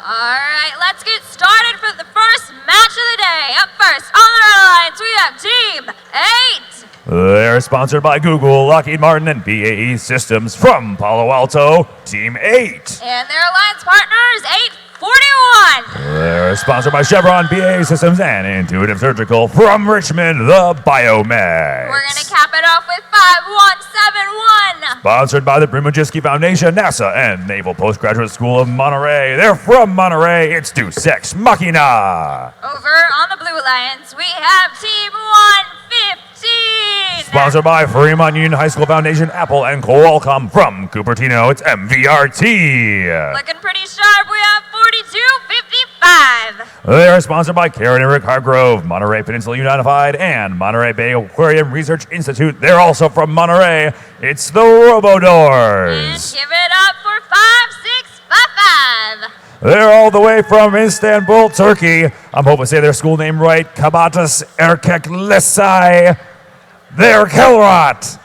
Alright, let's get started for the first match of the day. Up first, on the lines, we have Team 8. They're sponsored by Google, Lockheed Martin, and BAE Systems from Palo Alto, Team 8. And their alliance partner is 841. They're sponsored by Chevron, BAE Systems, and Intuitive Surgical from Richmond, the Biomax. We're going to cap it off with 5171. Sponsored by the Primojiski Foundation, NASA, and Naval Postgraduate School of Monterey. They're from Monterey. It's Deus Ex Machina. Over on the Blue Alliance, we have Team 115. Sponsored by Fremont Union High School Foundation, Apple, and Qualcomm from Cupertino. It's MVRT. Looking pretty sharp, we have 4255. They are sponsored by Karen and Rick Hargrove, Monterey Peninsula Unified, and Monterey Bay Aquarium Research Institute. They're also from Monterey. It's the Robodoors. And give it up for 5655. They're all the way from Istanbul, Turkey. I'm hoping to say their school name right. Kabatas Erkek Lisai. They're Kelrot.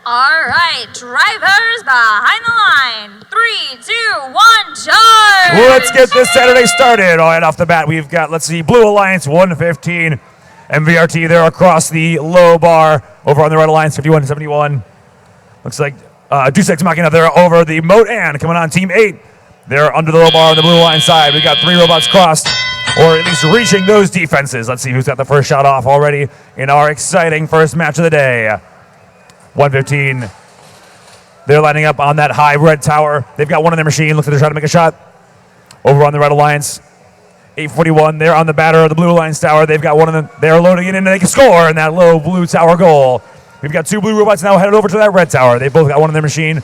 All right, drivers behind the line. 3, 2, 1, charge! Let's get this Saturday started. All right, off the bat, we've got, let's see, Blue Alliance 115. MVRT there across the low bar. Over on the Red Alliance 5171. Looks like Deus Ex Machina there over the moat, and coming on Team 8. They're under the low bar on the Blue Alliance side. We've got 3 robots crossed, or at least reaching those defenses. Let's see who's got the first shot off already in our exciting first match of the day. 115. They're lining up on that high red tower. They've got one in their machine. Looks like they're trying to make a shot. Over on the Red Alliance, 841. They're on the batter of the Blue Alliance tower. They've got one of them. They're loading it in, and they can score in that low blue tower goal. We've got 2 blue robots now headed over to that red tower. They both got one in their machine.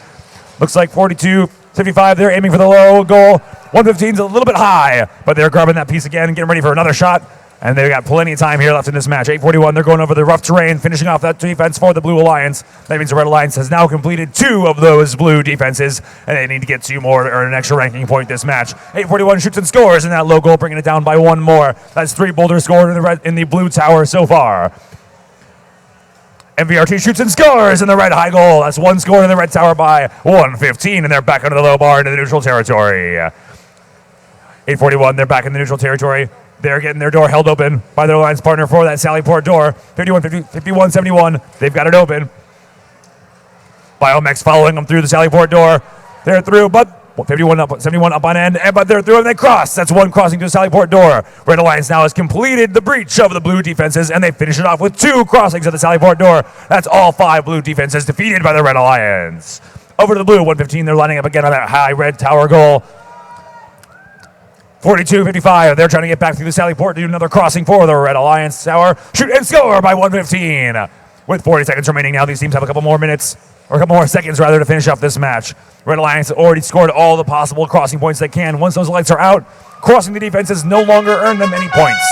Looks like 42-55. They're aiming for the low goal. 115's a little bit high, but they're grabbing that piece again and getting ready for another shot. And they've got plenty of time here left in this match. 841, they're going over the rough terrain, finishing off that defense for the Blue Alliance. That means the Red Alliance has now completed 2 of those blue defenses, and they need to get 2 more to earn an extra ranking point this match. 841 shoots and scores in that low goal, bringing it down by 1 more. That's 3 boulders scored in the blue tower so far. MVRT shoots and scores in the red high goal. That's 1 score in the red tower by 115, and they're back under the low bar into the neutral territory. 841, they're back in the neutral territory. They're getting their door held open by their alliance partner for that Sally Port door. 51-71. They've got it open. Biomex following them through the Sally Port door. They're through, but 71 up on end, but they're through and they cross. That's 1 crossing to the Sally Port door. Red Alliance now has completed the breach of the blue defenses, and they finish it off with 2 crossings of the Sally Port door. That's all 5 blue defenses defeated by the Red Alliance. Over to the blue, 115. They're lining up again on that high red tower goal. 42-55, they're trying to get back through the Sally Port to do another crossing for the Red Alliance tower. Shoot and score by 115. With 40 seconds remaining now, these teams have a couple more minutes, or a couple more seconds rather, to finish off this match. Red Alliance already scored all the possible crossing points they can. Once those lights are out, crossing the defenses no longer earn them any points.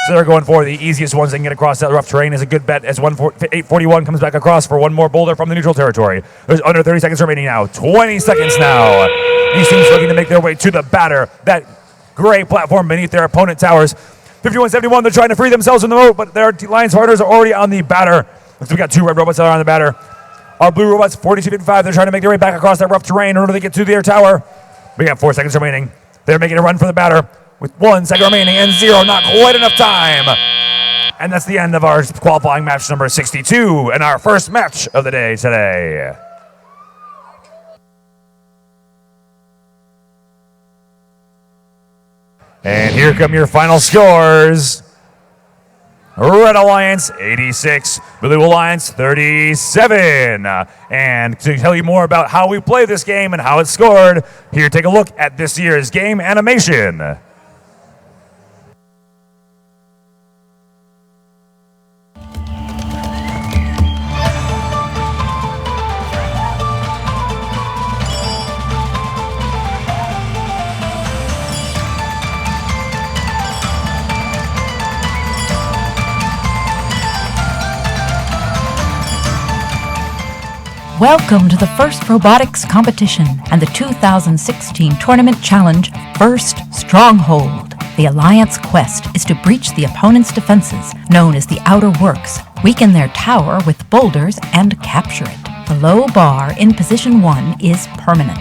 So they're going for the easiest ones they can get across that rough terrain is a good bet as 841 comes back across for 1 more boulder from the neutral territory. There's under 30 seconds remaining now. 20 seconds now. These teams looking to make their way to the batter. That gray platform beneath their opponent towers. 51-71, they're trying to free themselves in the moat, but their alliance partners are already on the batter. So we got 2 red robots that are on the batter. Our blue robots, 42-55, they're trying to make their way back across that rough terrain in order to get to their tower. We have 4 seconds remaining. They're making a run for the batter with 1 second remaining and 0, not quite enough time. And that's the end of our qualifying match number 62 and our first match of the day today. And here come your final scores. Red Alliance 86, Blue Alliance 37. And to tell you more about how we play this game and how it's scored, here, take a look at this year's game animation. Welcome to the first robotics competition and the 2016 Tournament Challenge, First Stronghold. The Alliance quest is to breach the opponent's defenses, known as the Outer Works, weaken their tower with boulders, and capture it. The low bar in Position 1 is permanent.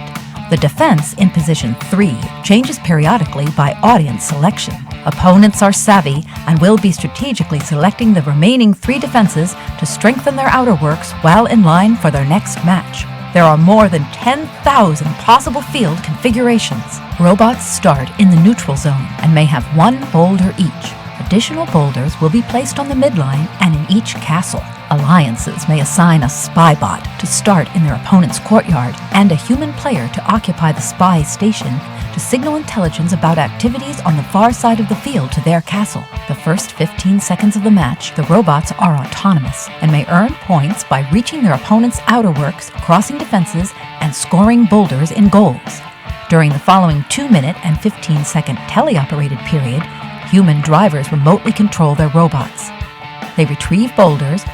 The defense in Position 3 changes periodically by audience selection. Opponents are savvy and will be strategically selecting the remaining 3 defenses to strengthen their outer works while in line for their next match. There are more than 10,000 possible field configurations. Robots start in the neutral zone and may have 1 boulder each. Additional boulders will be placed on the midline and in each castle. Alliances may assign a spy bot to start in their opponent's courtyard and a human player to occupy the spy station to signal intelligence about activities on the far side of the field to their castle. The first 15 seconds of the match, the robots are autonomous and may earn points by reaching their opponent's outer works, crossing defenses, and scoring boulders in goals. During the following 2-minute and 15-second teleoperated period, human drivers remotely control their robots. They retrieve boulders,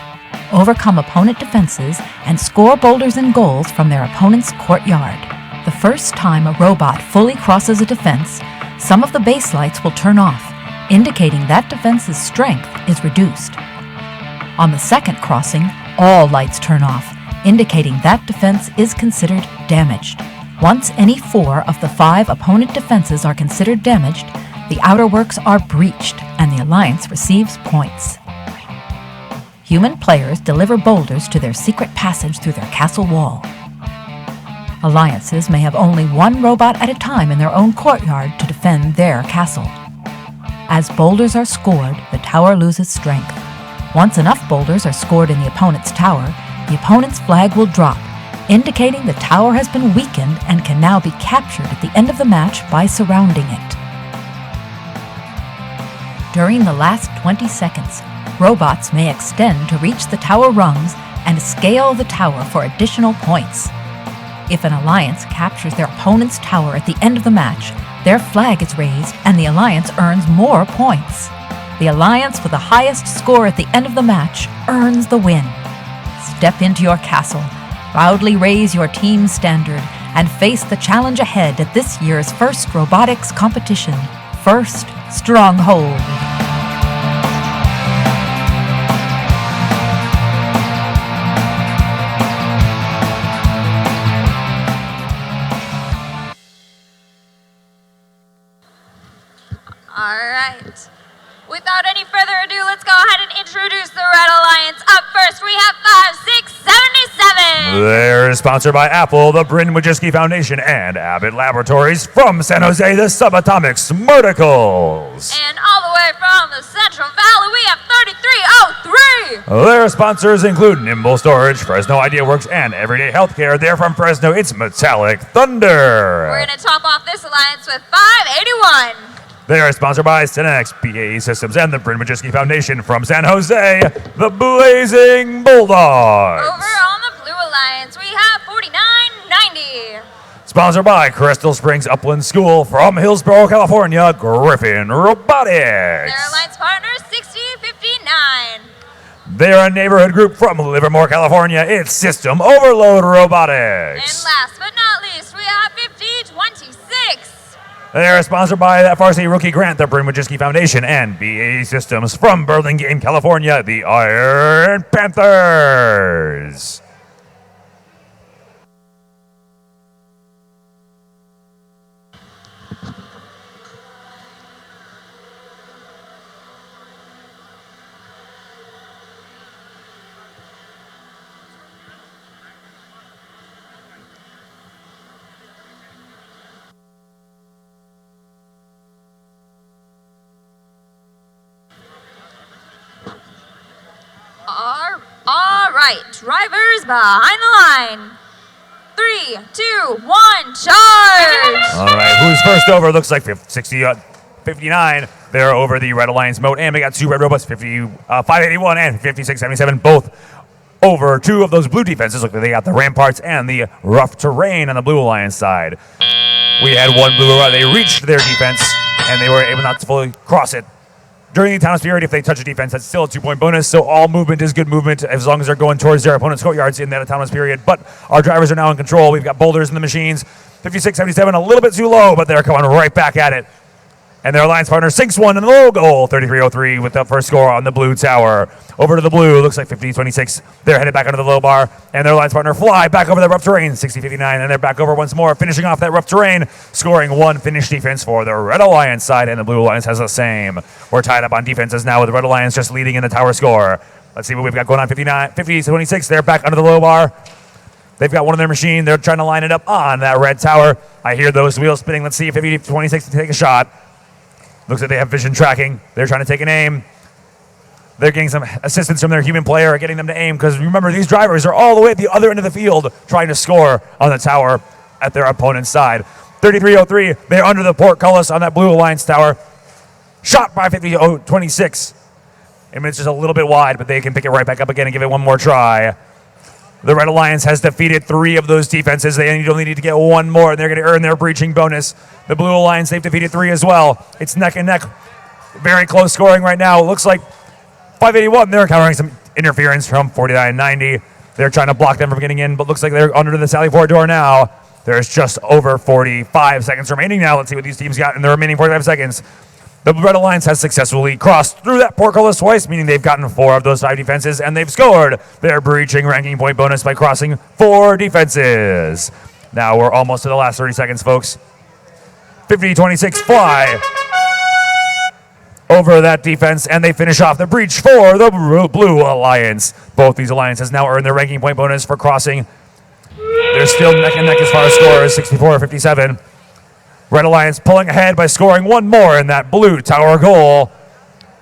overcome opponent defenses, and score boulders and goals from their opponent's courtyard. The first time a robot fully crosses a defense, some of the base lights will turn off, indicating that defense's strength is reduced. On the second crossing, all lights turn off, indicating that defense is considered damaged. Once any 4 of the 5 opponent defenses are considered damaged, the outer works are breached and the Alliance receives points. Human players deliver boulders to their secret passage through their castle wall. Alliances may have only 1 robot at a time in their own courtyard to defend their castle. As boulders are scored, the tower loses strength. Once enough boulders are scored in the opponent's tower, the opponent's flag will drop, indicating the tower has been weakened and can now be captured at the end of the match by surrounding it. During the last 20 seconds, robots may extend to reach the tower rungs and scale the tower for additional points. If an alliance captures their opponent's tower at the end of the match, their flag is raised and the alliance earns more points. The alliance with the highest score at the end of the match earns the win. Step into your castle, proudly raise your team's standard, and face the challenge ahead at this year's first robotics competition, First Stronghold. Alright. Without any further ado, let's go ahead and introduce the Red Alliance. Up first, we have 5677. They're sponsored by Apple, the Bryn Wojcicki Foundation, and Abbott Laboratories. From San Jose, the Subatomic Smarticles. And all the way from the Central Valley, we have 3303. Their sponsors include Nimble Storage, Fresno IdeaWorks, and Everyday Healthcare. They're from Fresno, it's Metallic Thunder. We're going to top off this alliance with 581. They are sponsored by Cinex, BAE Systems, and the Bryn Wojcicki Foundation. From San Jose, the Blazing Bulldogs. Over on the Blue Alliance, we have 4990. Sponsored by Crystal Springs Upland School. From Hillsborough, California, Griffin Robotics. Their alliance partner, 6059. They are a neighborhood group from Livermore, California. It's System Overload Robotics. And last but not least, we have 5026. They are sponsored by that varsity rookie grant, the Bryn Wojcicki Foundation, and BAE Systems. From Burlingame, California, the Iron Panthers. Alright, drivers behind the line. 3, 2, 1, charge! Alright, who's first over? Looks like 59. They're over the Red Alliance moat, and we got 2 red robots, 581 and 5677, both over 2 of those blue defenses. Look, they got the ramparts and the rough terrain on the Blue Alliance side. We had 1 blue robot. They reached their defense, and they were able not to fully cross it. During the autonomous period, if they touch a defense, that's still a 2-point bonus, so all movement is good movement as long as they're going towards their opponent's courtyards in that autonomous period. But our drivers are now in control. We've got boulders in the machines. 56-77, a little bit too low, but they're coming right back at it. And their alliance partner sinks one in the low goal, 33-03 with the first score on the blue tower. Over to the blue, looks like 50-26. They're headed back under the low bar, and their alliance partner fly back over that rough terrain, 60-59, and they're back over once more, finishing off that rough terrain, scoring one finish defense for the Red Alliance side, and the Blue Alliance has the same. We're tied up on defenses now with the Red Alliance just leading in the tower score. Let's see what we've got going on, 50-26. They're back under the low bar. They've got one in their machine. They're trying to line it up on that red tower. I hear those wheels spinning. Let's see if 50-26 can take a shot. Looks like they have vision tracking. They're trying to take an aim. They're getting some assistance from their human player, getting them to aim, because remember, these drivers are all the way at the other end of the field trying to score on the tower at their opponent's side. 33-03, they're under the portcullis on that Blue Alliance tower. Shot by 50-26. I mean, it's just a little bit wide, but they can pick it right back up again and give it one more try. The Red Alliance has defeated 3 of those defenses. They only need to get one more, and they're going to earn their breaching bonus. The Blue Alliance, they've defeated 3 as well. It's neck and neck. Very close scoring right now. It looks like 581, they're encountering some interference from 49-90. They're trying to block them from getting in, but looks like they're under the Sally Port door now. There's just over 45 seconds remaining now. Let's see what these teams got in the remaining 45 seconds. The Red Alliance has successfully crossed through that portcullis twice, meaning they've gotten 4 of those 5 defenses, and they've scored their breaching ranking point bonus by crossing 4 defenses. Now we're almost to the last 30 seconds, folks. 50-26 fly over that defense, and they finish off the breach for the Blue Alliance. Both these alliances now earn their ranking point bonus for crossing. They're still neck and neck as far as scores, 64-57. Red Alliance pulling ahead by scoring one more in that blue tower goal.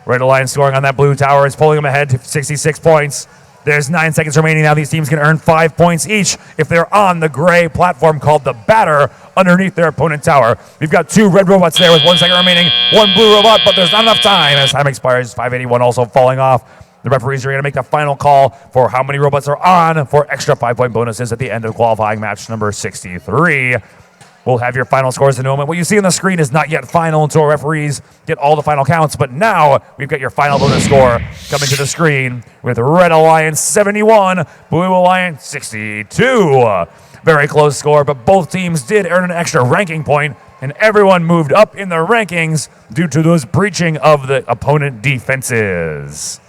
Red Alliance scoring on that blue tower is pulling them ahead to 66 points. There's 9 seconds remaining now. These teams can earn 5 points each if they're on the gray platform called the batter underneath their opponent tower. We've got 2 red robots there with 1 second remaining, 1 blue robot, but there's not enough time. As time expires, 581 also falling off. The referees are going to make the final call for how many robots are on for extra 5-point bonuses at the end of qualifying match number 63. We'll have your final scores in a moment. What you see on the screen is not yet final until referees get all the final counts, but now we've got your final bonus score coming to the screen with Red Alliance 71, Blue Alliance 62. Very close score, but both teams did earn an extra ranking point, and everyone moved up in the rankings due to those breaching of the opponent defenses.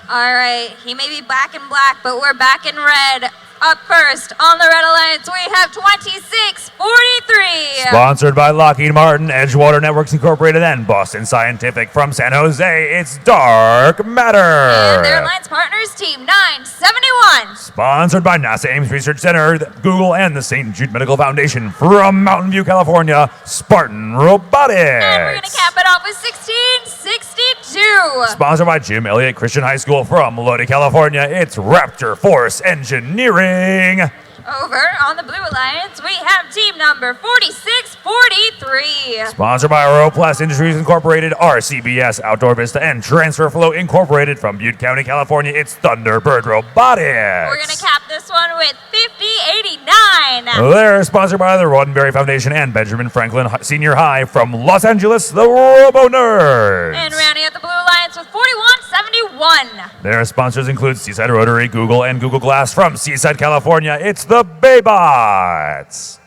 All right, he may be back in black, but we're back in red. Up first on the Red Alliance, we have 2643. Sponsored by Lockheed Martin, Edgewater Networks Incorporated, and Boston Scientific. From San Jose, it's Dark Matter. And their alliance partners, Team 971. Sponsored by NASA Ames Research Center, Google, and the St. Jude Medical Foundation. From Mountain View, California, Spartan Robotics. And we're going to cap it off with 1662. Sponsored by Jim Elliott Christian High School. From Lodi, California, it's Raptor Force Engineering. Over on the Blue Alliance, we have team number 4643. Sponsored by Aeroplast Industries Incorporated, RCBS Outdoor Vista, and Transfer Flow Incorporated. From Butte County, California, it's Thunderbird Robotics. We're going to cap this one with 5089. They're sponsored by the Roddenberry Foundation and Benjamin Franklin Senior High. From Los Angeles, the Robo Nerds. And rounding out the Blue Alliance with 4171. Their sponsors include Seaside Rotary, Google, and Google Glass. From Seaside, California, it's the Baybots.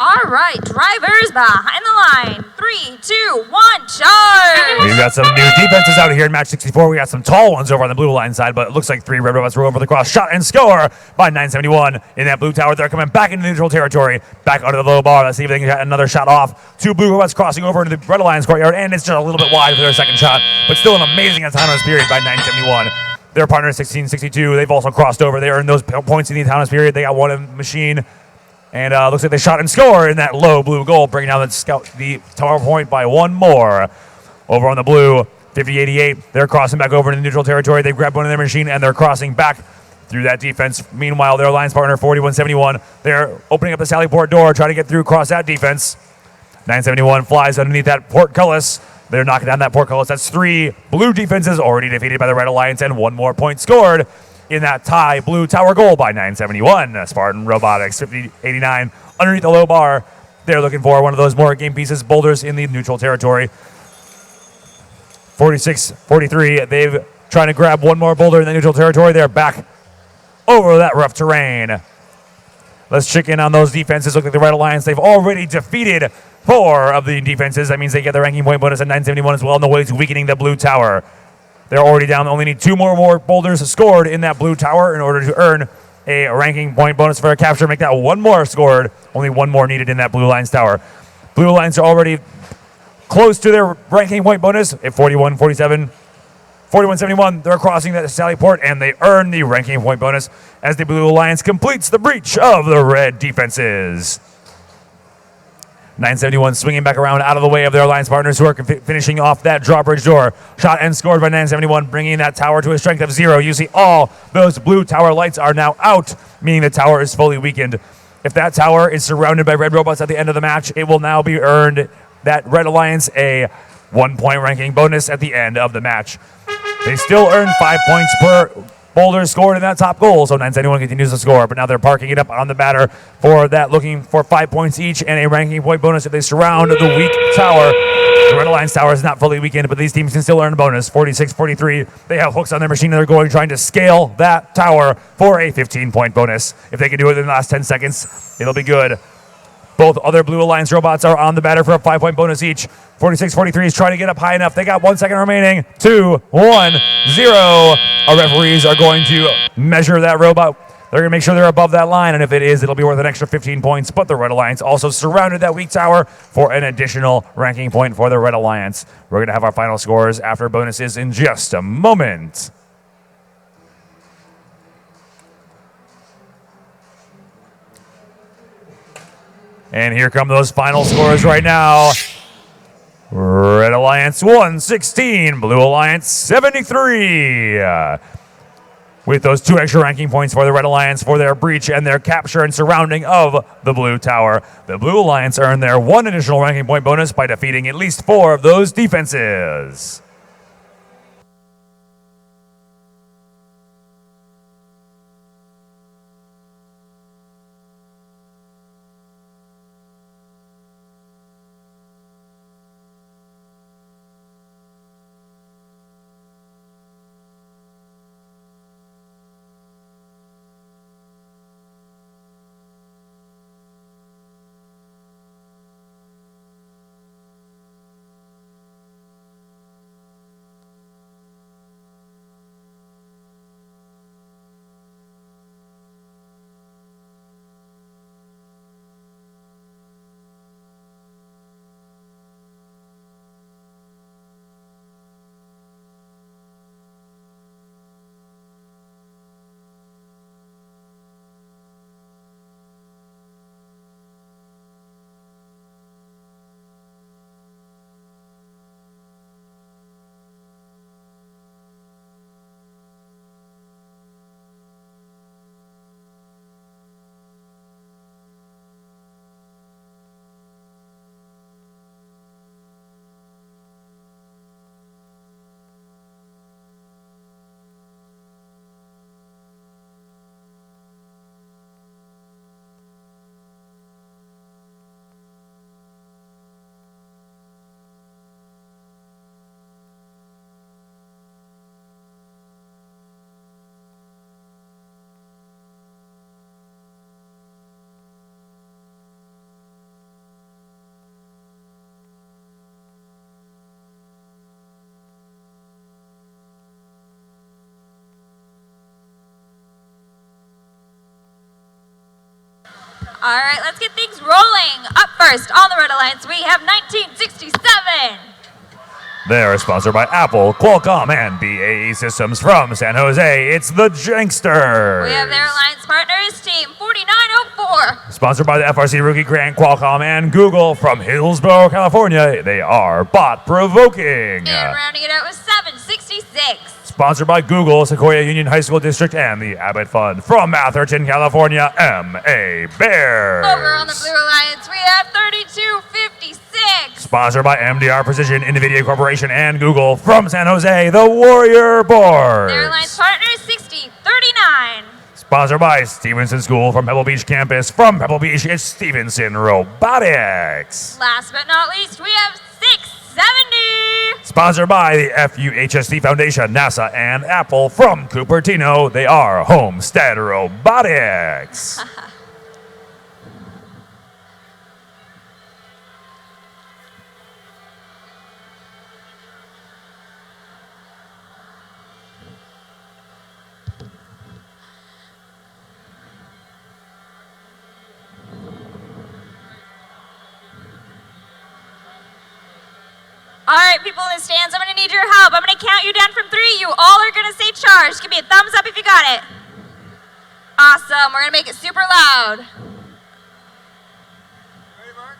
All right, drivers behind the line. 3, 2, 1, charge! We've got some new defenses out here in match 64. We got some tall ones over on the blue line side, but it looks like 3 red robots roll over the cross. Shot and score by 971 in that blue tower. They're coming back into neutral territory, back under the low bar. Let's see if they can get another shot off. 2 blue robots crossing over into the red alliance courtyard, and it's just a little bit wide for their second shot, but still an amazing autonomous period by 971. Their partner is 1662. They've also crossed over. They earned those points in the autonomous period. They got one in the machine. And looks like they shot and score in that low blue goal, bringing down the tower point by 1 more. Over on the blue, 5088, they're crossing back over into neutral territory. They grabbed one in their machine, and they're crossing back through that defense. Meanwhile, their alliance partner, 4171, they're opening up the sally port door, trying to get through across that defense. 971 flies underneath that portcullis. They're knocking down that portcullis. That's 3 blue defenses already defeated by the red alliance, and 1 more point scored in that tie blue tower goal by 971. Spartan Robotics, 5089, underneath the low bar. They're looking for one of those more game pieces, boulders in the neutral territory. 46-43, they've trying to grab 1 more boulder in the neutral territory. They're back over that rough terrain. Let's check in on those defenses. Look like the Red Alliance, they've already defeated 4 of the defenses. That means they get the ranking point bonus at 971 as well, on the way to weakening the blue tower. They're already down. They only need 2 more boulders scored in that blue tower in order to earn a ranking point bonus for a capture. Make that 1 more scored. Only 1 more needed in that blue lines tower. Blue lines are already close to their ranking point bonus at 41-47. 41-71, they're crossing that sally port, and they earn the ranking point bonus as the Blue Alliance completes the breach of the red defenses. 971 swinging back around out of the way of their alliance partners who are finishing off that drawbridge door. Shot and scored by 971, bringing that tower to a strength of 0. You see all those blue tower lights are now out, meaning the tower is fully weakened. If that tower is surrounded by red robots at the end of the match, it will now be earned, that red alliance, a 1-point ranking bonus at the end of the match. They still earn 5 points per boulder scored in that top goal, so 971 continues to score, but now they're parking it up on the batter for that, looking for 5 points each and a ranking point bonus if they surround the weak tower. The Red Alliance tower is not fully weakened, but these teams can still earn a bonus. 46-43, they have hooks on their machine, and they're trying to scale that tower for a 15-point bonus. If they can do it in the last 10 seconds, it'll be good. Both other Blue Alliance robots are on the batter for a 5-point bonus each. 46-43 is trying to get up high enough. They got 1 second remaining. 2, 1, 0. Our referees are going to measure that robot. They're going to make sure they're above that line, and if it is, it'll be worth an extra 15 points. But the Red Alliance also surrounded that weak tower for an additional ranking point for the Red Alliance. We're going to have our final scores after bonuses in just a moment. And here come those final scores right now. Red Alliance 116, Blue Alliance 73. With those 2 extra ranking points for the Red Alliance for their breach and their capture and surrounding of the blue tower. The Blue Alliance earned their 1 additional ranking point bonus by defeating at least 4 of those defenses. All right, let's get things rolling. Up first on the Red Alliance, we have 1967. They're sponsored by Apple, Qualcomm, and BAE Systems from San Jose. It's the Janksters. We have their alliance partners, Team 4904. Sponsored by the FRC Rookie Grant, Qualcomm, and Google from Hillsborough, California. They are Bot Provoking. And rounding it out with 766. Sponsored by Google, Sequoia Union High School District, and the Abbott Fund from Atherton, California. M.A. Bears. Over on the Blue Alliance, we have 3256. Sponsored by MDR Precision, NVIDIA Corporation, and Google from San Jose, the Warrior Boards. Their alliance partner is 6039. Sponsored by Stevenson School from Pebble Beach campus. From Pebble Beach, it's Stevenson Robotics. Last but not least, we have 670. Sponsored by the FUHSD Foundation, NASA, and Apple. From Cupertino, they are Homestead Robotics. All right, people in the stands, I'm going to need your help. I'm going to count you down from 3. You all are going to say charge. Give me a thumbs up if you got it. Awesome. We're going to make it super loud. Ready, Mark?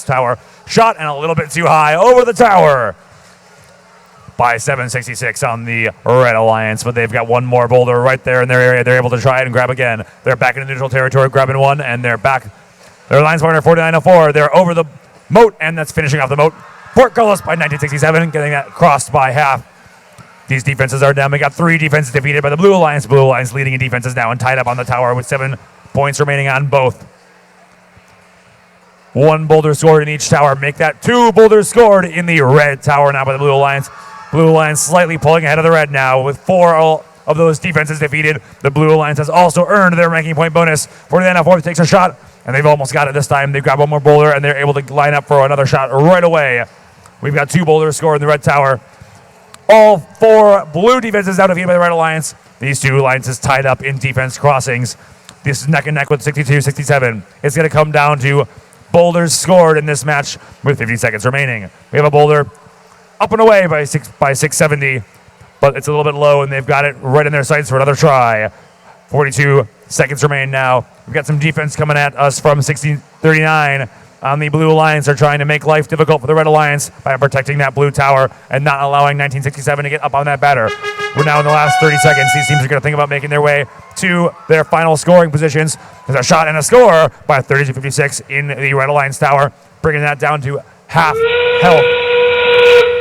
Tower shot and a little bit too high over the tower by 766 on the Red Alliance, but they've got one more boulder right there in their area. They're able to try it and grab again. They're back into neutral territory, grabbing one, and they're back. Their alliance partner 4904. They're over the moat, and that's finishing off the moat. Portcullis by 1967, getting that crossed by half. These defenses are down. We got 3 defenses defeated by the Blue Alliance. Blue Alliance leading in defenses now and tied up on the tower with 7 points remaining on both. 1 boulder scored in each tower. Make that 2 boulders scored in the red tower now by the Blue Alliance. Blue Alliance slightly pulling ahead of the red now with 4 of those defenses defeated. The Blue Alliance has also earned their ranking point bonus. 4904 takes a shot, and they've almost got it this time. They've got 1 more boulder, and they're able to line up for another shot right away. We've got 2 boulders scored in the red tower. All 4 blue defenses now defeated by the Red Alliance. These 2 alliances tied up in defense crossings. This is neck and neck with 62-67. It's going to come down to boulders scored in this match with 50 seconds remaining. We have a boulder up and away by 670, but it's a little bit low, and they've got it right in their sights for another try. 42 seconds remain now. We've got some defense coming at us from 1639 on the Blue Alliance. They're trying to make life difficult for the Red Alliance by protecting that blue tower and not allowing 1967 to get up on that batter. We're now in the last 30 seconds. These teams are going to think about making their way to their final scoring positions. There's a shot and a score by 32-56 in the Red Alliance tower, bringing that down to half health.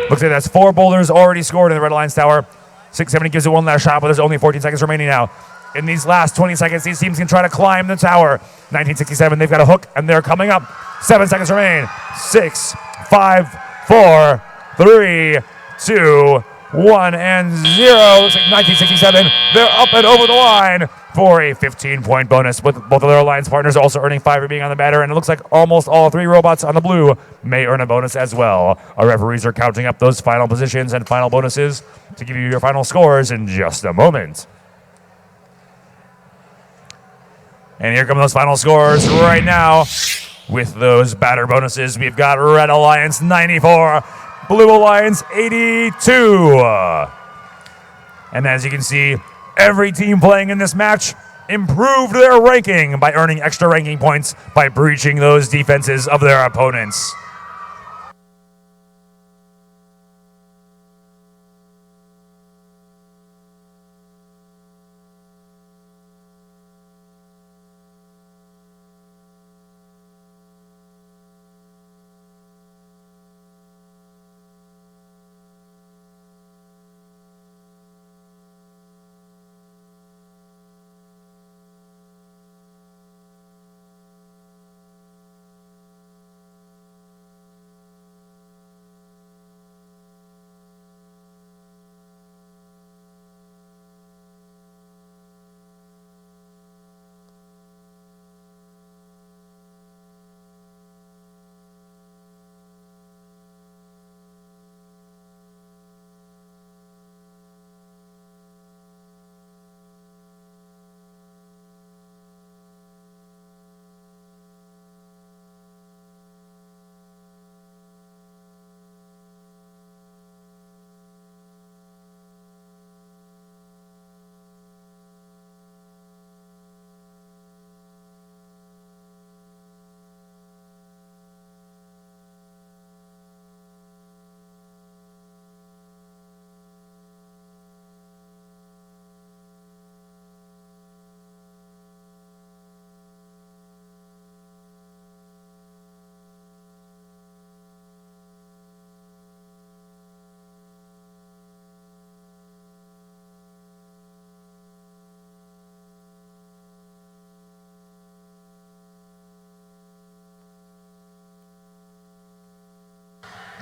Looks like that's 4 boulders already scored in the Red Alliance tower. 670 gives it one last shot, but there's only 14 seconds remaining now. In these last 20 seconds, these teams can try to climb the tower. 1967, they've got a hook, and they're coming up. 7 seconds remain. 6, 5, 4, 3, 2, 1, and 0. Looks like 1967, they're up and over the line for a 15-point bonus, with both of their alliance partners also earning 5 for being on the batter, and it looks like almost all 3 robots on the blue may earn a bonus as well. Our referees are counting up those final positions and final bonuses to give you your final scores in just a moment. And here come those final scores right now. With those batter bonuses, we've got Red Alliance 94, Blue Alliance 82. And as you can see, every team playing in this match improved their ranking by earning extra ranking points by breaching those defenses of their opponents.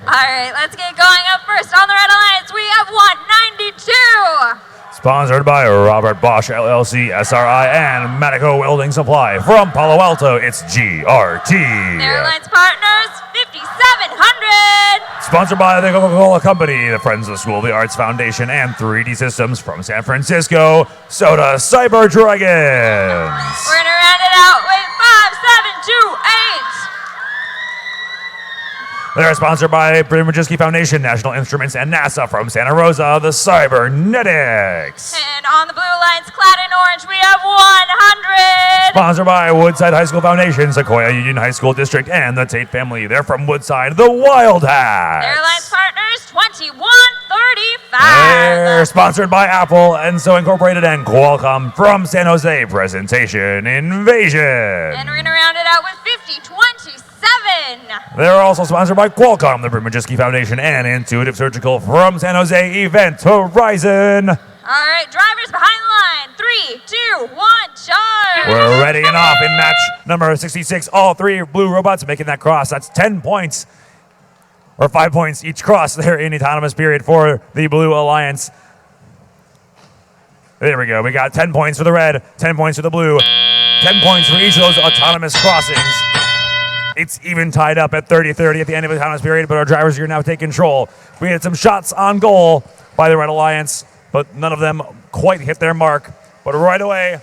All right, let's get going. Up first on the Red Alliance, we have 192. Sponsored by Robert Bosch LLC, SRI, and Medico Welding Supply. From Palo Alto, it's GRT. Their alliance partners, 5,700. Sponsored by the Coca-Cola Company, the Friends of the School of the Arts Foundation, and 3D Systems from San Francisco, Soda Cyber Dragons. We're going to round it out with 5,728. They're sponsored by Brzezinski Foundation, National Instruments, and NASA from Santa Rosa, the Cybernetics. And on the Blue Alliance, clad in orange, we have 100. Sponsored by Woodside High School Foundation, Sequoia Union High School District, and the Tate family. They're from Woodside, the Wild Hats. Their alliance partners, 2135. They're sponsored by Apple, and so Incorporated, and Qualcomm from San Jose. Presentation Invasion. And we're going to round it out with 5027. They're also sponsored by Qualcomm, the Brzezinski Foundation, and Intuitive Surgical from San Jose. Event Horizon. All right, drivers behind the line. 3, 2, 1, charge. We're ready and off in match number 66. All 3 blue robots making that cross. That's 10 points, or 5 points each cross there in autonomous period for the Blue Alliance. There we go. We got 10 points for the red, 10 points for the blue, 10 points for each of those autonomous crossings. It's even tied up at 30-30 at the end of the autonomous period, but our drivers are now take control. We had some shots on goal by the Red Alliance, but none of them quite hit their mark. But right away,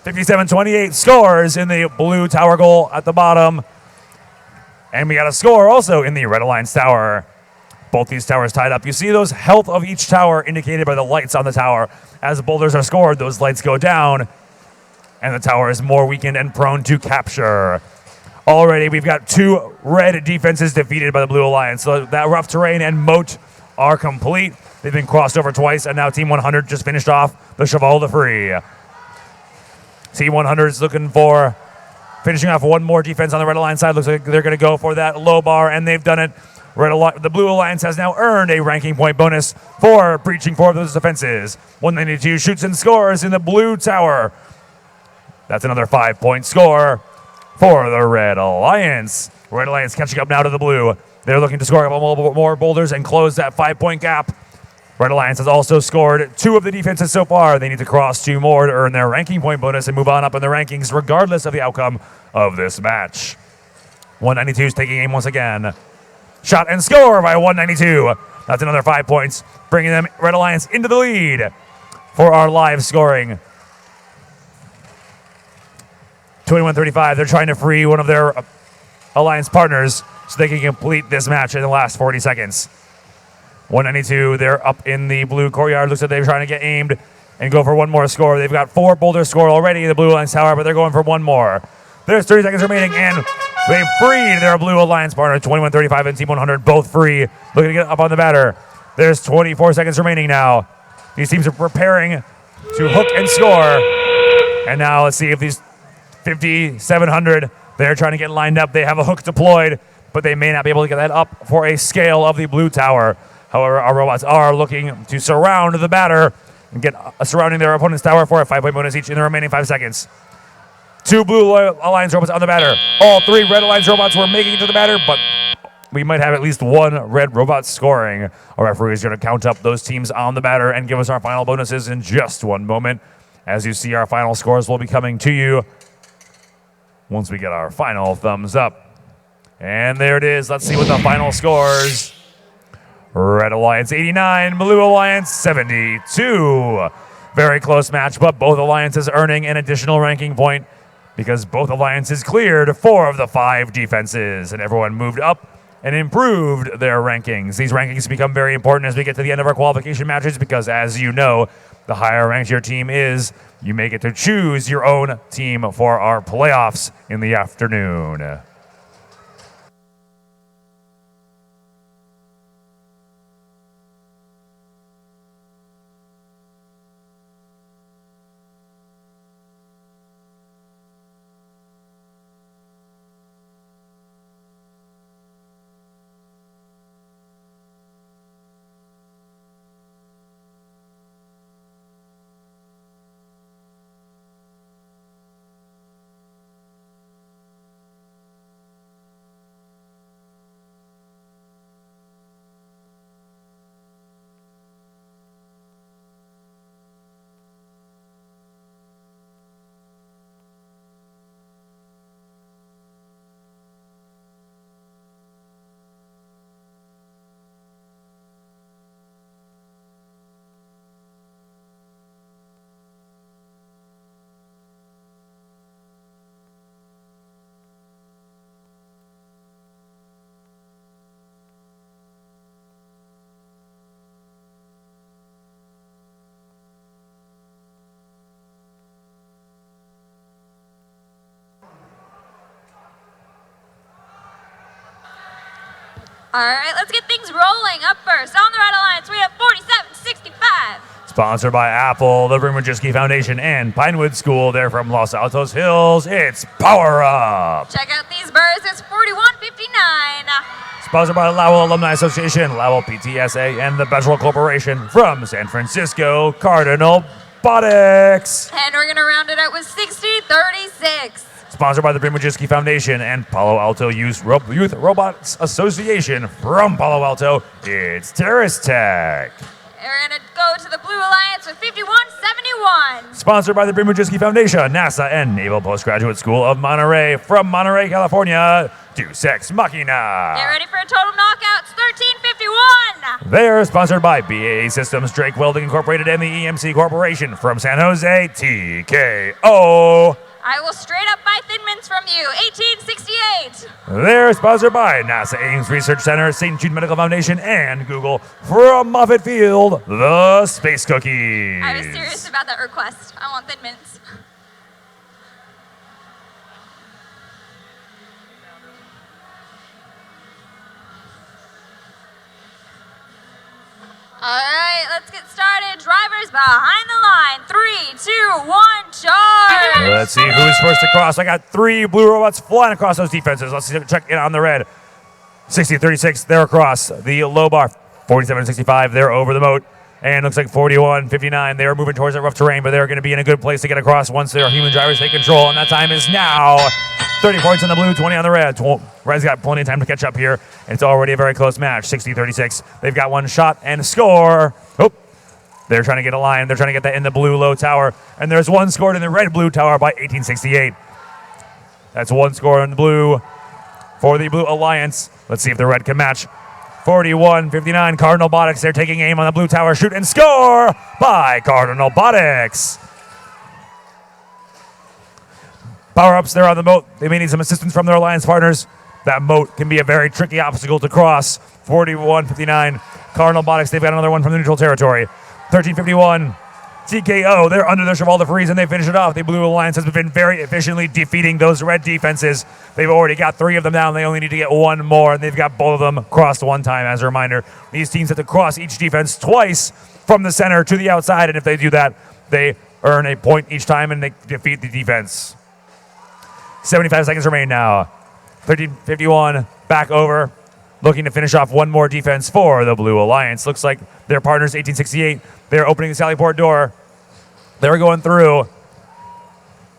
57-28 scores in the blue tower goal at the bottom. And we got a score also in the Red Alliance tower. Both these towers tied up. You see those health of each tower indicated by the lights on the tower. As boulders are scored, those lights go down, and the tower is more weakened and prone to capture. Already, we've got 2 red defenses defeated by the Blue Alliance. So that rough terrain and moat are complete. They've been crossed over twice, and now Team 100 just finished off the Cheval de Free. Team 100 is looking for finishing off one more defense on the Red Alliance side. Looks like they're going to go for that low bar, and they've done it. The Blue Alliance has now earned a ranking point bonus for breaching 4 of those defenses. 192 shoots and scores in the blue tower. That's another 5-point score for the Red Alliance. Red Alliance catching up now to the blue. They're looking to score a couple more boulders and close that 5-point gap. Red Alliance has also scored 2 of the defenses so far. They need to cross 2 more to earn their ranking point bonus and move on up in the rankings regardless of the outcome of this match. 192 is taking aim once again. Shot and score by 192. That's another 5 points, bringing them Red Alliance into the lead for our live scoring. 21-35. They're trying to free one of their Alliance partners so they can complete this match in the last 40 seconds. 192, they're up in the blue courtyard. Looks like they're trying to get aimed and go for one more score. They've got 4 boulders scored already in the Blue Alliance tower, but they're going for one more. There's 30 seconds remaining, and they freed their Blue Alliance partner. 21-35 and Team 100 both free. Looking to get up on the batter. There's 24 seconds remaining now. These teams are preparing to hook and score. And now let's see if these 5,700, they're trying to get lined up. They have a hook deployed, but they may not be able to get that up for a scale of the blue tower. However, our robots are looking to surround the batter and get surrounding their opponent's tower for a 5-point bonus each in the remaining 5 seconds. 2 Blue Alliance robots on the batter. All 3 Red Alliance robots were making it to the batter, but we might have at least 1 red robot scoring. Our referee is going to count up those teams on the batter and give us our final bonuses in just one moment. As you see, our final scores will be coming to you once we get our final thumbs up. And there it is. Let's see what the final scores. Red Alliance 89, Blue Alliance 72. Very close match, but both alliances earning an additional ranking point because both alliances cleared 4 of the 5 defenses, and everyone moved up and improved their rankings. These rankings become very important as we get to the end of our qualification matches because, as you know, the higher ranked your team is, you may get to choose your own team for our playoffs in the afternoon. All right, let's get things rolling. Up first, on the Red Alliance, we have 4765. Sponsored by Apple, the Brimojiski Foundation, and Pinewood School. They're from Los Altos Hills. It's Power Up. Check out these birds. It's 4159. Sponsored by Lowell Alumni Association, Lowell PTSA, and the Bezel Corporation from San Francisco, Cardinal Robotics. And we're going to round it out with 6036. Sponsored by the Brimojiski Foundation and Palo Alto Youth Robotics Association from Palo Alto. It's Terrace Tech. We're going to go to the Blue Alliance with 5171. Sponsored by the Brimojiski Foundation, NASA, and Naval Postgraduate School of Monterey from Monterey, California. Deus Ex Machina. Get ready for a total knockouts, 1351. They are sponsored by BAE Systems, Drake Welding Incorporated, and the EMC Corporation from San Jose, TKO. I will straight up buy Thin Mints from you. 1868. They're sponsored by NASA Ames Research Center, St. Jude Medical Foundation, and Google. From Moffett Field, the Space Cookies. I was serious about that request. I want Thin Mints. All right, let's get started. Drivers behind the line. 3, 2, 1, charge. Let's see who's first to cross. I got 3 blue robots flying across those defenses. Let's check in on the red. 60-36, they're across the low bar. 47-65, they're over the moat. And looks like 41-59, they're moving towards that rough terrain, but they're going to be in a good place to get across once their human drivers take control. And that time is now. 30 points on the blue, 20 on the red. Red's got plenty of time to catch up here. It's already a very close match, 60-36. They've got one shot and score. Oh, they're trying to get a line. They're trying to get that in the blue low tower. And there's one scored in the red blue tower by 1868. That's one score in the blue for the Blue Alliance. Let's see if the red can match. 41-59, Cardinal Robotics. They're taking aim on the blue tower. Shoot and score by Cardinal Robotics. Power-ups there on the moat. They may need some assistance from their alliance partners. That moat can be a very tricky obstacle to cross. 41-59, Cardinal Robotics. They've got another one from the neutral territory. 13-51, TKO. They're under the Cheval de Frise, and they finish it off. The Blue Alliance has been very efficiently defeating those red defenses. They've already got 3 of them down. They only need to get 1 more, and they've got both of them crossed 1 time. As a reminder, these teams have to cross each defense twice from the center to the outside, and if they do that, they earn a point each time, and they defeat the defense. 75 seconds remain now. 13-51, back over, looking to finish off 1 more defense for the Blue Alliance. Looks like their partners, 1868, they're opening the Sallyport door. They're going through.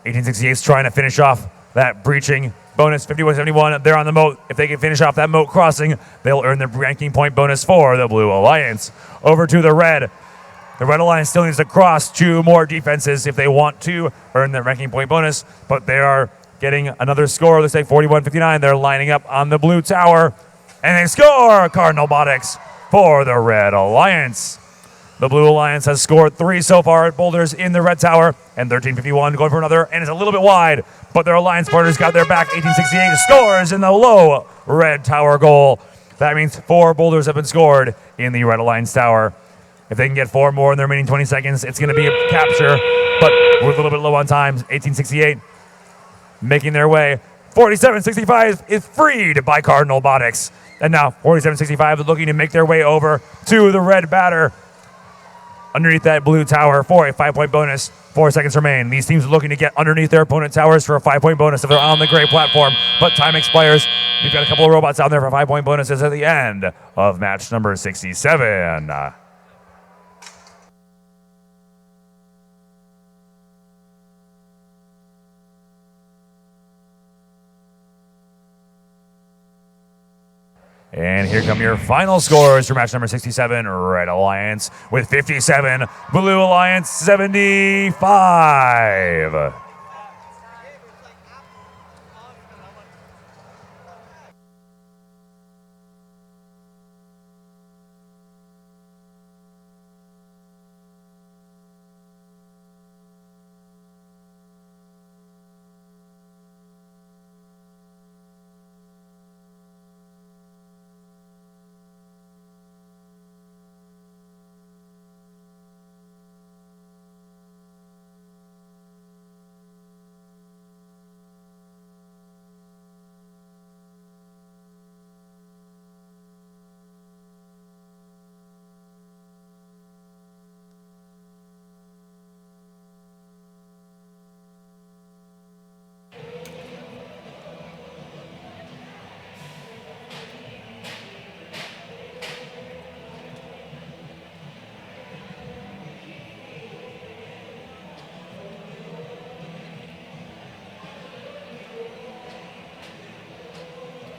1868 is trying to finish off that breaching bonus. 51-71, they're on the moat. If they can finish off that moat crossing, they'll earn the ranking point bonus for the Blue Alliance. Over to the red. The Red Alliance still needs to cross 2 more defenses if they want to earn the ranking point bonus, but they are getting another score. Looks like 41-59. They're lining up on the blue tower, and they score Cardinal Robotics for the Red Alliance. The Blue Alliance has scored 3 so far at boulders in the red tower, and 13-51 going for another, and it's a little bit wide, but their alliance partners got their back. 1868 scores in the low red tower goal. That means 4 boulders have been scored in the Red Alliance tower. If they can get 4 more in the remaining 20 seconds, it's going to be a capture, but we're a little bit low on time. 1868 making their way. 47-65 is freed by Cardinal Robotics. And now 47-65 is looking to make their way over to the red batter underneath that blue tower for a 5-point bonus. 4 seconds remain. These teams are looking to get underneath their opponent towers for a 5-point bonus if they're on the gray platform, but time expires. We've got a couple of robots out there for 5-point bonuses at the end of match number 67. And here come your final scores for match number 67, Red Alliance with 57, Blue Alliance 75.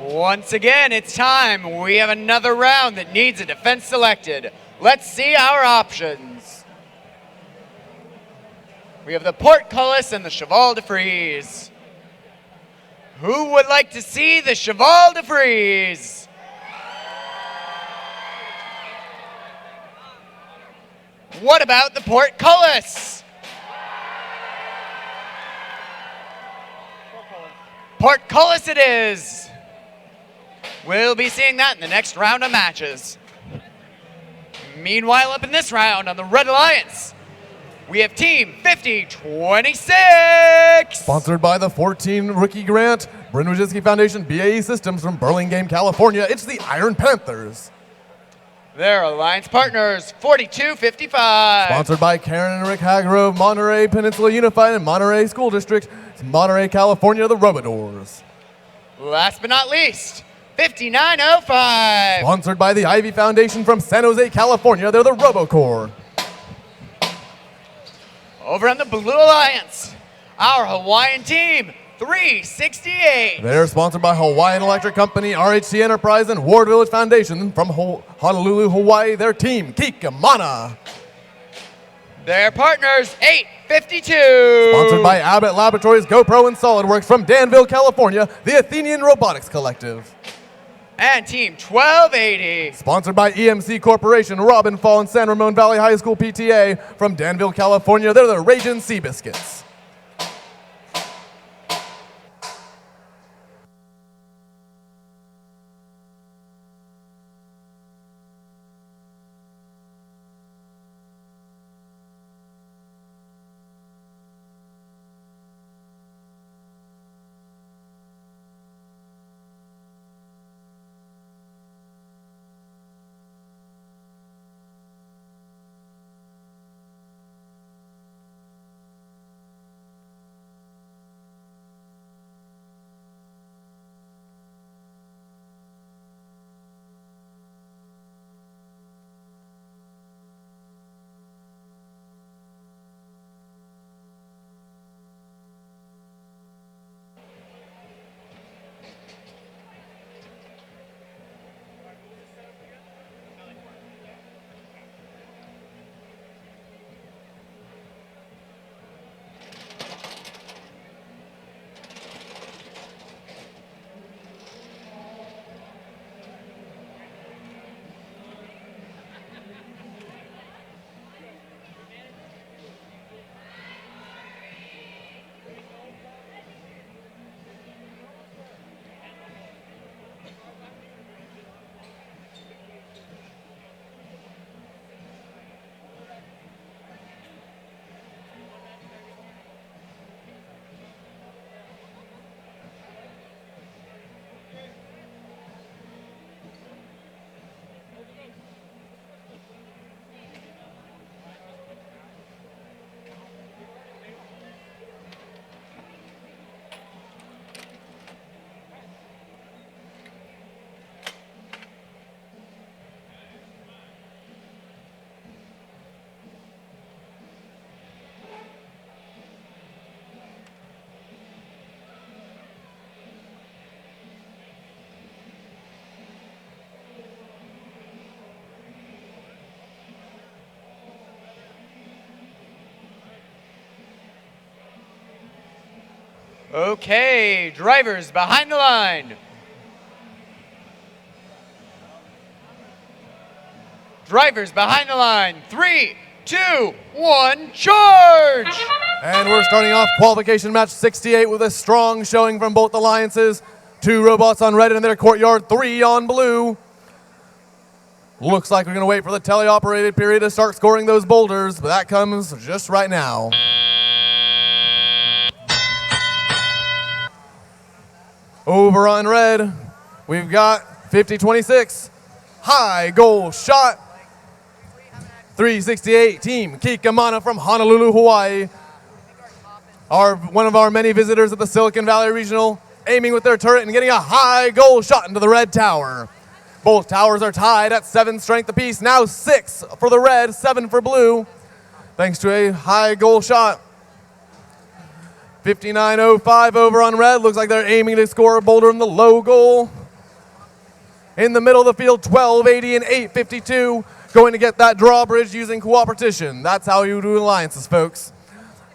Once again, it's time. We have another round that needs a defense selected. Let's see our options. We have the Portcullis and the Cheval de Frise. Who would like to see the Cheval de Frise? What about the Portcullis? Portcullis it is. We'll be seeing that in the next round of matches. Meanwhile, up in this round on the Red Alliance, we have Team 5026. Sponsored by the 14 Rookie Grant, Bryn Wojcicki Foundation, BAE Systems from Burlingame, California. It's the Iron Panthers. Their alliance partners, 4255. Sponsored by Karen and Rick Hagrove, Monterey Peninsula Unified and Monterey School District. It's Monterey, California, the Robadors. Last but not least, 5905. Sponsored by the Ivy Foundation from San Jose, California. They're the RoboCorps. Over on the Blue Alliance, our Hawaiian team, 368. They're sponsored by Hawaiian Electric Company, RHC Enterprise, and Ward Village Foundation from Honolulu, Hawaii. Their team, Kikamana. Their partners, 852. Sponsored by Abbott Laboratories, GoPro, and SolidWorks from Danville, California, the Athenian Robotics Collective. And Team 1280. Sponsored by EMC Corporation, Robin Fall, and San Ramon Valley High School PTA from Danville, California. They're the Ragin' Seabiscuits. Okay, drivers behind the line. Drivers behind the line. 3, 2, 1, charge! And we're starting off qualification match 68 with a strong showing from both alliances. 2 robots on red in their courtyard, 3 on blue. Looks like we're going to wait for the teleoperated period to start scoring those boulders, but that comes just right now. Over on red, we've got 50-26. High goal shot. 368 team Kikamana from Honolulu, Hawaii. One of our many visitors at the Silicon Valley Regional, aiming with their turret and getting a high goal shot into the red tower. Both towers are tied at 7 strength apiece. Now 6 for the red, 7 for blue. Thanks to a high goal shot. 59.05 over on red. Looks like they're aiming to score a boulder in the low goal. In the middle of the field, 12.80 and 8.52. Going to get that drawbridge using cooperation. That's how you do alliances, folks.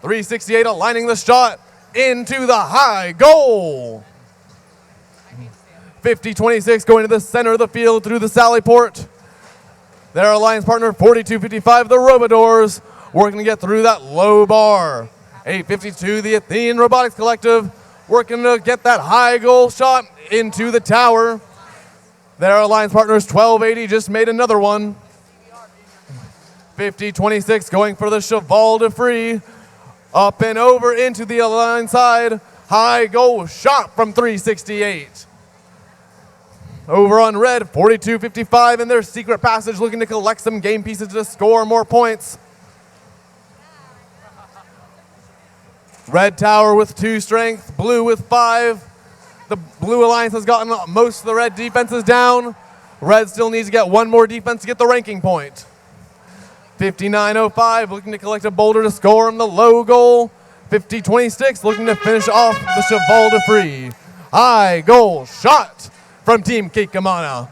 368 aligning the shot into the high goal. 50-26 going to the center of the field through the Sally Port. Their alliance partner, 42.55, the Robadors, working to get through that low bar. 8.52, the Athenian Robotics Collective, working to get that high goal shot into the tower. Their alliance partners 1280 just made another one. 50-26 going for the Cheval de Free. Up and over into the alliance side. High goal shot from 368. Over on red, 42-55 in their secret passage, looking to collect some game pieces to score more points. Red tower with 2 strength, blue with 5. The blue alliance has gotten most of the red defenses down. Red still needs to get 1 more defense to get the ranking point. 59-05 looking to collect a boulder to score on the low goal. 50-26 looking to finish off the Cheval de Free. High goal shot from Team Kikamana.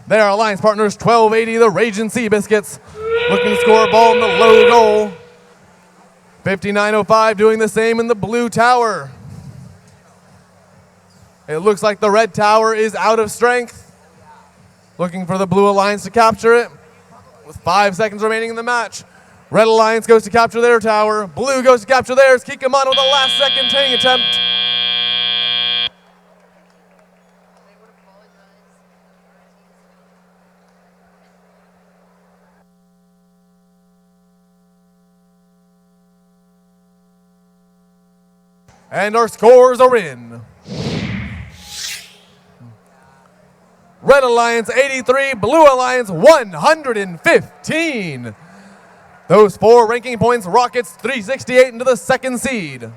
Their alliance partners 1280, the Raging Sea Biscuits, looking to score a ball in the low goal. 59-05 doing the same in the blue tower. It looks like the red tower is out of strength. Looking for the blue alliance to capture it. With 5 seconds remaining in the match. Red alliance goes to capture their tower. Blue goes to capture theirs. Kikamana with a last second tank attempt. And our scores are in. Red Alliance 83, Blue Alliance 115. Those 4 ranking points rockets 368 into the second seed.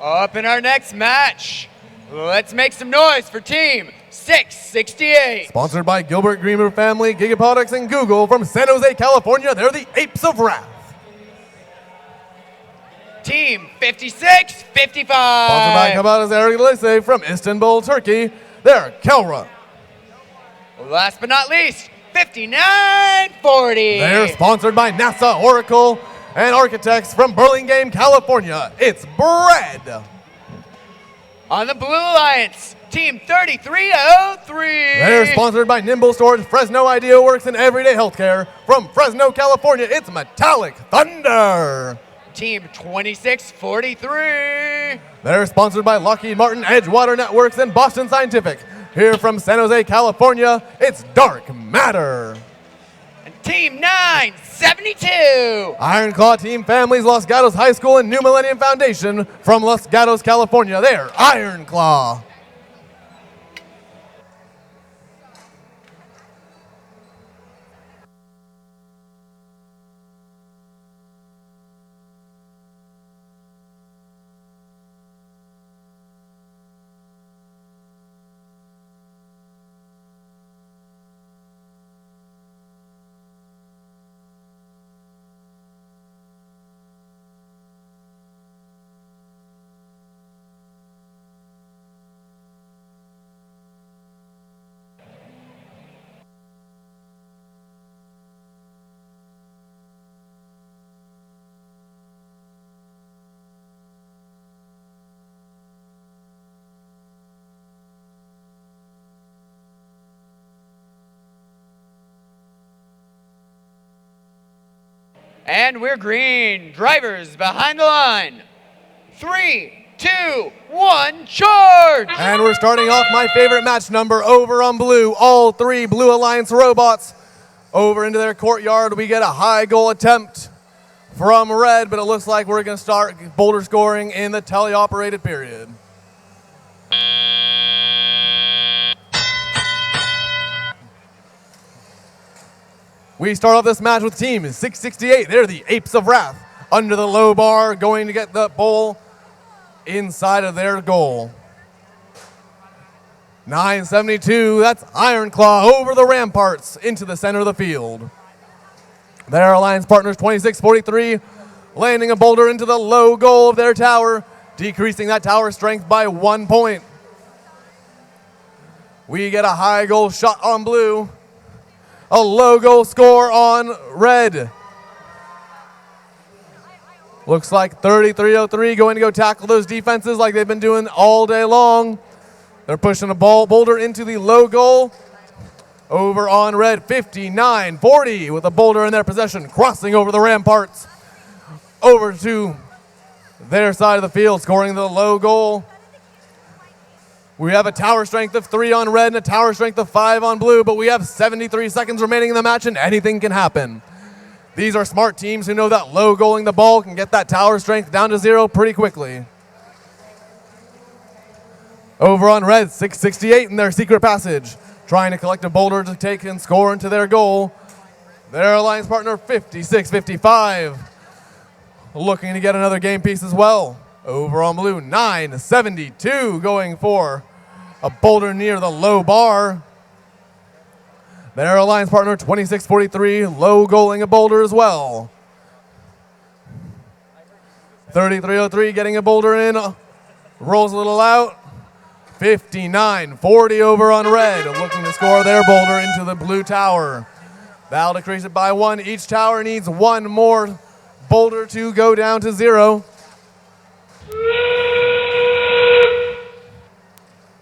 Up in our next match, let's make some noise for Team 668. Sponsored by Gilbert Greener Family, Gigapotics, and Google from San Jose, California. They're the Apes of Wrath. Team 56-55. Sponsored by Kabatas Ergilise from Istanbul, Turkey. They're Kelra. Last but not least, 59-40. They're sponsored by NASA, Oracle, and Architects from Burlingame, California. It's Bread. On the Blue Alliance, Team 3303. They're sponsored by Nimble Storage, Fresno Idea Works, and Everyday Healthcare. From Fresno, California, it's Metallic Thunder. Team 2643. They're sponsored by Lockheed Martin, Edgewater Networks, and Boston Scientific. Here from San Jose, California, it's Dark Matter. Team 972. Iron Claw Team Families, Los Gatos High School and New Millennium Foundation from Los Gatos, California. They're Iron Claw. And we're green. Drivers behind the line. 3, 2, 1, charge! And we're starting off my favorite match number over on blue. All three Blue Alliance robots over into their courtyard. We get a high goal attempt from red, but it looks like we're going to start boulder scoring in the teleoperated period. We start off this match with team 668. They're the Apes of Wrath. Under the low bar, going to get the ball inside of their goal. 972, that's Iron Claw over the ramparts into the center of the field. Their alliance partners 2643, landing a boulder into the low goal of their tower, decreasing that tower strength by 1 point. We get a high goal shot on blue. A low goal score on red. Looks like 3303 going to go tackle those defenses like they've been doing all day long. They're pushing a boulder into the low goal. Over on red, 5940 with a boulder in their possession, crossing over the ramparts. Over to their side of the field, scoring the low goal. We have a tower strength of 3 on red and a tower strength of 5 on blue, but we have 73 seconds remaining in the match and anything can happen. These are smart teams who know that low goaling the ball can get that tower strength down to 0 pretty quickly. Over on red, 668 in their secret passage, trying to collect a boulder to take and score into their goal. Their alliance partner, 5655, looking to get another game piece as well. Over on blue, 972 going for a boulder near the low bar. Their alliance partner, 2643, low goaling a boulder as well. 3303 getting a boulder in, rolls a little out. 5940 over on red, looking to score their boulder into the blue tower. That'll decrease it by 1. Each tower needs 1 more boulder to go down to 0.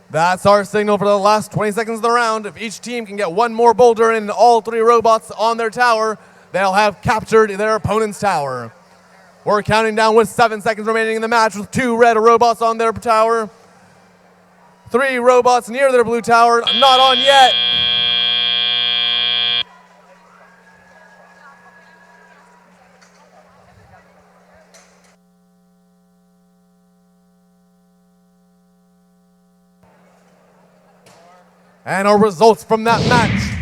That's our signal for the last 20 seconds of the round. If each team can get 1 more boulder and all 3 robots on their tower, they'll have captured their opponent's tower. We're counting down with 7 seconds remaining in the match with 2 red robots on their tower. 3 robots near their blue tower, not on yet. And our results from that match.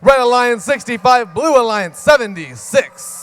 Red Alliance 65, Blue Alliance 76.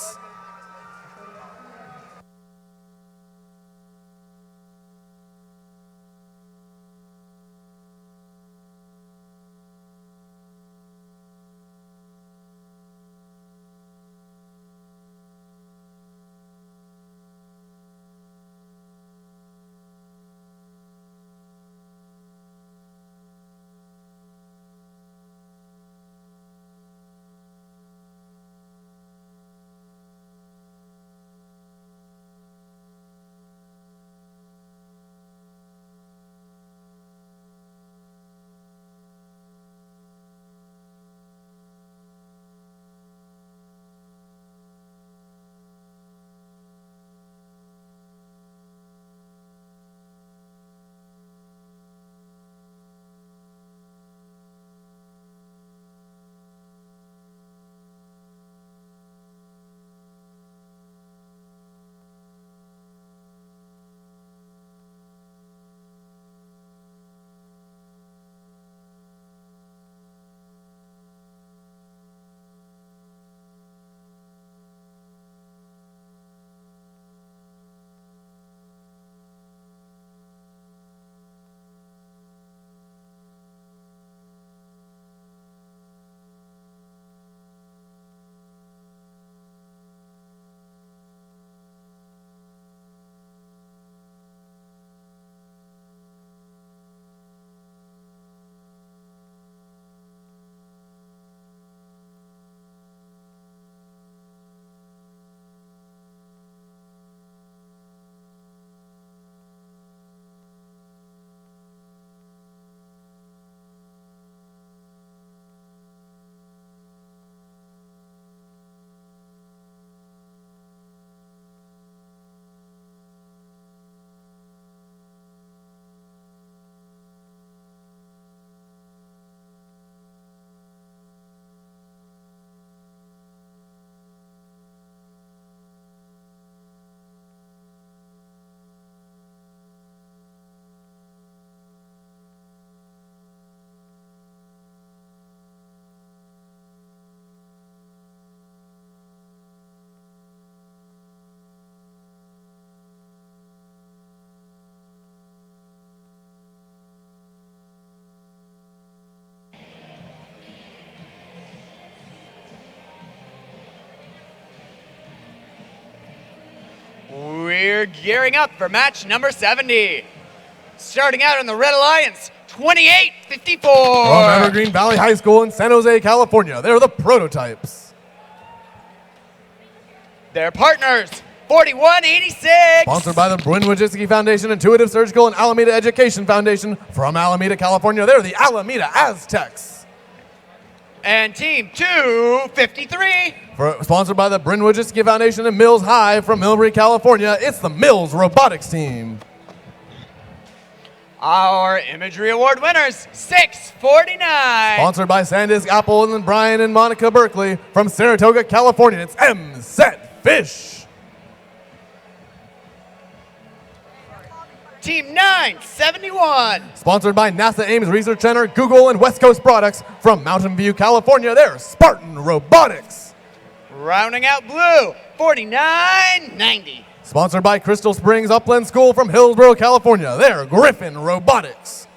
We're gearing up for match number 70. Starting out in the Red Alliance, 28-54. From Evergreen Valley High School in San Jose, California, they're the Prototypes. Their partners, 41-86. Sponsored by the Bruin Wojcicki Foundation, Intuitive Surgical, and Alameda Education Foundation. From Alameda, California, they're the Alameda Aztecs. And team 253. Sponsored by the Bryn Wojcicki Foundation and Mills High from Millbury, California, it's the Mills Robotics team. Our Imagery Award winners, 649. Sponsored by Sandisk, Apple, and Brian and Monica Berkeley from Saratoga, California, it's M-Set Fish. Team 971. Sponsored by NASA Ames Research Center, Google, and West Coast Products from Mountain View, California, they're Spartan Robotics. Rounding out blue, 4990. Sponsored by Crystal Springs Upland School from Hillsborough, California, they're Griffin Robotics.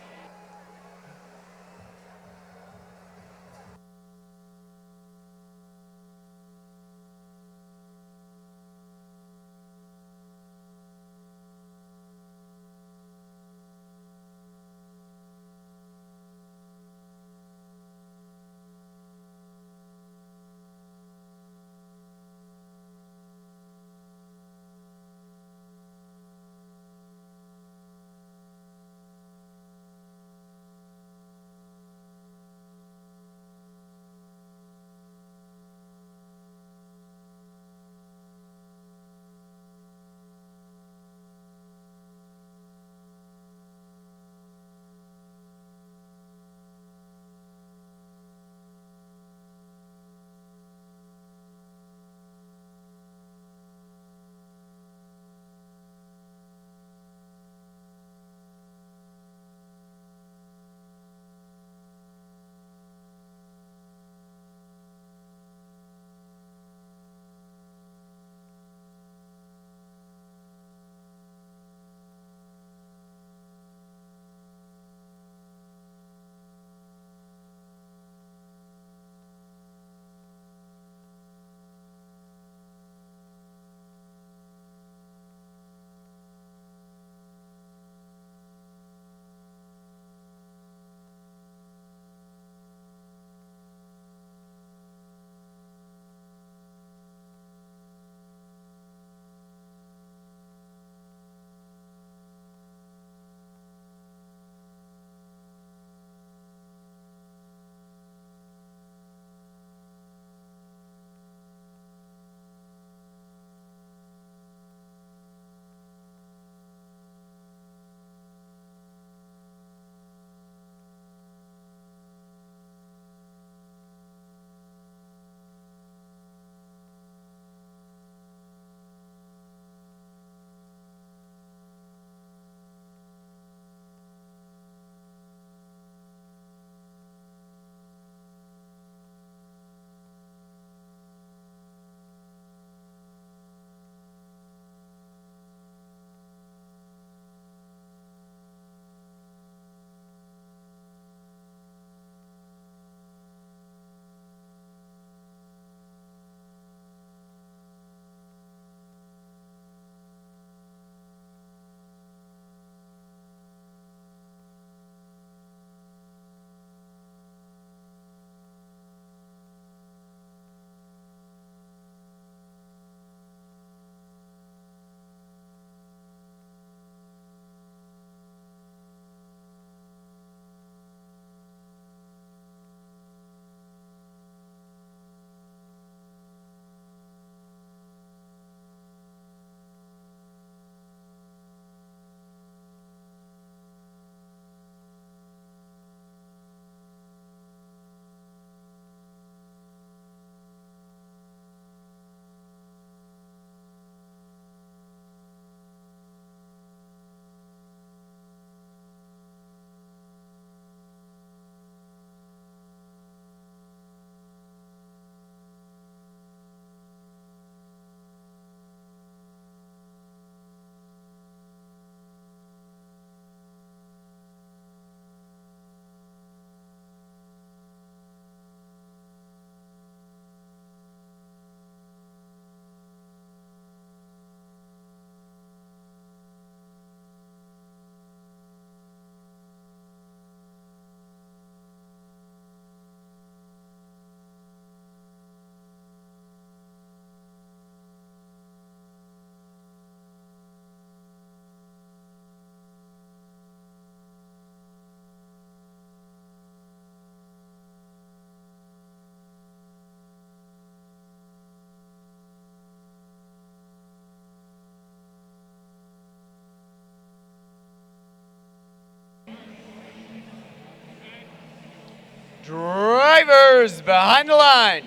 Drivers behind the line.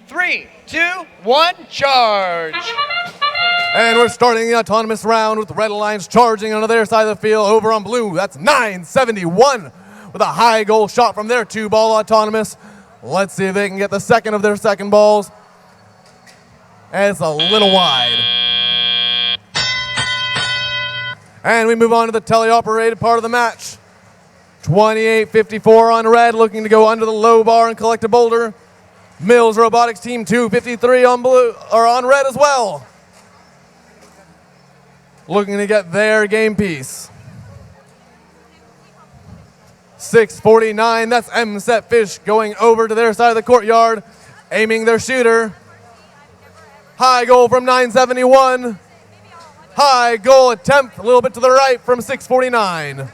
3, 2, 1, charge. And we're starting the autonomous round with Red Alliance charging on their side of the field. Over on blue, that's 971 with a high goal shot from their 2-ball autonomous. Let's see if they can get the second of their second balls. And it's a little wide. And we move on to the teleoperated part of the match. 28-54 on red, looking to go under the low bar and collect a boulder. Mills Robotics team 253 on blue, or on red as well. Looking to get their game piece. 649, that's M-Set Fish going over to their side of the courtyard, aiming their shooter. High goal from 971. High goal attempt, a little bit to the right from 649.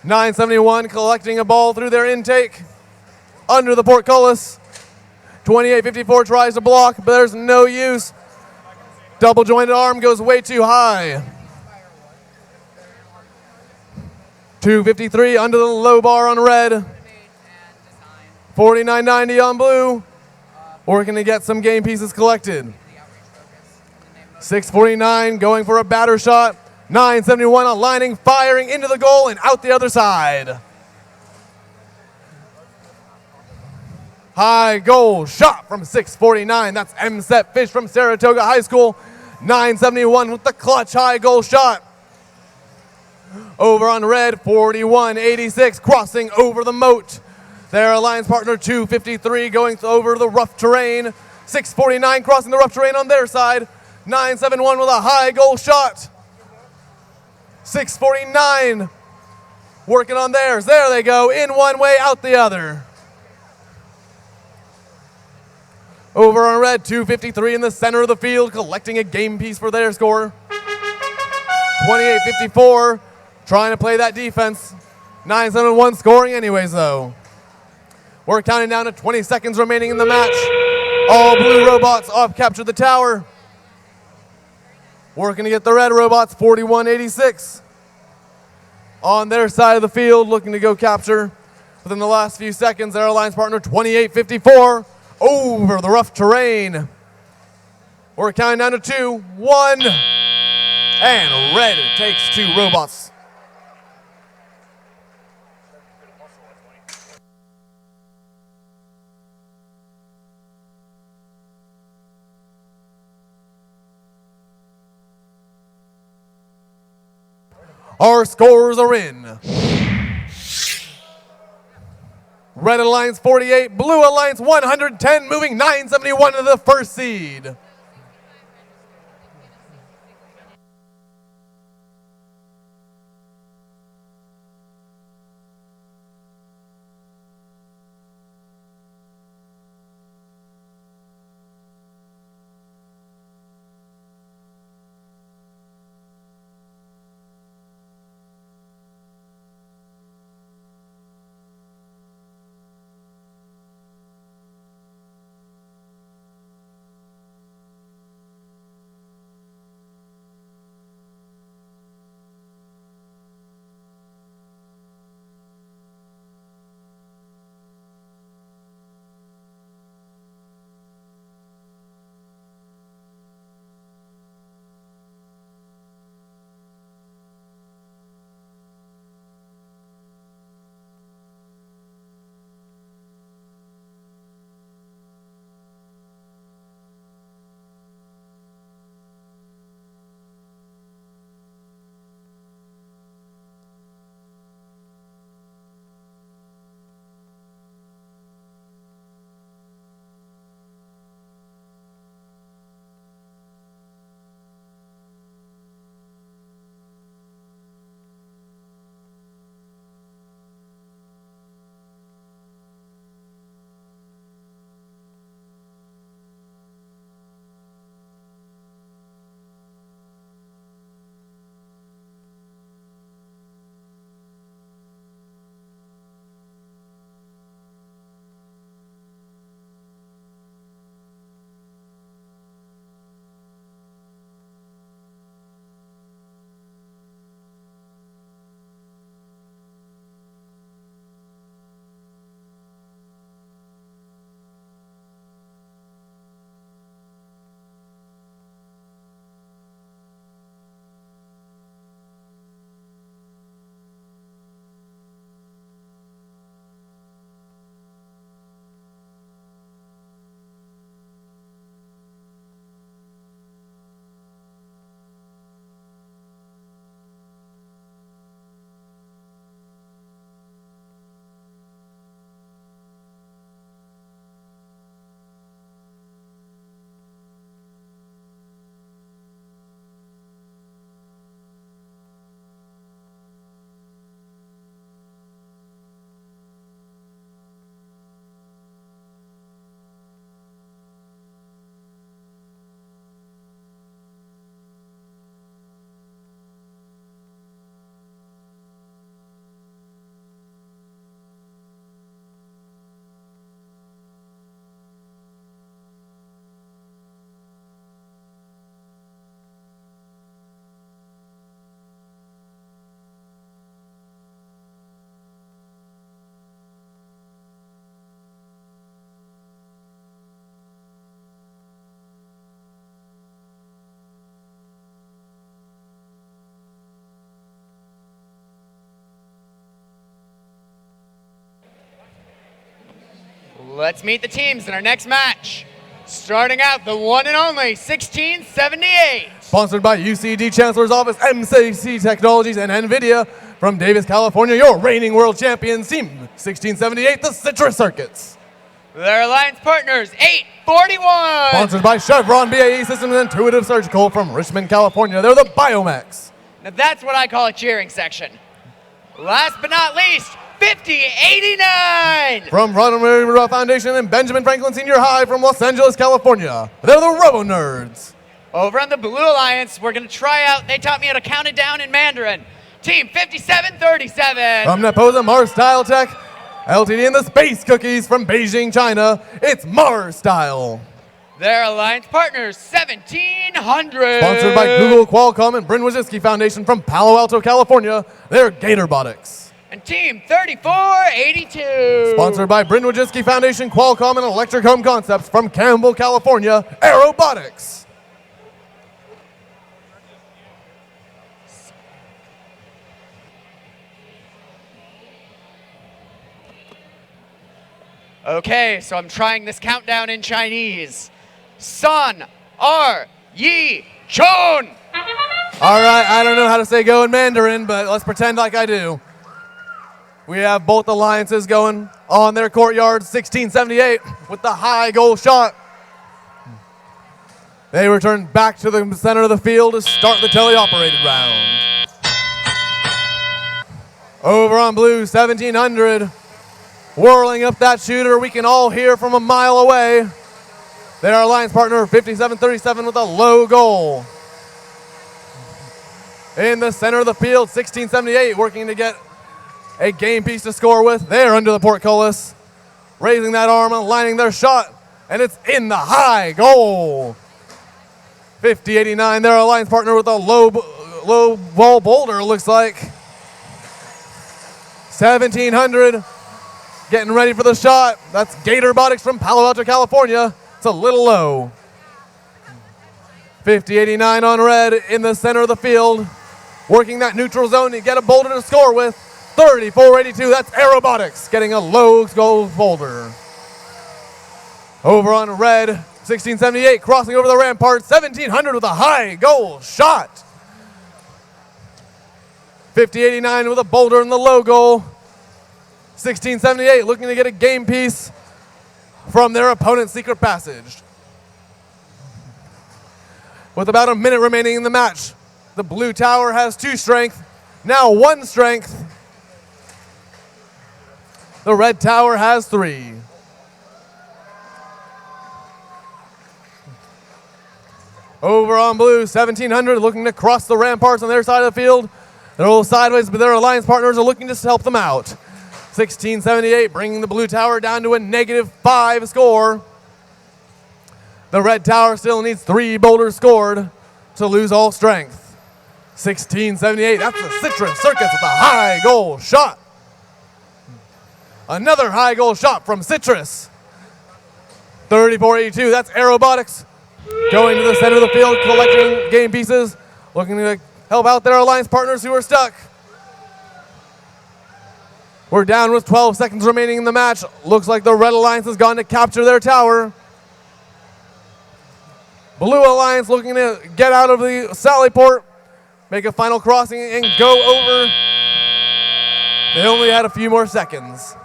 971 collecting a ball through their intake. Under the portcullis. 28-54 tries to block, but there's no use. Double jointed arm goes way too high. 253 under the low bar on red. 49.90 on blue. Working to get some game pieces collected. 649 going for a batter shot. 971 aligning, firing into the goal and out the other side. High goal shot from 649. That's M-Set Fish from Saratoga High School. 971 with the clutch high goal shot. Over on red, 41-86, crossing over the moat. Their alliance partner 253 going over the rough terrain. 649 crossing the rough terrain on their side. 971 with a high goal shot. 649 working on theirs. There they go, in one way, out the other. Over on red, 253 in the center of the field, collecting a game piece for their score. 28-54, trying to play that defense. 971 scoring anyways, though. We're counting down to 20 seconds remaining in the match. All blue robots off capture the tower. Working to get the red robots, 41-86. On their side of the field, looking to go capture. Within the last few seconds, their alliance partner, 28-54, over the rough terrain. We're counting down to 2, 1, and red takes 2 robots. Our scores are in. Red Alliance 48, Blue Alliance 110, moving 971 to the first seed. Let's meet the teams in our next match. Starting out, the one and only 1678. Sponsored by UCD Chancellor's Office, MCC Technologies, and NVIDIA. From Davis, California, your reigning world champions, Team 1678, the Citrus Circuits. Their alliance partners, 841. Sponsored by Chevron BAE Systems and Intuitive Surgical from Richmond, California. They're the Biomex. Now that's what I call a cheering section. Last but not least, 5089. From Ronald Murray Foundation and Benjamin Franklin Senior High from Los Angeles, California. They're the Robo Nerds. Over on the Blue Alliance, we're going to try out, they taught me how to count it down in Mandarin. Team 5737. From Nepoza Mars Style Tech, LTD and the Space Cookies from Beijing, China, it's Mars Style. Their alliance partners, 1700. Sponsored by Google, Qualcomm, and Bryn Wojcicki Foundation from Palo Alto, California, they're Robotics. And Team 3482. Sponsored by Bryn Wojcicki Foundation, Qualcomm, and Electric Home Concepts from Campbell, California, Robotics. Okay, so I'm trying this countdown in Chinese. Sun, R, Yi, Chun. All right, I don't know how to say go in Mandarin, but let's pretend like I do. We have both alliances going on their courtyard, 1678 with the high goal shot. They return back to the center of the field to start the teleoperated round. Over on blue, 1700. Whirling up that shooter, we can all hear from a mile away. Their alliance partner, 5737 with a low goal. In the center of the field, 1678 working to get a game piece to score with. They're under the portcullis, raising that arm and lining their shot, and it's in the high goal. 5089, their alliance partner with a low ball boulder, looks like. 1700. Getting ready for the shot. That's Robotics from Palo Alto, California. It's a little low. 5089 on red in the center of the field. Working that neutral zone to get a boulder to score with. 3482, that's Robotics getting a low goal boulder. Over on red, 1678 crossing over the rampart. 1700 with a high goal shot. 5089 with a boulder in the low goal. 1678 looking to get a game piece from their opponent's secret passage. With about a minute remaining in the match, the blue tower has 2 strength, now 1 strength. The red tower has 3. Over on blue, 1700 looking to cross the ramparts on their side of the field. They're a little sideways, but their alliance partners are looking to help them out. 1678 bringing the blue tower down to a -5 score. The red tower still needs 3 boulders scored to lose all strength. 1678, that's the Citrus Circuits with a high goal shot. Another high goal shot from Citrus. 3482, that's Robotics going to the center of the field, collecting game pieces, looking to help out their alliance partners who are stuck. We're down with 12 seconds remaining in the match. Looks like the Red Alliance has gone to capture their tower. Blue Alliance looking to get out of the sally port, make a final crossing, and go over. They only had a few more seconds.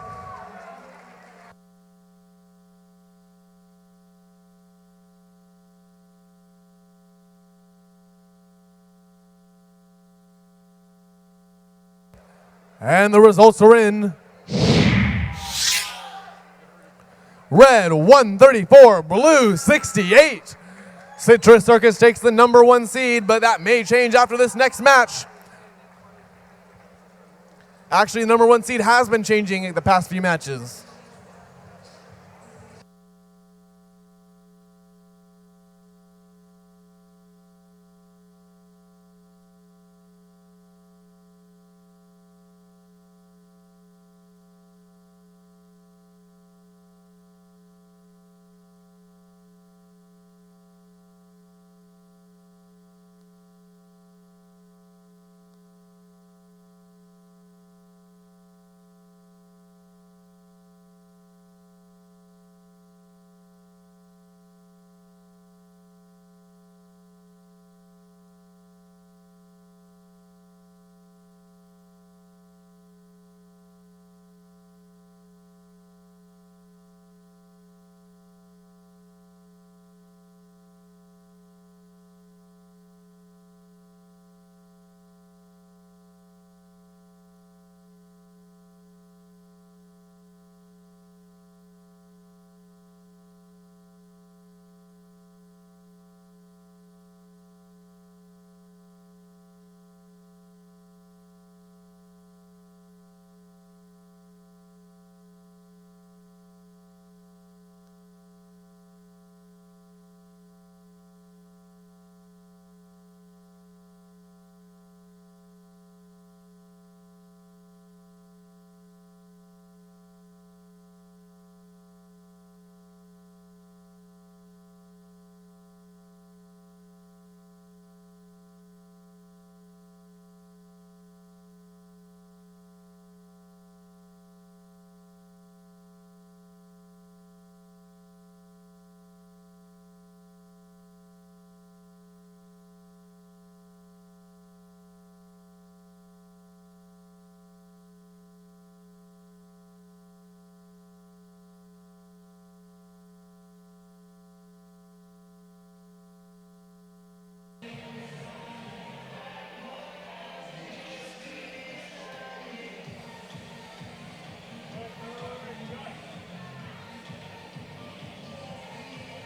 And the results are in. Red 134, blue 68. Citrus Circus takes the #1 seed, but that may change after this next match. Actually, the #1 seed has been changing the past few matches.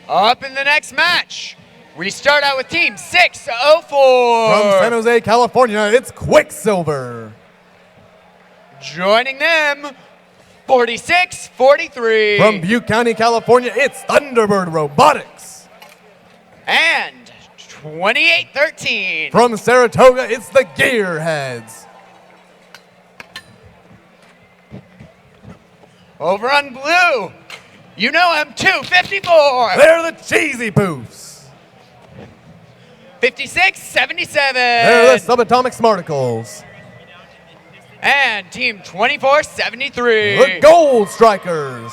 Up in the next match, we start out with Team 604. From San Jose, California, it's Quicksilver. Joining them, 46-43. From Butte County, California, it's Thunderbird Robotics. And 28-13. From Saratoga, it's the Gearheads. Over on blue, you know him, 254. They're the Cheesy Poofs. 56-77. They're the Subatomic Smarticles. And Team 24-73. The Gold Strikers.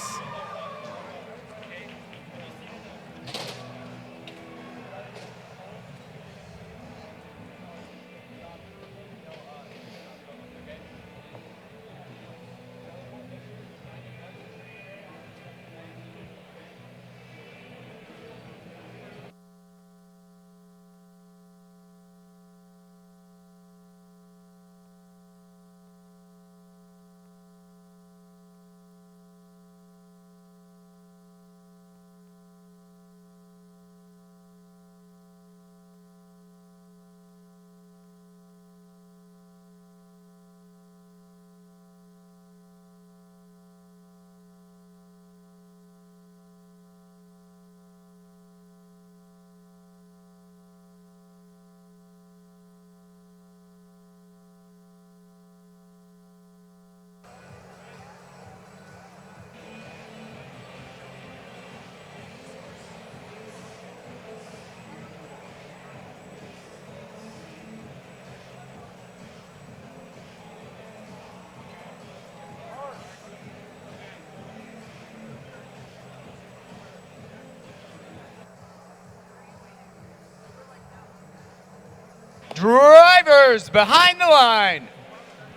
Drivers behind the line.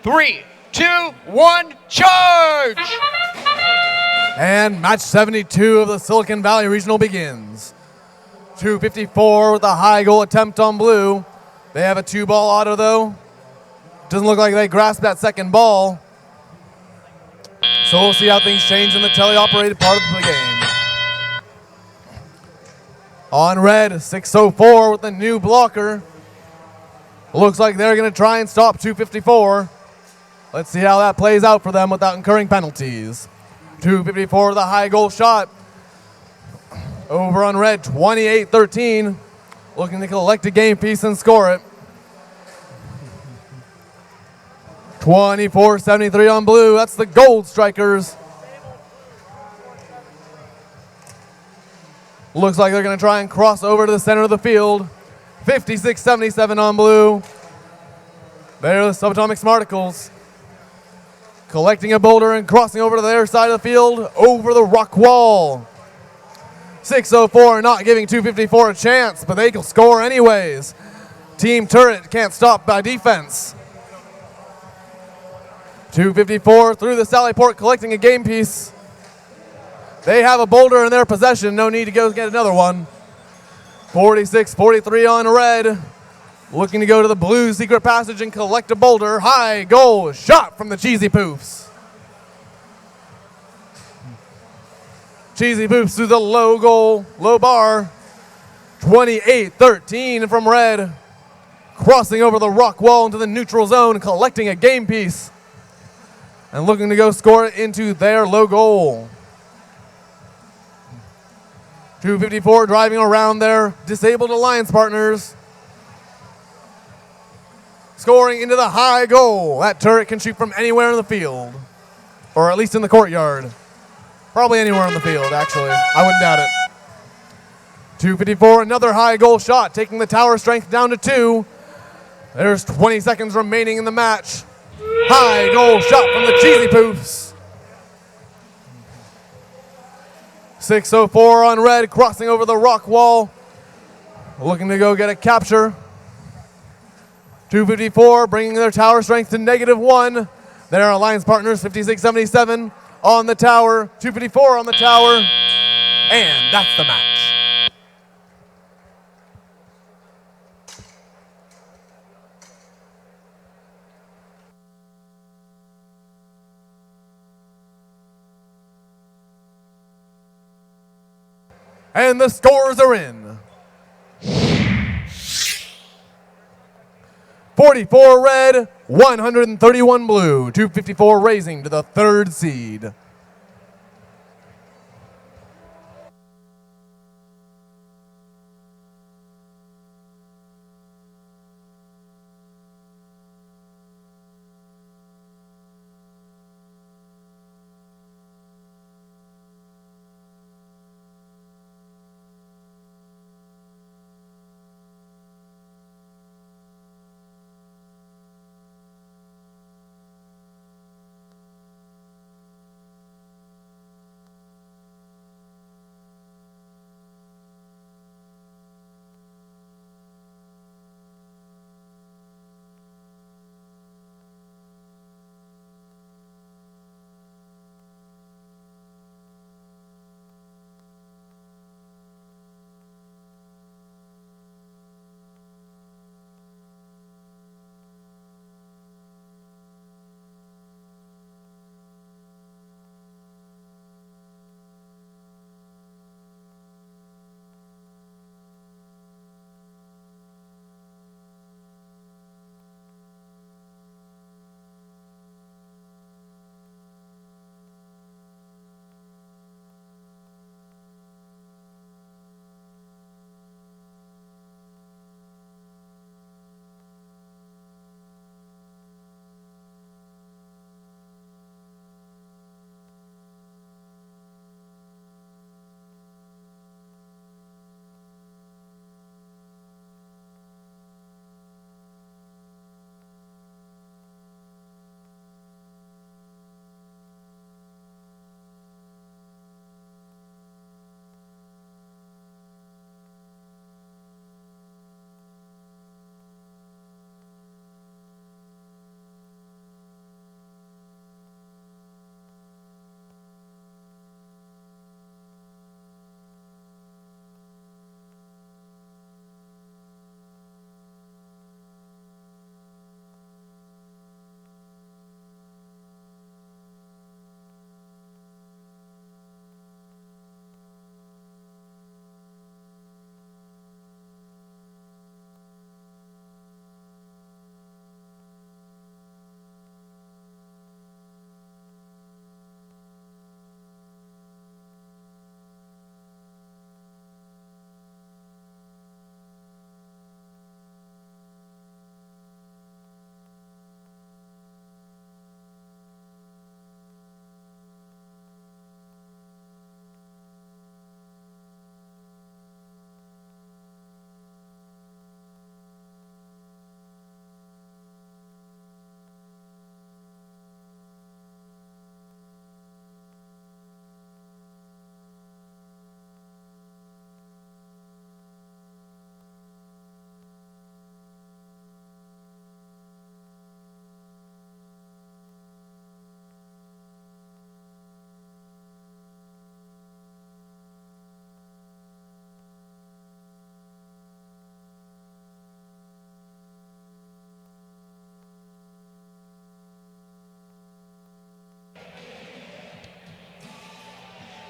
3, 2, 1, charge! And match 72 of the Silicon Valley Regional begins. 254 with a high goal attempt on blue. They have a 2-ball auto though. Doesn't look like they grasped that second ball. So we'll see how things change in the teleoperated part of the game. On red, 604 with a new blocker. Looks like they're going to try and stop 254. Let's see how that plays out for them without incurring penalties. 254 with a high goal shot. Over on red, 28-13. Looking to collect a game piece and score it. 24-73 on blue. That's the Gold Strikers. Looks like they're going to try and cross over to the center of the field. 56-77 on blue. There are the Subatomic Smarticles. Collecting a boulder and crossing over to their side of the field, over the rock wall. 604 not giving 254 a chance, but they can score anyways. Team Turret can't stop by defense. 254 through the Sally Port collecting a game piece. They have a boulder in their possession, no need to go get another one. 46-43 on red. Looking to go to the blue secret passage and collect a boulder. High goal shot from the Cheesy Poofs. Cheesy Poofs through the low bar. 28-13 from red. Crossing over the rock wall into the neutral zone, collecting a game piece. And looking to go score it into their low goal. 254 driving around their disabled alliance partners. Scoring into the high goal. That turret can shoot from anywhere in the field. Or at least in the courtyard. Probably anywhere in the field, actually. I wouldn't doubt it. 254, another high goal shot, taking the tower strength down to 2. There's 20 seconds remaining in the match. High goal shot from the Cheesy Poofs. 604 on red, crossing over the rock wall. Looking to go get a capture. 254 bringing their tower strength to -1. Their alliance partners 56-77 on the tower. 254 on the tower. And that's the match. And the scores are in. 44 red, 131 blue, 254 raising to the third seed.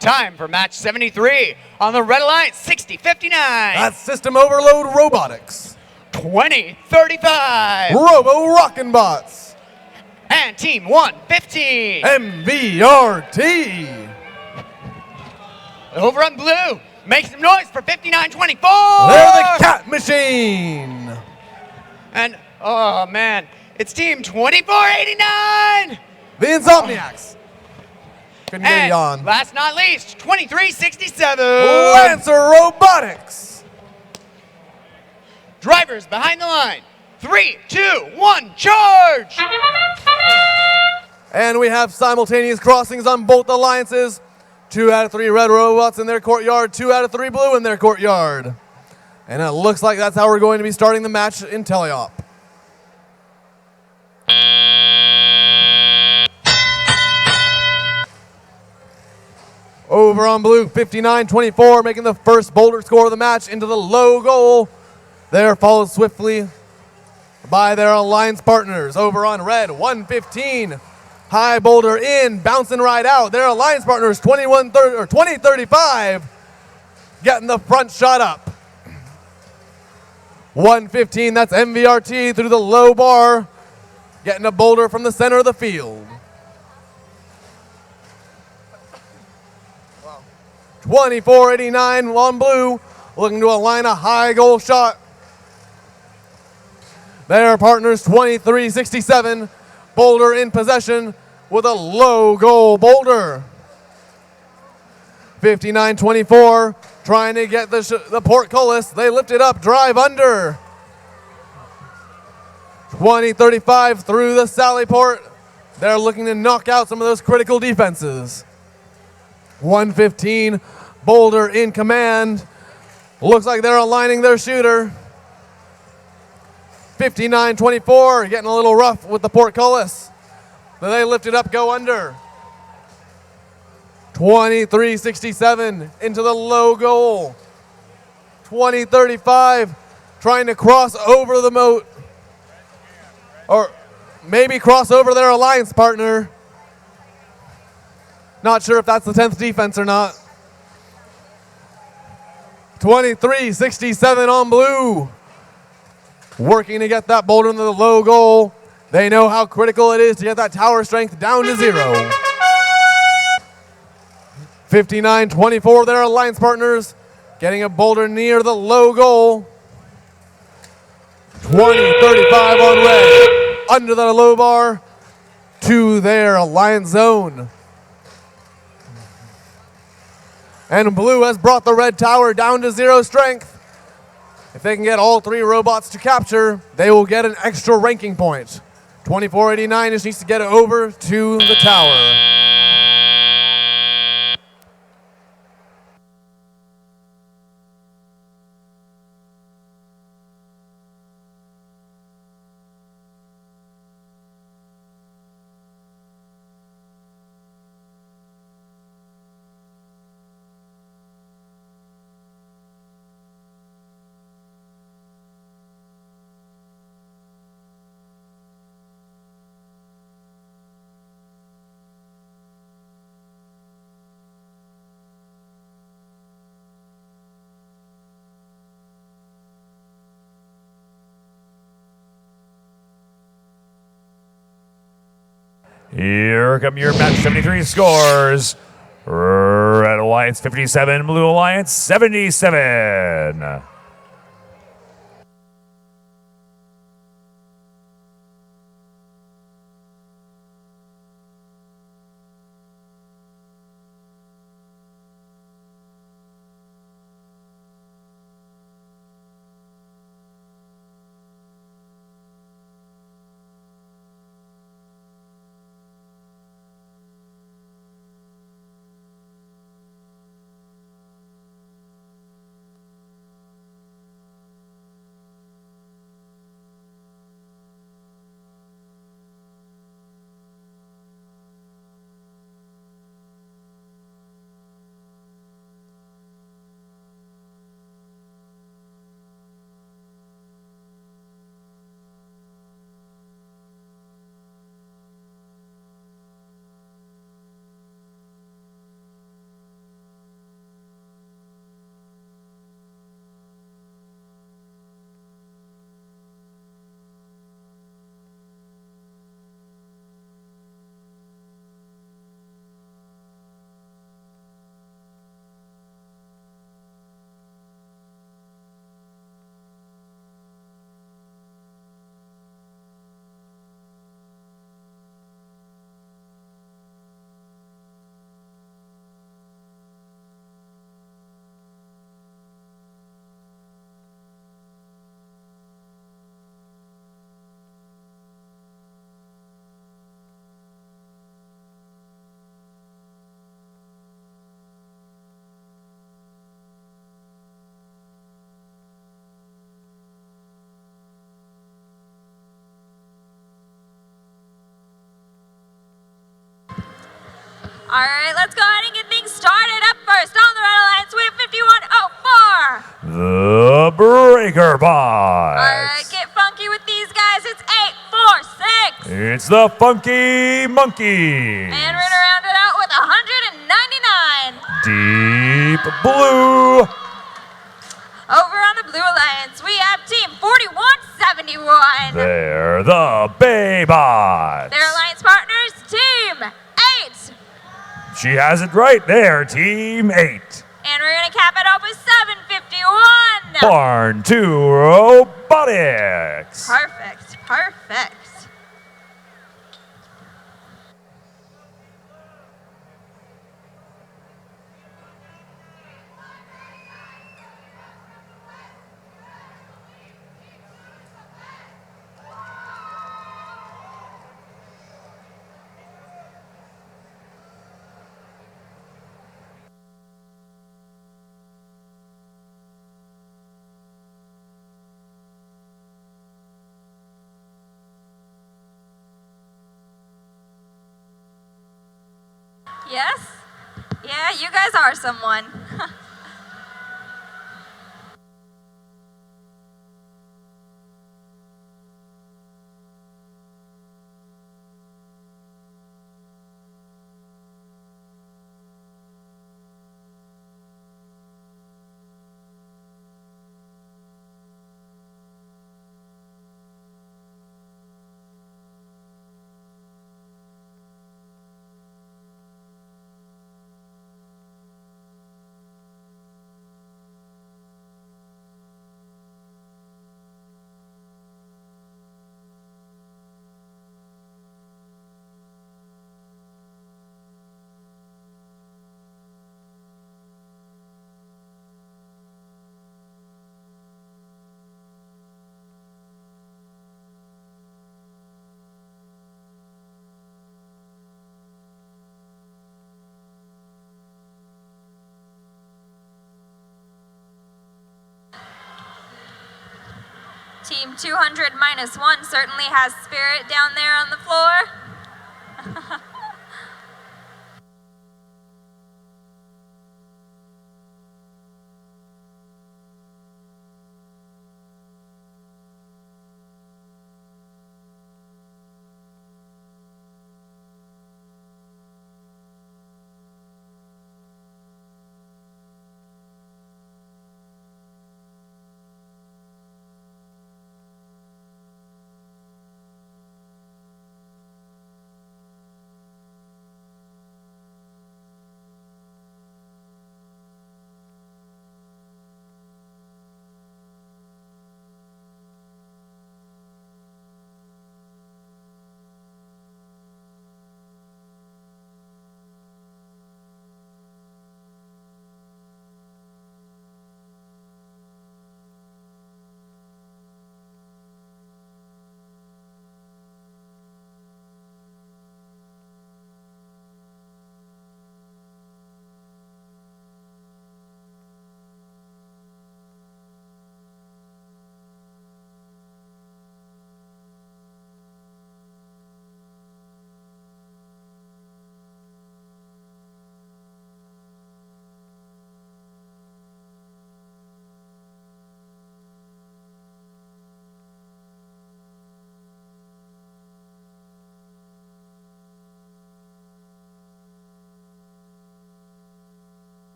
Time for match 73 on the Red Alliance 60-59. That's System Overload Robotics. 20-35. Robo Rockin' Bots. And Team 115. MVRT. Over on blue. Make some noise for 59-24. They're the Cat Machine. And, oh man, it's Team 2489. The Insomniacs. Couldn't get And it on. last not least, 2367. Lancer Robotics. Drivers behind the line. 3, 2, 1, charge! And we have simultaneous crossings on both alliances. 2 out of 3 red robots in their courtyard, 2 out of 3 blue in their courtyard. And it looks like that's how we're going to be starting the match in teleop. Over on blue, 59-24, making the first boulder score of the match into the low goal. There followed swiftly by their alliance partners. Over on red, 115. High boulder in, bouncing right out. Their alliance partners, 20-35. getting the front shot up. 115, that's MVRT through the low bar, getting a boulder from the center of the field. 24.89 on blue, looking to align a high goal shot. Their partners 23.67, boulder in possession with a low goal boulder. 59.24, trying to get the portcullis. They lift it up, drive under. 20.35 through the sally port. They're looking to knock out some of those critical defenses. 115, boulder in command. Looks like they're aligning their shooter. 59.24, getting a little rough with the portcullis. Then they lift it up, go under. 23.67 into the low goal. 20.35, trying to cross over the moat. Or maybe cross over their alliance partner. Not sure if that's the 10th defense or not. 23.67 on blue. Working to get that boulder into the low goal. They know how critical it is to get that tower strength down to 0. 59.24, their alliance partners, getting a boulder near the low goal. 20.35 on red, under the low bar to their alliance zone. And blue has brought the red tower down to 0 strength. If they can get all 3 robots to capture, they will get an extra ranking point. 24.89 just needs to get it over to the tower. Here come your match 73 scores. Red Alliance 57, Blue Alliance 77. All right, let's go ahead and get things started. Up first on the Red Alliance, we have 51.04. The Breaker Box. All right, get funky with these guys. It's 8, 4, 6. It's the Funky Monkey. And we're gonna round it out with 199. Deep Blue we have Team 4171. They're the Baybots. Their alliance partners, Team 8. She has it right there, Team 8. And we're going to cap it off with 751. Barn 2 Robotics. Perfect, perfect. Yes? Yeah, you guys are someone. Team 200 -1 certainly has spirit down there on the floor.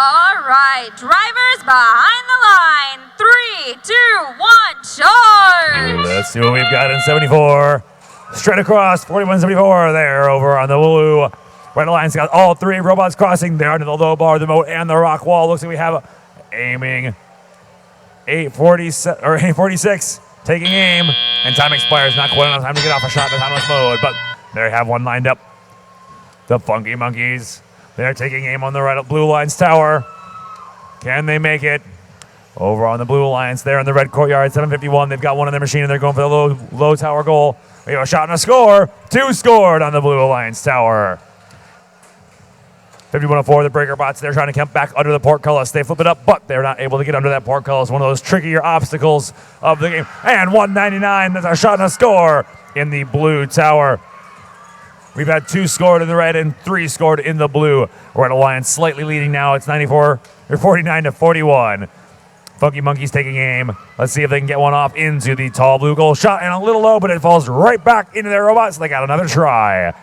All right, drivers behind the line. 3, 2, 1, charge! Let's see what we've got in 74. Straight across, 41-74 there over on the blue. Red Alliance got all three robots crossing there under the low bar, the moat, and the rock wall. Looks like we have aiming 846, taking aim, and time expires. Not quite enough time to get off a shot in autonomous mode, but there you have one lined up. The Funky Monkeys, they're taking aim on the red blue Alliance tower. Can they make it? Over on the blue Alliance there in the red courtyard, 751. They've got one in their machine, and they're going for the low tower goal. We have a shot and a score. 2 scored on the blue Alliance tower. 5104, the breaker bots, they're trying to come back under the portcullis. They flip it up, but they're not able to get under that portcullis. One of those trickier obstacles of the game. And 199, that's a shot and a score in the blue tower. We've had 2 scored in the red and 3 scored in the blue. Red Alliance slightly leading now. It's 49-41. Funky Monkeys taking aim. Let's see if they can get one off into the tall blue goal. Shot and a little low, but it falls right back into their robot, so they got another try.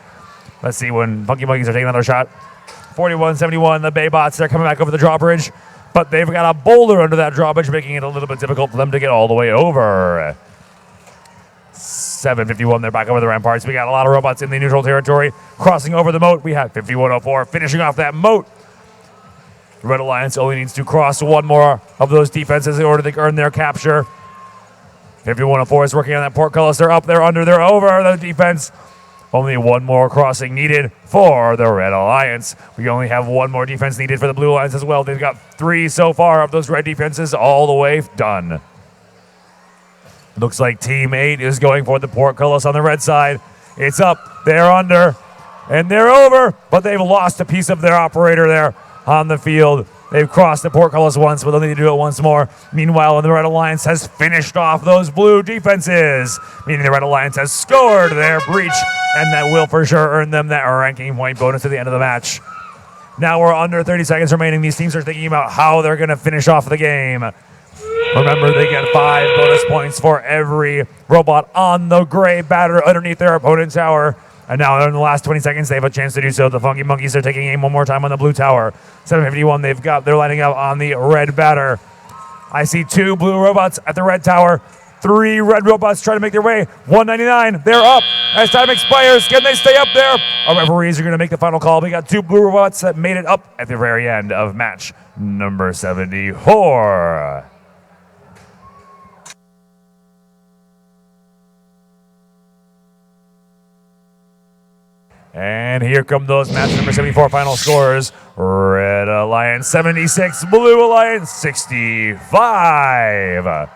Let's see when Funky Monkeys are taking another shot. 41-71, the Bay Bots, they're coming back over the drawbridge, but they've got a boulder under that drawbridge, making it a little bit difficult for them to get all the way over. 751, they're back over the ramparts. We got a lot of robots in the neutral territory crossing over the moat. We have 5104 finishing off that moat. The Red Alliance only needs to cross one more of those defenses in order to earn their capture. 5104 is working on that portcullis. They're up, they're under, they're over the defense. Only one more crossing needed for the Red Alliance. We only have one more defense needed for the Blue Alliance as well. They've got 3 so far of those red defenses all the way done. Looks like Team 8 is going for the portcullis on the red side. It's up, they're under, and they're over, but they've lost a piece of their operator there on the field. They've crossed the portcullis once, but they'll need to do it once more. Meanwhile, the Red Alliance has finished off those blue defenses, meaning the Red Alliance has scored their breach, and that will for sure earn them that ranking point bonus at the end of the match. Now we're under 30 seconds remaining. These teams are thinking about how they're going to finish off the game. Remember, they get 5 bonus points for every robot on the gray batter underneath their opponent's tower. And now in the last 20 seconds, they have a chance to do so. The Funky Monkeys are taking aim one more time on the blue tower. 751, they're lining up on the red batter. I see 2 blue robots at the red tower. 3 red robots trying to make their way. 199, they're up. As time expires, can they stay up there? Our referees are going to make the final call. We got 2 blue robots that made it up at the very end of match number 74. And here come those match number 74 final scores. Red Alliance 76, Blue Alliance 65.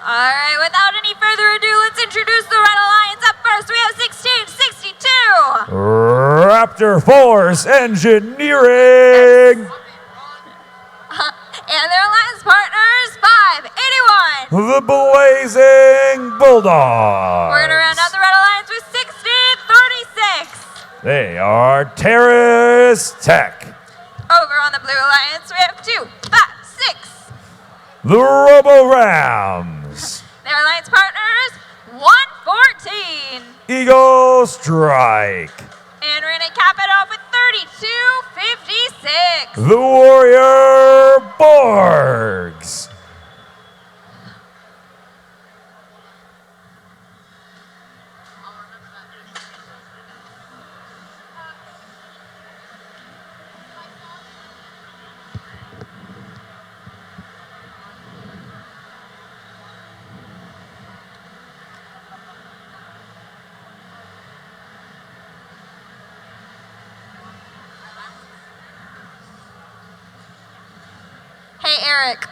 All right, without any further ado, let's introduce the Red Alliance. Up first, we have 1662. Raptor Force Engineering. And their alliance partners, 65-81. The Blazing Bulldogs. We're gonna round out the Red Alliance with 60-36. They are Terrace Tech. Over on the Blue Alliance, we have 2, 5, 6. The Robo Rams. Their alliance partners, 114. Eagle Strike. And we're gonna cap it off with 32-56. The Warrior Borgs. Hey Eric,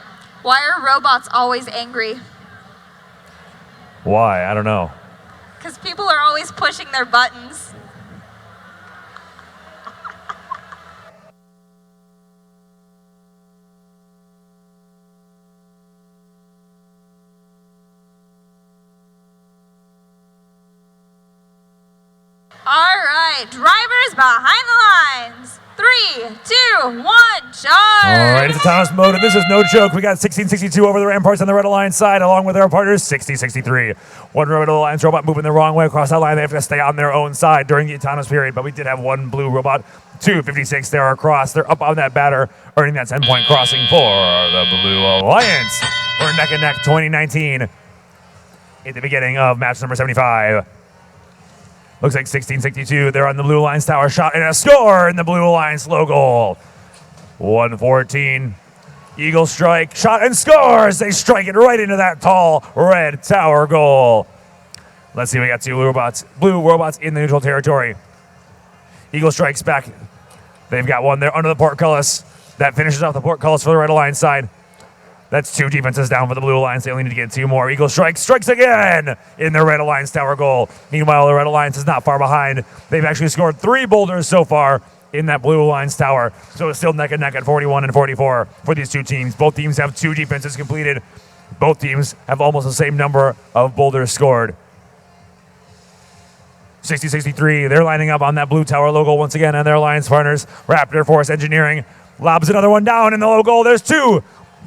why are robots always angry? Why? I don't know. Because people are always pushing their buttons. All right, drivers behind the lines. 3, 2, 1, charge! All right, it's Thomas mode, and this is no joke. We got 1662 over the Ramparts on the Red Alliance side, along with their partners, 6063. One Red Alliance robot moving the wrong way across that line. They have to stay on their own side during the autonomous period, but we did have one blue robot, 256 there across. They're up on that batter, earning that 10-point crossing for the Blue Alliance. We're neck and neck 2019 at the beginning of match number 75. Looks like 1662. They're on the Blue Alliance tower. Shot and a score in the Blue Alliance low goal. 114. Eagle Strike. Shot and scores. They strike it right into that tall red tower goal. Let's see. We got two blue robots in the neutral territory. Eagle Strikes back. They've got one there under the portcullis. That finishes off the portcullis for the Red Alliance side. That's 2 defenses down for the Blue Alliance. They only need to get 2 more. Eagle strikes again in the Red Alliance tower goal. Meanwhile, the Red Alliance is not far behind. They've actually scored 3 boulders so far in that Blue Alliance tower. So it's still neck and neck at 41 and 44 for these 2 teams. Both teams have 2 defenses completed. Both teams have almost the same number of boulders scored. 60-63, they're lining up on that blue tower logo once again, and their alliance partners, Raptor Force Engineering, lobs another one down in the low goal. There's 2.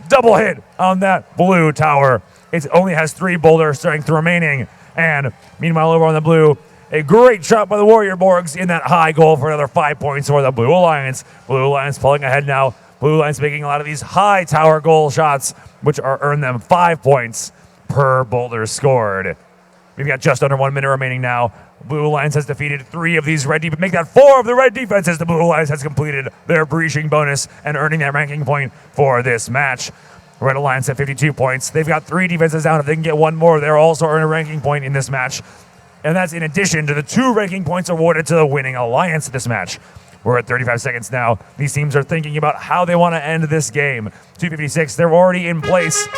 Double hit on that blue tower. It only has 3 boulder strength remaining. And meanwhile, over on the blue, a great shot by the Warrior Borgs in that high goal for another 5 points for the Blue Alliance. Blue Alliance pulling ahead now. Blue Alliance making a lot of these high tower goal shots, which earn them 5 points per boulder scored. We've got just under 1 minute remaining now. Blue Alliance has defeated 3 of these red defenses. Make that 4 of the red defenses. The Blue Alliance has completed their breaching bonus and earning that ranking point for this match. Red Alliance at 52 points. They've got 3 defenses down. If they can get 1 more, they'll also earn a ranking point in this match. And that's in addition to the 2 ranking points awarded to the winning alliance this match. We're at 35 seconds now. These teams are thinking about how they want to end this game. 256, they're already in place.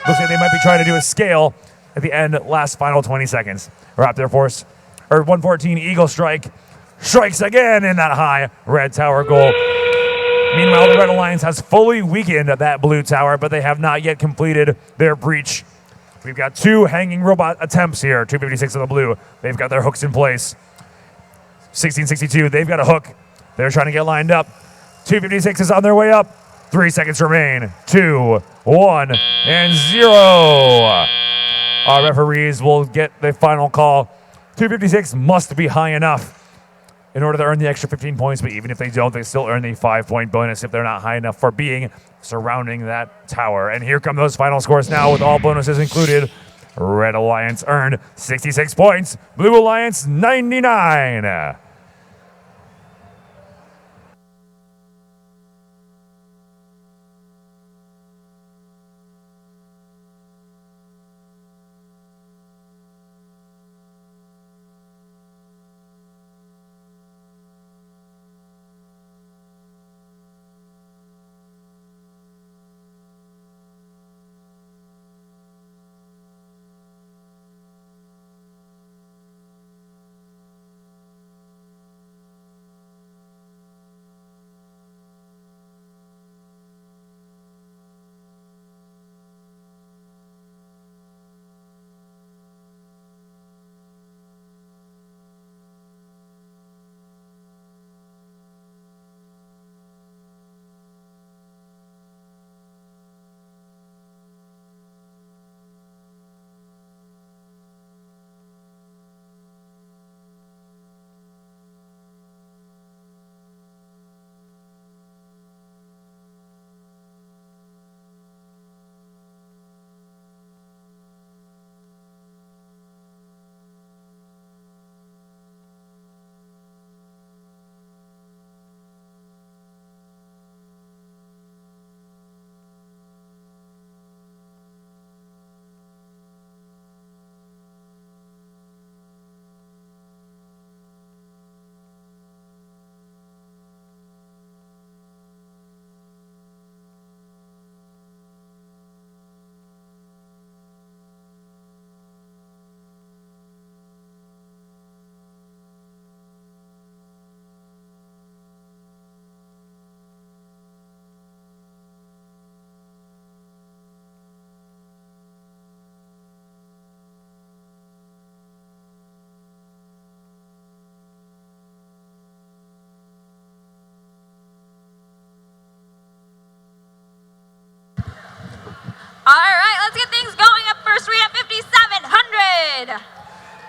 Looks like they might be trying to do a scale at the end, last final 20 seconds. Raptor Force, or 114 Eagle strikes again in that high red tower goal. Meanwhile, the Red Alliance has fully weakened that blue tower, but they have not yet completed their breach. We've got 2 hanging robot attempts here. 256 on the blue. They've got their hooks in place. 1662, they've got a hook. They're trying to get lined up. 256 is on their way up. 3 seconds remain. 2, 1, and 0. Our referees will get the final call. 256 must be high enough in order to earn the extra 15 points, but even if they don't, they still earn the 5-point bonus if they're not high enough for being surrounding that tower. And here come those final scores now with all bonuses included. Red Alliance earned 66 points. Blue Alliance 99.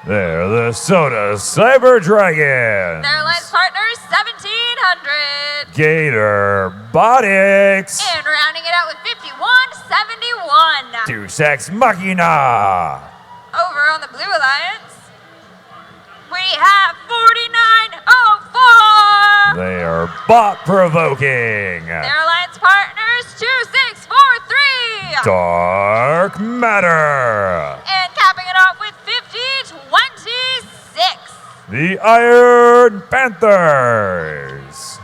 They're the Soda Cyber Dragon. Their alliance partners, 1,700. Gator Robotics. And rounding it out with 5,171. Two Sex Machina. Over on the Blue Alliance, we have 4,904. They are bot provoking. Their alliance partners, 2,643. Dark Matter. And capping it off with 5,026. The Iron Panthers.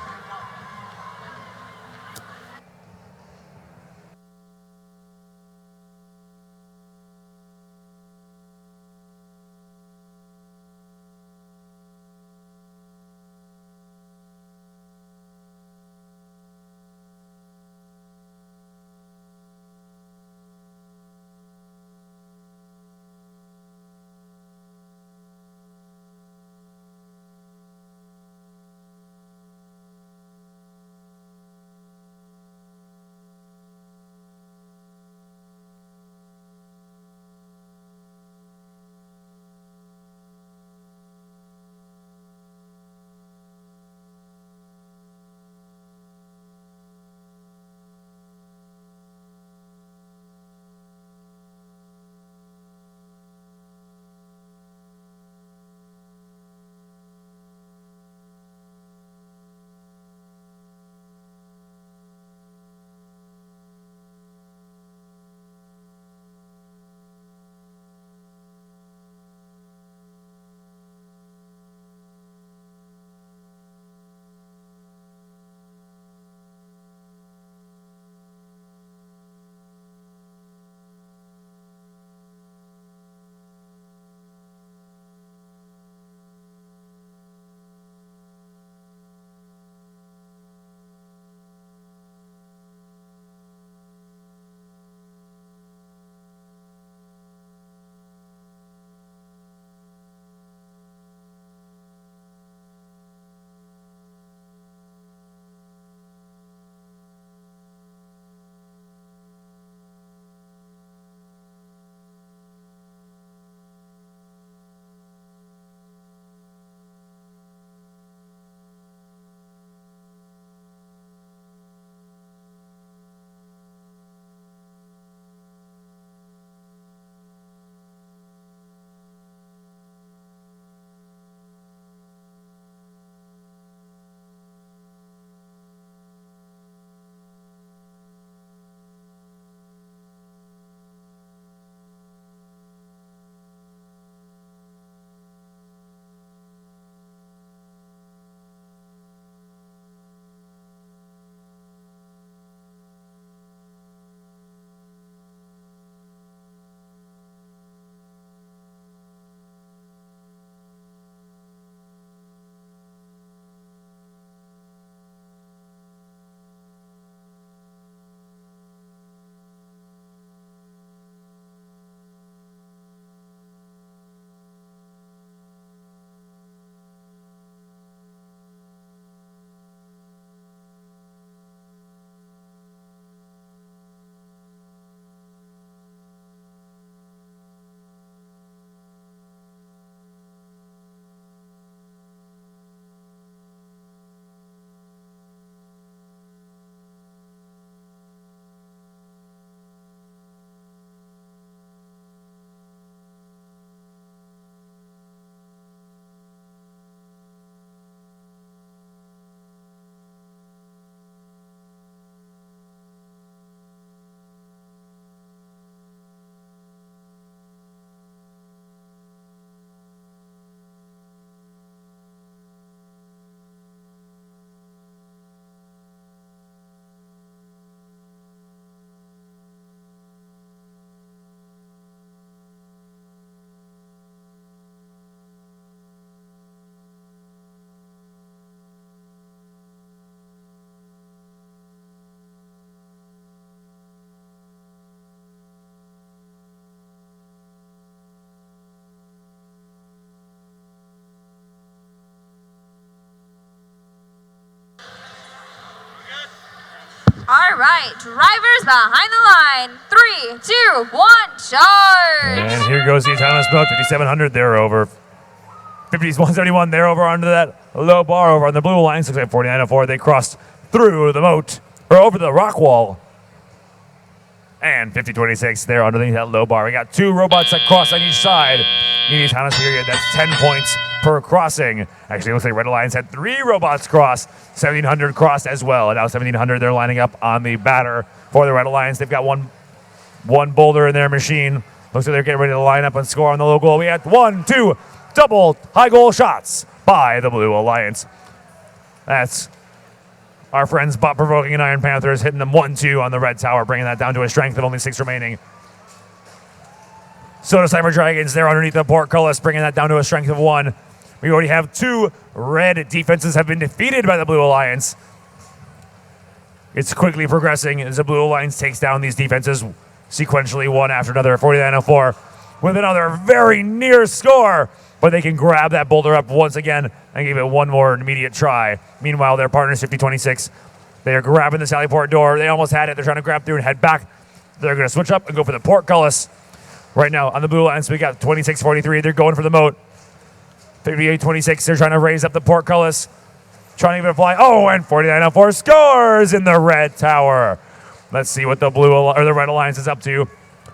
All right, drivers behind the line. 3, 2, 1, charge. And here goes the autonomous boat. 5,700, they're over. 171, they're over onto that low bar over on the blue line. 4904, they crossed through the moat, or over the rock wall. And 5026, they're underneath that low bar. We got 2 robots that cross on each side. In the autonomous period, that's 10 points per crossing. Actually, it looks like Red Alliance had 3 robots cross. 1700 crossed as well. And now 1700, they're lining up on the batter for the Red Alliance. They've got one boulder in their machine. Looks like they're getting ready to line up and score on the low goal. We had 1, 2 double high goal shots by the Blue Alliance. That's our friends Bot Provoking and Iron Panthers hitting them 1-2 on the red tower, bringing that down to a strength of only 6 remaining. Soda Cyber Dragons, they're underneath the portcullis, bringing that down to a strength of 1. We already have 2 red defenses have been defeated by the Blue Alliance. It's quickly progressing as the Blue Alliance takes down these defenses sequentially, one after another. 4904 with another very near score, but they can grab that boulder up once again and give it one more immediate try. Meanwhile, their partners, 5026, they are grabbing the Sally Port door. They almost had it. They're trying to grab through and head back. They're going to switch up and go for the portcullis. Right now, on the Blue Alliance, we got 2643. They're going for the moat. 5826, they're trying to raise up the portcullis. Trying to give it a fly. Oh, and 4904 scores in the red tower. Let's see what the Red Alliance is up to.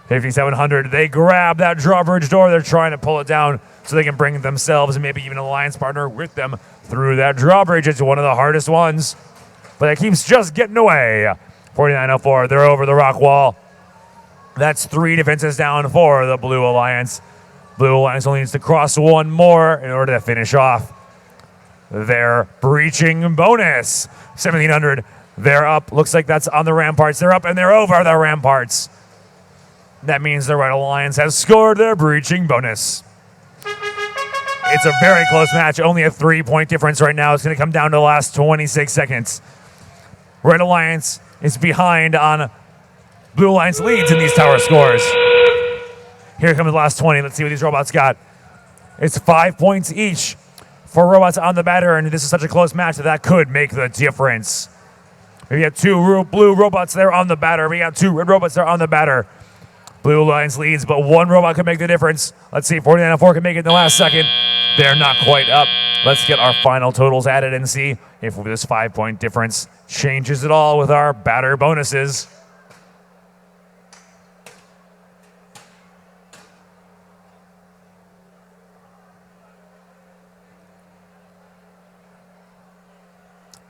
5700, they grab that drawbridge door. They're trying to pull it down so they can bring themselves and maybe even an alliance partner with them through that drawbridge. It's one of the hardest ones, but it keeps just getting away. 4904, they're over the rock wall. That's 3 defenses down for the Blue Alliance. Blue Alliance only needs to cross 1 more in order to finish off their breaching bonus. 1700, they're up. Looks like that's on the ramparts. They're up and they're over the ramparts. That means the Red Alliance has scored their breaching bonus. It's a very close match. Only a 3-point difference right now. It's going to come down to the last 26 seconds. Red Alliance is behind on Blue Alliance leads in these tower scores. Here comes the last 20. Let's see what these robots got. It's 5 points each for robots on the batter, and this is such a close match that could make the difference. We got 2 blue robots there on the batter. We got 2 red robots there on the batter. Blue Alliance leads, but 1 robot could make the difference. Let's see if 4904 can make it in the last second. They're not quite up. Let's get our final totals added and see if this 5-point difference changes it all with our batter bonuses.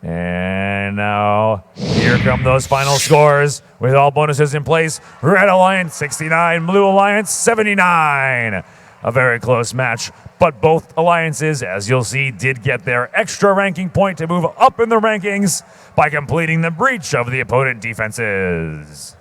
And now, here come those final scores with all bonuses in place. Red Alliance 69, Blue Alliance 79. A very close match, but both alliances, as you'll see, did get their extra ranking point to move up in the rankings by completing the breach of the opponent defenses.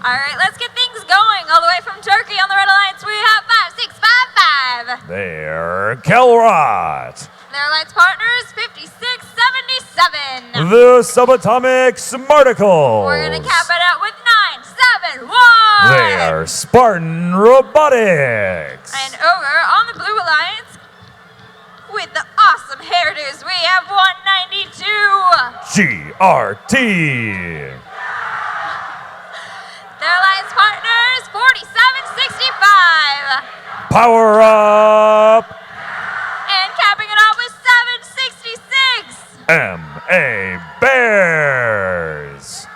All right, let's get things going. All the way from Turkey on the Red Alliance, we have 5655. They're Kelrot. Their alliance partners, 5677. The Subatomic Smarticles. We're going to cap it out with 971. They are Spartan Robotics. And over on the Blue Alliance, with the awesome hairdos, we have 192. GRT. Their alliance partners, 4765. Power up. And capping it off with 766. MA Bears.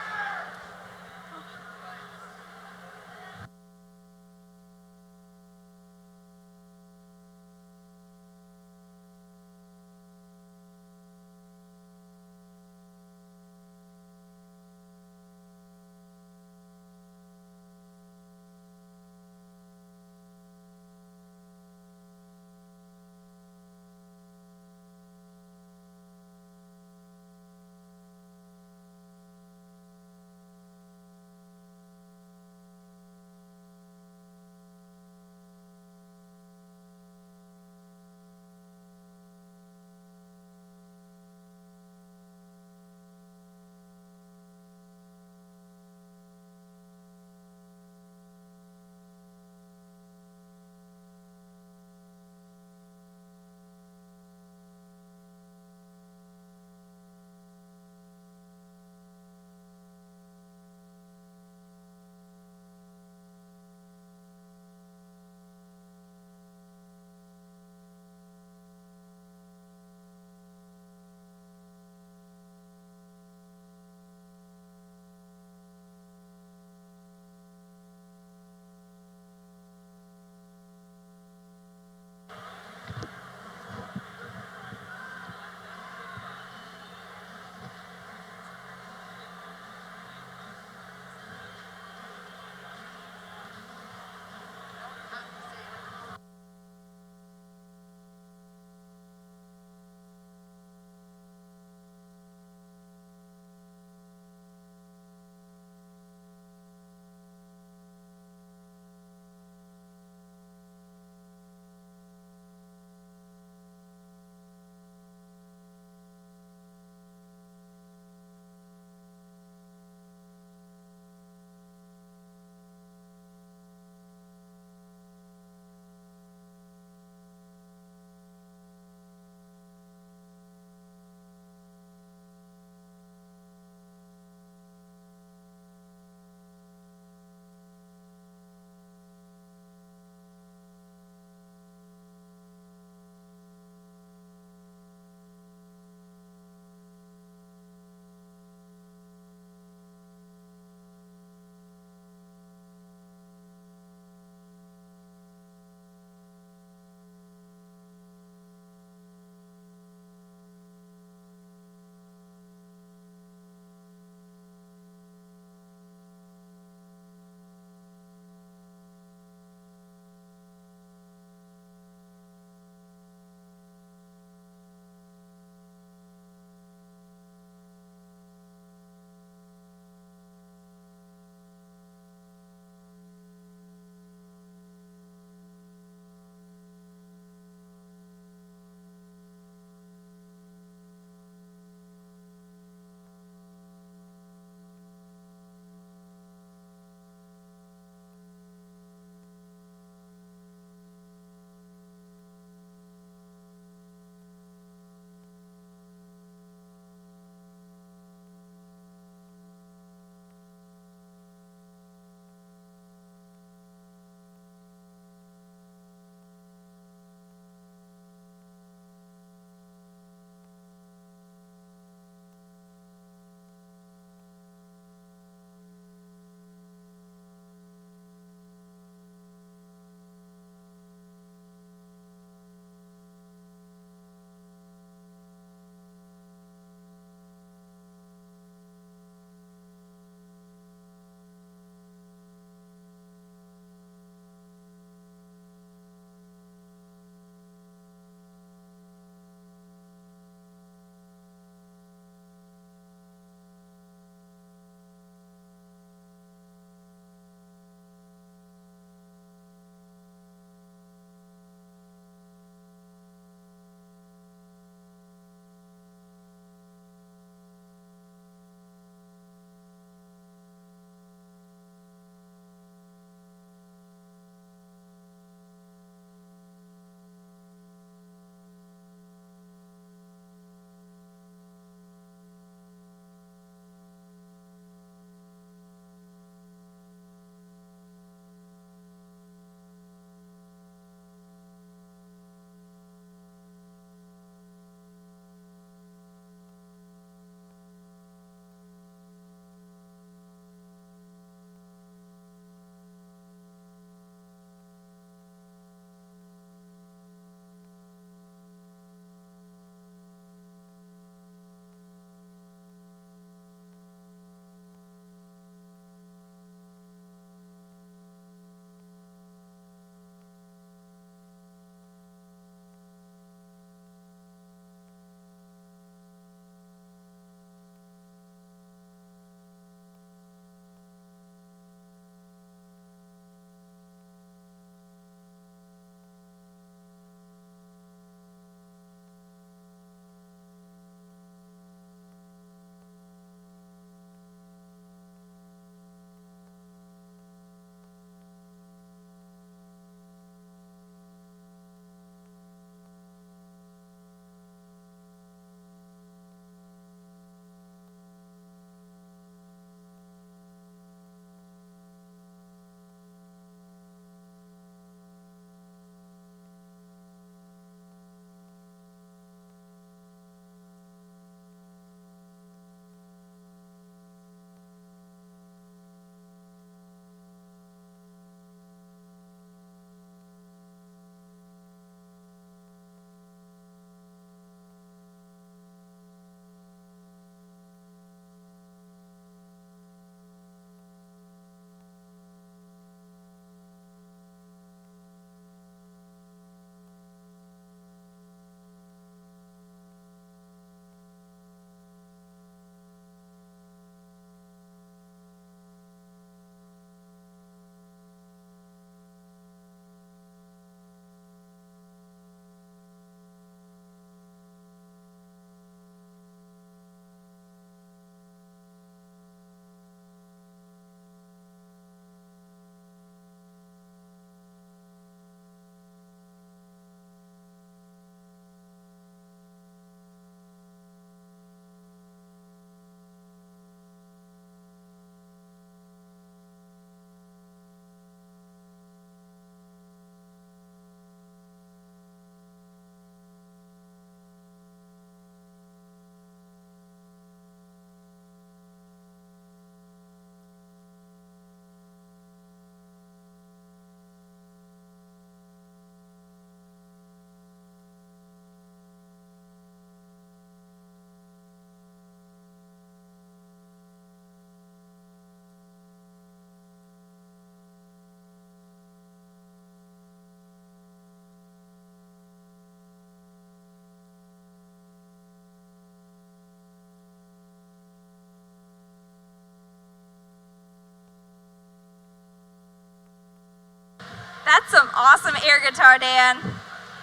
That's some awesome air guitar, Dan.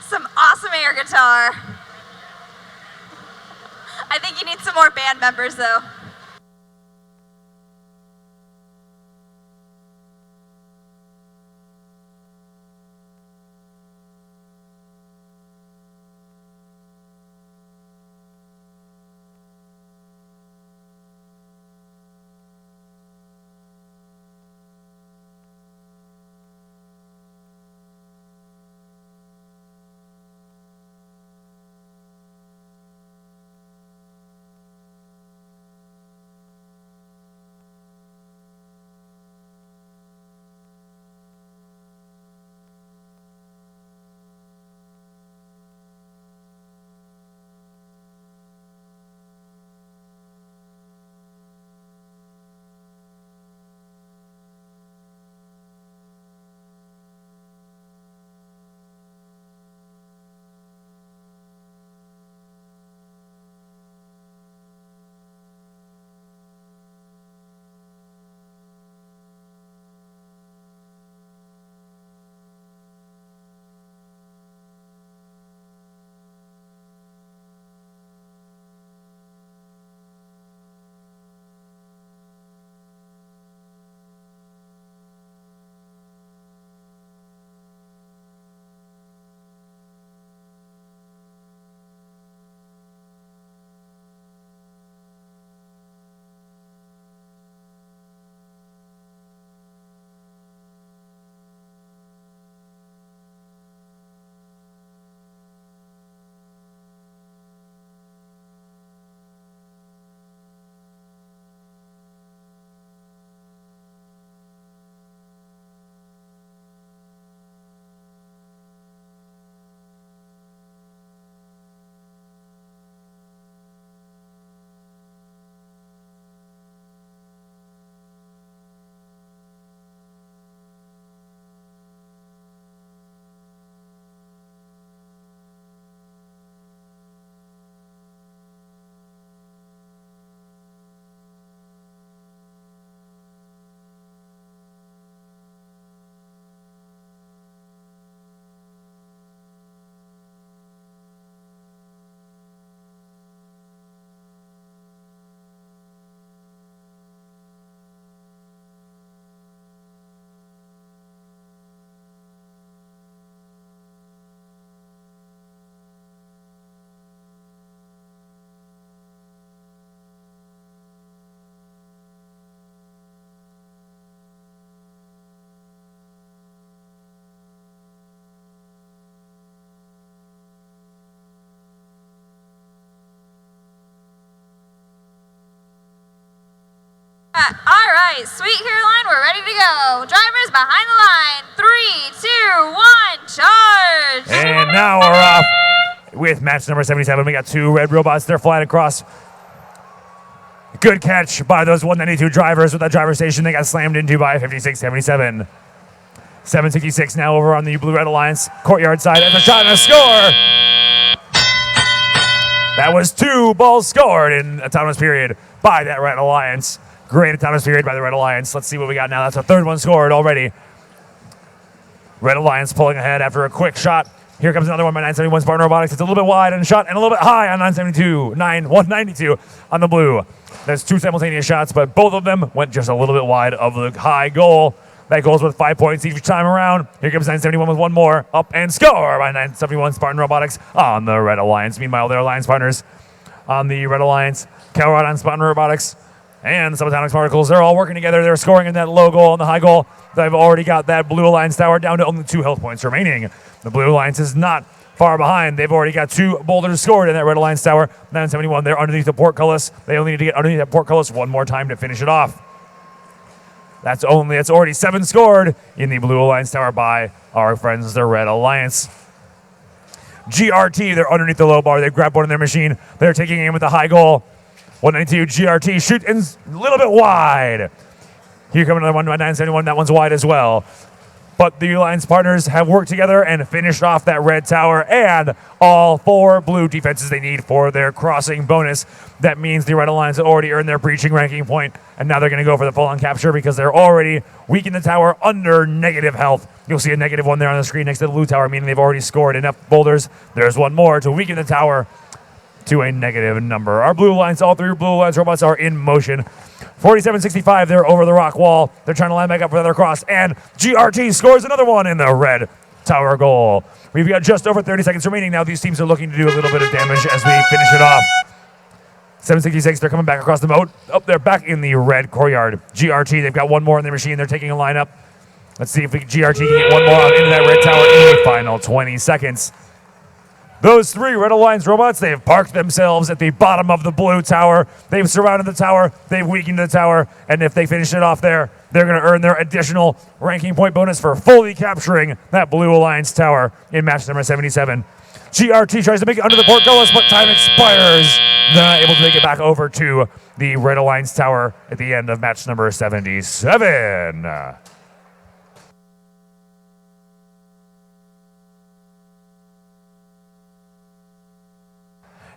Some awesome air guitar. I think you need some more band members, though. All right, Sweet Caroline, we're ready to go. Drivers behind the line. 3, 2, 1, charge. And now we're off with match number 77. We got two red robots. They're flying across. Good catch by those 192 drivers with that driver station. They got slammed into by 56-77. 766 now over on the Blue-Red Alliance courtyard side. And a shot and a score. That was 2 balls scored in autonomous period by that Red Alliance. Great autonomous period by the Red Alliance. Let's see what we got now. That's a third one scored already. Red Alliance pulling ahead after a quick shot. Here comes another one by 971 Spartan Robotics. It's a little bit wide on the shot and a little bit high on 192 on the blue. There's 2 simultaneous shots, but both of them went just a little bit wide of the high goal. That goes with 5 points each time around. Here comes 971 with one more. Up and score by 971 Spartan Robotics on the Red Alliance. Meanwhile, their alliance partners on the Red Alliance, Calrod on Spartan Robotics, and Subatomic Particles, they're all working together. They're scoring in that low goal and the high goal. They've already got that Blue Alliance tower down to only 2 health points remaining. The Blue Alliance is not far behind. They've already got 2 boulders scored in that Red Alliance tower. 971, they're underneath the portcullis. They only need to get underneath that portcullis one more time to finish it off. It's already 7 scored in the Blue Alliance tower by our friends, the Red Alliance. GRT, they're underneath the low bar. They've grabbed one in their machine. They're taking aim with the high goal. 192 GRT shoot in a little bit wide. Here comes another one by 971. That one's wide as well. but the Alliance partners have worked together and finished off that red tower and all 4 blue defenses they need for their crossing bonus. That means the Red Alliance have already earned their breaching ranking point, and now they're going to go for the full-on capture because they're already weak in the tower under negative health. You'll see a -1 there on the screen next to the blue tower, meaning they've already scored enough boulders. There's one more to weaken the tower to a negative number. Our blue Alliance, all 3 blue Alliance robots are in motion. 47-65, they're over the rock wall. They're trying to line back up for their cross, and GRT scores another one in the red tower goal. We've got just over 30 seconds remaining. Now these teams are looking to do a little bit of damage as we finish it off. 766, they're coming back across the moat. Oh, they're back in the red courtyard. GRT, they've got one more in their machine. They're taking a lineup. Let's see if GRT can get one more into that red tower in the final 20 seconds. Those 3 Red Alliance robots, they've parked themselves at the bottom of the blue tower. They've surrounded the tower. They've weakened the tower. And if they finish it off there, they're going to earn their additional ranking point bonus for fully capturing that blue Alliance tower in match number 77. GRT tries to make it under the portcullis, but time expires. They're not able to make it back over to the Red Alliance tower at the end of match number 77.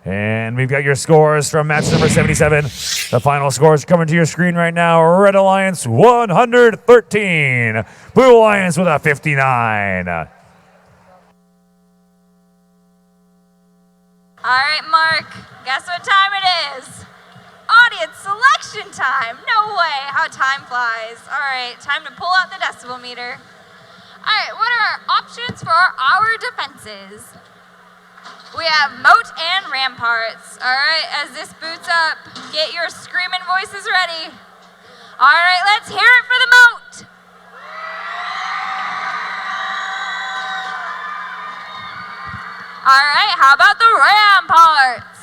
And we've got your scores from match number 77. The final scores coming to your screen right now. Red Alliance 113. Blue Alliance with a 59. All right, Mark, guess what time it is? Audience selection time. No way, how time flies. All right, time to pull out the decibel meter. All right, what are our options for our defenses? We have moat and ramparts. All right, as this boots up, get your screaming voices ready. All right, let's hear it for the moat. All right, how about the ramparts?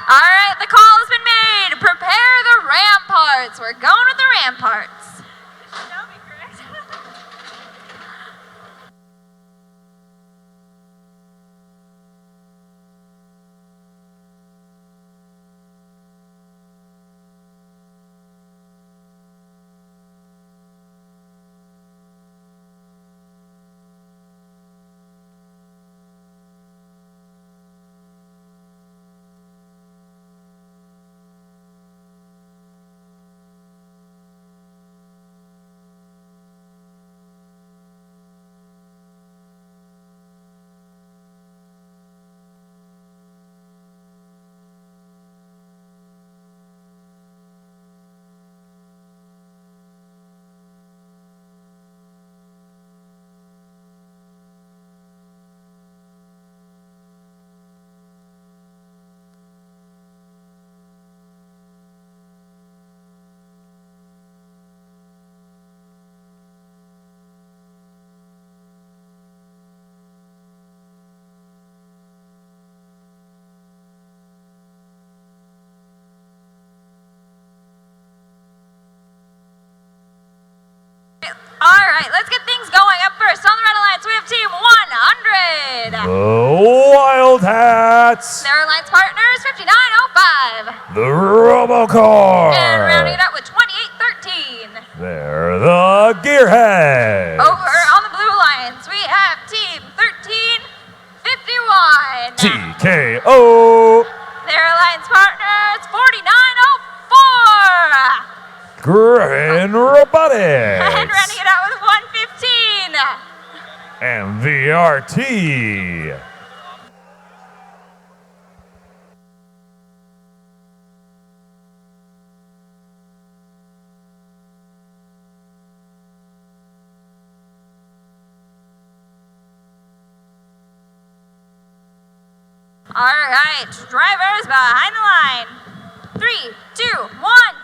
All right, the call has been made. Prepare the ramparts. We're going with the ramparts. That would be correct. All right, let's get things going. Up first on the Red Alliance, we have Team 100. The Wild Hats. Their alliance partner is 5905. The Robocore. And rounding it up with 2813. They're the Gearheads. Over on the Blue Alliance, we have Team 1351. TKO. Their alliance partner is 4904. Grand Robotics. And rounding it out with 115. And VRT. All right, drivers behind the line. 3, 2, 1,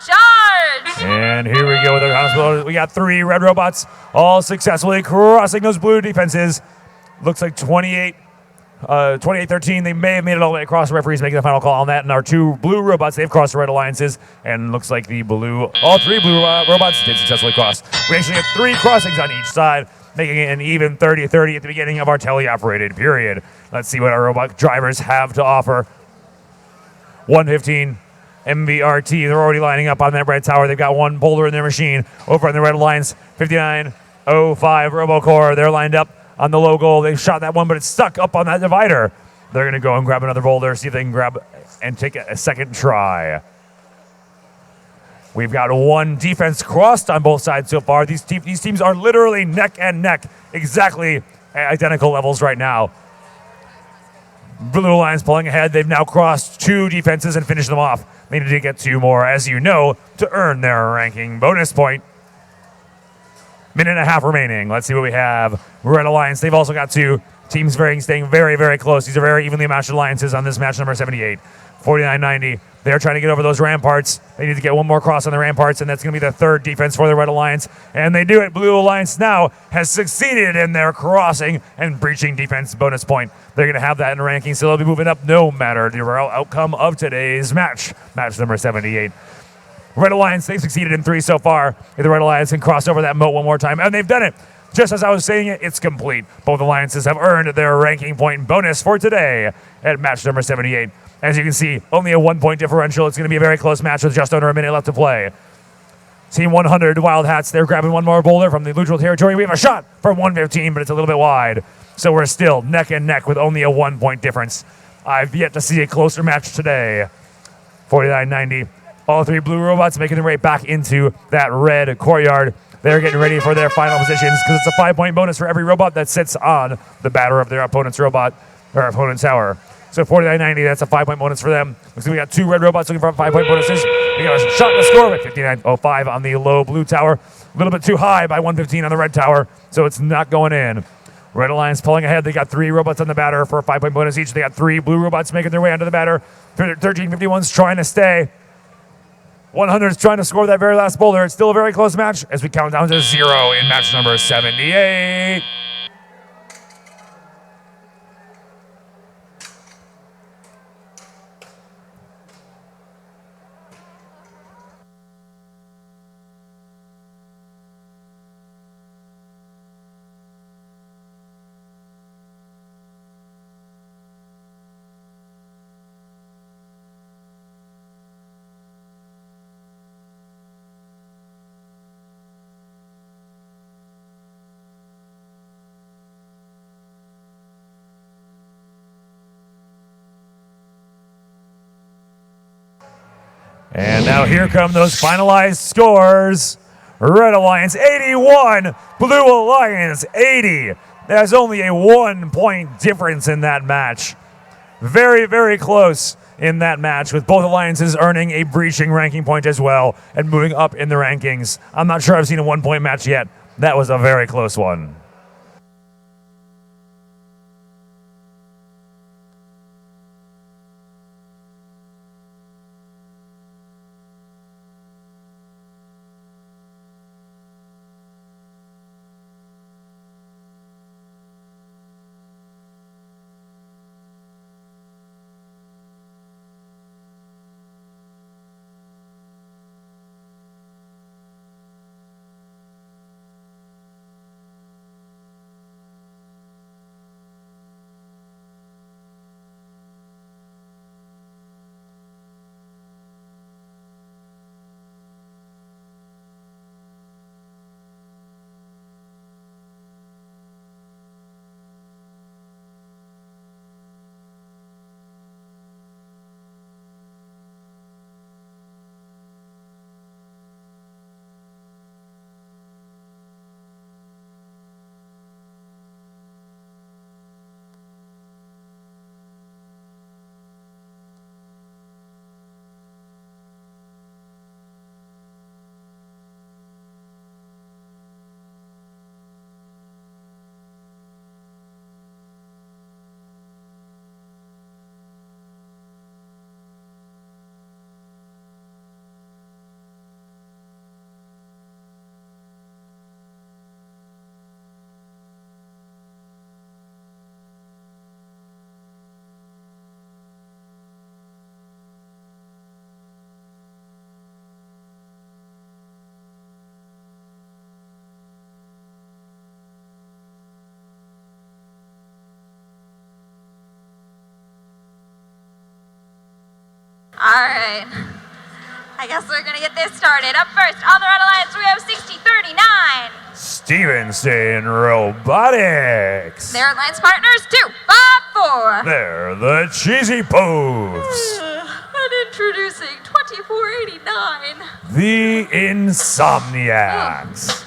charge! And here we go with our hospital. We got 3 red robots all successfully crossing those blue defenses. Looks like 28-13. They may have made it all the way across. The referees making the final call on that. And our 2 blue robots, they've crossed the red alliances. And looks like all 3 blue robots did successfully cross. We actually had 3 crossings on each side, making it an even 30-30 at the beginning of our teleoperated period. Let's see what our robot drivers have to offer. 115. MVRT, they're already lining up on that red tower. They've got one boulder in their machine. Over on the Red Alliance, 5905 Robocore. They're lined up on the low goal. They shot that one, but it's stuck up on that divider. They're going to go and grab another boulder, see if they can grab and take a second try. We've got one defense crossed on both sides so far. These teams are literally neck and neck, exactly at identical levels right now. Blue Alliance pulling ahead. They've now crossed 2 defenses and finished them off. They need to get 2 more, as you know, to earn their ranking bonus point. Minute and a half remaining. Let's see what we have. Red Alliance, they've also got 2 teams staying very, very close. These are very evenly matched alliances on this match number 78. 49-90. They're trying to get over those ramparts. They need to get one more cross on the ramparts, and that's going to be the 3rd defense for the Red Alliance. And they do it. Blue Alliance now has succeeded in their crossing and breaching defense bonus point. They're going to have that in the rankings, so they'll be moving up no matter the outcome of today's match. Match number 78. Red Alliance, they've succeeded in 3 so far. If the Red Alliance can cross over that moat one more time, and they've done it. Just as I was saying it, it's complete. Both alliances have earned their ranking point bonus for today at match number 78. As you can see, only a 1-point differential. It's going to be a very close match with just under a minute left to play. Team 100 Wild Hats, they're grabbing one more boulder from the neutral territory. We have a shot from 115, but it's a little bit wide. So we're still neck and neck with only a 1-point difference. I've yet to see a closer match today. 49-90. All 3 blue robots making their way back into that red courtyard. They're getting ready for their final positions because it's a 5-point bonus for every robot that sits on the batter of their opponent's robot or opponent's tower. So 49-90, that's a 5-point bonus for them. Looks like we got 2 red robots looking for 5-point bonuses. We got a shot to score with 59.05 on the low blue tower. A little bit too high by 115 on the red tower, so it's not going in. Red Alliance pulling ahead. They got 3 robots on the batter for a 5-point bonus each. They got 3 blue robots making their way onto the batter. 1351's trying to stay. 100 is trying to score that very last boulder. It's still a very close match as we count down to 0 in match number 78. And now here come those finalized scores. Red Alliance 81, Blue Alliance 80. There's only a 1-point difference in that match. Very, very close in that match, with both alliances earning a breaching ranking point as well and moving up in the rankings. I'm not sure I've seen a 1-point match yet. That was a very close one. All right. I guess we're gonna get this started. Up first, on the Red Alliance, we have 60-39. Stevenson Robotics. Their alliance partners, 2-5-4. They're the Cheesy Poofs. And introducing 2489. The Insomniacs.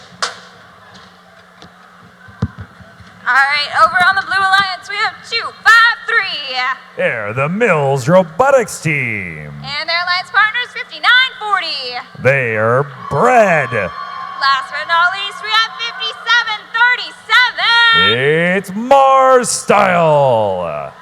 All right, over on the Blue Alliance, we have 2-5-3. They're the Mills Robotics team. And their alliance partners, 59-40. They are Bread. Last but not least, we have 57-37. It's Mars Style.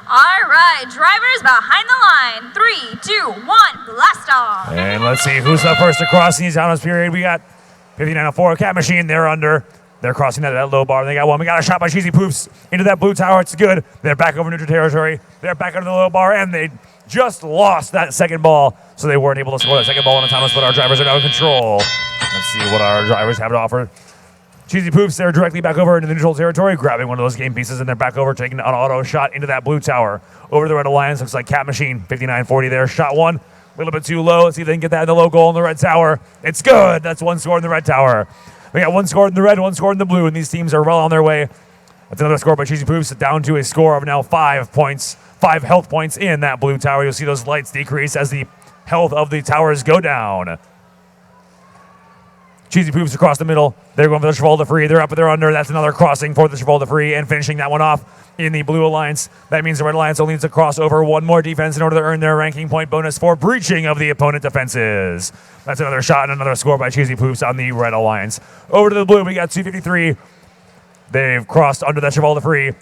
All right, drivers behind the line. 3, 2, 1, blast off. And let's see who's up first across the autonomous period. We got 5904 Cat Machine. They're under. They're crossing that low bar. They got one. We got a shot by Cheesy Poofs into that blue tower. It's good. They're back over neutral territory. They're back under the low bar, and they just lost that second ball, so they weren't able to score that second ball in autonomous, but our drivers are now in control. Let's see what our drivers have to offer. Cheesy Poofs, they're directly back over into the neutral territory, grabbing one of those game pieces, and they're back over, taking an auto shot into that blue tower. Over the Red Alliance, looks like Cat Machine, 5940 there. Shot one, a little bit too low. Let's see if they can get that in the low goal in the red tower. It's good. That's one score in the red tower. We got one score in the red, one score in the blue, and these teams are well on their way. That's another score by Cheesy Poofs, down to a score of now 5 points, 5 health points in that blue tower. You'll see those lights decrease as the health of the towers go down. Cheesy Poofs across the middle. They're going for the Cheval de Free. They're up and they're under. That's another crossing for the Cheval de Free and finishing that one off in the Blue Alliance. That means the Red Alliance only needs to cross over one more defense in order to earn their ranking point bonus for breaching of the opponent defenses. That's another shot and another score by Cheesy Poofs on the Red Alliance. Over to the Blue, we got 253. They've crossed under that Cheval de Free.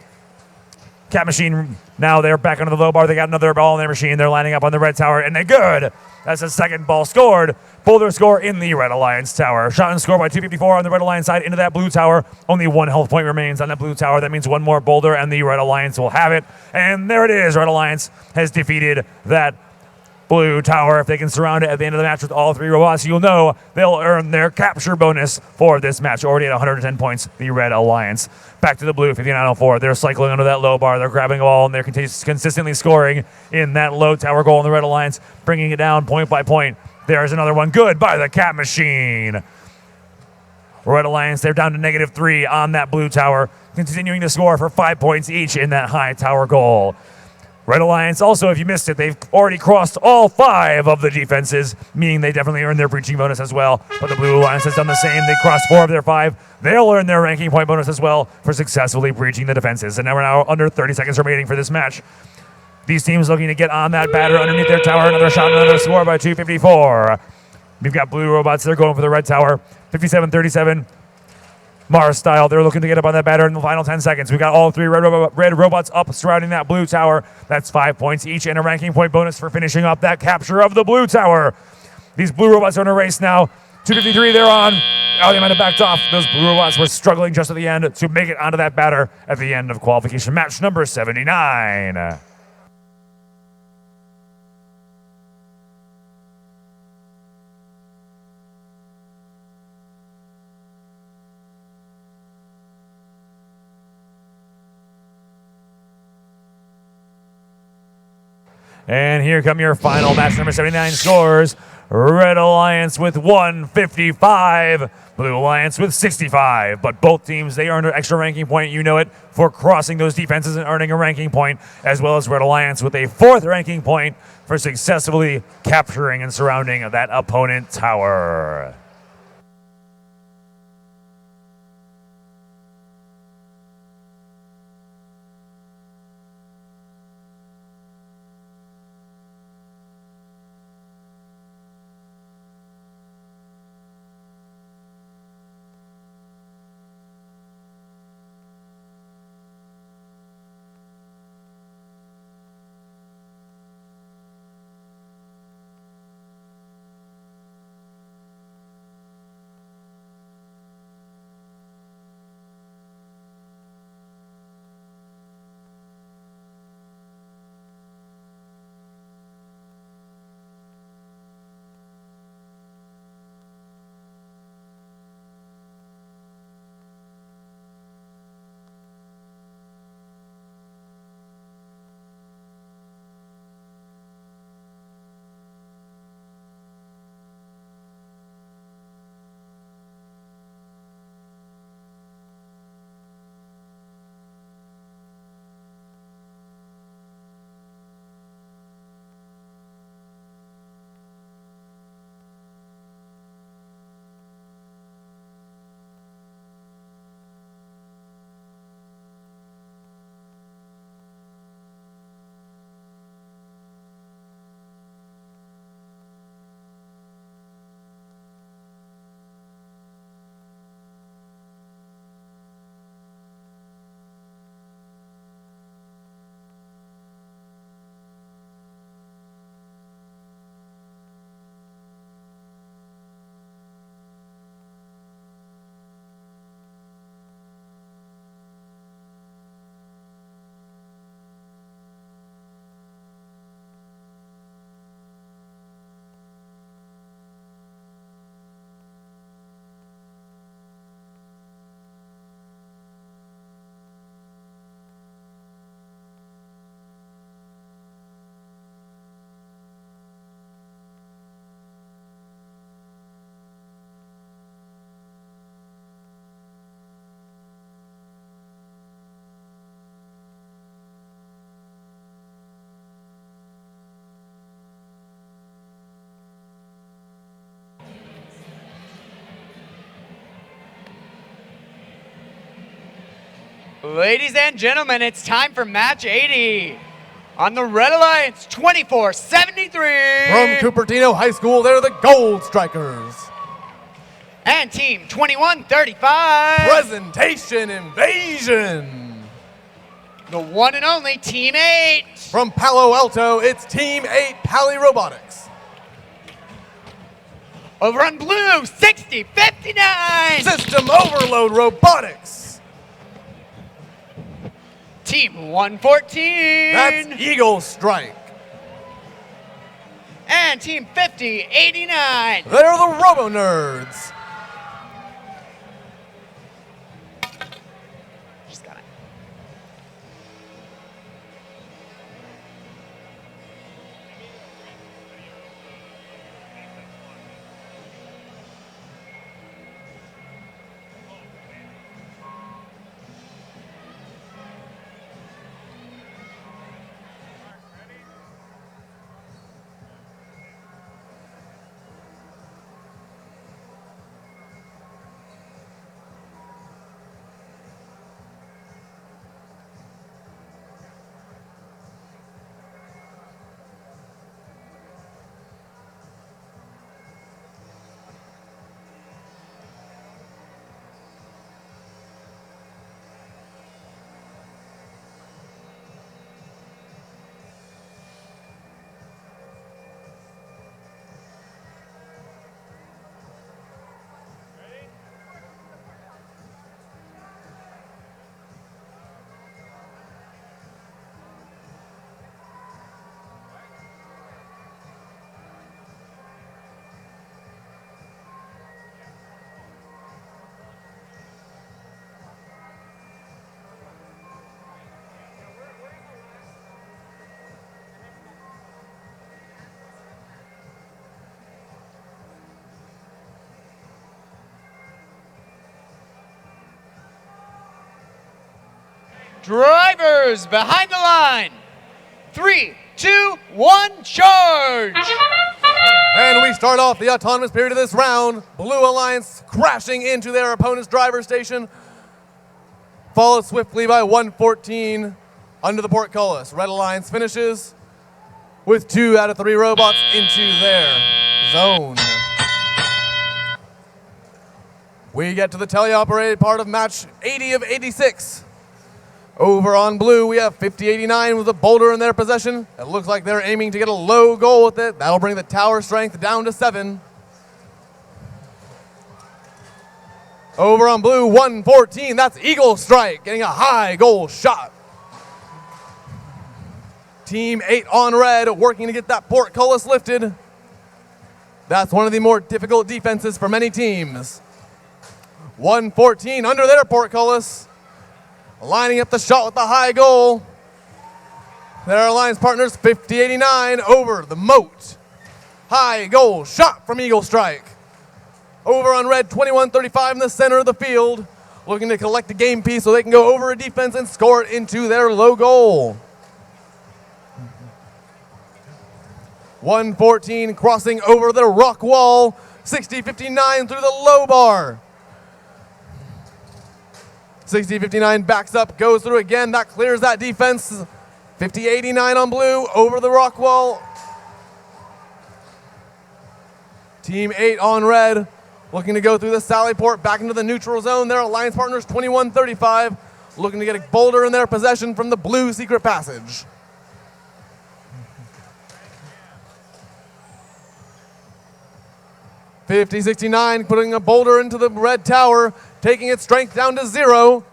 Cat Machine, now they're back under the low bar. They got another ball in their machine. They're lining up on the red tower, and they're good. That's the second ball scored. Boulder score in the Red Alliance tower. Shot and score by 254 on the Red Alliance side into that blue tower. Only 1 health point remains on that blue tower. That means 1 more Boulder, and the Red Alliance will have it. And there it is. Red Alliance has defeated that blue tower. If they can surround it at the end of the match with all 3 robots, you'll know they'll earn their capture bonus for this match. Already at 110 points, the Red Alliance. Back to the blue, 5904. They're cycling under that low bar. They're grabbing a ball, and they're consistently scoring in that low tower goal in the Red Alliance, bringing it down point by point. There's another one. Good by the Cat Machine. Red Alliance, they're down to -3 on that blue tower, continuing to score for 5 points each in that high tower goal. Red Alliance, also, if you missed it, they've already crossed all 5 of the defenses, meaning they definitely earned their breaching bonus as well. But the Blue Alliance has done the same. They crossed 4 of their 5. They'll earn their ranking point bonus as well for successfully breaching the defenses. And now we're under 30 seconds remaining for this match. These teams looking to get on that batter underneath their tower. Another shot, another score by 254. We've got blue robots. They're going for the red tower. 57-37. Mars style. They're looking to get up on that batter in the final 10 seconds. We've got all 3 red robots up surrounding that blue tower. That's 5 points each and a ranking point bonus for finishing up that capture of the blue tower. These blue robots are in a race now. 253, they're on. Oh, they might have backed off. Those blue robots were struggling just at the end to make it onto that batter at the end of qualification match number 79. And here come your final match number 79 scores. Red Alliance with 155, Blue Alliance with 65. But both teams, they earned an extra ranking point, you know it, for crossing those defenses and earning a ranking point, as well as Red Alliance with a 4th ranking point for successfully capturing and surrounding that opponent tower. Ladies and gentlemen, it's time for match 80. On the Red Alliance, 24-73. From Cupertino High School, they're the Gold Strikers. And team 21-35. Presentation Invasion. the one and only Team 8. From Palo Alto, it's Team 8 Pali Robotics. Over on blue, 60-59. System Overload Robotics. Team 114. That's Eagle Strike. And Team 50-89. They're the Robo Nerds. Just got it. Drivers behind the line. 3, 2, 1, charge! And we start off the autonomous period of this round. Blue Alliance crashing into their opponent's driver station, followed swiftly by 114 under the portcullis. Red Alliance finishes with 2 out of 3 robots into their zone. We get to the teleoperated part of match 80 of 86. Over on blue, we have 50-89 with a boulder in their possession. It looks like they're aiming to get a low goal with it. That'll bring the tower strength down to 7. Over on blue, 114, that's Eagle Strike, getting a high goal shot. Team 8 on red, working to get that portcullis lifted. That's one of the more difficult defenses for many teams. 114 under their portcullis. Lining up the shot with the high goal. Their alliance partners, 50-89 over the moat. High goal shot from Eagle Strike. Over on red, 21-35 in the center of the field. Looking to collect the game piece so they can go over a defense and score it into their low goal. 114 crossing over the rock wall. 60-59 through the low bar. 60-59 backs up, goes through again. That clears that defense. 50-89 on blue, over the rock wall. Team 8 on red, looking to go through the sally port back into the neutral zone. Their alliance partners, 21-35, looking to get a boulder in their possession from the blue secret passage. $50-69 putting a boulder into the red tower, taking its strength down to 0.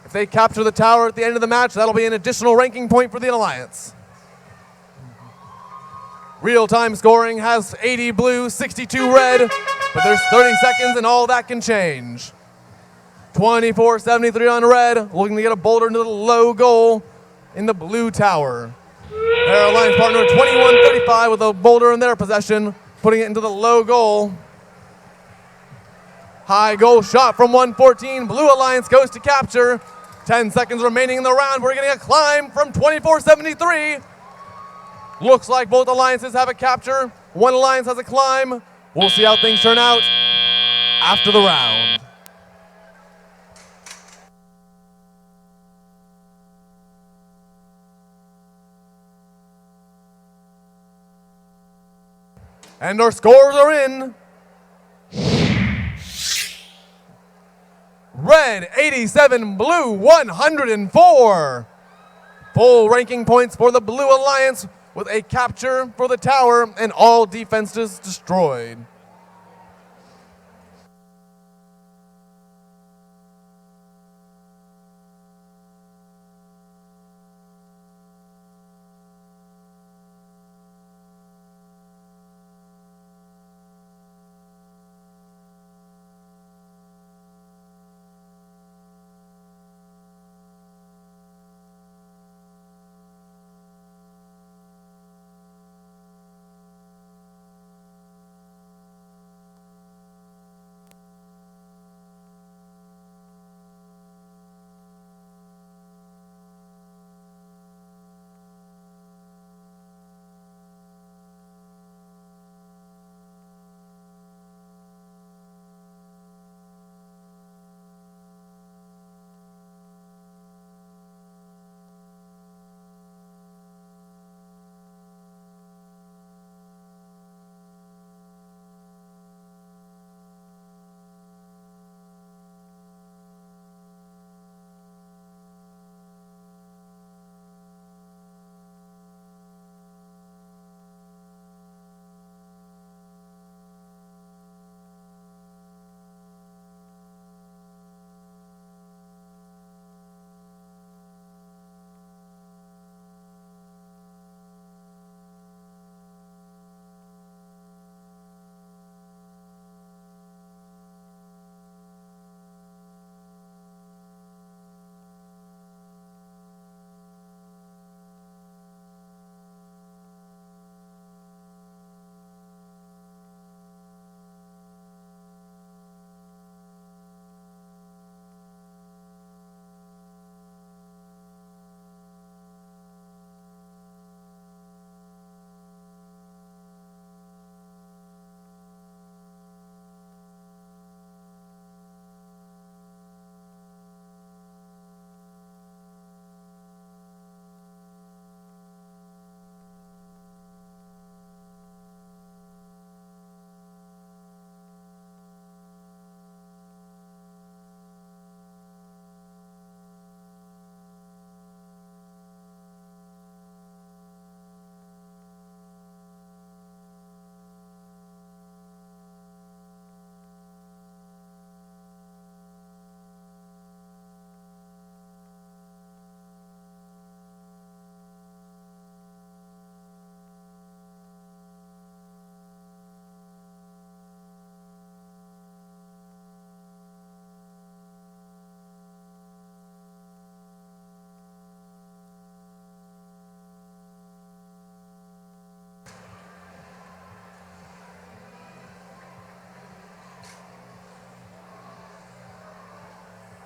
If they capture the tower at the end of the match, that'll be an additional ranking point for the Alliance. Real-time scoring has 80 blue, 62 red, but there's 30 seconds and all that can change. 24-73 on red, looking to get a boulder into the low goal in the blue tower. Their Alliance partner 21-35 with a boulder in their possession, putting it into the low goal. High goal shot from 114. Blue Alliance goes to capture. 10 seconds remaining in the round. We're getting a climb from 24-73. Looks like both alliances have a capture. One alliance has a climb. We'll see how things turn out after the round. And our scores are in. Red 87, blue 104. Full ranking points for the Blue Alliance with a capture for the tower and all defenses destroyed.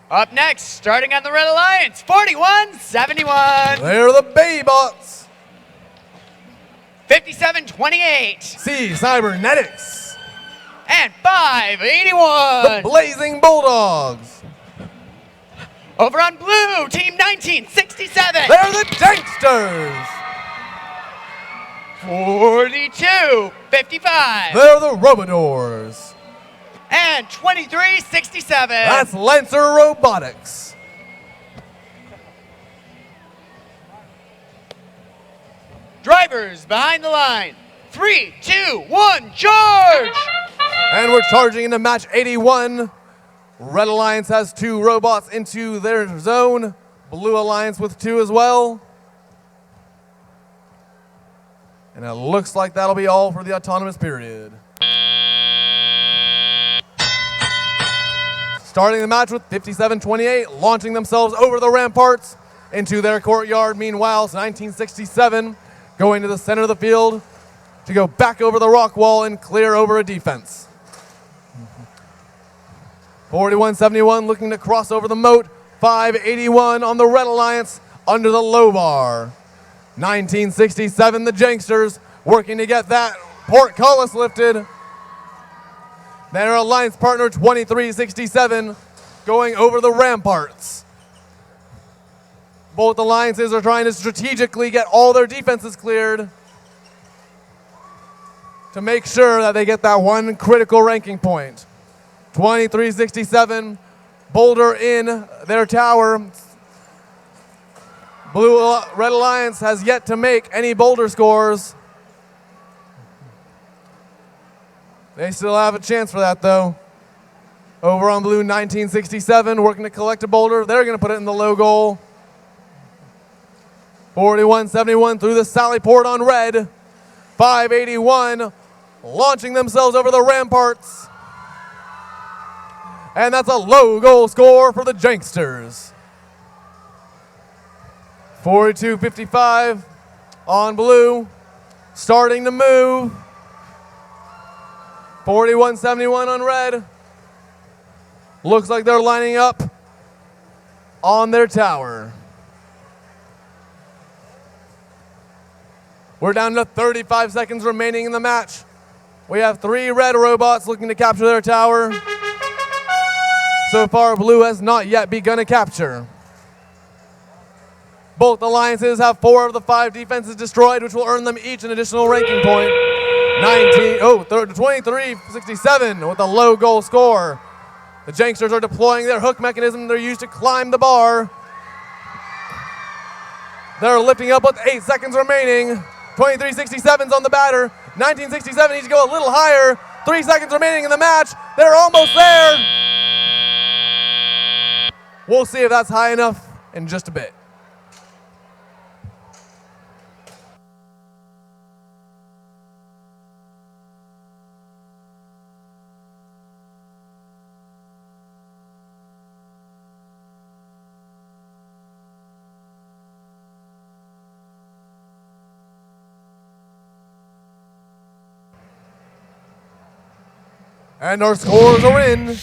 Up next, starting on the Red Alliance, 41-71. They're the Baybots. 57-28. C Cybernetics. And 581. The Blazing Bulldogs. Over on blue, team 1967. They're the Danksters. 42-55. They're the Robadors. And 23-67. That's Lancer Robotics. Drivers behind the line. 3, 2, 1, charge! And we're charging into match 81. Red Alliance has 2 robots into their zone. Blue Alliance with 2 as well. And it looks like that'll be all for the autonomous period. Starting the match with 57-28, launching themselves over the ramparts into their courtyard. Meanwhile, it's 1967 going to the center of the field to go back over the rock wall and clear over a defense. 41-71 looking to cross over the moat. 581 on the Red Alliance under the low bar. 1967, the Janksters working to get that portcullis lifted. Their alliance partner, 2367, going over the ramparts. Both alliances are trying to strategically get all their defenses cleared to make sure that they get that one critical ranking point. 2367, Boulder in their tower. Red Alliance has yet to make any boulder scores. They still have a chance for that, though. Over on Blue, 1967, working to collect a boulder. They're going to put it in the low goal. 41-71 through the Sally Port on Red. 581, launching themselves over the ramparts. And that's a low goal score for the Janksters. 42-55 on Blue, starting to move. 41-71 on Red. Looks like they're lining up on their tower. We're down to 35 seconds remaining in the match. We have 3 red robots looking to capture their tower. So far, Blue has not yet begun a capture. Both alliances have 4 of the 5 defenses destroyed, which will earn them each an additional ranking point. 23-67 with a low goal score. The Janksters are deploying their hook mechanism they're used to climb the bar. They're lifting up with 8 seconds remaining. 23-67's on the batter. 1967 needs to go a little higher. 3 seconds remaining in the match. They're almost there. We'll see if that's high enough in just a bit. And our scores are in.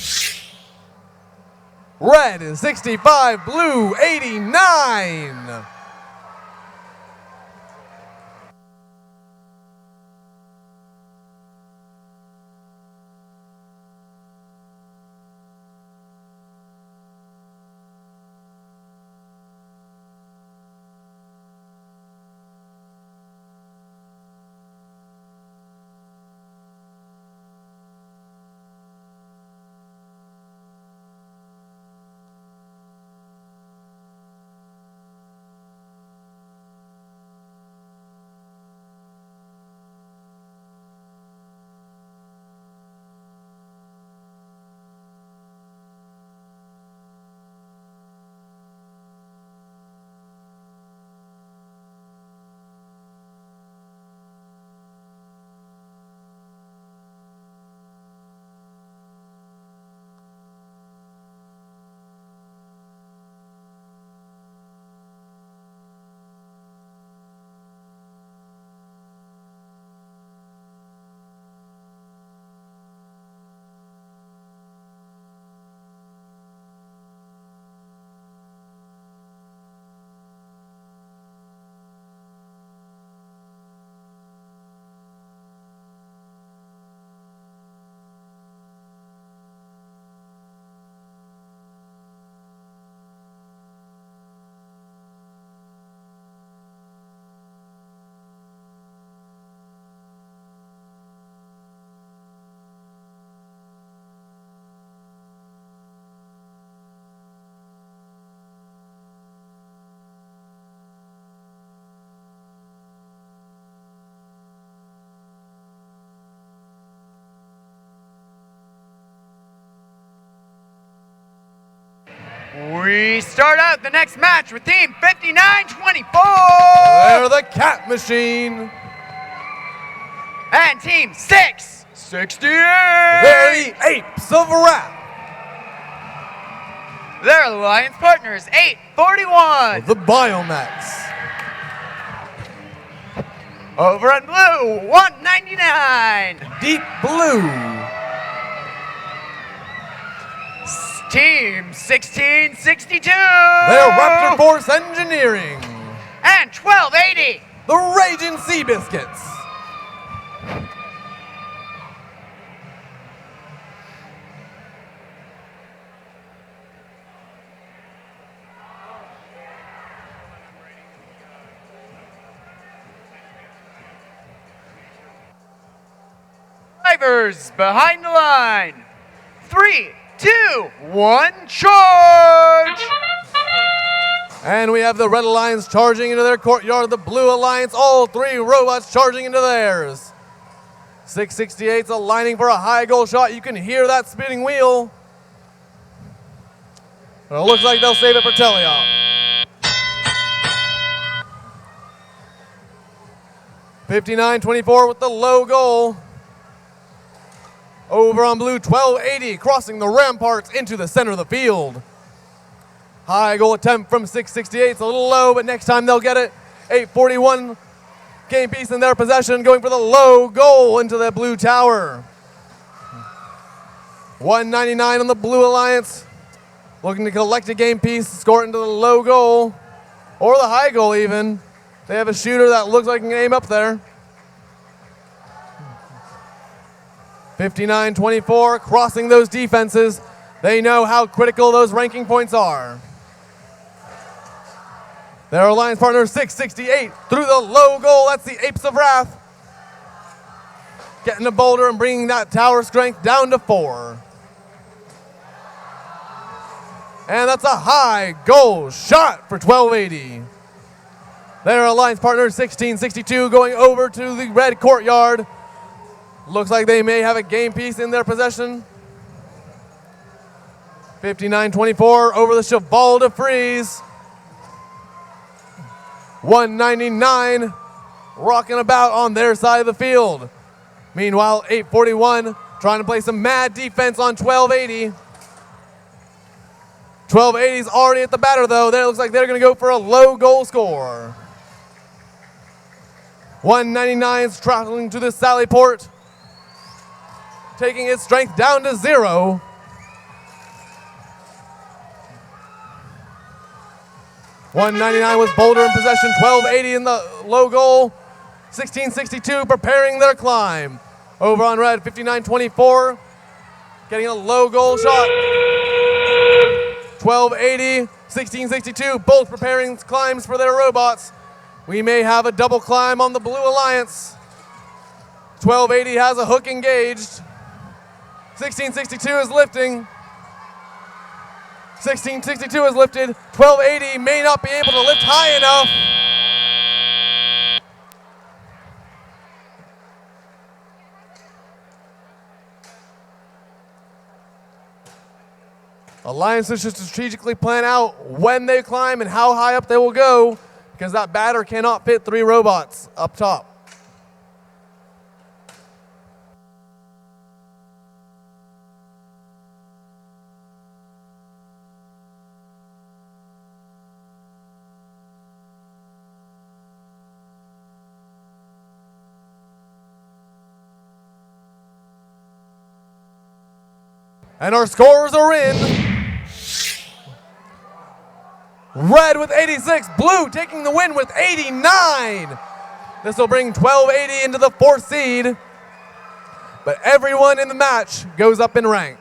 Red is 65, Blue 89. We start out the next match with Team 5924. They're the Cat Machine. And Team 668. They're the Apes of Wrath. Their alliance partners, 841. The Biomax. Over on Blue, 199. Deep Blue. Team 1662. They're Raptor Force Engineering. And 1280. The Raging Sea Biscuits. Drivers behind the line. 3, 2, 1, charge! And we have the Red Alliance charging into their courtyard. The Blue Alliance, all three robots charging into theirs. 668's aligning for a high goal shot. You can hear that spinning wheel. But it looks like they'll save it for Teleop. 59-24 with the low goal. Over on blue, 1280, crossing the ramparts into the center of the field. High goal attempt from 668. It's a little low, but next time they'll get it. 841 game piece in their possession, going for the low goal into the blue tower. 199 on the Blue Alliance, looking to collect a game piece, score it into the low goal, or the high goal even. They have a shooter that looks like he can aim up there. 59-24, crossing those defenses. They know how critical those ranking points are. Their alliance partner, 668, through the low goal. That's the Apes of Wrath. Getting the boulder and bringing that tower strength down to 4. And that's a high goal shot for 1280. Their alliance partner, 1662, going over to the red courtyard. Looks like they may have a game piece in their possession. 59-24 over the Cheval de Frise. 199 rocking about on their side of the field. Meanwhile, 841 trying to play some mad defense on 1280. 1280's already at the batter though. There looks like they're going to go for a low goal score. 199's traveling to the Sally Port, taking its strength down to 0. $199 with Boulder in possession, 1280 in the low goal. 1662 preparing their climb. Over on red, 59-24, getting a low goal shot. 1280, 1662, both preparing climbs for their robots. We may have a double climb on the Blue Alliance. 1280 has a hook engaged. 1662 is lifting. 1662 is lifted. 1280 may not be able to lift high enough. Alliances should strategically plan out when they climb and how high up they will go, because that batter cannot fit 3 robots up top. And our scores are in. Red with 86, blue taking the win with 89. This will bring 1280 into the 4th seed. But everyone in the match goes up in rank.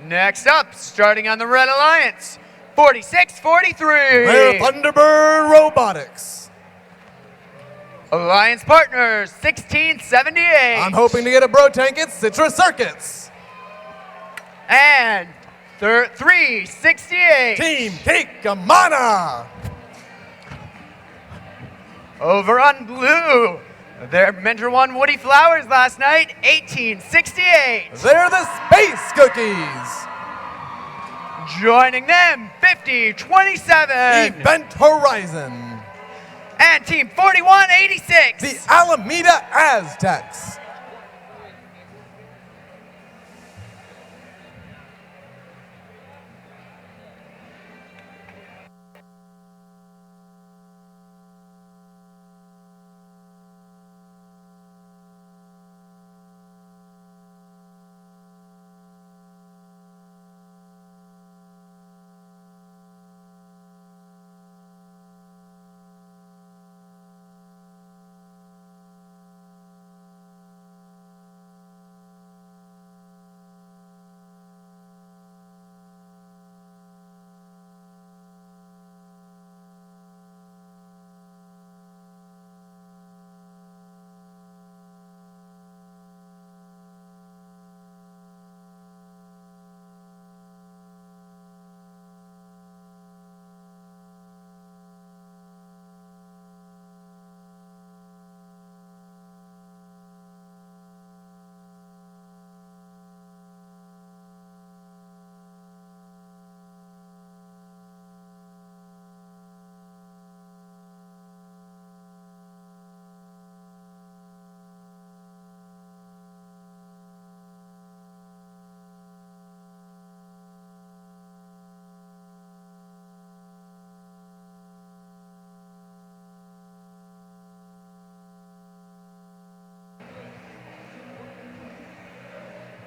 Next up, starting on the Red Alliance, 46-43. They're Thunderbird Robotics. Alliance partners, 1678. I'm hoping to get a bro tank. It's Citrus Circuits. And 368. Team Kikamana. Over on blue, their mentor won Woody Flowers last night, 1868. They're the Space Cookies. Joining them, 50-27. Event Horizon. And Team 4186. The Alameda Aztecs.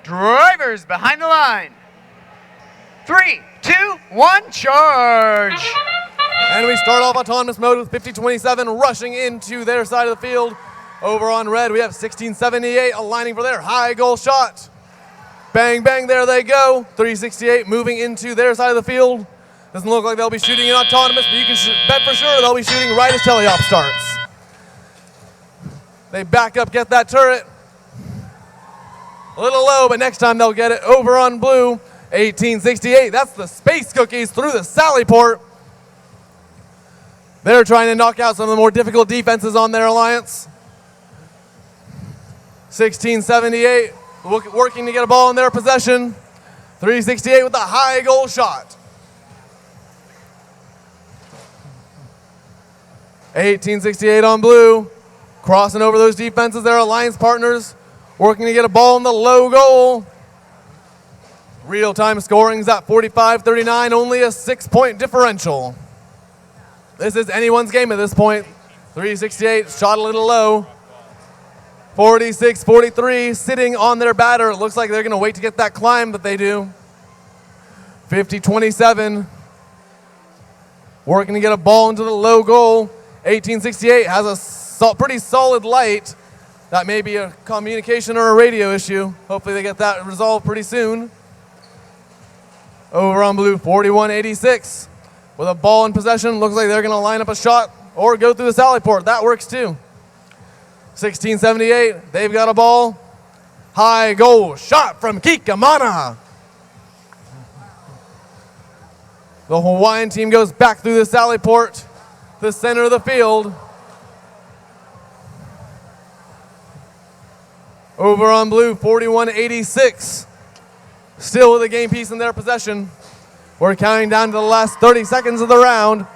Drivers behind the line. 3, 2, 1, charge. And we start off autonomous mode with 5027 rushing into their side of the field. Over on red, we have 1678 aligning for their high goal shot. Bang, bang, there they go. 368 moving into their side of the field. Doesn't look like they'll be shooting in autonomous, but you can bet for sure they'll be shooting right as teleop starts. They back up, get that turret. A little low, but next time they'll get it. Over on blue, 1868. That's the Space Cookies through the Sally Port. They're trying to knock out some of the more difficult defenses on their alliance. 1678 working to get a ball in their possession. 368 with a high goal shot. 1868 on blue. Crossing over those defenses, their alliance partners. Working to get a ball in the low goal. Real-time scoring is at 45-39, only a 6-point differential. This is anyone's game at this point. 368 shot a little low. 46-43 sitting on their batter. It looks like they're going to wait to get that climb that they do. 50-27 working to get a ball into the low goal. 1868 has a pretty solid light. That may be a communication or a radio issue. Hopefully they get that resolved pretty soon. Over on blue, 41-86. With a ball in possession, looks like they're going to line up a shot or go through the Sally Port. That works too. 1678, they've got a ball. High goal shot from Kikamana. The Hawaiian team goes back through the Sally Port, the center of the field. Over on blue, 41-86. Still with a game piece in their possession. We're counting down to the last 30 seconds of the round.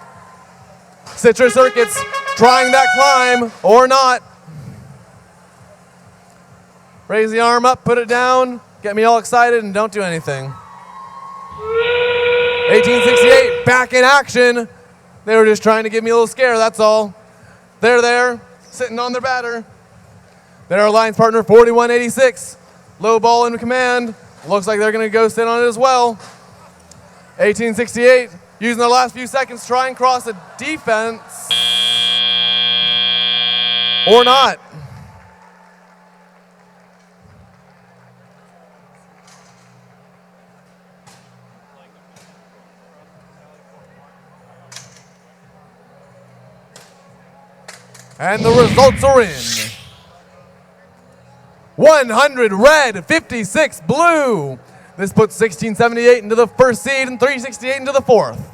Citrus Circuits trying that climb or not. Raise the arm up, put it down, get me all excited, and don't do anything. 1868 back in action. They were just trying to give me a little scare, that's all. They're there, sitting on their batter. Their alliance partner, 41-86. Low ball in command. Looks like they're going to go sit on it as well. 1868 using their last few seconds to try and cross a defense. Or not. And the results are in. 100 red, 56 blue. This puts 1678 into the first seed and 368 into the fourth.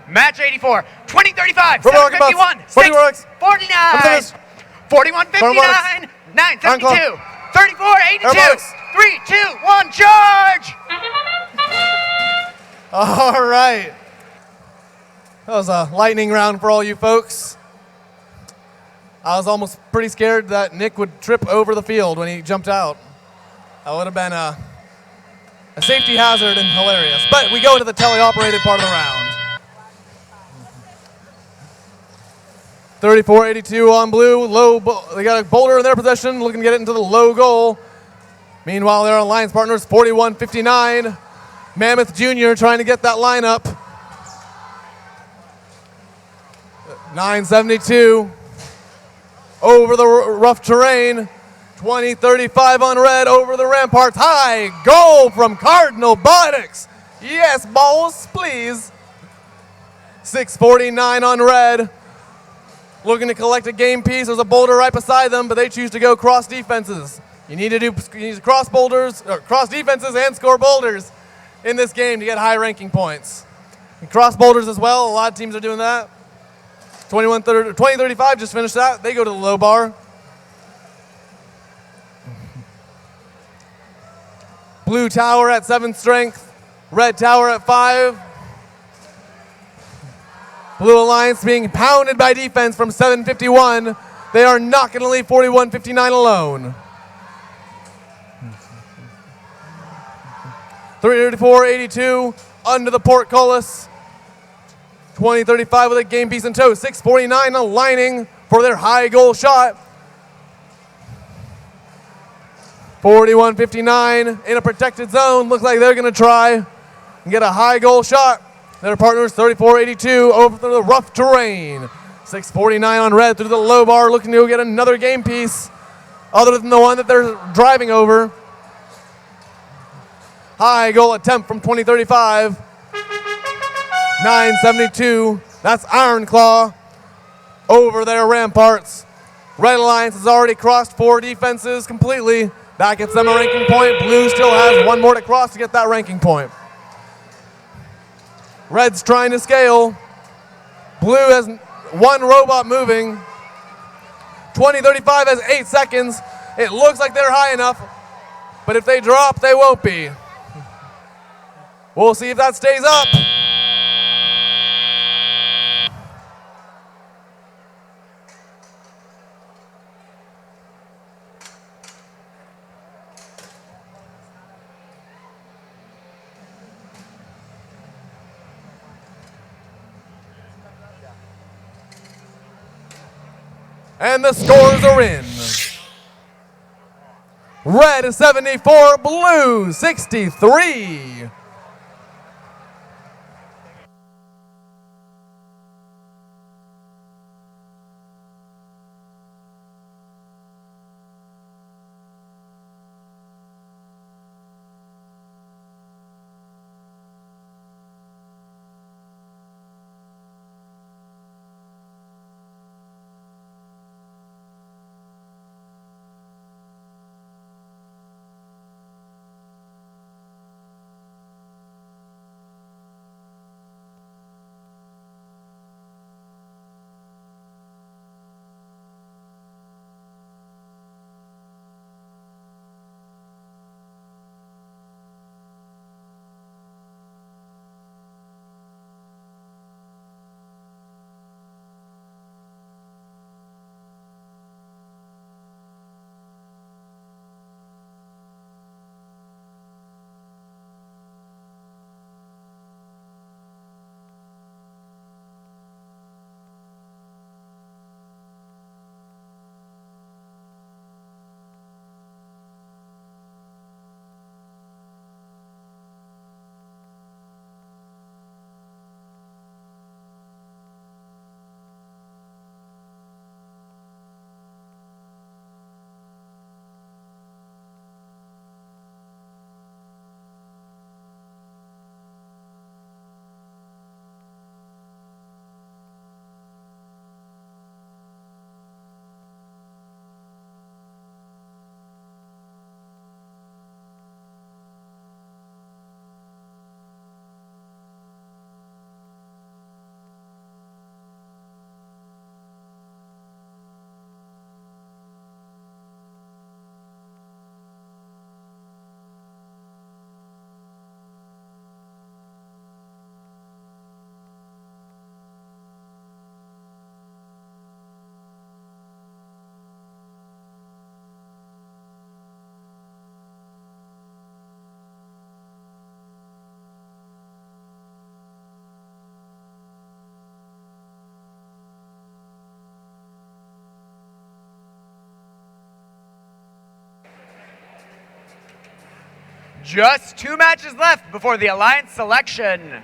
Match 84, 2035, Robotics, 751, 6, 49, 4159, 972, 3482, Robotics. 3, 2, 1, charge! All right. That was a lightning round for all you folks. I was almost pretty scared that Nick would trip over the field when he jumped out. That would have been a safety hazard and hilarious. But we go to the teleoperated part of the round. 34-82 on blue. They got a boulder in their possession, looking to get it into the low goal. Meanwhile, their alliance partners, 41-59. Mammoth Jr. trying to get that lineup. 972 over the rough terrain. 2035 on red over the ramparts. High goal from Cardinal Robotics. Yes, balls, please. 649 on red. Looking to collect a game piece. There's a boulder right beside them, but they choose to go cross defenses. You need to cross boulders, or cross defenses and score boulders in this game to get high ranking points. And cross boulders as well. A lot of teams are doing that. 2035 just finished that. They go to the low bar. Blue tower at 7 strength. Red tower at 5. Blue Alliance being pounded by defense from 751. They are not going to leave 4159 alone. 334.82 under the portcullis. 2035 with a game piece in tow. 649 aligning for their high goal shot. 4159 in a protected zone. Looks like they're going to try and get a high goal shot. Their partners 34.82 over the rough terrain. 649 on red through the low bar, looking to get another game piece other than the one that they're driving over. High goal attempt from 2035. 972. That's Iron Claw over their ramparts. Red Alliance has already crossed 4 defenses completely. That gets them a ranking point. Blue still has 1 more to cross to get that ranking point. Red's trying to scale. Blue has 1 robot moving. 2035 has 8 seconds. It looks like they're high enough, but if they drop, they won't be. We'll see if that stays up. And the scores are in. Red is 74, blue 63. Just 2 matches left before the Alliance selection.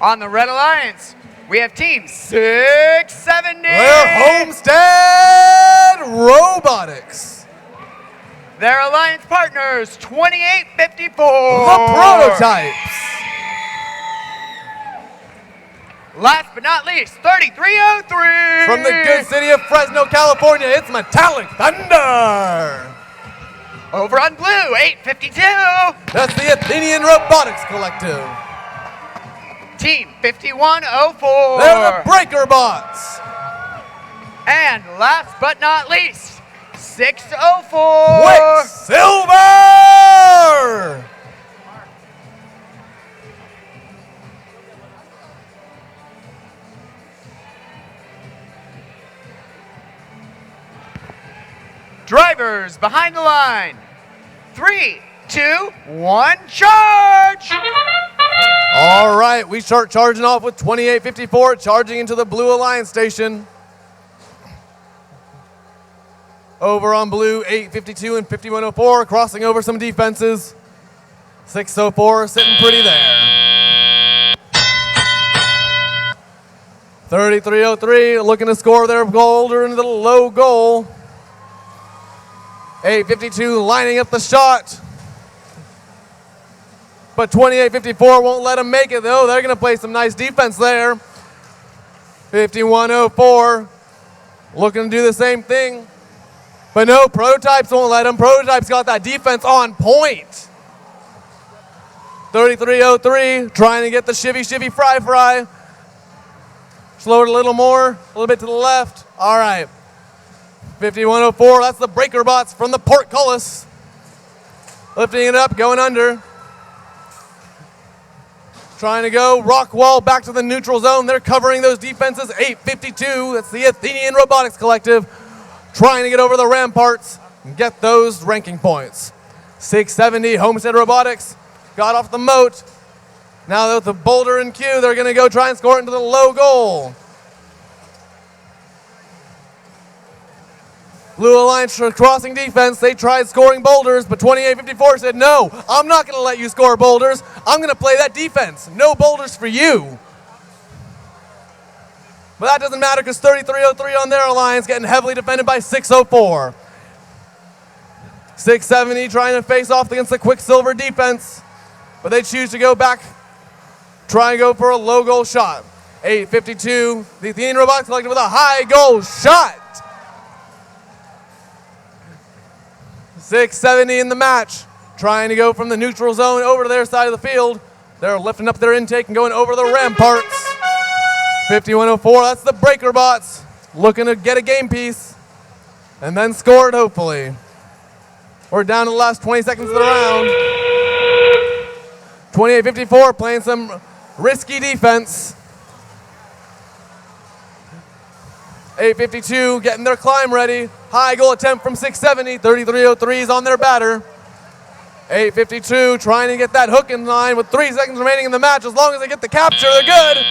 On the Red Alliance, we have Team 670. Their Homestead Robotics. Their Alliance partners, 2854. The Prototypes. Last but not least, 3303. From the good city of Fresno, California, it's Metallic Thunder. Over on blue, 852. That's the Athenian Robotics Collective. Team 5104. They're the Breaker Bots. And last but not least, 604. Quicksilver. Drivers behind the line. 3, 2, 1, charge! All right, we start charging off with 2854, charging into the Blue Alliance station. Over on blue, 852 and 5104, crossing over some defenses. 604 sitting pretty there. 3303 looking to score their boulder into the low goal. 852 lining up the shot. But 2854 won't let them make it, though. They're going to play some nice defense there. 5104 looking to do the same thing. But no, Prototypes won't let them. Prototypes got that defense on point. 3303 trying to get the shivvy fry. Slow it a little more, a little bit to the left. All right. 5104, that's the Breaker Bots from the Portcullis. Lifting it up, going under. Trying to go rock wall back to the neutral zone. They're covering those defenses. 852, that's the Athenian Robotics Collective. Trying to get over the ramparts and get those ranking points. 670, Homestead Robotics got off the moat. Now with the boulder in queue, they're going to go try and score it into the low goal. Blue Alliance crossing defense. They tried scoring boulders, but 2854 said, no, I'm not going to let you score boulders. I'm going to play that defense. No boulders for you. But that doesn't matter because 3303 on their Alliance getting heavily defended by 604. 670 trying to face off against the Quicksilver defense, but they choose to go back, try and go for a low goal shot. 852, the Athenian Robotics Collective with a high goal shot. 670 in the match, trying to go from the neutral zone over to their side of the field. They're lifting up their intake and going over the ramparts. 5104, that's the Breaker Bots, looking to get a game piece and then score it, hopefully. We're down to the last 20 seconds of the round. 2854 playing some risky defense. 852 getting their climb ready. High goal attempt from 670. 3303 is on their batter. 852 trying to get that hook in line with 3 seconds remaining in the match. As long as they get the capture, they're good.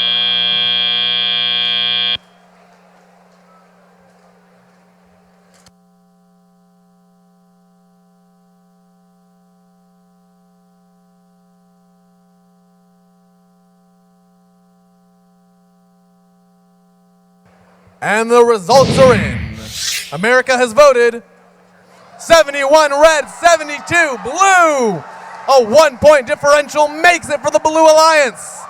And the results are in. America has voted 71 red, 72 blue. A 1-point differential makes it for the Blue Alliance.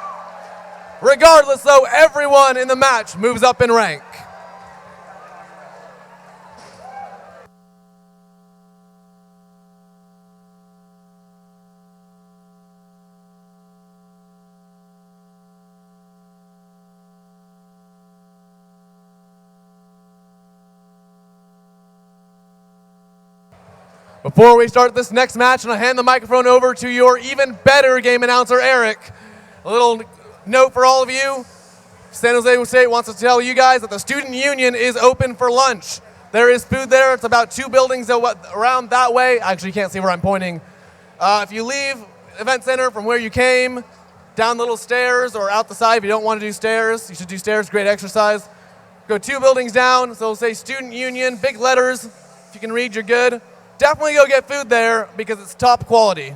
Regardless, though, everyone in the match moves up in rank. Before we start this next match, and I'll hand the microphone over to your even better game announcer, Eric. A little note for all of you. San Jose State wants to tell you guys that the Student Union is open for lunch. There is food there. It's about 2 buildings around that way. Actually, you can't see where I'm pointing. If you leave Event Center from where you came, down the little stairs or out the side, if you don't want to do stairs, you should do stairs, great exercise. Go 2 buildings down, so it'll say Student Union, big letters. If you can read, you're good. Definitely go get food there because it's top quality.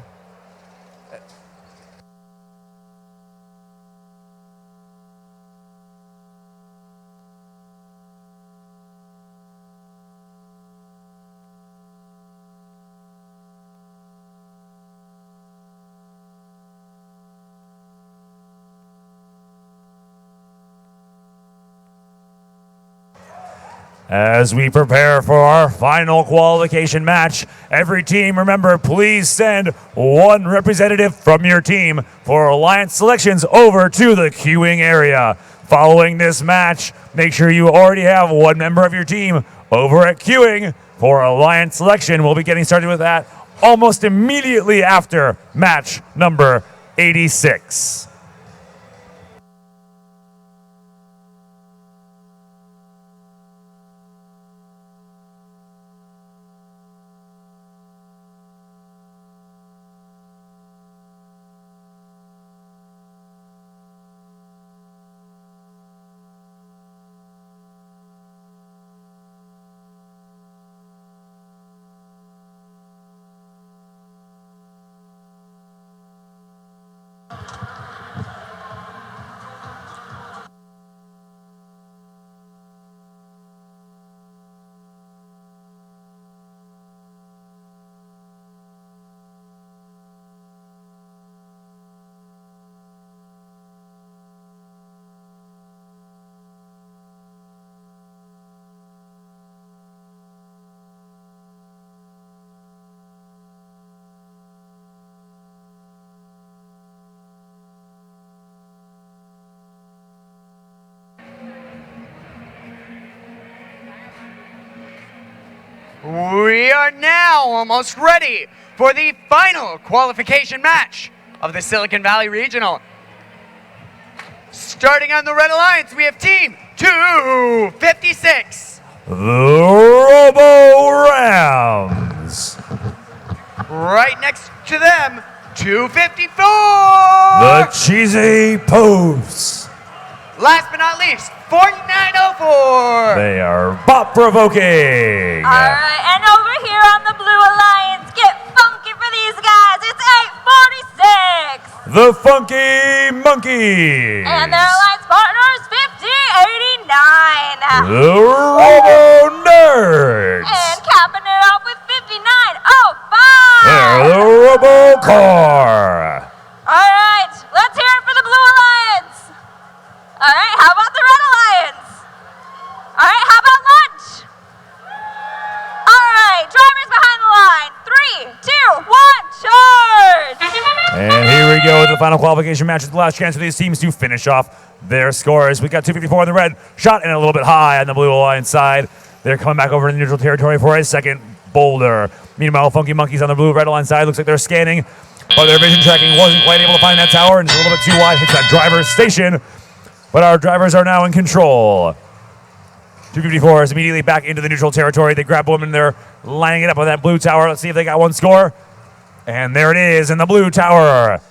As we prepare for our final qualification match, every team, remember, please send one representative from your team for alliance selections over to the queuing area. Following this match, make sure you already have one member of your team over at queuing for alliance selection. We'll be getting started with that almost immediately after match number 86. We are now almost ready for the final qualification match of the Silicon Valley Regional. Starting on the Red Alliance, we have Team 256. The Robo Rams. Right next to them, 254. The Cheesy Posts. Last but not least, 4904. They are bop provoking. All right, and over here on the Blue Alliance, get funky for these guys. It's 846. The Funky Monkeys. And their alliance partners, 5089. The Robo Nerds. And capping it off with 5905. They're the Robo Car. All right, let's hear it for the Blue Alliance. All right, how about the Red Alliance? All right, how about lunch? All right, drivers behind the line. 3, 2, 1, charge! And here we go with the final qualification match. It's the last chance for these teams to finish off their scores. We got 254 on the red, shot in a little bit high on the Blue Alliance side. They're coming back over in the neutral territory for a second boulder. Meanwhile, Funky Monkeys on the Blue Red Alliance side looks like they're scanning, but their vision tracking wasn't quite able to find that tower, and it's a little bit too wide. Hits that driver's station. But our drivers are now in control. 254 is immediately back into the neutral territory. They grab one and they're lining it up on that blue tower. Let's see if they got one score. And there it is in the blue tower.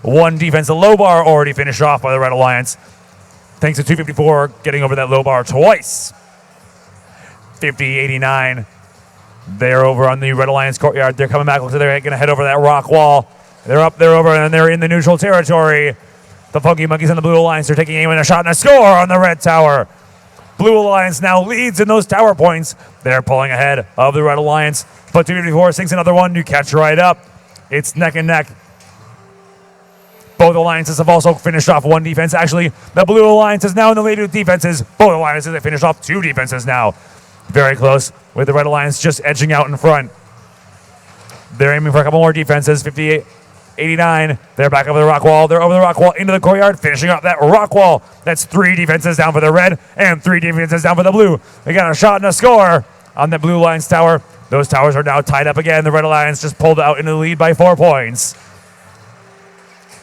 One defense, the low bar already finished off by the Red Alliance. Thanks to 254 getting over that low bar twice. 50-89. They're over on the Red Alliance courtyard. They're coming back. Looks like they're going to head over that rock wall. They're up, they're over, and they're in the neutral territory. The Funky Monkeys and the Blue Alliance are taking aim and a shot and a score on the red tower. Blue Alliance now leads in those tower points. They're pulling ahead of the Red Alliance. But 254 sinks another one to catch right up. It's neck and neck. Both alliances have also finished off one defense. Actually, the Blue Alliance is now in the lead with defenses. Both alliances have finished off two defenses now. Very close with the Red Alliance just edging out in front. They're aiming for a couple more defenses. 58-89. They're back over the rock wall. They're over the rock wall into the courtyard, finishing up that rock wall. That's three defenses down for the red and three defenses down for the blue. They got a shot and a score on the Blue Alliance tower. Those towers are now tied up again. The Red Alliance just pulled out into the lead by 4 points.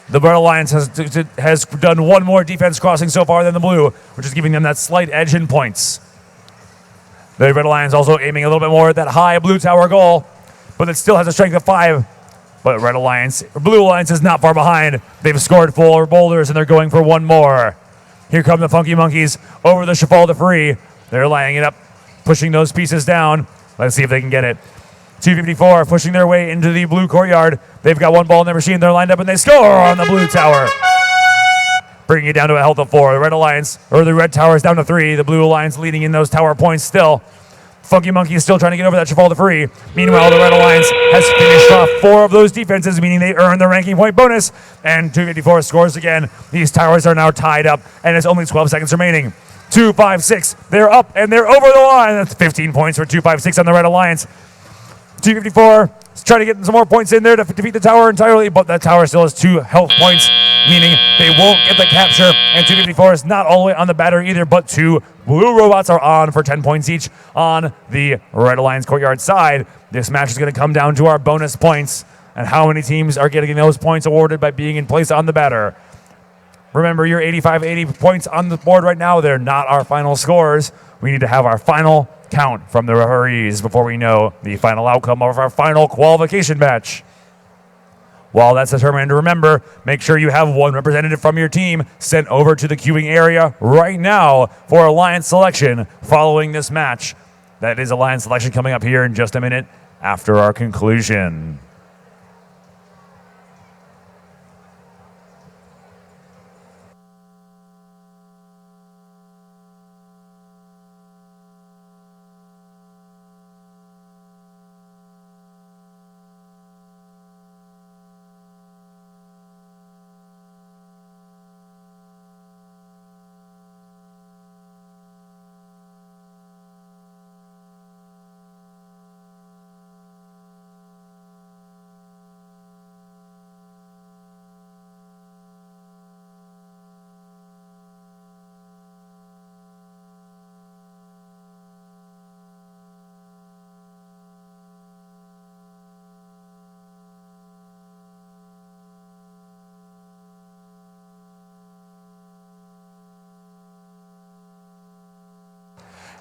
The Red Alliance has done one more defense crossing so far than the blue, which is giving them that slight edge in points. The Red Alliance also aiming a little bit more at that high blue tower goal, but it still has a strength of 5. But Blue Alliance is not far behind. They've scored 4 boulders and they're going for one more. Here come the Funky Monkeys over the Cheval de Free. They're lining it up, pushing those pieces down. Let's see if they can get it. 254 pushing their way into the blue courtyard. They've got one ball in their machine. They're lined up and they score on the blue tower, bringing it down to a health of 4. The Red Alliance, or the Red Tower is down to 3. The Blue Alliance leading in those tower points still. Funky Monkey is still trying to get over that Cheval de Free. Meanwhile, the Red Alliance has finished off 4 of those defenses, meaning they earn the ranking point bonus. And 254 scores again. These towers are now tied up, and it's only 12 seconds remaining. 256. They're up and they're over the line. That's 15 points for 256 on the Red Alliance. 254 is trying to get some more points in there to defeat the tower entirely, but that tower still has 2 health points, meaning they won't get the capture. And 254 is not all the way on the battery either, but 2 blue robots are on for 10 points each on the Red Alliance Courtyard side. This match is going to come down to our bonus points and how many teams are getting those points awarded by being in place on the batter. Remember, your 85-80 points on the board right now, they're not our final scores. We need to have our final count from the referees before we know the final outcome of our final qualification match. While that's determined, remember, make sure you have one representative from your team sent over to the queuing area right now for Alliance selection following this match. That is Alliance selection coming up here in just a minute after our conclusion.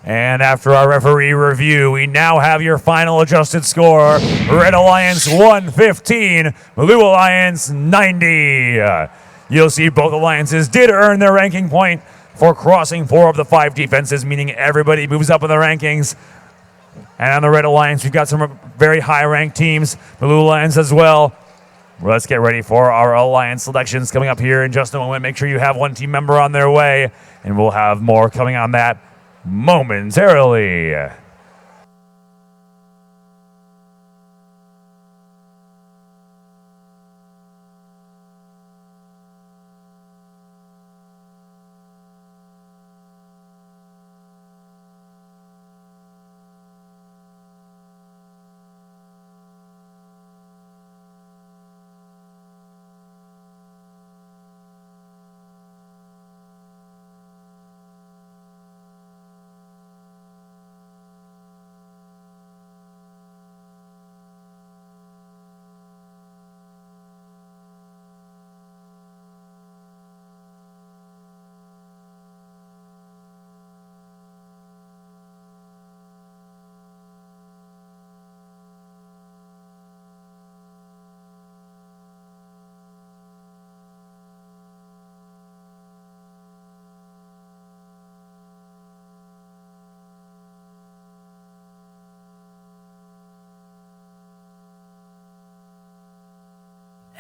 And after our referee review, we now have your final adjusted score. Red Alliance 115, Blue Alliance 90. You'll see both alliances did earn their ranking point for crossing 4 of the 5 defenses, meaning everybody moves up in the rankings. And on the Red Alliance, we've got some very high-ranked teams, Blue Alliance as well. Let's get ready for our alliance selections coming up here in just a moment. Make sure you have one team member on their way, and we'll have more coming on that momentarily.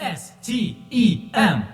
STEM.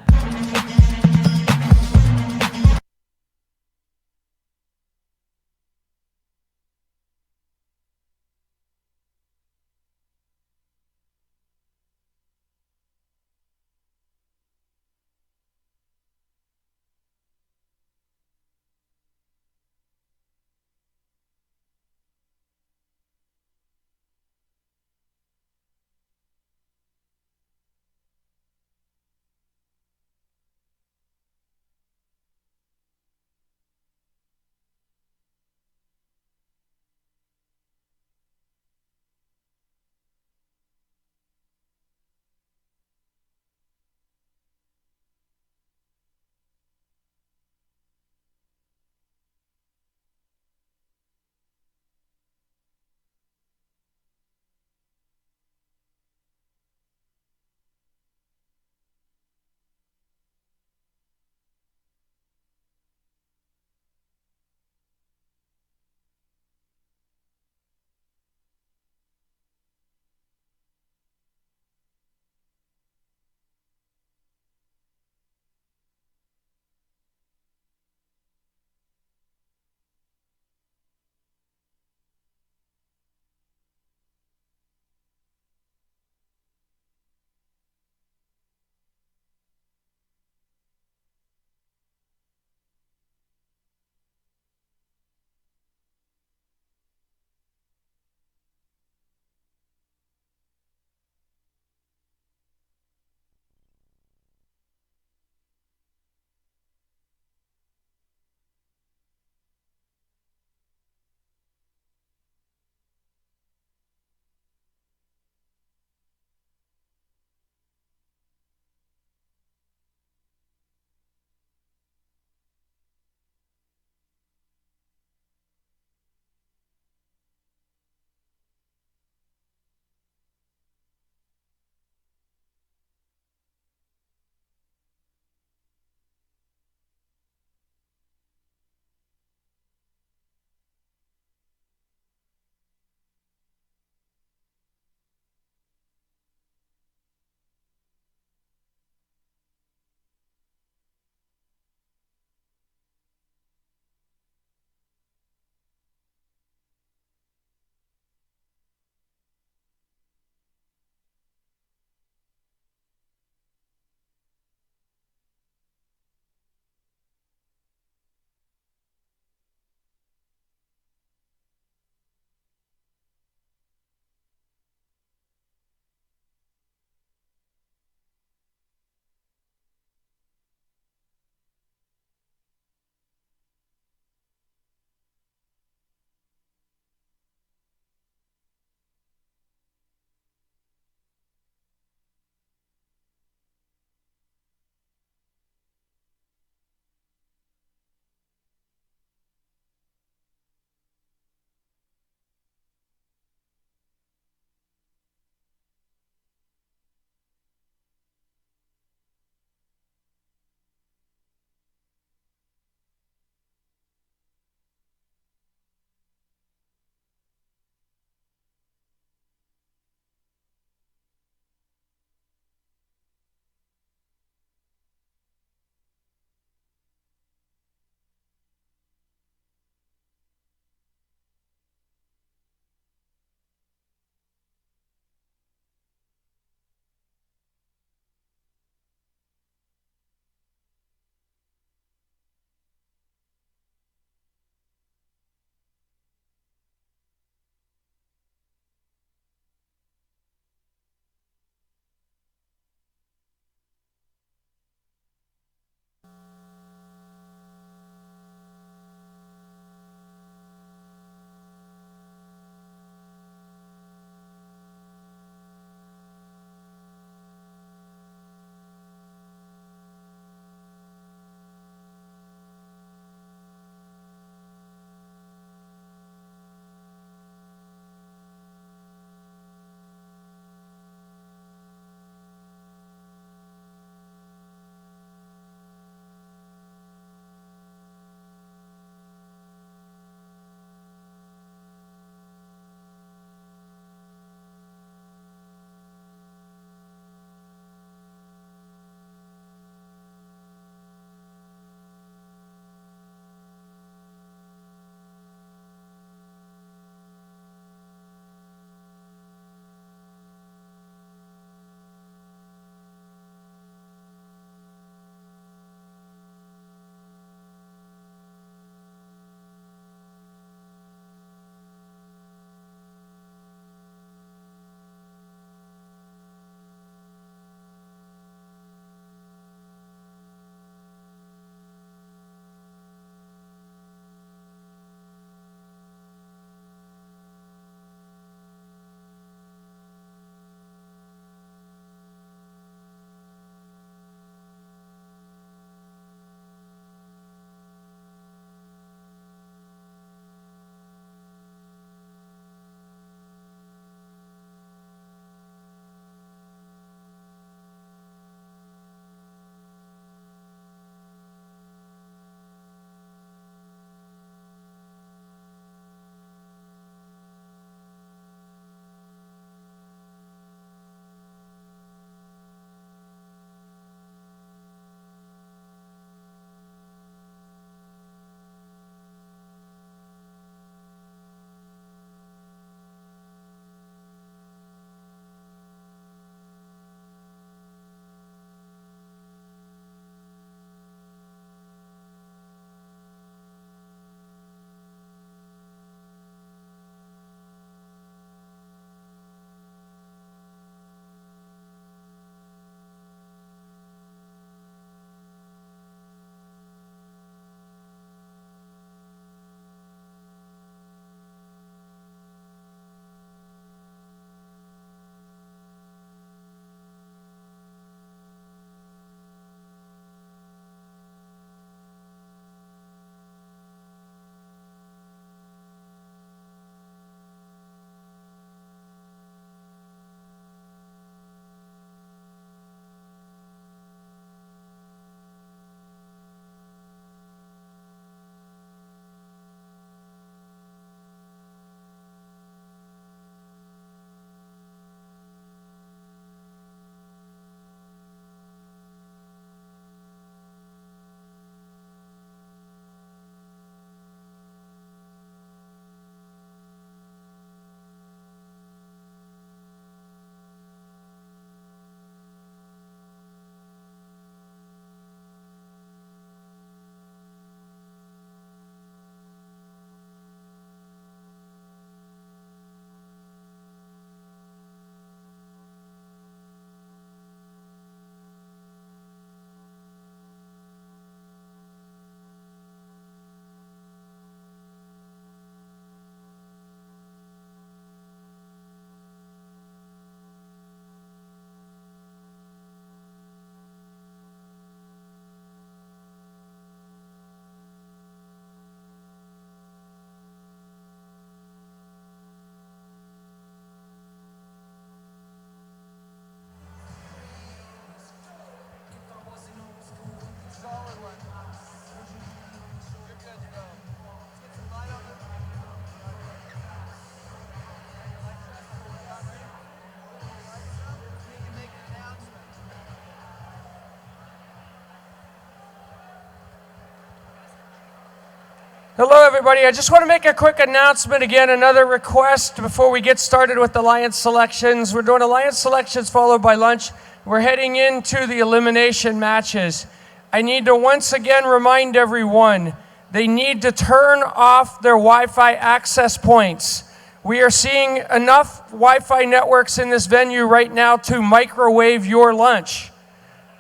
Hello, everybody. I just want to make a quick announcement again, another request before we get started with Alliance selections. We're doing Alliance selections followed by lunch. We're heading into the elimination matches. I need to once again remind everyone, they need to turn off their Wi-Fi access points. We are seeing enough Wi-Fi networks in this venue right now to microwave your lunch,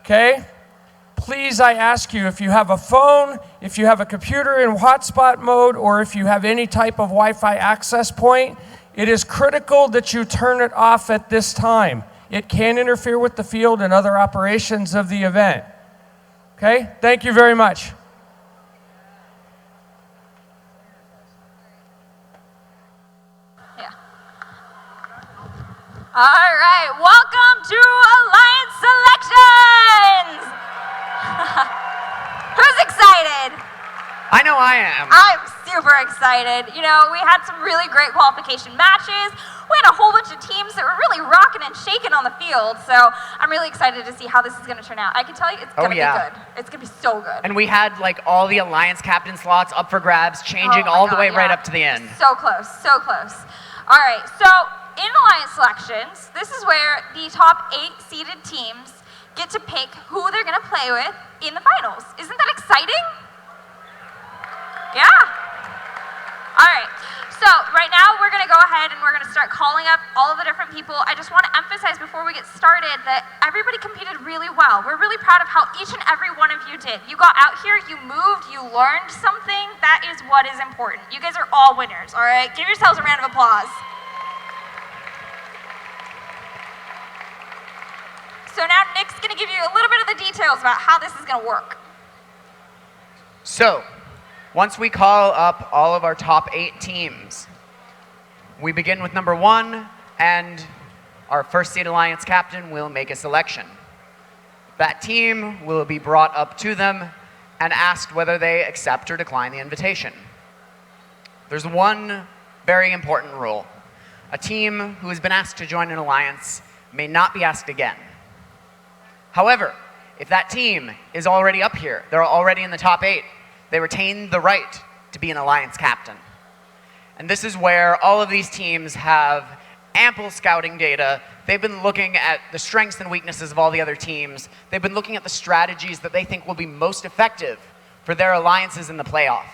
okay? Please, I ask you, if you have a phone, if you have a computer in hotspot mode, or if you have any type of Wi-Fi access point, it is critical that you turn it off at this time. It can interfere with the field and other operations of the event. Okay? Thank you very much. Yeah. All right, welcome to Alliance Selections! Who's excited? I know I am. I'm super excited. You know, we had some really great qualification matches. We had a whole bunch of teams that were really rocking and shaking on the field. So I'm really excited to see how this is going to turn out. I can tell you it's going to be good. It's going to be so good. And we had like all the Alliance captain slots up for grabs, changing all the way right up to the end. So close, so close. All right, so in Alliance selections, this is where the top 8 seeded teams get to pick who they're going to play with in the finals. Isn't that exciting? Yeah. All right. So right now we're going to go ahead and we're going to start calling up all of the different people. I just want to emphasize before we get started that everybody competed really well. We're really proud of how each and every one of you did. You got out here, you moved, you learned something. That is what is important. You guys are all winners, all right? Give yourselves a round of applause. So now Nick's going to give you a little bit of the details about how this is going to work. So, once we call up all of our top 8 teams, we begin with number 1, and our first seed Alliance captain will make a selection. That team will be brought up to them and asked whether they accept or decline the invitation. There's one very important rule. A team who has been asked to join an alliance may not be asked again. However, if that team is already up here, they're already in the top 8, they retain the right to be an alliance captain. And this is where all of these teams have ample scouting data. They've been looking at the strengths and weaknesses of all the other teams. They've been looking at the strategies that they think will be most effective for their alliances in the playoff.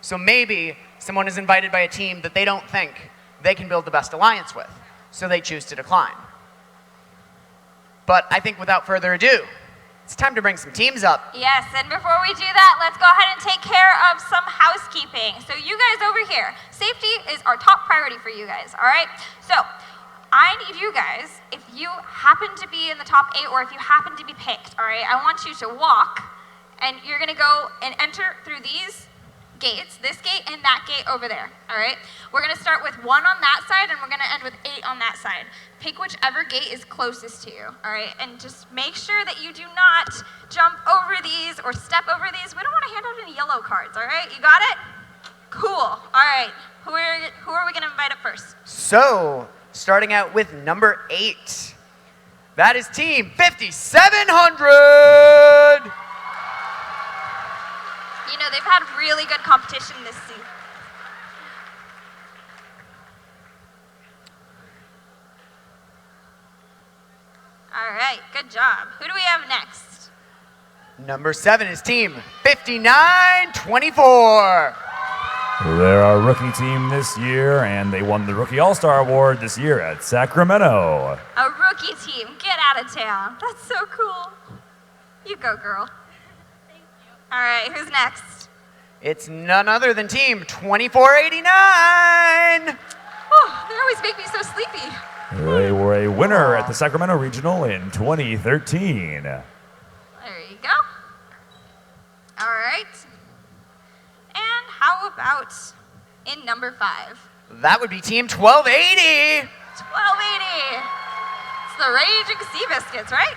So maybe someone is invited by a team that they don't think they can build the best alliance with, so they choose to decline. But I think without further ado, it's time to bring some teams up. Yes, and before we do that, let's go ahead and take care of some housekeeping. So you guys over here, safety is our top priority for you guys, all right? So I need you guys, if you happen to be in the top 8 or if you happen to be picked, all right, I want you to walk, and you're going to go and enter through these gates, this gate and that gate over there, all right? We're going to start with 1 on that side, and we're going to end with 8 on that side. Pick whichever gate is closest to you, all right? And just make sure that you do not jump over these or step over these. We don't want to hand out any yellow cards, all right? You got it? Cool. All right. Who are we going to invite up first? So, starting out with number 8. That is team 5700. You know, they've had really good competition this season. All right, good job. Who do we have next? Number 7 is team 5924. They're our rookie team this year, and they won the Rookie All-Star Award this year at Sacramento. A rookie team, get out of town. That's so cool. You go, girl. Thank you. All right, who's next? It's none other than team 2489. Oh, they always make me so sleepy. They were a winner at the Sacramento Regional in 2013. There you go. All right. And how about in number 5? That would be team 1280. 1280. It's the Raging Sea Biscuits, right?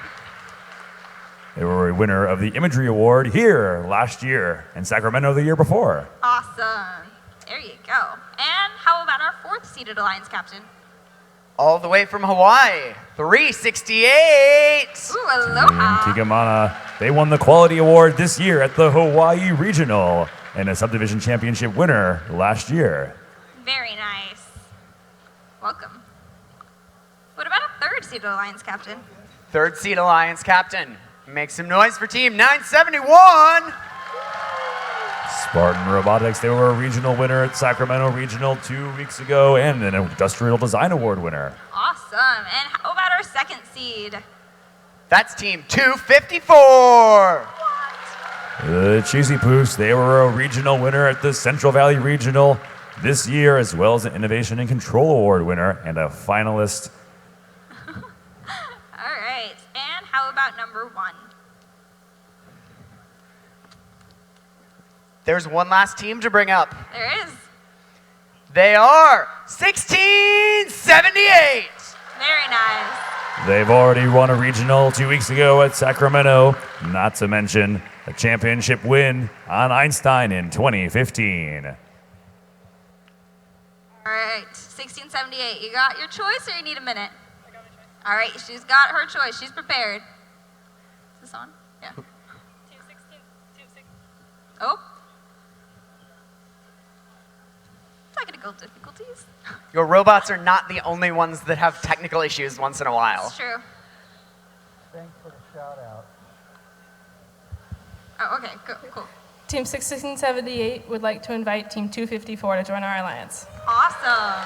They were a winner of the Imagery Award here last year and Sacramento the year before. Awesome. There you go. And how about our 4th seeded Alliance captain? All the way from Hawaii, 368. Ooh, aloha. Team Tigamana, they won the Quality Award this year at the Hawaii Regional. and a subdivision championship winner last year. Very nice. Welcome. What about a third-seeded Alliance captain? Third seed Alliance captain. Make some noise for Team 971. Spartan Robotics, they were a regional winner at Sacramento Regional 2 weeks ago and an Industrial Design Award winner. Awesome. And how about our second seed? That's Team 254. The Cheesy Poofs, they were a regional winner at the Central Valley Regional this year, as well as an Innovation and Control Award winner and a finalist. All right. And how about number 1? There's one last team to bring up. There is. They are 1678. Very nice. They've already won a regional 2 weeks ago at Sacramento, not to mention a championship win on Einstein in 2015. All right. 1678. You got your choice or you need a minute? I got my choice. All right. She's got her choice. She's prepared. Is this on? Yeah. Team 16. Oh. Technical difficulties. Your robots are not the only ones that have technical issues once in a while. That's true. Thanks for the shout out. Oh, okay, cool. Team 1678 would like to invite Team 254 to join our alliance. Awesome.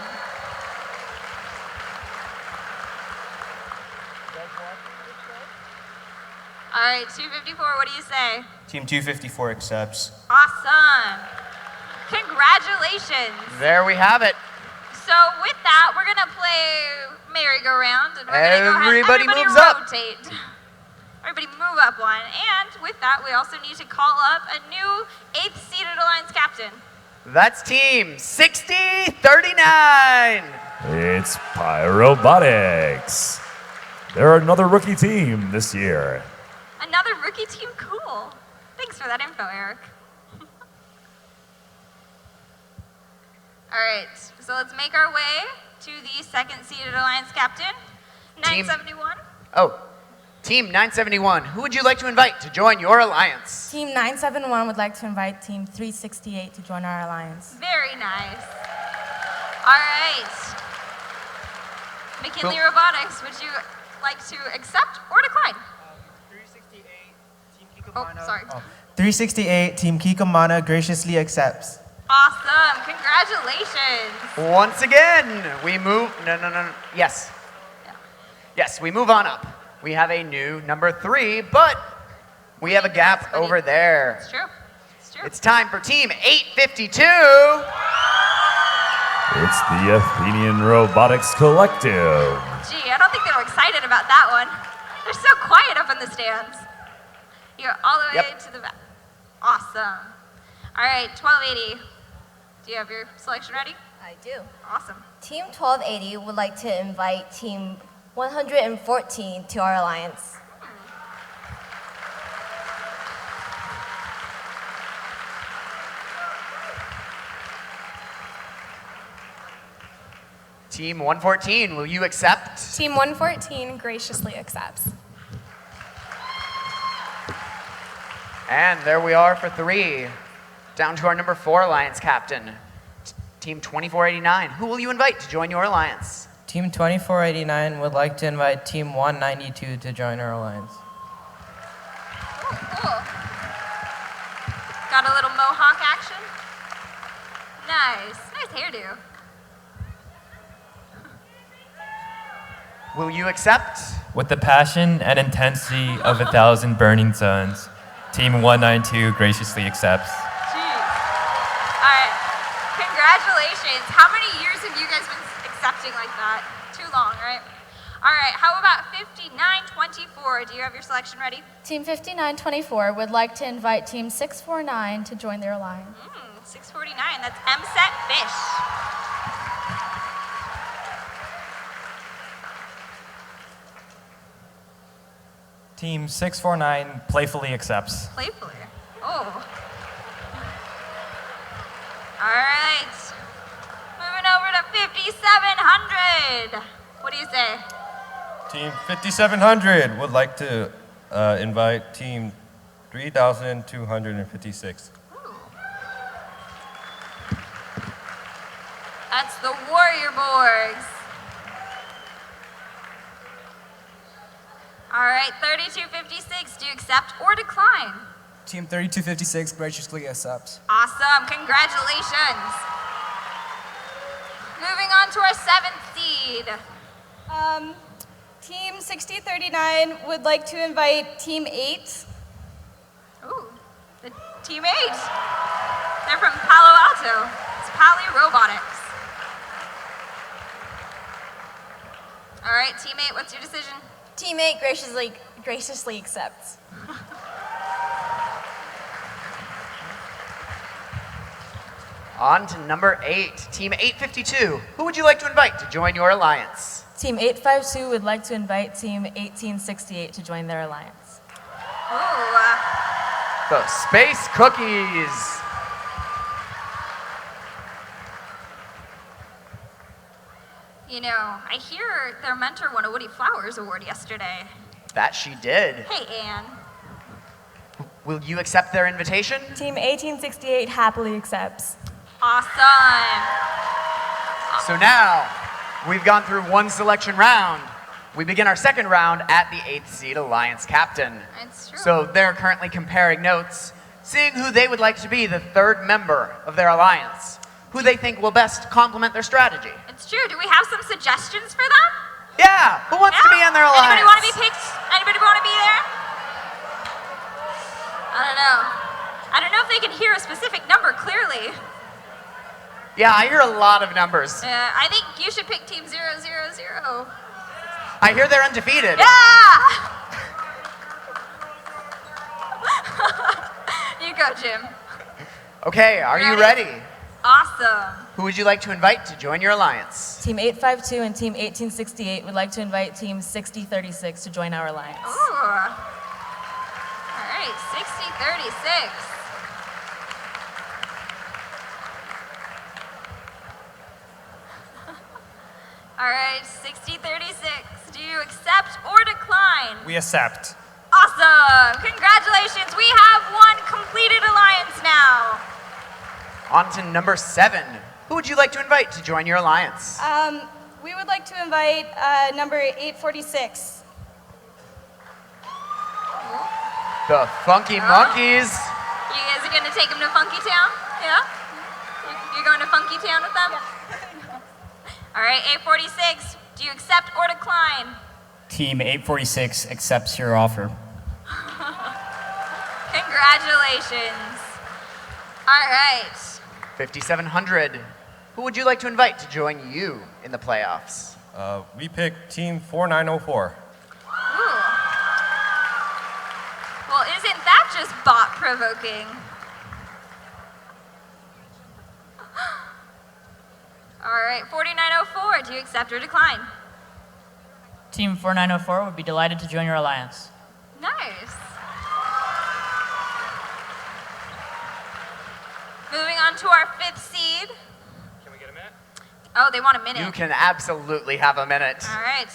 All right, 254, what do you say? Team 254 accepts. Awesome. Congratulations. There we have it. So with that, we're gonna play merry-go-round, and we're Everybody gonna go moves up. rotate. Everybody move up one. And with that, we also need to call up a new 8th-seeded Alliance captain. That's Team 6039. It's Robotics. They're another rookie team this year. Another rookie team, cool. Thanks for that info, Eric. All right, so let's make our way to the 2nd-seeded Alliance captain, 971. Team 971, who would you like to invite to join your alliance? Team 971 would like to invite Team 368 to join our alliance. Very nice. All right. McKinley Robotics, would you like to accept or decline? 368, Team Oh, sorry. 368, Team Kikomana graciously accepts. Awesome. Congratulations. Once again, we move, yes. Yes, we move on up. We have a new number 3, but we have a gap over there. It's true. It's true. It's time for Team 852. It's the Athenian Robotics Collective. Gee, I don't think they were excited about that one. They're so quiet up in the stands. You're all the way to the back. Awesome. All right, 1280. Do you have your selection ready? I do. Awesome. Team 1280 would like to invite Team 114 to our alliance. Team 114, will you accept? Team 114 graciously accepts. And there we are for 3. Down to our number 4 alliance captain, Team 2489. Who will you invite to join your alliance? Team 2489 would like to invite Team 192 to join our alliance. Cool. Got a little mohawk action? Nice. Nice hairdo. Will you accept? With the passion and intensity of 1,000 burning suns, Team 192 graciously accepts. Jeez. All right. Congratulations. How many years have you guys been accepting like that? Too long, right? All right. How about 5924? Do you have your selection ready? Team 5924 would like to invite Team 649 to join their alliance. 649. That's MSET Fish. Team 649 playfully accepts. Playfully. Oh. All right. Moving over to 5700. What do you say? Team 5700 would like to invite Team 3256. That's the Warrior Borgs. All right, 3256, do you accept or decline? Team 3256 graciously accepts. Awesome, congratulations. Moving on to our 7th seed. Team 6039 would like to invite Team 8. Ooh, the Team 8. They're from Palo Alto. It's Pali Robotics. All right, Team 8, what's your decision? Team 8 graciously accepts. On to number 8, Team 852. Who would you like to invite to join your alliance? Team 852 would like to invite Team 1868 to join their alliance. Ooh. The Space Cookies. You know, I hear their mentor won a Woody Flowers Award yesterday. That she did. Hey, Anne. Will you accept their invitation? Team 1868 happily accepts. Awesome. So now, we've gone through one selection round. We begin our second round at the 8th seed Alliance Captain. It's true. So they're currently comparing notes, seeing who they would like to be the 3rd member of their alliance, who they think will best complement their strategy. It's true. Do we have some suggestions for them? Yeah, who wants to be in their alliance? Anybody want to be picked? Anybody want to be there? I don't know. I don't know if they can hear a specific number clearly. Yeah, I hear a lot of numbers. I think you should pick Team 000. I hear they're undefeated. Yeah! You go, Jim. Okay, are you ready? Awesome. Who would you like to invite to join your alliance? Team 852 and Team 1868 would like to invite Team 6036 to join our alliance. Ooh. All right, 6036. All right, 6036. Do you accept or decline? We accept. Awesome! Congratulations, we have one completed alliance now. On to number 7. Who would you like to invite to join your alliance? We would like to invite number 846. The Funky Monkeys. You guys are gonna take them to Funky Town? Yeah? You're going to Funky Town with them? All right, 846, do you accept or decline? Team 846 accepts your offer. Congratulations. All right. 5700. Who would you like to invite to join you in the playoffs? We pick Team 4904. Ooh. Well, isn't that just bot-provoking? All right, 4904, do you accept or decline? Team 4904 would be delighted to join your alliance. Nice. Moving on to our 5th seed. Can we get a minute? Oh, they want a minute. You can absolutely have a minute. All right.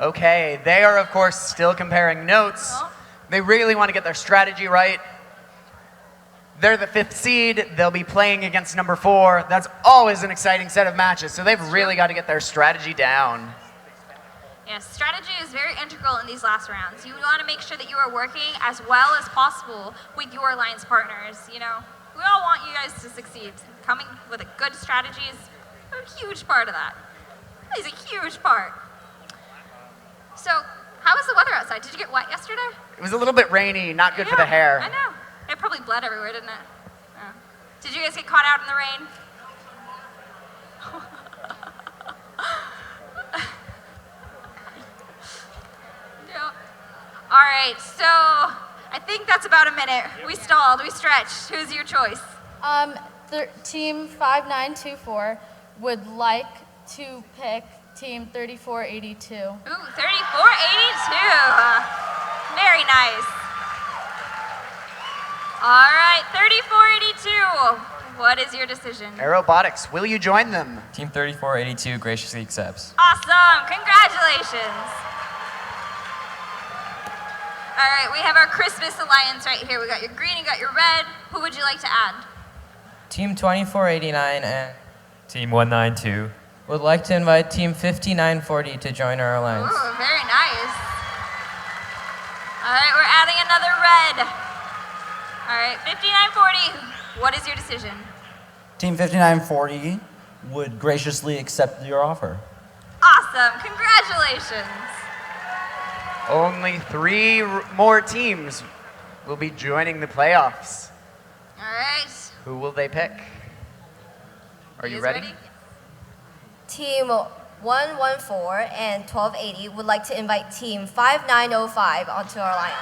Okay, they are of course still comparing notes. They really want to get their strategy right. They're the 5th seed. They'll be playing against number 4. That's always an exciting set of matches, so they've really got to get their strategy down. Yes, strategy is very integral in these last rounds. You want to make sure that you are working as well as possible with your alliance partners. You know, we all want you guys to succeed. Coming with a good strategy is a huge part of that. It's a huge part. So, how was the weather outside? Did you get wet yesterday? It was a little bit rainy, not good for the hair. I know. It probably bled everywhere, didn't it? Yeah. Did you guys get caught out in the rain? Yeah. All right, so I think that's about a minute. We stalled, we stretched. Who's your choice? Team 5924 would like to pick Team 3482. Ooh, 3482. Very nice. All right, 3482. What is your decision? Robotics, will you join them? Team 3482 graciously accepts. Awesome, congratulations. All right, we have our Christmas alliance right here. We got your green, you got your red. Who would you like to add? Team 2489 and Team 192. would like to invite Team 5940 to join our alliance. Ooh, very nice. All right, we're adding another red. All right, 5940, what is your decision? Team 5940 would graciously accept your offer. Awesome, congratulations. Only 3 more teams will be joining the playoffs. All right. Who will they pick? Are you ready? Team 114 and 1280 would like to invite Team 5905 onto our alliance.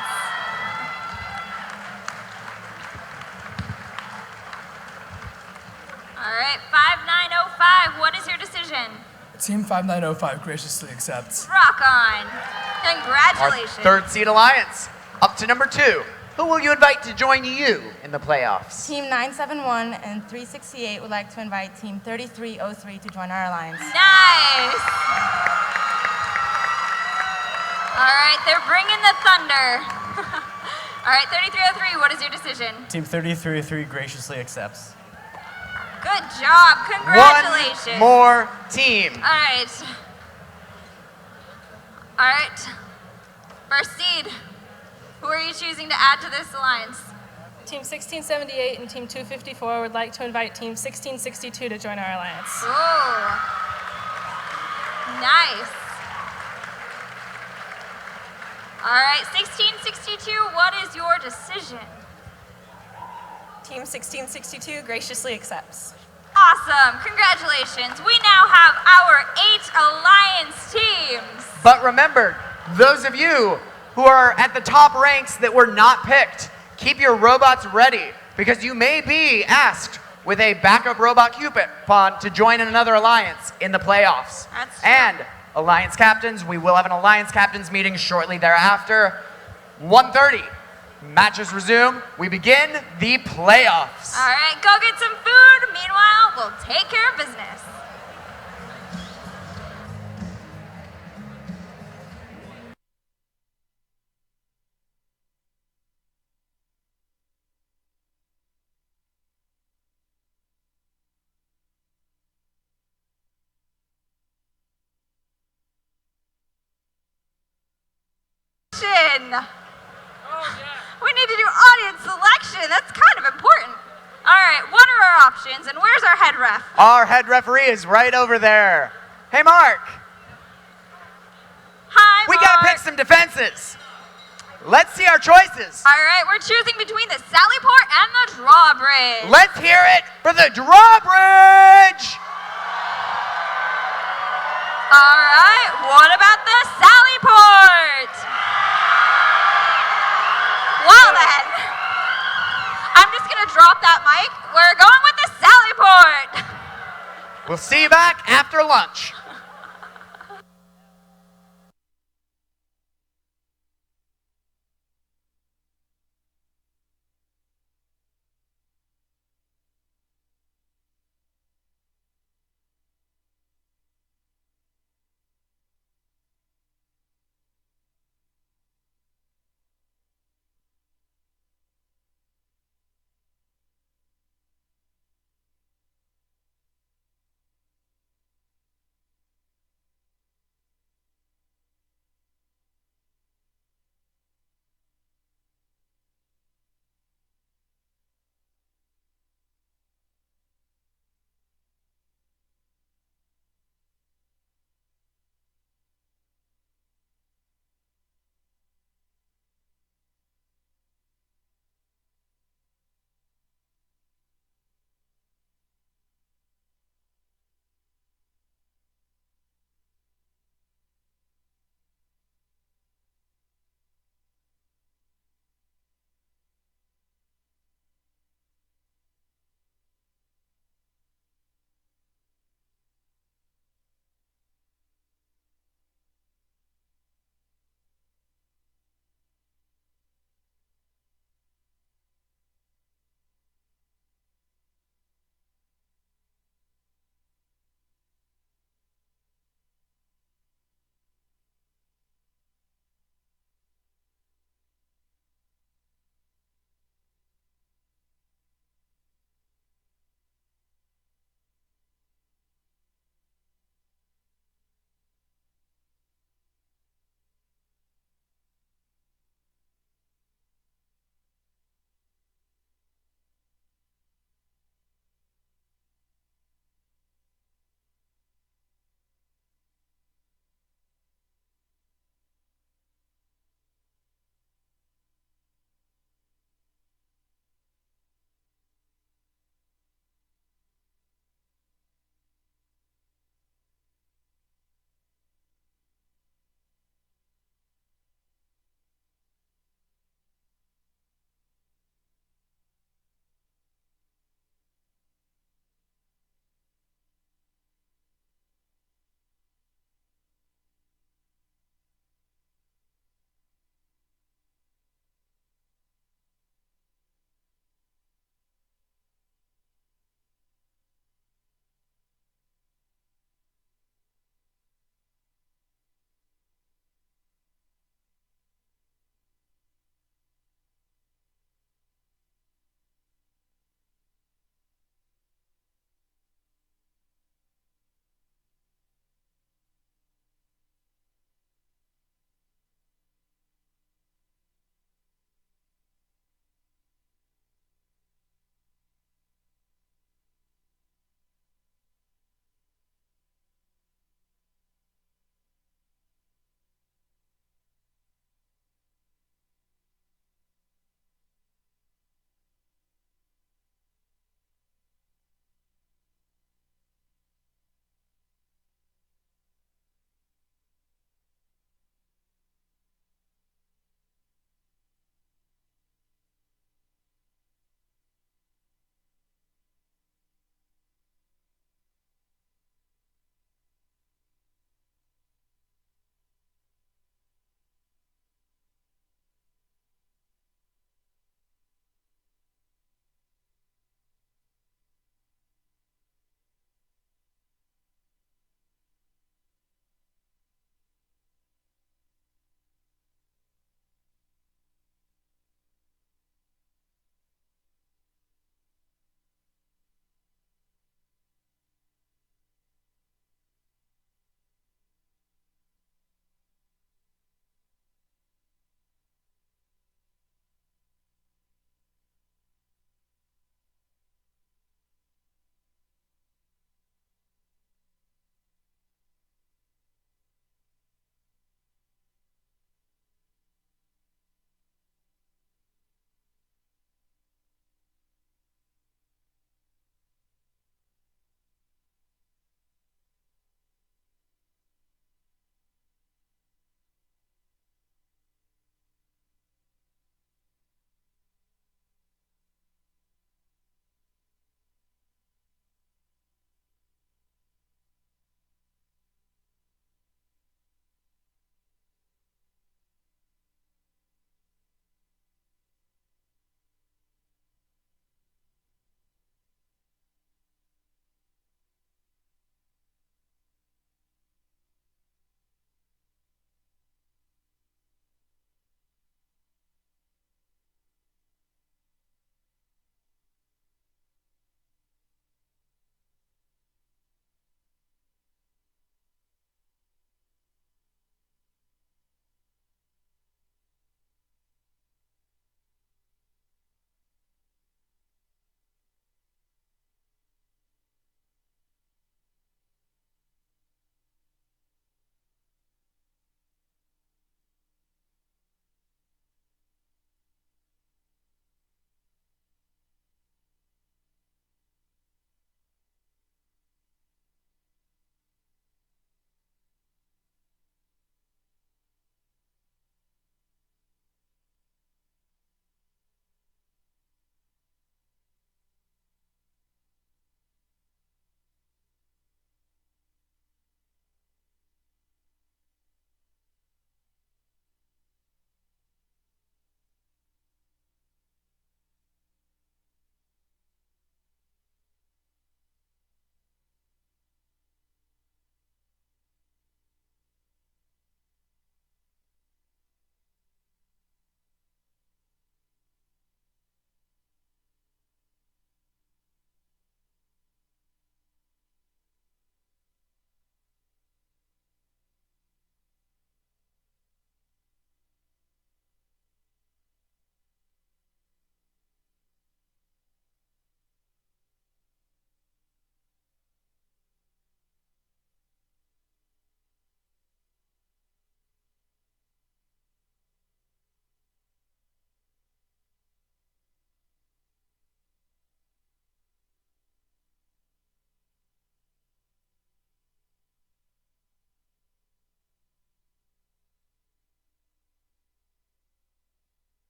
All right, 5905, what is your decision? Team 5905 graciously accepts. Rock on. Congratulations. Our third seed alliance. Up to number 2. Who will you invite to join you in the playoffs? Team 971 and 368 would like to invite Team 3303 to join our alliance. Nice. All right, they're bringing the thunder. All right, 3303, what is your decision? Team 3303 graciously accepts. Good job. Congratulations. One more team. All right. All right. First seed. Who are you choosing to add to this alliance? Team 1678 and Team 254 would like to invite Team 1662 to join our alliance. Ooh. Nice. All right, 1662, what is your decision? Team 1662 graciously accepts. Awesome. Congratulations. We now have our 8 alliance teams. But remember, those of you who are at the top ranks that were not picked, keep your robots ready because you may be asked with a backup robot coupon to join in another alliance in the playoffs. That's true. And alliance captains, we will have an alliance captains meeting shortly thereafter. 1:30. Matches resume. We begin the playoffs. All right, go get some food. Meanwhile, we'll take care of business. We need to do audience selection. That's kind of important. All right, what are our options and where's our head ref? Our head referee is right over there. Hey, Mark. Hi, We Mark. gotta pick some defenses. Let's see our choices. All right, we're choosing between the Sally Port and the Drawbridge. Let's hear it for the drawbridge. All right, what about the Sally Port? Well then, I'm just gonna drop that mic. We're going with the Sally Port. We'll see you back after lunch.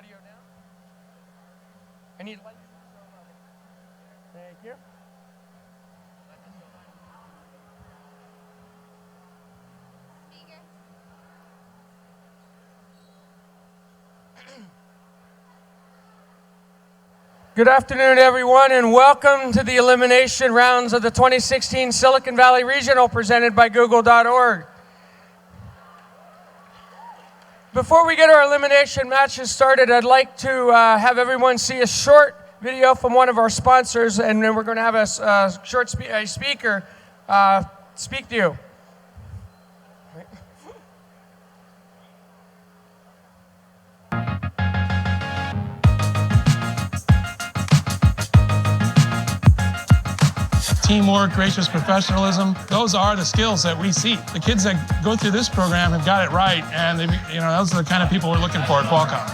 audio now. I need lights. Thank you. Good afternoon, everyone, and welcome to the elimination rounds of the 2016 Silicon Valley Regional presented by Google.org. Before we get our elimination matches started, I'd like to have everyone see a short video from one of our sponsors, and then we're going to have a short speaker speak to you. Teamwork, gracious professionalism, those are the skills that we see. The kids that go through this program have got it right, and those are the kind of people we're looking for at Qualcomm.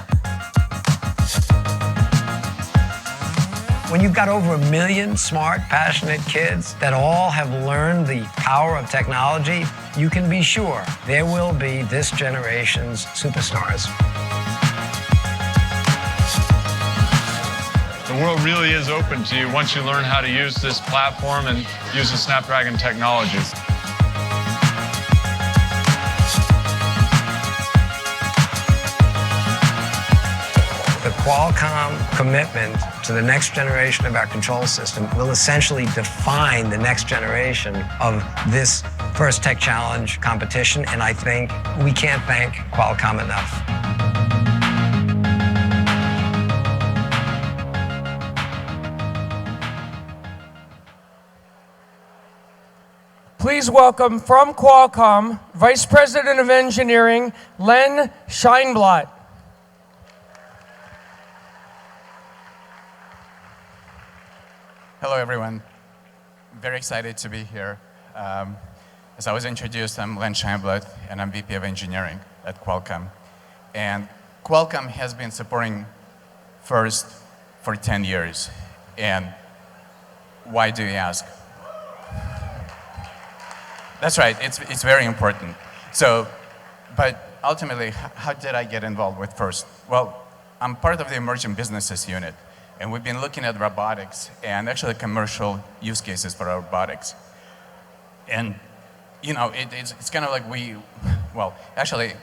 When you've got over 1 million smart, passionate kids that all have learned the power of technology, you can be sure there will be this generation's superstars. The world really is open to you once you learn how to use this platform and use the Snapdragon technologies. The Qualcomm commitment to the next generation of our control system will essentially define the next generation of this first Tech Challenge competition, and I think we can't thank Qualcomm enough. Please welcome from Qualcomm, Vice President of Engineering, Len Scheinblatt. Hello, everyone. Very excited to be here. As I was introduced, I'm Len Scheinblatt, and I'm VP of Engineering at Qualcomm. And Qualcomm has been supporting FIRST for 10 years. And why do you ask? That's right, it's very important. But ultimately, how did I get involved with FIRST? Well, I'm part of the Emerging Businesses Unit, and we've been looking at robotics and actually commercial use cases for robotics. And, it's kind of like actually,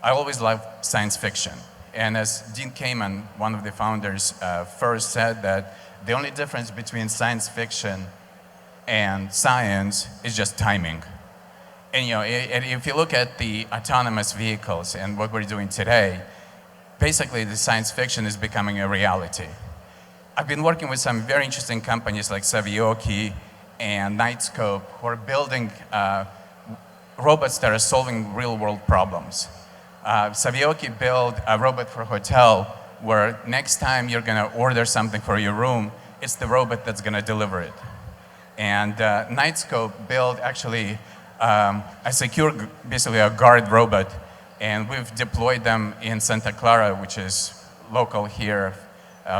I always loved science fiction. And as Dean Kamen, one of the founders, first said that the only difference between science fiction and science is just timing. And if you look at the autonomous vehicles and what we're doing today, basically the science fiction is becoming a reality. I've been working with some very interesting companies like Savioki and Nightscope who are building robots that are solving real-world problems. Savioki built a robot for a hotel where next time you're going to order something for your room, it's the robot that's going to deliver it. And Nightscope built actually a secure, basically a guard robot, and we've deployed them in Santa Clara, which is local here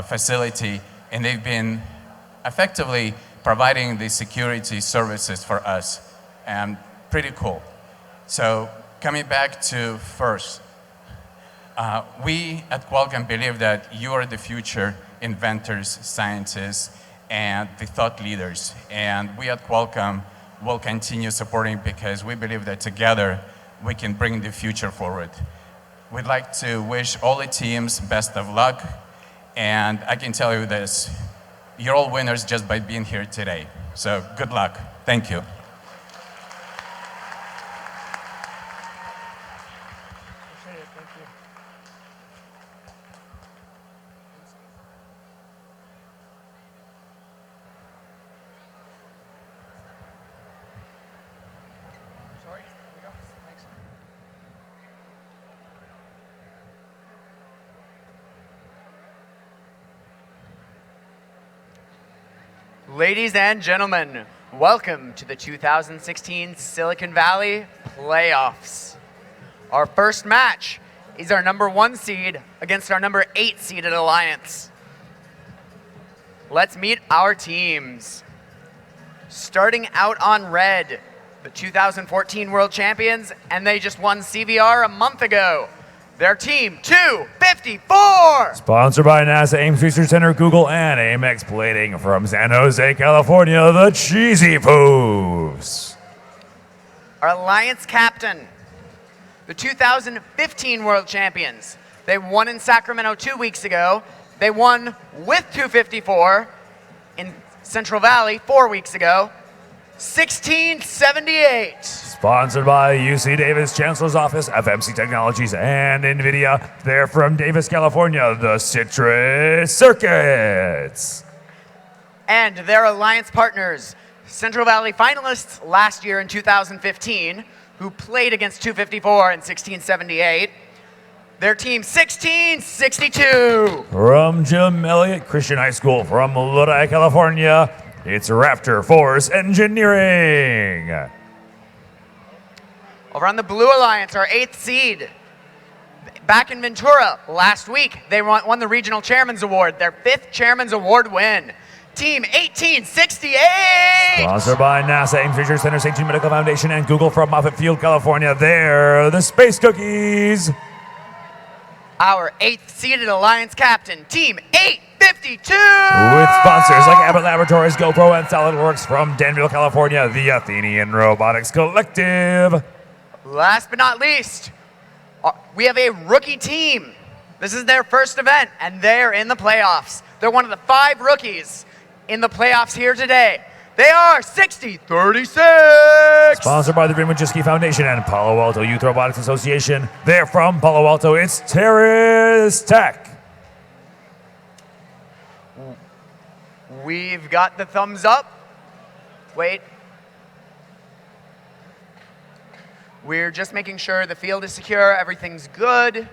facility, and they've been effectively providing the security services for us, and pretty cool. So coming back to FIRST, we at Qualcomm believe that you are the future inventors, scientists, and the thought leaders. And we at Qualcomm will continue supporting because we believe that together we can bring the future forward. We'd like to wish all the teams best of luck. And I can tell you this, you're all winners just by being here today. So good luck. Thank you. Ladies and gentlemen, welcome to the 2016 Silicon Valley Playoffs. Our first match is our #1 seed against our #8 seeded alliance. Let's meet our teams. Starting out on red, the 2014 World Champions, and they just won CVR a month ago. Their team 254. Sponsored by NASA Ames Research Center, Google, and Amex Plating from San Jose, California, the Cheesy Poofs. Our Alliance captain, the 2015 World Champions. They won in Sacramento 2 weeks ago. They won with 254 in Central Valley 4 weeks ago. 1678. Sponsored by UC Davis, Chancellor's Office, FMC Technologies, and NVIDIA. They're from Davis, California, the Citrus Circuits. And their alliance partners, Central Valley finalists last year in 2015, who played against 254 and 1678. Their team 1662. From Jim Elliott Christian High School from Lodi, California, it's Raptor Force Engineering. Over on the Blue Alliance, our 8th seed, back in Ventura last week, they won the Regional Chairman's Award, their 5th Chairman's Award win. Team 1868. Sponsored by NASA Ames Research Center, St. Jude Medical Foundation, and Google from Moffett Field, California. They're the Space Cookies. Our 8th seeded Alliance captain, Team 852. With sponsors like Abbott Laboratories, GoPro, and SolidWorks from Danville, California, the Athenian Robotics Collective. Last but not least, we have a rookie team. This is their first event, and they're in the playoffs. They're one of the 5 rookies in the playoffs here today. They are 60-36. Sponsored by the Greenwood Jiski Foundation and Palo Alto Youth Robotics Association. They're from Palo Alto. It's Terrace Tech. We've got the thumbs up. Wait. We're just making sure the field is secure, everything's good.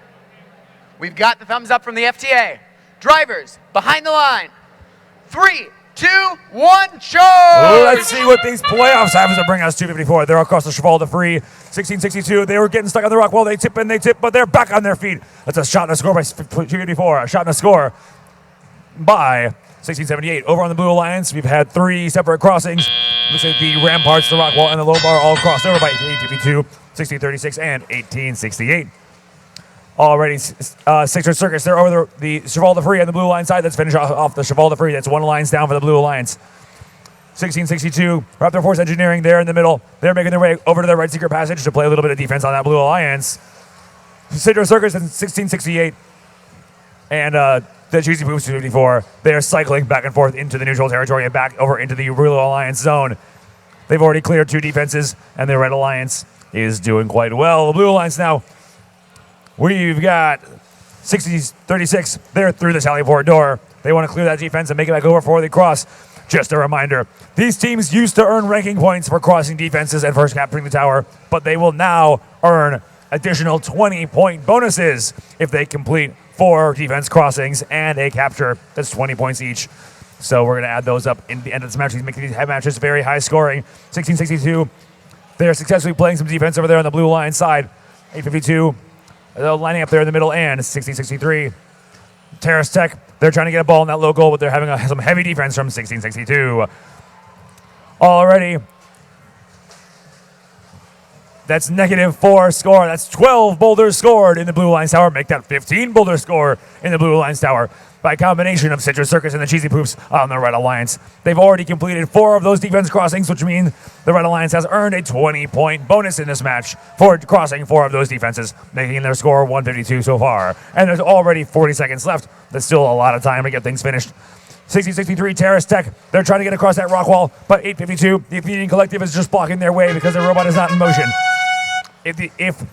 We've got the thumbs up from the FTA. Drivers, behind the line. 3, 2, 1, charge! Let's see what these playoffs have to bring us. 254. They're across the Cheval de Free. 1662. They were getting stuck on the rock wall. They tip, but they're back on their feet. That's a shot and a score by 254. A shot and a score by 1678. Over on the Blue Alliance, we've had 3 separate crossings. Looks like the ramparts, the rock wall, and the low bar all crossed over by 1852, 1636, and 1868. Already, Citrus Circus, they're over the Cheval de Free on the Blue Alliance side. Let's finish off the Cheval de Free. That's 1 alliance down for the Blue Alliance. 1662, Raptor Force Engineering there in the middle. They're making their way over to the right secret passage to play a little bit of defense on that Blue Alliance. Citrus Circus in 1668. And the Cheesy Poofs 254. They are cycling back and forth into the neutral territory and back over into the Blue Alliance zone. They've already cleared 2 defenses, and the Red Alliance is doing quite well. The Blue Alliance now, we've got 60-36. They're through the Sally Port door. They want to clear that defense and make it back over before they cross. Just a reminder, these teams used to earn ranking points for crossing defenses and first capturing the tower, but they will now earn additional 20-point bonuses if they complete 4 defense crossings and a capture. That's 20 points each. So we're going to add those up in the end of this match. He's making these matches very high scoring. 1662. They're successfully playing some defense over there on the Blue Line side. 852. They're lining up there in the middle, and 1663. Terrace Tech, they're trying to get a ball in that low goal, but they're having some heavy defense from 1662. Already, that's -4 score. That's 12 boulders scored in the Blue Alliance Tower. Make that 15 boulders score in the Blue Alliance Tower by a combination of Citrus Circus and the Cheesy Poofs on the Red Alliance. They've already completed 4 of those defense crossings, which means the Red Alliance has earned a 20-point bonus in this match for crossing 4 of those defenses, making their score 152 so far. And there's already 40 seconds left. There's still a lot of time to get things finished. 1663 Terrace Tech, they're trying to get across that rock wall, but 852, the Athenian Collective is just blocking their way because their robot is not in motion. If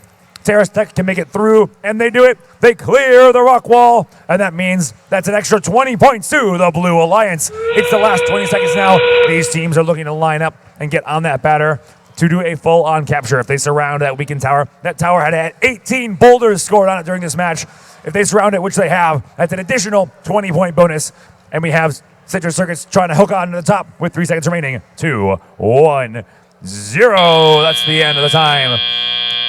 Terrace Tech can make it through, and they do it, they clear the rock wall, and that means that's an extra 20 points to the Blue Alliance. It's the last 20 seconds now. These teams are looking to line up and get on that batter to do a full-on capture. If they surround that weakened tower, that tower had 18 boulders scored on it during this match. If they surround it, which they have, that's an additional 20-point bonus, and we have Citrus Circuits trying to hook on to the top with 3 seconds remaining. 2, 1, 0. That's the end of the time.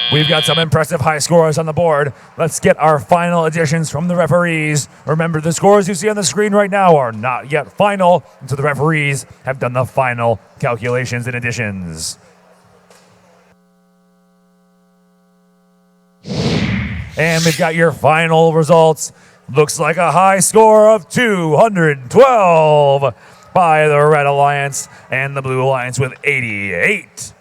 We've got some impressive high scores on the board. Let's get our final additions from the referees. Remember, the scores you see on the screen right now are not yet final until the referees have done the final calculations and additions. And we've got your final results. Looks like a high score of 212 by the Red Alliance and the Blue Alliance with 88.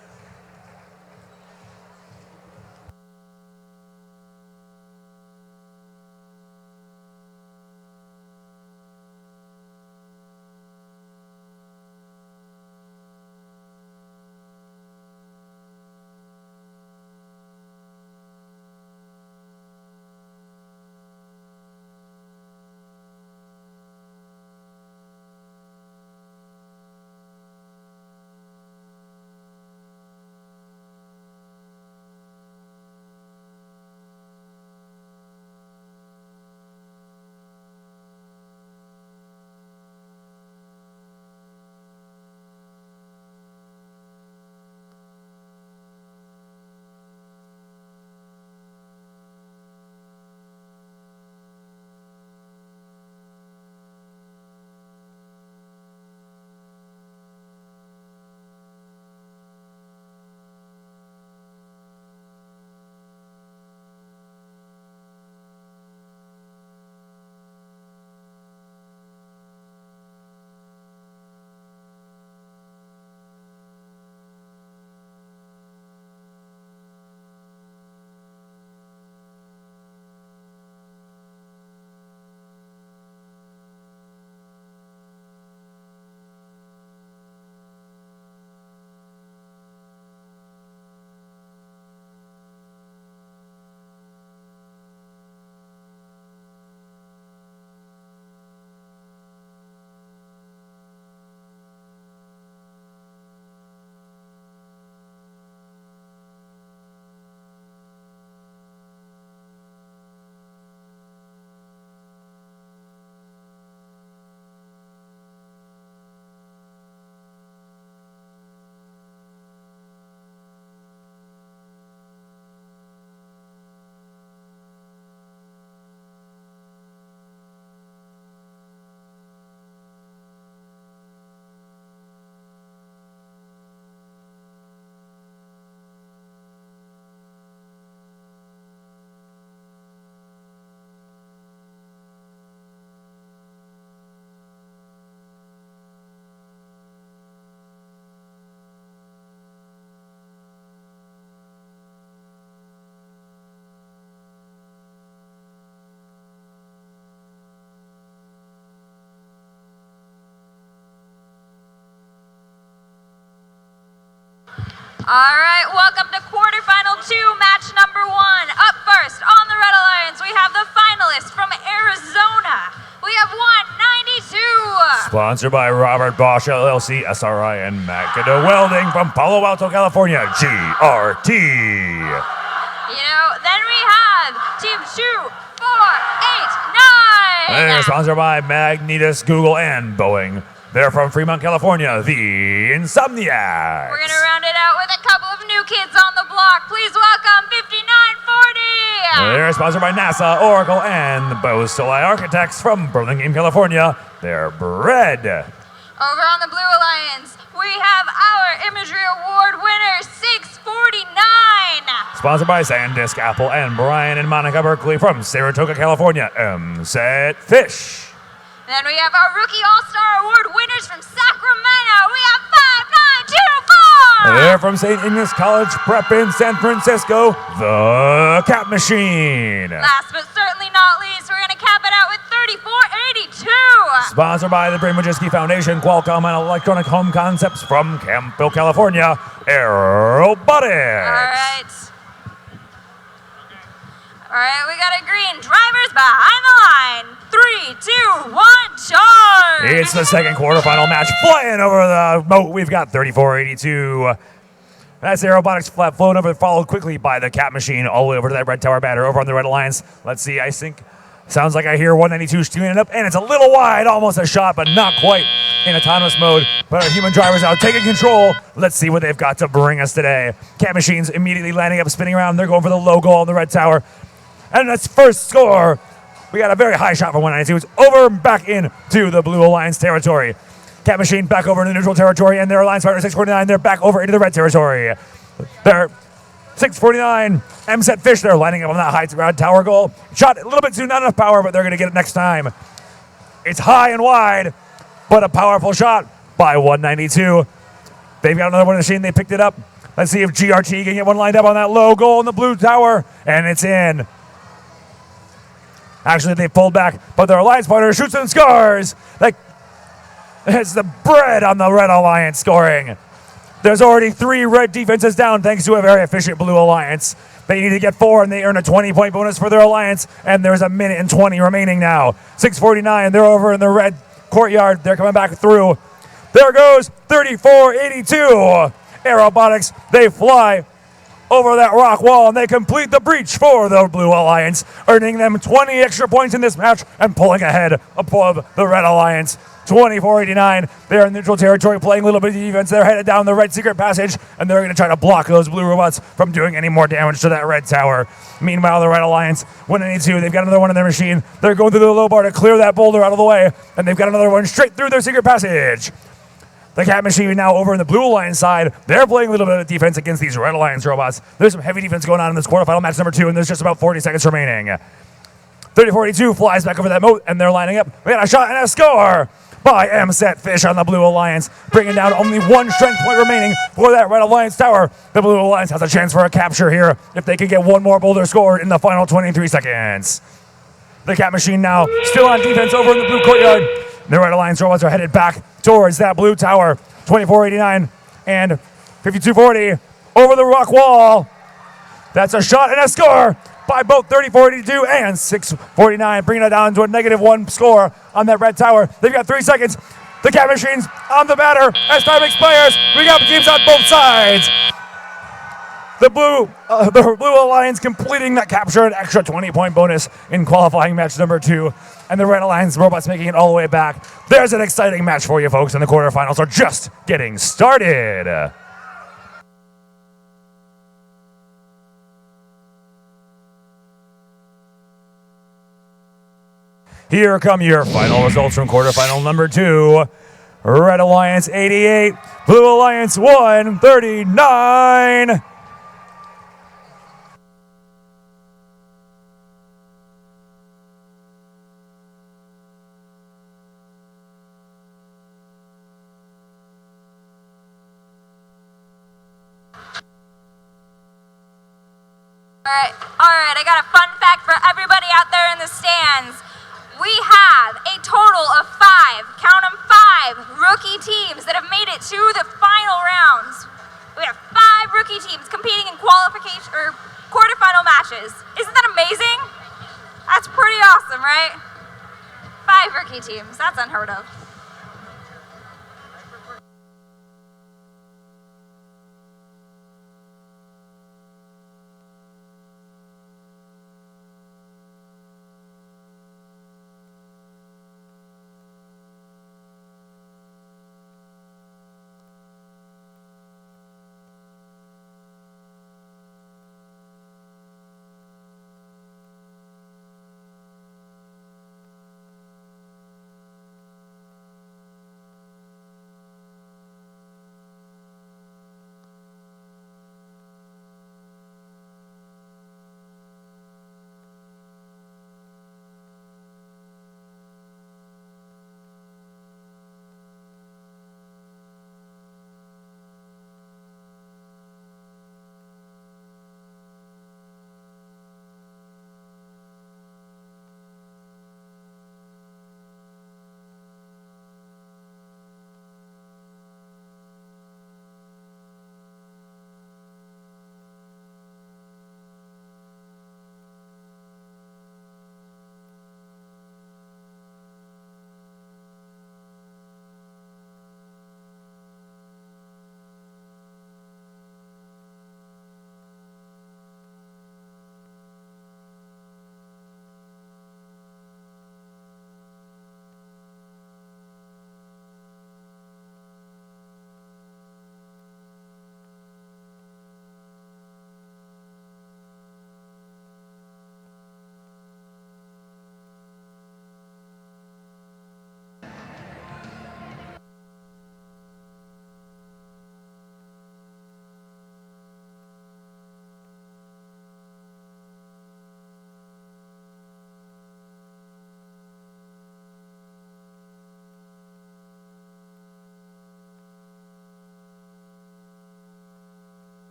All right, welcome to quarterfinal 2, match number 1. Up first on the Red Alliance, we have the finalists from Arizona. We have 192. Sponsored by Robert Bosch LLC, SRI, and Macado Welding from Palo Alto, California, GRT. You know, then we have Team 2, 4, 8, 9. They're sponsored by Magnetus, Google, and Boeing. They're from Fremont, California, the Insomniacs. We're going to round it out with a couple of new kids on the block. Please welcome 5940. They're sponsored by NASA, Oracle, and the Bowstoli Architects from Burlingame, California. They're Bread. Over on the Blue Alliance, we have our Imagery Award winner, 649. Sponsored by SanDisk, Apple, and Brian and Monica Berkeley from Saratoga, California, Set Fish. Then we have our Rookie All-Star Award winners from Sacramento. We have 5924. They're from St. Ignace College Prep in San Francisco, the Cap Machine. Last but certainly not least, we're going to cap it out with 3482. Sponsored by the Brain Majewski Foundation, Qualcomm, and Electronic Home Concepts from Campbell, California, Robotics. All right, we got a green. Drivers behind the line. 3, 2, 1, charge! It's the second quarterfinal match flying over the moat. We've got 34-82. That's the Robotics flat flown over, followed quickly by the Cap Machine all the way over to that Red Tower batter over on the Red Alliance. Let's see, I think, sounds like I hear 192 tuning it up, and it's a little wide, almost a shot, but not quite in autonomous mode. But our human drivers out taking control. Let's see what they've got to bring us today. Cap Machine's immediately landing up, spinning around. They're going for the low goal on the Red Tower. And that's first score. We got a very high shot for 192. It's over and back into the Blue Alliance territory. Cap Machine back over into neutral territory, and their Alliance partner 649, they're back over into the red territory. They're 649, M-Set Fish there lining up on that high ground tower goal. Shot a little bit too, not enough power, but they're going to get it next time. It's high and wide, but a powerful shot by 192. They've got another one in the machine. They picked it up. Let's see if GRT can get one lined up on that low goal in the blue tower, and it's in. Actually, they pulled back, but their alliance partner shoots and scores. Like, it's the bread on the Red Alliance scoring. There's already 3 red defenses down thanks to a very efficient blue alliance. They need to get 4, and they earn a 20-point bonus for their alliance, and there's a minute and 20 remaining now. 649, they're over in the red courtyard. They're coming back through. There goes 34-82. Robotics, they fly over that rock wall, and they complete the breach for the Blue Alliance, earning them 20 extra points in this match and pulling ahead above the Red Alliance. 24-89. They're in neutral territory playing a little bit of defense. They're headed down the red secret passage, and they're going to try to block those blue robots from doing any more damage to that red tower. Meanwhile, the Red Alliance, 182, they've got another one in their machine. They're going through the low bar to clear that boulder out of the way, and they've got another one straight through their secret passage. The Cat Machine now over in the Blue Alliance side. They're playing a little bit of defense against these Red Alliance robots. There's some heavy defense going on in this quarterfinal match number 2, and there's just about 40 seconds remaining. 30-42 flies back over that moat, and they're lining up. We got a shot and a score by M-Set Fish on the Blue Alliance, bringing down only 1 strength point remaining for that Red Alliance tower. The Blue Alliance has a chance for a capture here if they can get 1 more boulder scored in the final 23 seconds. The Cat Machine now still on defense over in the blue courtyard. The Red Alliance robots are headed back towards that blue tower. 24-89 and 52-40 over the rock wall. That's a shot and a score by both 34-82 and 6-49, bringing it down to a -1 score on that red tower. They've got 3 seconds. The Cat Machine's on the batter as time expires. We got teams on both sides. The Blue Alliance completing that capture, an extra 20-point bonus in qualifying match number 2. And the Red Alliance robots making it all the way back. There's an exciting match for you folks, and the quarterfinals are just getting started. Here come your final results from quarterfinal number 2. Red Alliance 88, Blue Alliance 139. All right, I got a fun fact for everybody out there in the stands. We have a total of 5, count them 5, rookie teams that have made it to the final rounds. We have 5 rookie teams competing in qualification or quarterfinal matches. Isn't that amazing? That's pretty awesome, right? 5 rookie teams, that's unheard of.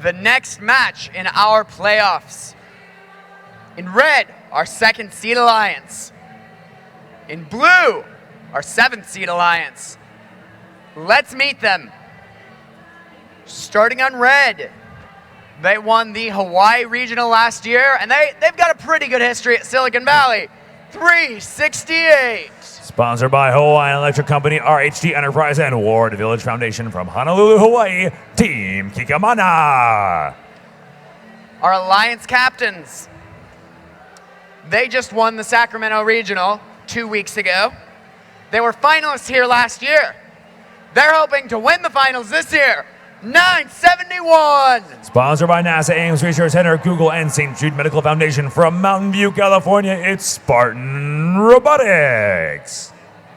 the next match in our playoffs. In red, our 2nd seed alliance. In blue, our 7th seed alliance. Let's meet them. Starting on red, they won the Hawaii Regional last year, and they've got a pretty good history at Silicon Valley. 368. Sponsored by Hawaiian Electric Company, RHT Enterprise, and Ward Village Foundation from Honolulu, Hawaii, Team Kikamana. Our alliance captains. They just won the Sacramento Regional 2 weeks ago. They were finalists here last year. They're hoping to win the finals this year. 971. Sponsored by NASA Ames Research Center, Google, and St. Jude Medical Foundation from Mountain View, California, it's Spartan Robotics.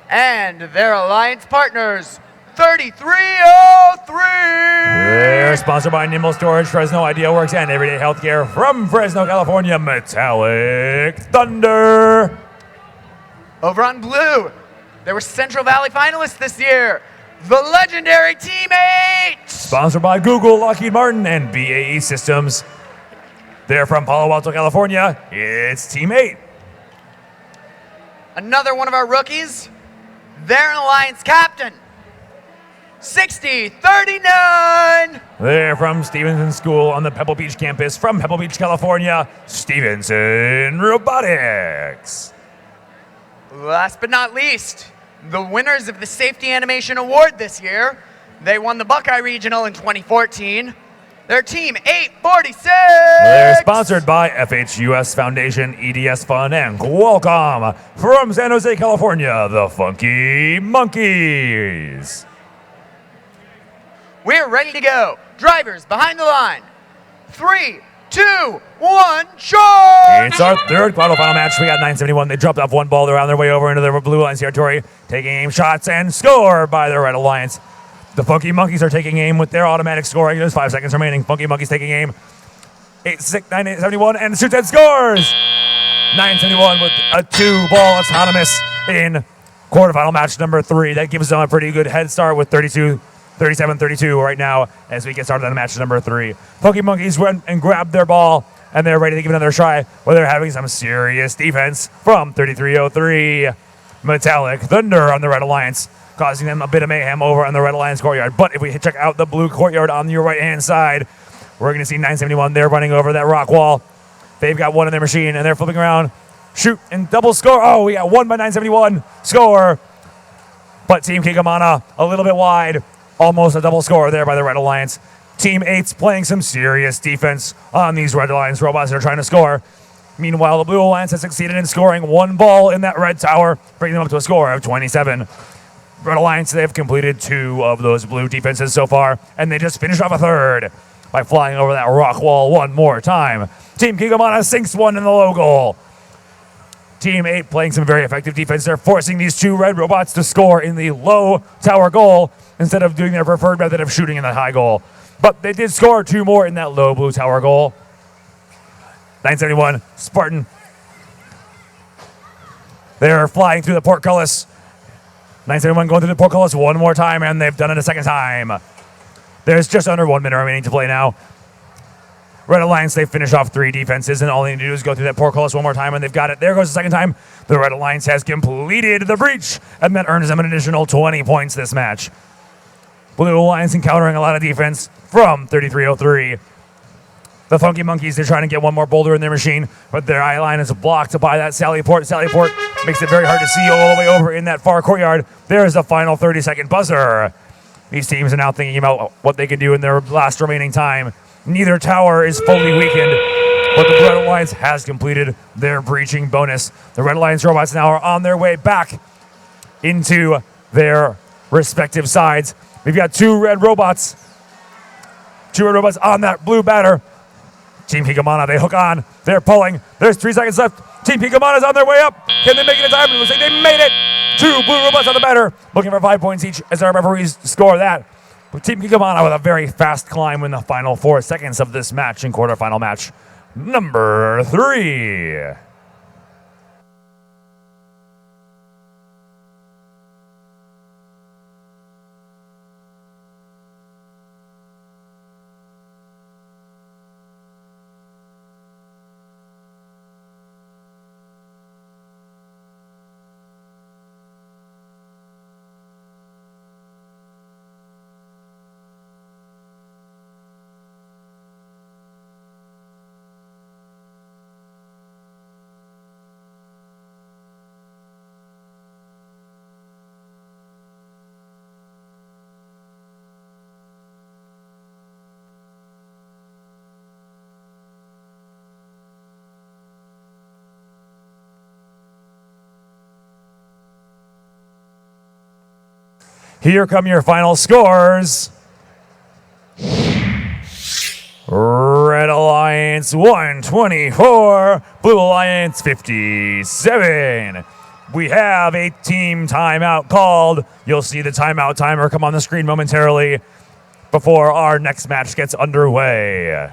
And their alliance partners, 3303. They're sponsored by Nimble Storage, Fresno IdeaWorks, and Everyday Healthcare from Fresno, California, Metallic Thunder. Over on blue, they were Central Valley finalists this year. The legendary Team 8! Sponsored by Google, Lockheed Martin, and BAE Systems. They're from Palo Alto, California. It's Team 8. Another one of our rookies, their alliance captain, 6039. They're from Stevenson School on the Pebble Beach campus from Pebble Beach, California, Stevenson Robotics. Last but not least, the winners of the Safety Animation Award this year. They won the Buckeye Regional in 2014. They're Team 846. They're sponsored by FHUS Foundation, EDS Fund, and Qualcomm. From San Jose, California, the Funky Monkeys. We're ready to go. Drivers behind the line. 3, 2, 1, charge! It's our third quarterfinal match. We got 971. They dropped off one ball. They're on their way over into the blue alliance territory, taking aim shots and score by the red alliance. The Funky Monkeys are taking aim with their automatic scoring. There's 5 seconds remaining. Funky Monkeys taking aim. 971 and shoots and scores. 971 with a 2-ball autonomous in quarterfinal match number 3. That gives them a pretty good head start with 37-32 right now as we get started on match number 3. Funky Monkeys went and grabbed their ball, and they're ready to give it another try, where they're having some serious defense from 3303. Metallic Thunder on the Red Alliance, causing them a bit of mayhem over on the Red Alliance courtyard. But if we check out the blue courtyard on your right-hand side, we're going to see 971. They're running over that rock wall. They've got one in their machine, and they're flipping around. Shoot and double score. Oh, we got one by 971. Score. But Team Kikamana a little bit wide. Almost a double score there by the Red Alliance. Team 8's playing some serious defense on these Red Alliance robots that are trying to score. Meanwhile, the Blue Alliance has succeeded in scoring one ball in that red tower, bringing them up to a score of 27. Red Alliance, they've completed 2 of those blue defenses so far, and they just finished off a third by flying over that rock wall one more time. Team Kikamana sinks one in the low goal. Team 8 playing some very effective defense. They're forcing these 2 red robots to score in the low tower goal instead of doing their preferred method of shooting in the high goal. But they did score 2 more in that low blue tower goal. 971, Spartan. They're flying through the portcullis. 971 going through the portcullis one more time, and they've done it a second time. There's just under 1 minute remaining to play now. Red Alliance, they finish off 3 defenses, and all they need to do is go through that portcullis one more time, and they've got it. There goes the second time. The Red Alliance has completed the breach, and that earns them an additional 20 points this match. Blue Alliance encountering a lot of defense from 3303. The Funky Monkeys, they're trying to get one more boulder in their machine, but their eye line is blocked by that Sally Port. Sally Port makes it very hard to see all the way over in that far courtyard. There's the final 30-second buzzer. These teams are now thinking about what they can do in their last remaining time. Neither tower is fully weakened, but the Red Alliance has completed their breaching bonus. The Red Alliance robots now are on their way back into their respective sides. We've got 2 red robots. 2 red robots on that blue batter. Team Kikamana, they hook on. They're pulling. There's 3 seconds left. Team Kikamana's on their way up. Can they make it in time? It looks like they made it. 2 blue robots on the batter, looking for 5 points each as our referees score that. But Team Kikamana with a very fast climb in the final 4 seconds of this match in quarterfinal match number 3. Here come your final scores. Red Alliance 124, Blue Alliance 57. We have a team timeout called. You'll see the timeout timer come on the screen momentarily before our next match gets underway.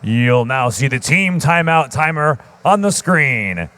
You'll now see the team timeout timer on the screen.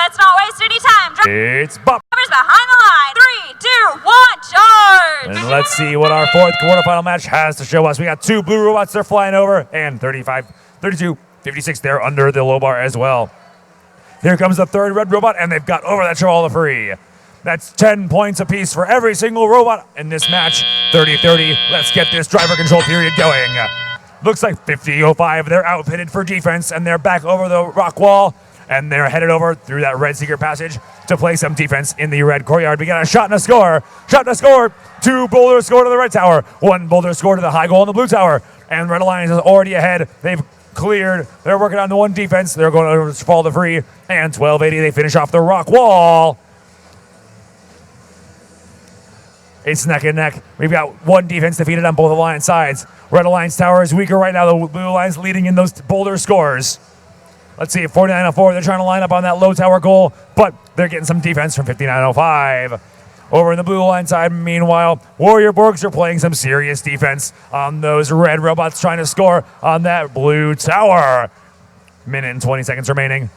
let's not waste any time. It's Bop. Drivers behind the line. 3, 2, 1, charge! And let's see what our fourth quarterfinal match has to show us. We got 2 blue robots they're flying over, and 35, 32, 56 there under the low bar as well. Here comes the third red robot, and they've got over that show all the free. That's 10 points apiece for every single robot in this match. 30-30. Let's get this driver control period going. Looks like 50-05. They're outfitted for defense, and they're back over the rock wall, and they're headed over through that red secret passage to play some defense in the red courtyard. We got a shot and a score. Shot and a score. 2 boulders score to the red tower. 1 boulder score to the high goal in the blue tower. And Red Alliance is already ahead. They've cleared. They're working on the 1 defense. They're going to fall to free. And 1280, they finish off the rock wall. It's neck and neck. We've got 1 defense defeated on both Alliance sides. Red Alliance tower is weaker right now. The Blue Alliance leading in those boulder scores. Let's see, 49-04. They're trying to line up on that low tower goal, but they're getting some defense from 59-05. Over in the Blue Alliance side, meanwhile, Warrior Borgs are playing some serious defense on those red robots trying to score on that blue tower. Minute and 20 seconds remaining.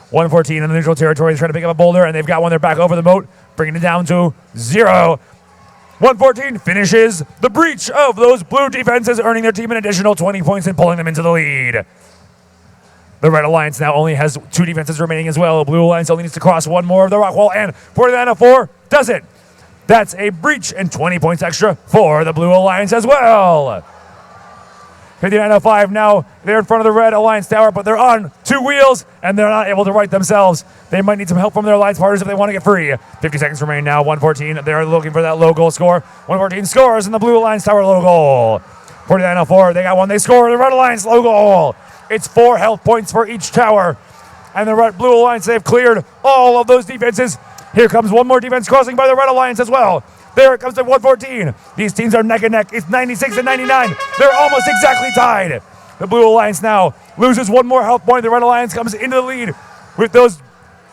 114 in the neutral territory. They're trying to pick up a boulder, and they've got one. They're back over the moat, bringing it down to 0. 114 finishes the breach of those blue defenses, earning their team an additional 20 points and pulling them into the lead. The Red Alliance now only has 2 defenses remaining as well. The Blue Alliance only needs to cross 1 more of the rock wall, and 49-04 does it. That's a breach and 20 points extra for the Blue Alliance as well. 59-05 now, they're in front of the Red Alliance tower, but they're on 2 wheels, and they're not able to right themselves. They might need some help from their alliance partners if they want to get free. 50 seconds remain now, 114. They're looking for that low goal score. 114 scores in the Blue Alliance tower low goal. 49-04, they got 1. They score the Red Alliance low goal. It's 4 health points for each tower. And the Blue Alliance, they've cleared all of those defenses. Here comes 1 more defense crossing by the Red Alliance as well. There it comes to 114. These teams are neck and neck. It's 96 and 99. They're almost exactly tied. The Blue Alliance now loses 1 more health point. The Red Alliance comes into the lead with those.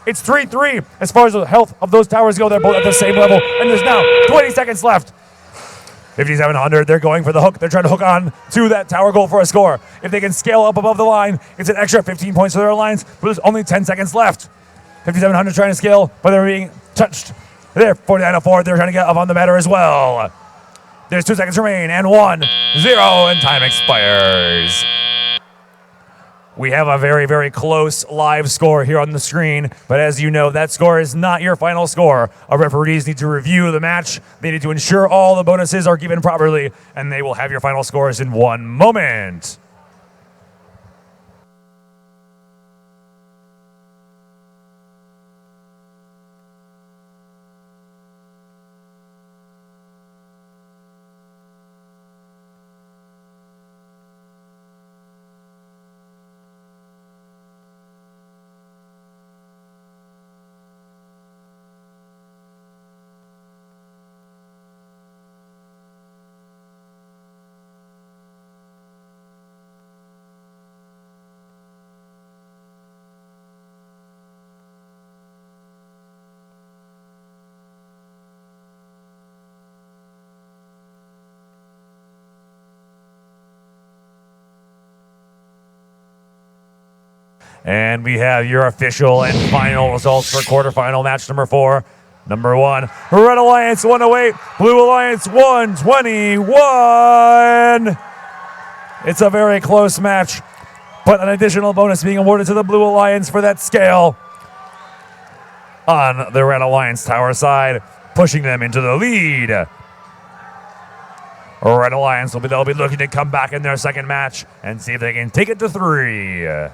It's 3-3. As far as the health of those towers go, they're both at the same level. And there's now 20 seconds left. 5700, they're going for the hook. They're trying to hook on to that tower goal for a score. If they can scale up above the line, it's an extra 15 points for their alliance, but there's only 10 seconds left. 5700 trying to scale, but they're being touched. There, 49-04, they're trying to get up on the matter as well. There's 2 seconds remain, and 1, 0, and time expires. We have a very, very close live score here on the screen, but as you know, that score is not your final score. Our referees need to review the match. They need to ensure all the bonuses are given properly, and they will have your final scores in 1 moment. And we have your official and final results for quarterfinal match number 4. Number 1, Red Alliance 108, Blue Alliance 121. It's a very close match, but an additional bonus being awarded to the Blue Alliance for that scale on the Red Alliance tower side, pushing them into the lead. Red Alliance they'll be looking to come back in their second match and see if they can take it to 3.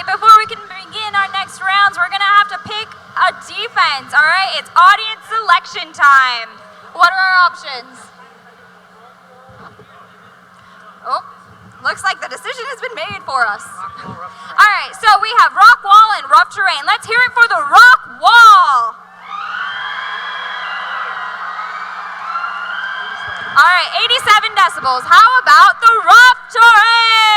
before we can begin our next rounds, we're gonna have to pick a defense, all right? It's audience selection time. What are our options? Oh, looks like the decision has been made for us. All right, so we have rock wall and rough terrain. Let's hear it for the rock wall. All right, 87 decibels. How about the rough terrain?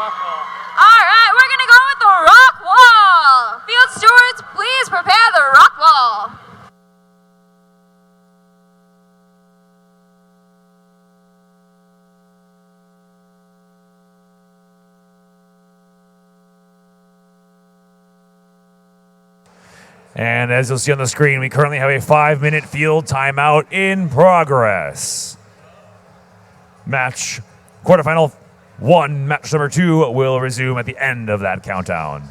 All right, we're gonna go with the rock wall. Field stewards, please prepare the rock wall. And as you'll see on the screen, we currently have a 5-minute field timeout in progress. Match quarterfinal 1, match number 2 will resume at the end of that countdown.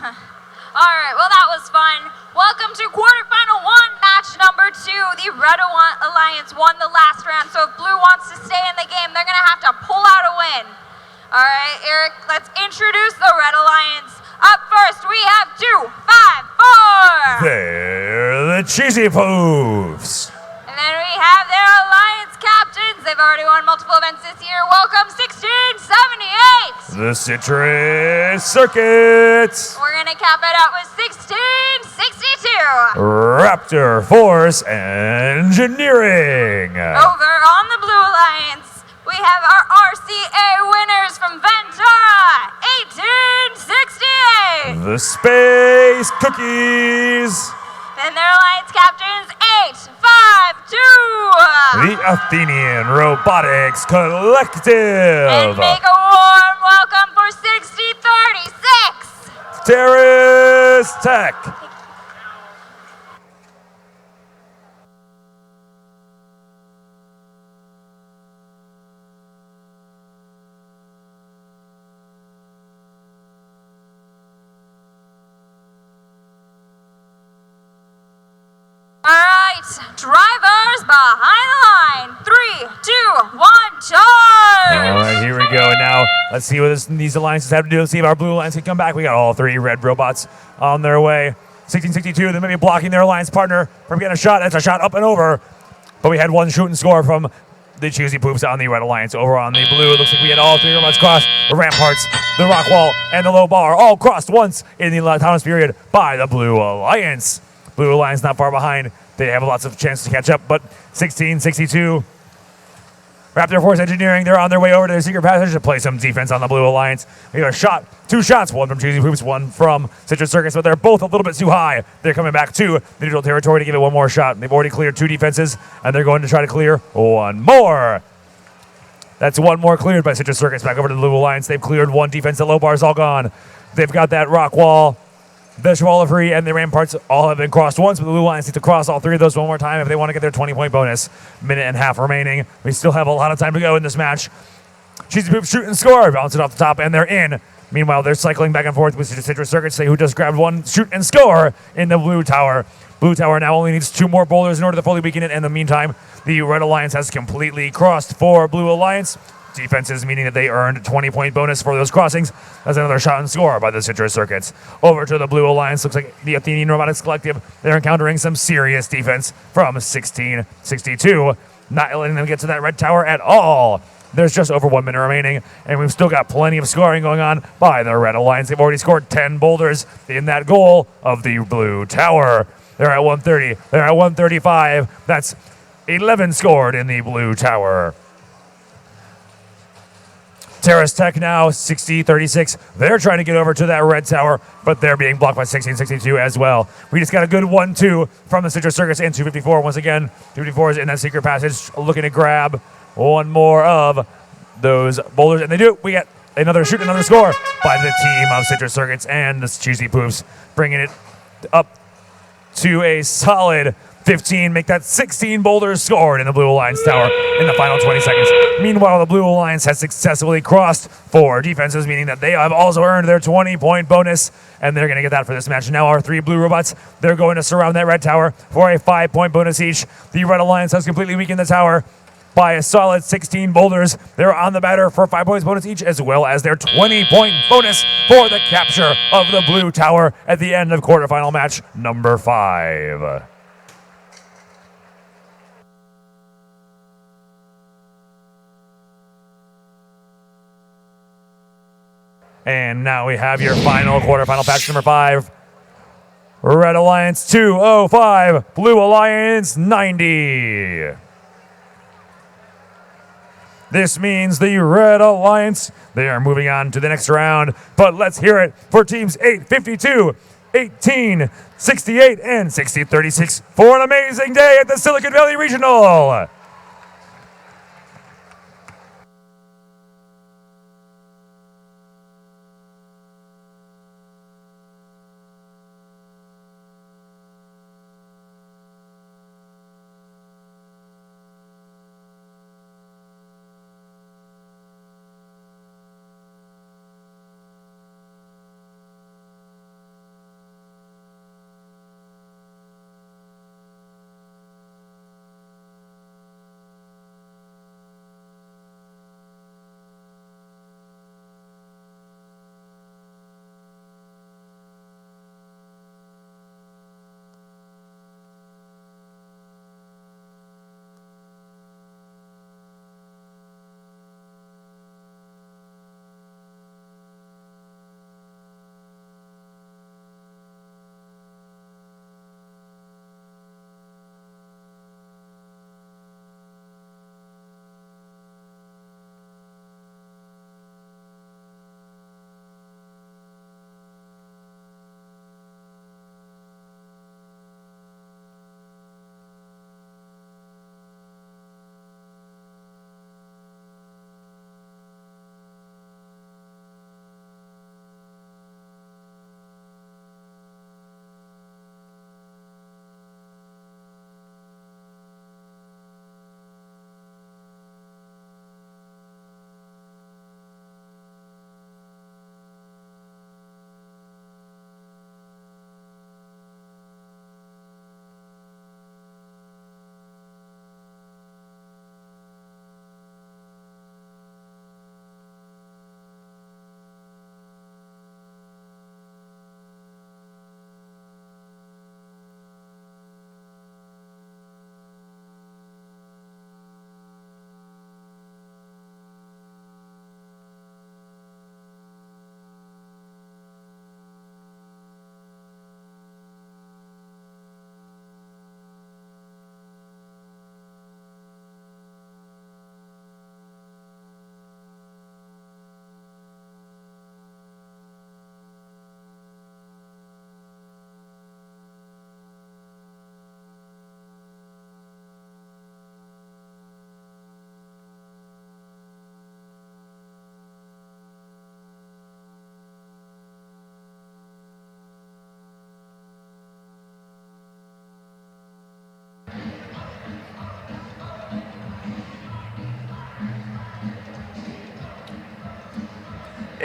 All right, well, that was fun. Welcome to quarterfinal 1, match number 2. The Red Alliance won the last round, so if Blue wants to stay in the game, they're going to have to pull out a win. All right, Eric, let's introduce the Red Alliance. Up first, we have 2, 5, 4. They're the Cheesy Poofs. And then we have their Alliance captains. They've already won multiple events this year. Welcome, 1678. The Citrus Circuits. We're going to cap it out with 1662. Raptor Force Engineering. Over on the Blue Alliance, we have our RCA winners from Ventura, 1868. The Space Cookies. And their Alliance captains, 852. The Athenian Robotics Collective. And make a warm welcome for 6036. Terrace Tech. All right, drivers behind the line. 3, 2, 1, charge! All right, here we go. And now let's see what these alliances have to do. Let's see if our Blue Alliance can come back. We got all 3 red robots on their way. 1662, they may be blocking their alliance partner from getting a shot. That's a shot up and over. But we had one shoot and score from the Cheesy Poops on the red alliance. Over on the blue, it looks like we had all 3 robots cross the ramparts, the rock wall, and the low bar, all crossed once in the autonomous period by the Blue Alliance. Blue Alliance not far behind. They have lots of chances to catch up, but 1662. Raptor Force Engineering, they're on their way over to their secret passage to play some defense on the Blue Alliance. We got a shot, 2 shots, one from Cheesy Poops, one from Citrus Circus, but they're both a little bit too high. They're coming back to the neutral territory to give it one more shot. They've already cleared 2 defenses, and they're going to try to clear one more. That's one more cleared by Citrus Circus. Back over to the Blue Alliance. They've cleared 1 defense. The low bar is all gone. They've got that rock wall, the Schwallerfree, and the ramparts all have been crossed once, but the Blue Alliance need to cross all 3 of those one more time if they want to get their 20-point bonus. Minute and a half remaining. We still have a lot of time to go in this match. Cheesy Poop shoot and score. Bounce it off the top, and they're in. Meanwhile, they're cycling back and forth with Citrus Circuits, who just grabbed 1 shoot and score in the Blue Tower. Blue Tower now only needs 2 more boulders in order to fully weaken it. In the meantime, the Red Alliance has completely crossed for Blue Alliance. Defenses, meaning that they earned 20-point bonus for those crossings. That's another shot and score by the Citrus Circuits. Over to the Blue Alliance. Looks like the Athenian Robotics Collective. They're encountering some serious defense from 1662. Not letting them get to that red tower at all. There's just over 1 minute remaining, and we've still got plenty of scoring going on by the Red Alliance. They've already scored 10 boulders in that goal of the Blue Tower. They're at 130. They're at 135. That's 11 scored in the Blue Tower. Terrace Tech now, 60-36. They're trying to get over to that red tower, but they're being blocked by 1662 as well. We just got a good 1-2 from the Citrus Circus in 254. Once again, 254 is in that secret passage, looking to grab one more of those boulders, and they do. We get another shoot, another score by the team of Citrus Circuits and the Cheesy Poofs, bringing it up to a solid 15, make that 16 boulders scored in the Blue Alliance tower in the final 20 seconds. Meanwhile, the Blue Alliance has successfully crossed 4 defenses, meaning that they have also earned their 20-point bonus, and they're going to get that for this match. Now our 3 blue robots, they're going to surround that red tower for a 5-point bonus each. The Red Alliance has completely weakened the tower by a solid 16 boulders. They're on the batter for 5 points bonus each, as well as their 20-point bonus for the capture of the Blue Tower at the end of quarterfinal match number 5. And now we have your final quarterfinal patch number 5. Red Alliance 205, Blue Alliance 90. This means the Red Alliance, they are moving on to the next round. But let's hear it for teams 852, 1868, and 6036 for an amazing day at the Silicon Valley Regional.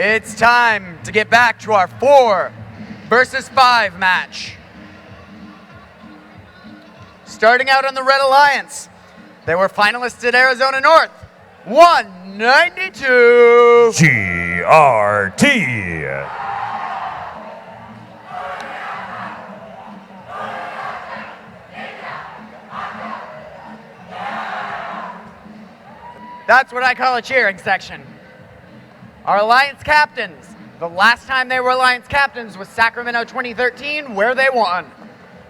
It's time to get back to our 4 versus 5 match. Starting out on the Red Alliance, they were finalists at Arizona North, 192. GRT. That's what I call a cheering section. Our Alliance captains. The last time they were Alliance captains was Sacramento 2013, where they won.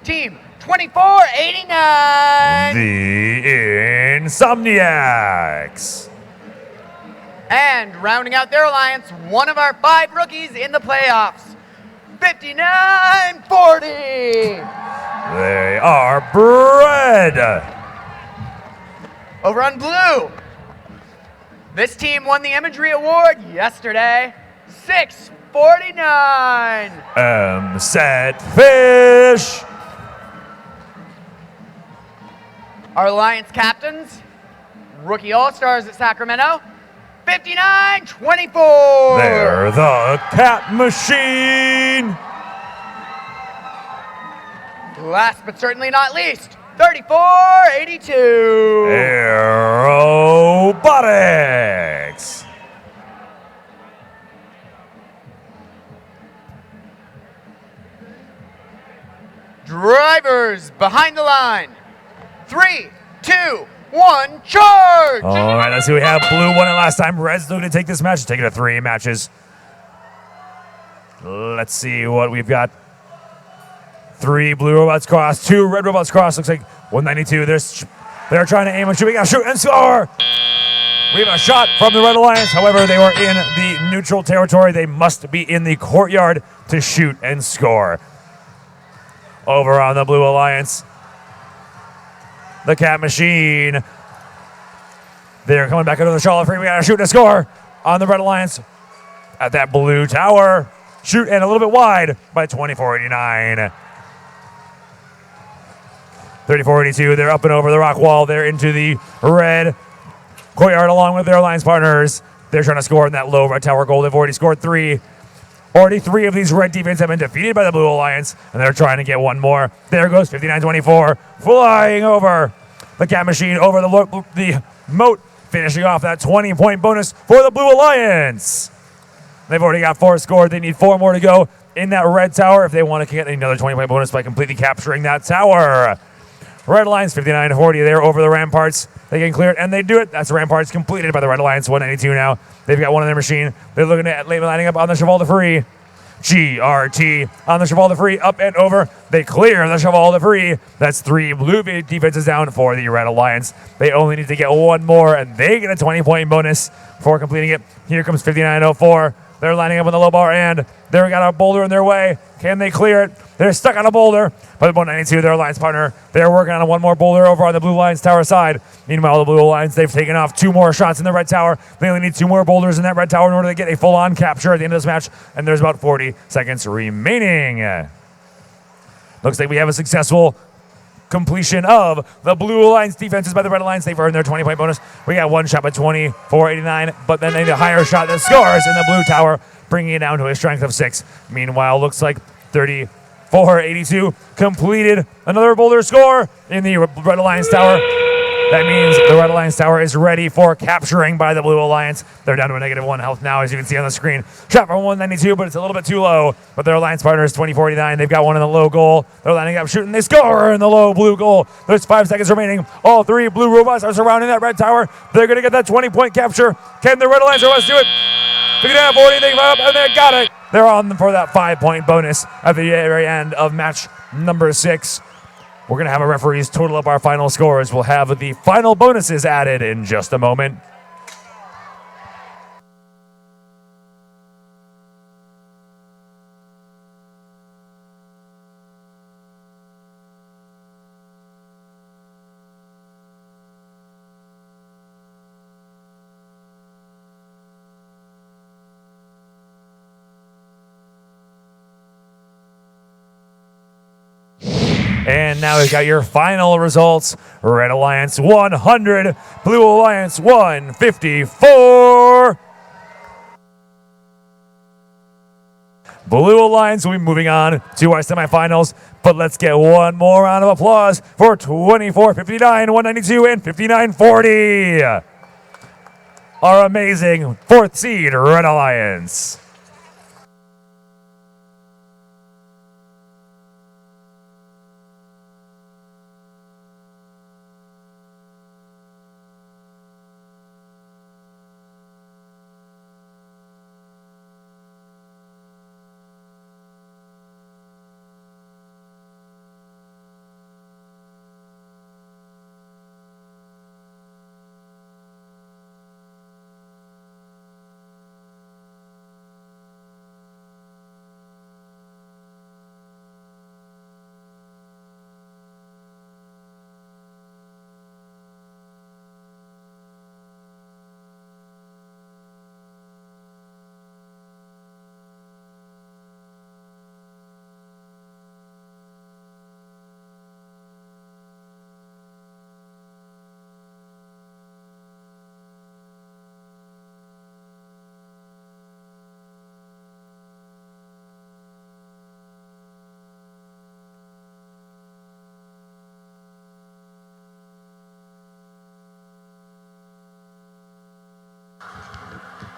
Team 2489. The Insomniacs. And rounding out their alliance, one of our 5 rookies in the playoffs, 5940. They are Bread. Over on blue, this team won the Imagery Award yesterday, 649. Set Fish. Our Alliance captains, rookie all-stars at Sacramento, 5924. They're the Cat Machine. Last but certainly not least, 3482. Robotics. Drivers behind the line. 3, 2, 1, charge! All right, let's see. We have blue won it last time. Red's looking to take this match. Take it to 3 matches. Let's see what we've got. 3 blue robots cross, 2 red robots cross. Looks like 192. They're trying to aim and shoot. We got to shoot and score. We have a shot from the Red Alliance. However, they were in the neutral territory. They must be in the courtyard to shoot and score. Over on the Blue Alliance, the Cat Machine. They're coming back into the Charlotte Free. We got to shoot and score on the Red Alliance at that blue tower. Shoot and a little bit wide by 2489. 3482. They're up and over the rock wall. They're into the red courtyard along with their alliance partners. They're trying to score in that low red tower goal. They've already scored 3. Already 3 of these red defenses have been defeated by the Blue Alliance, and they're trying to get one more. There goes 5924, flying over the Cat Machine, over the moat, finishing off that 20-point bonus for the Blue Alliance. They've already got 4 scored. They need 4 more to go in that red tower if they want to get another 20-point bonus by completely capturing that tower. Red Alliance 59-40. They're over the ramparts. They can clear it, and they do it. That's the ramparts completed by the Red Alliance. 192 now. They've got one in their machine. They're looking at lining up on the Cheval de Free. GRT on the Cheval de Free, up and over. They clear the Cheval de Free. That's 3 blue defenses down for the Red Alliance. They only need to get 1 more, and they get a 20-point bonus for completing it. Here comes 5904. They're lining up on the low bar, and they've got a boulder in their way. Can they clear it? They're stuck on a boulder. But 192, their alliance partner, they're working on 1 more boulder over on the Blue Alliance tower side. Meanwhile, the Blue Alliance, they've taken off 2 more shots in the red tower. They only need 2 more boulders in that red tower in order to get a full-on capture at the end of this match. And there's about 40 seconds remaining. Looks like we have a successful completion of the Blue Alliance defenses by the Red Alliance. They've earned their 20-point bonus. We got 1 shot by 2489, but then they need a higher shot that scores in the blue tower, bringing it down to a strength of 6. Meanwhile, looks like 3482 completed another boulder score in the Red Alliance tower. That means the Red Alliance tower is ready for capturing by the Blue Alliance. They're down to a -1 health now, as you can see on the screen. Shot from 192, but it's a little bit too low. But their alliance partner is 2049. They've got one in the low goal. They're lining up, shooting. They score in the low blue goal. There's 5 seconds remaining. All 3 blue robots are surrounding that red tower. They're going to get that 20-point capture. Can the Red Alliance robots do it? 59-40, they run up, and they got it. They're on for that 5-point bonus at the very end of match number 6. We're going to have a referees total up our final scores. We'll have the final bonuses added in just a moment. And now we've got your final results. Red Alliance 100, Blue Alliance 154. Blue Alliance will be moving on to our semifinals, but let's get one more round of applause for 24, 59, 192, and 5940. Our amazing 4th seed Red Alliance.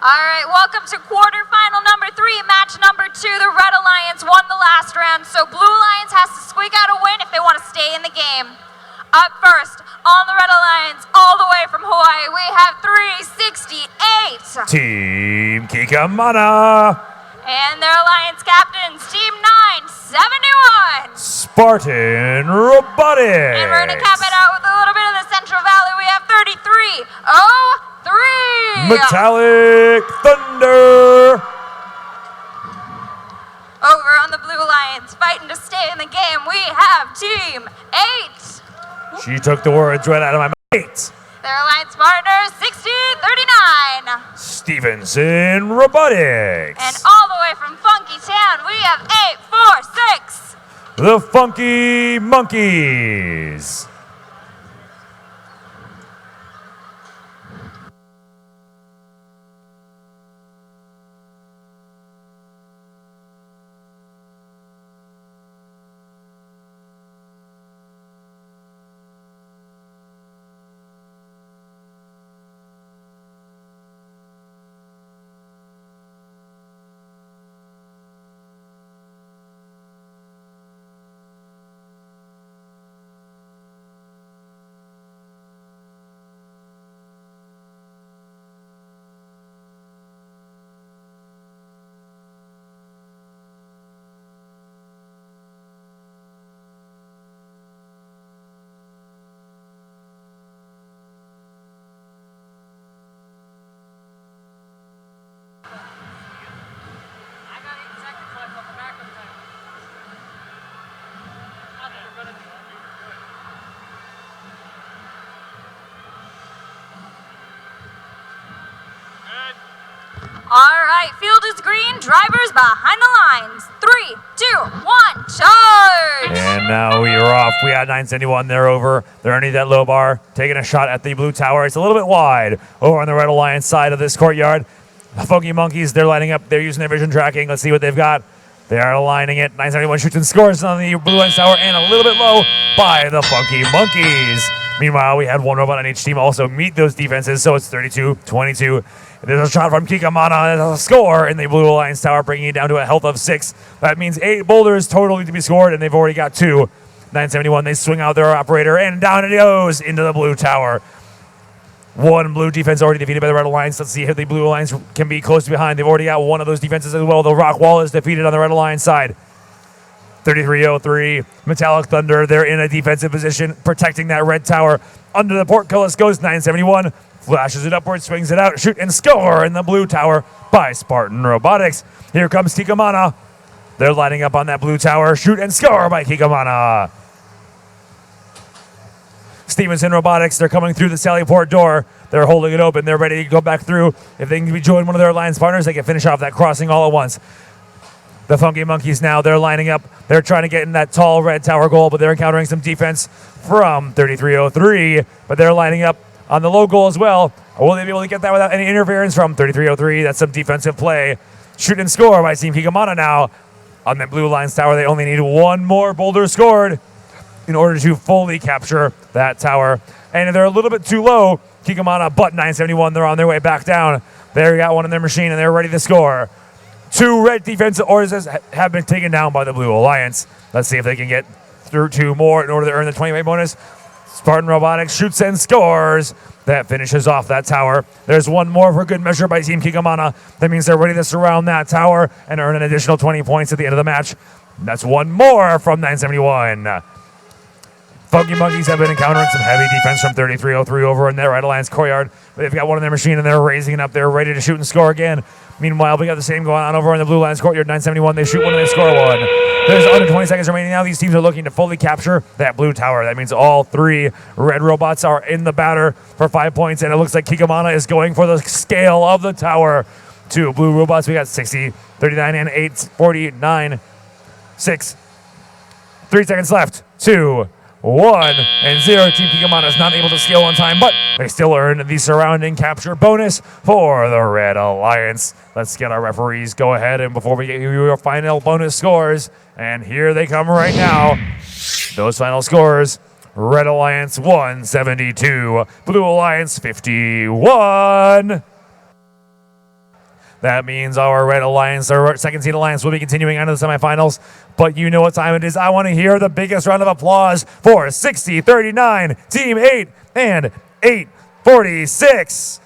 All right, welcome to quarterfinal number 3, match number 2. The Red Alliance won the last round, so Blue Alliance has to squeak out a win if they want to stay in the game. Up first, on the Red Alliance, all the way from Hawaii, we have 368. Team Kikamana. And their Alliance captains, Team 971. Spartan Robotics. And we're going to cap it out with a little bit of the Central Valley. We have 3303. Metallic Thunder. Over on the Blue Alliance, fighting to stay in the game, we have Team 8. She took the words right out of my mouth. Their Alliance partner, 6039. Stevenson Robotics. And all the way from Funky Town, we have 846. The Funky Monkeys. All right, field is green, drivers behind the lines. 3, 2, 1, charge! And now we are off. We had 971. They're over. They're underneath that low bar, taking a shot at the blue tower. It's a little bit wide over on the Red Alliance side of this courtyard. The Funky Monkeys, they're lining up. They're using their vision tracking. Let's see what they've got. They are aligning it. 971 shoots and scores on the blue Alliance tower, and a little bit low by the Funky Monkeys. Meanwhile, we had one robot on each team also meet those defenses, so it's 32-22. There's a shot from Kikamana as a score in the Blue Alliance tower, bringing it down to a health of 6. That means 8 boulders total need to be scored, and they've already got 2. 971, they swing out their operator, and down it goes into the blue tower. One blue defense already defeated by the Red Alliance. Let's see if the Blue Alliance can be close behind. They've already got one of those defenses as well. The rock wall is defeated on the Red Alliance side. 33-03, Metallic Thunder, they're in a defensive position, protecting that red tower. Under the portcullis goes 971, flashes it upward, swings it out, shoot and score in the blue tower by Spartan Robotics. Here comes Kikamana. They're lining up on that blue tower, shoot and score by Kikamana. Stevenson Robotics, they're coming through the Sallyport door. They're holding it open. They're ready to go back through. If they can join one of their alliance partners, they can finish off that crossing all at once. The Funky Monkeys now, they're lining up. They're trying to get in that tall red tower goal, but they're encountering some defense from 3303. But they're lining up on the low goal as well. Will they be able to get that without any interference from 3303? That's some defensive play. Shoot and score by Team Kikamana now. On the Blue Alliance tower, they only need one more boulder scored in order to fully capture that tower. And they're a little bit too low. Kikamana, but 971, they're on their way back down. They got one in their machine, and they're ready to score. 2 red defensive orders have been taken down by the Blue Alliance. Let's see if they can get through 2 more in order to earn the 20-way bonus. Spartan Robotics shoots and scores. That finishes off that tower. There's one more for good measure by Team Kikamana. That means they're ready to surround that tower and earn an additional 20 points at the end of the match. That's one more from 971. Funky Monkeys have been encountering some heavy defense from 3303 over in their Red Alliance courtyard. But they've got one in their machine and they're raising it up. They're ready to shoot and score again. Meanwhile, we got the same going on over in the Blue Alliance courtyard. 971, they shoot one and they score one. There's under 20 seconds remaining now. These teams are looking to fully capture that blue tower. That means all 3 red robots are in the batter for 5 points. And it looks like Kikamana is going for the scale of the tower. 2 blue robots. We got 60, 39, and 8, 49, 6. 3 seconds left. 2, 1, and 0. Team Kikamana is not able to scale on time, but they still earn the surrounding capture bonus for the Red Alliance. Let's get our referees go ahead, and before we get you your final bonus scores, and here they come right now. Those final scores: Red Alliance 172, Blue Alliance 51. That means our Red Alliance, our second seed alliance, will be continuing on to the semifinals. But you know what time it is. I want to hear the biggest round of applause for 60-39, Team 8 and 846.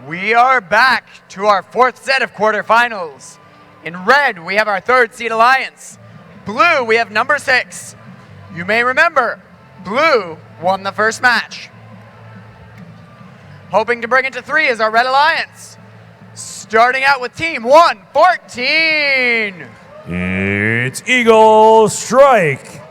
We are back to our fourth set of quarterfinals. In red, we have our third seed alliance. Blue, we have number 6. You may remember, blue won the first match. Hoping to bring it to 3 is our red alliance. Starting out with team 114. It's Eagle Strike.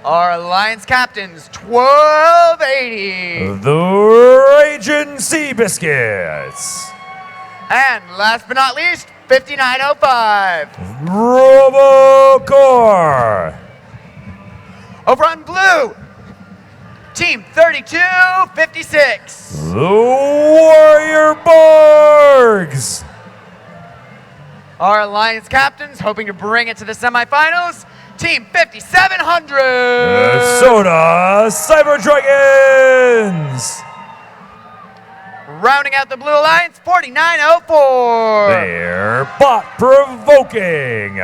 Our alliance captains, 1280. The Raging Sea Biscuits. And last but not least, 5905. Robocore. Over on blue, team 3256. The Warrior Borgs. Our alliance captains hoping to bring it to the semifinals, team 5700. Soda Cyber Dragons. Rounding out the blue alliance, 4904. They're bot provoking.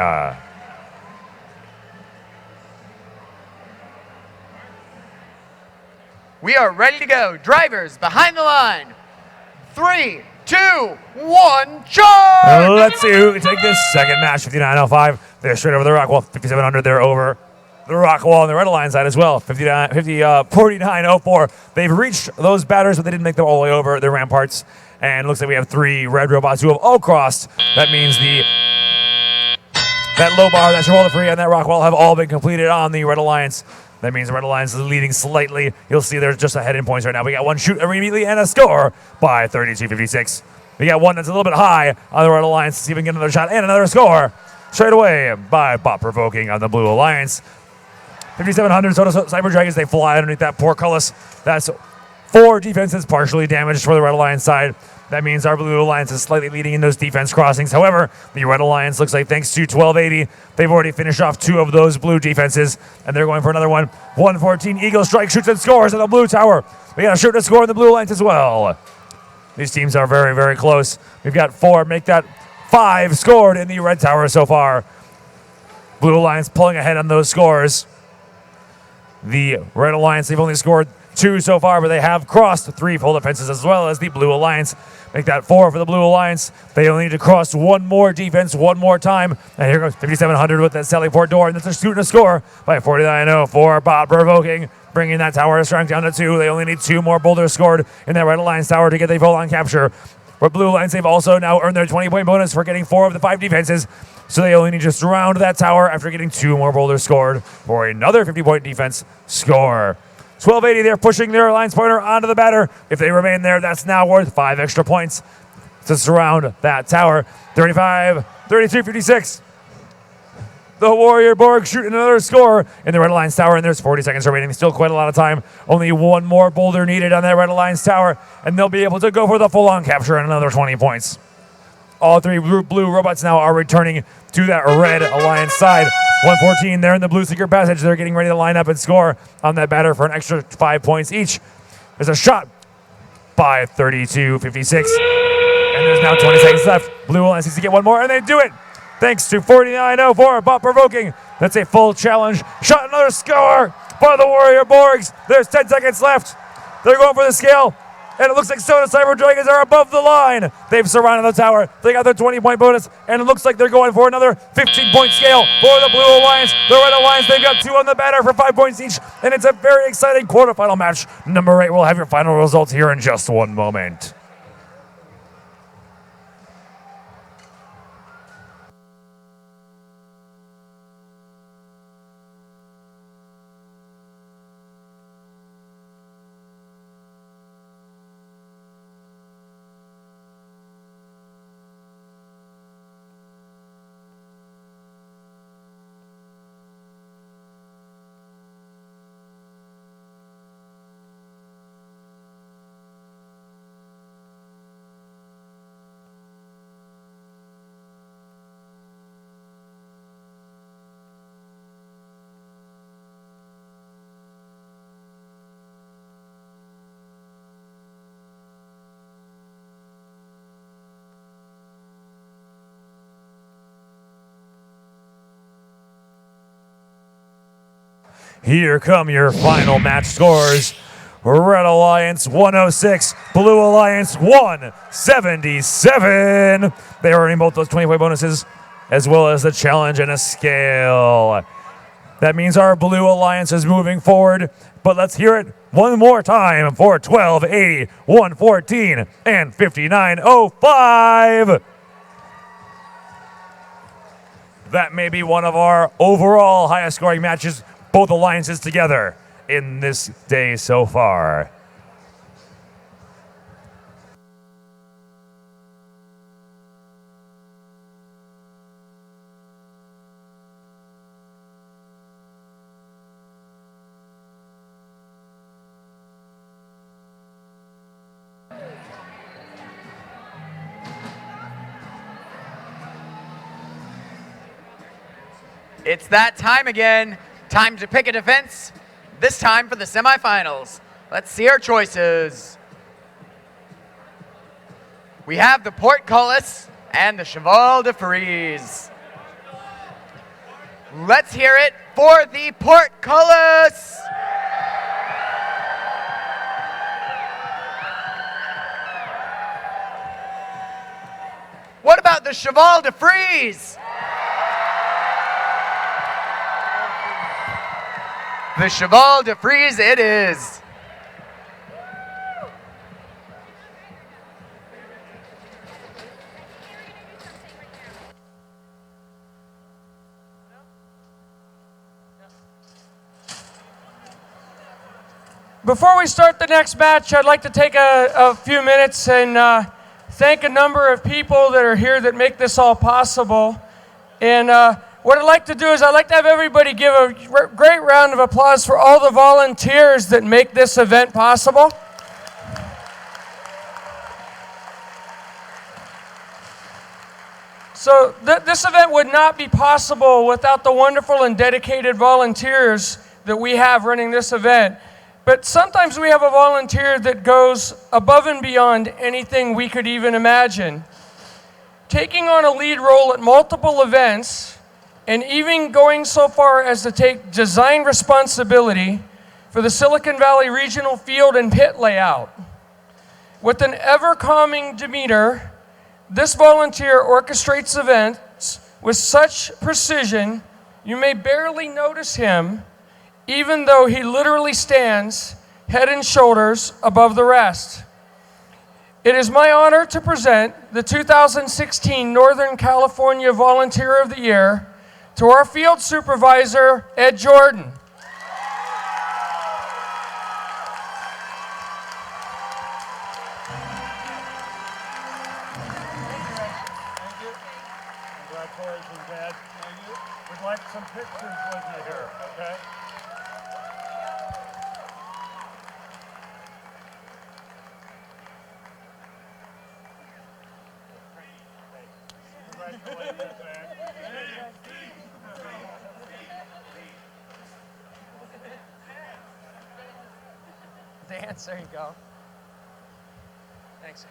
We are ready to go. Drivers behind the line. 3, 2, 1, charge! Let's see who can take this second match. 5905. They're straight over the rock wall. 5700. They're over the rock wall on the red line side as well. 4904. They've reached those batters, but they didn't make them all the way over their ramparts. And it looks like we have 3 red robots who have all crossed. That means that low bar, that shoulder free, and that rock wall have all been completed on the red alliance. That means the red alliance is leading slightly. You'll see there's just ahead in points right now. We got one shoot immediately and a score by 32-56. We got one that's a little bit high on the red alliance. See if we can get another shot and another score straight away by bot provoking on the blue alliance. 5700 Soda Cyber Dragons, they fly underneath that portcullis. That's 4 defenses partially damaged for the red alliance side. That means our blue alliance is slightly leading in those defense crossings. However, the red alliance looks like, thanks to 1280, they've already finished off 2 of those blue defenses, and they're going for another one. 114 Eagle Strike shoots and scores at the blue tower. We got to shoot and score in the blue alliance as well. These teams are very, very close. We've got 4, make that 5 scored in the red tower so far. Blue alliance pulling ahead on those scores. The red alliance, they've only scored 2 so far, but they have crossed 3 full defenses as well as the blue alliance. Make that 4 for the blue alliance. They only need to cross 1 more defense 1 more time. And here goes 5700 with that Sally Port door, and that's a shoot and a score by 4904. Bot provoking, bringing that tower strength down to 2. They only need 2 more boulders scored in that red alliance tower to get the full-on capture. For blue alliance, they've also now earned their 20-point bonus for getting 4 of the 5 defenses. So they only need to surround that tower after getting 2 more boulders scored for another 50-point defense score. 1280, they're pushing their alliance pointer onto the batter. If they remain there, that's now worth 5 extra points to surround that tower. 32-56. The Warrior Borg shoot another score in the red alliance tower, and there's 40 seconds remaining. Still quite a lot of time. Only 1 more boulder needed on that red alliance tower, and they'll be able to go for the full-on capture and another 20 points. All 3 blue robots now are returning to that red alliance side. 114, they're in the blue secret passage. They're getting ready to line up and score on that batter for an extra 5 points each. There's a shot by 32-56. And there's now 20 seconds left. Blue alliance needs to get 1 more, and they do it. Thanks to 4904, bot provoking. That's a full challenge. Shot, another score by the Warrior Borgs. There's 10 seconds left. They're going for the scale. And it looks like Soda Cyber Dragons are above the line. They've surrounded the tower. They got their 20-point bonus, and it looks like they're going for another 15-point scale for the Blue Alliance. The Red Alliance, they've got 2 on the batter for 5 points each, and it's a very exciting quarterfinal match. Number 8 will have your final results here in just 1 moment. Here come your final match scores. Red Alliance 106, Blue Alliance 177. They are earning both those 20-point bonuses as well as the challenge and a scale. That means our Blue Alliance is moving forward, but let's hear it one more time for 1280, 114, and 5905. That may be one of our overall highest scoring matches, both alliances together in this day so far. It's that time again. Time to pick a defense, this time for the semifinals. Let's see our choices. We have the Portcullis and the Cheval de Frise. Let's hear it for the Portcullis. What about the Cheval de Frise? The Cheval de Frise it is. Before we start the next match, I'd like to take a few minutes and thank a number of people that are here that make this all possible. And what I'd like to do is I'd like to have everybody give a great round of applause for all the volunteers that make this event possible. So this event would not be possible without the wonderful and dedicated volunteers that we have running this event. But sometimes we have a volunteer that goes above and beyond anything we could even imagine. Taking on a lead role at multiple events, and even going so far as to take design responsibility for the Silicon Valley Regional Field and Pit layout. With an ever-calming demeanor, this volunteer orchestrates events with such precision, you may barely notice him, even though he literally stands head and shoulders above the rest. It is my honor to present the 2016 Northern California Volunteer of the Year to our field supervisor, Ed Jordan. Congratulations, Ed. We'd like some pictures with you here, okay? Congratulations, Ed. Dance, there you go. Thanks.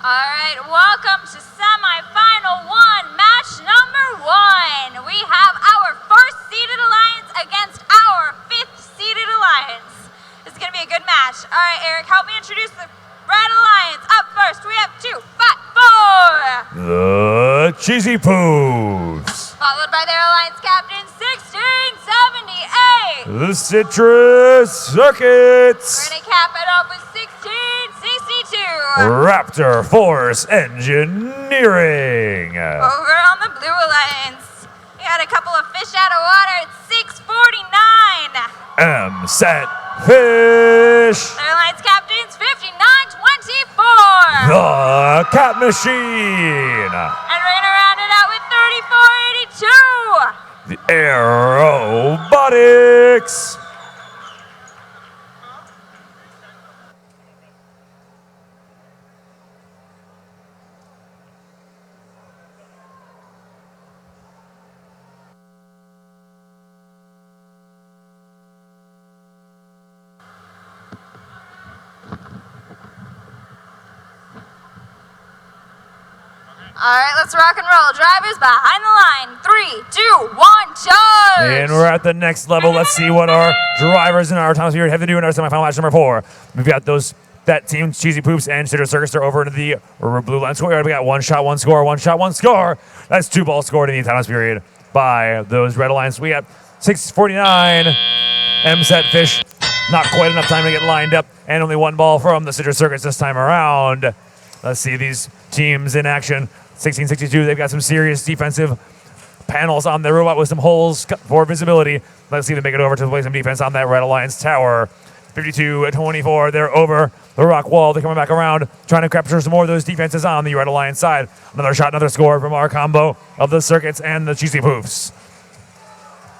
All right, welcome to semifinal one, match number one. We have our first seeded alliance against our fifth seeded alliance. This is gonna be a good match. All right, Eric, help me introduce the red alliance. Up first, we have 2, 5, 4. The Cheesy Poofs. Followed by their alliance captain, 1678. The Citrus Circuits. We're gonna cap it off with 1662. Raptor Force Engineering. Over on the blue alliance, we had a couple of fish out of water at 649. M-Set Fish. Their alliance captain's 5924. The Cat Machine. And we're gonna round it out with 3482. The Robotics. All right, let's rock and roll. Drivers behind the line. 3, 2, 1, charge! And we're at the next level. Let's see what our drivers in our time period have to do in our semifinal match number 4. We've got that team, Cheesy Poops and Citrus Circus. They're over into the blue line score. We got 1 shot, 1 score, 1 shot, 1 score. That's 2 balls scored in the time period by those red alliance. We got 649. M-Set Fish. Not quite enough time to get lined up. And only 1 ball from the Citrus Circus this time around. Let's see these teams in action. 1662, they've got some serious defensive panels on their robot with some holes for visibility. Let's see them make it over to play some defense on that Red Alliance tower. 52-24, they're over the rock wall. They're coming back around, trying to capture some more of those defenses on the Red Alliance side. Another shot, another score from our combo of the Circuits and the Cheesy Poofs.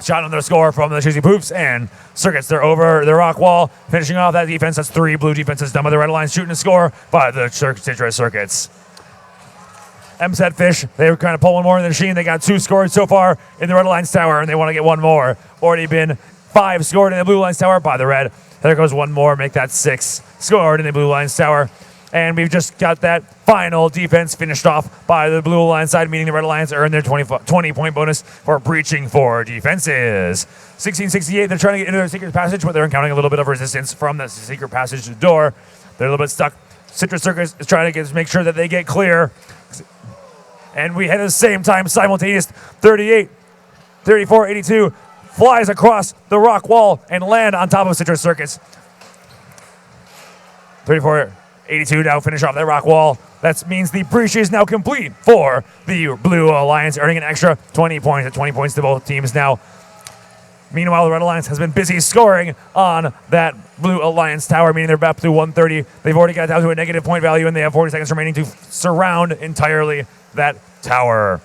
Shot another score from the Cheesy Poofs and Circuits. They're over the rock wall, finishing off that defense. That's 3 blue defenses done by the Red Alliance, shooting a score by the Citrus Circuits. M-Set Fish, they were trying to pull one more in the machine. They got 2 scored so far in the Red Alliance tower, and they want to get 1 more. Already been 5 scored in the Blue Alliance tower by the Red. There goes 1 more, make that 6 scored in the Blue Alliance tower. And we've just got that final defense finished off by the Blue Alliance side, meaning the Red Alliance earned their 20-point bonus for breaching 4 defenses. 1668, they're trying to get into their secret passage, but they're encountering a little bit of resistance from the secret passage door. They're a little bit stuck. Citrus Circus is trying to make sure that they get clear. And we hit at the same time, simultaneous 34-82 flies across the rock wall and land on top of Citrus Circus. 34-82 now finish off that rock wall. That means the breach is now complete for the Blue Alliance, earning an extra 20 points. At 20 points to both teams now. Meanwhile, the Red Alliance has been busy scoring on that Blue Alliance tower, meaning they're back to 130. They've already got down to a negative point value, and they have 40 seconds remaining to surround entirely that tower.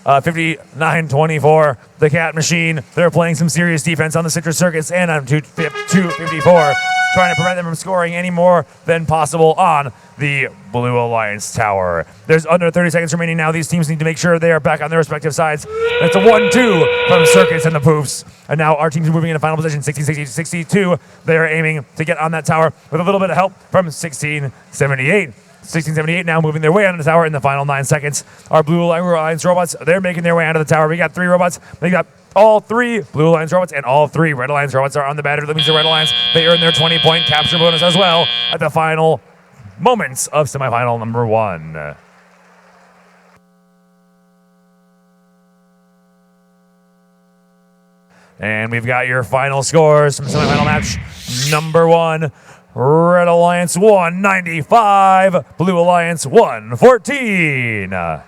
59-24, the Cat Machine. They're playing some serious defense on the Citrus Circuits and on 254, trying to prevent them from scoring any more than possible on the Blue Alliance tower. There's under 30 seconds remaining now. These teams need to make sure they are back on their respective sides. It's a 1-2 from Circuits and the Poofs. And now our teams are moving into final position, 16-62. They're aiming to get on that tower with a little bit of help from 1678. 1678 now moving their way onto the tower in the final 9 seconds. Our Blue Alliance robots, they're making their way onto the tower. We got 3 robots. They got all 3 Blue Alliance robots and all 3 Red Alliance robots are on the battery. That means the Red Alliance, they earn their 20-point capture bonus as well at the final moments of semifinal number 1. And we've got your final scores from semifinal match number 1. Red Alliance 195, Blue Alliance 114.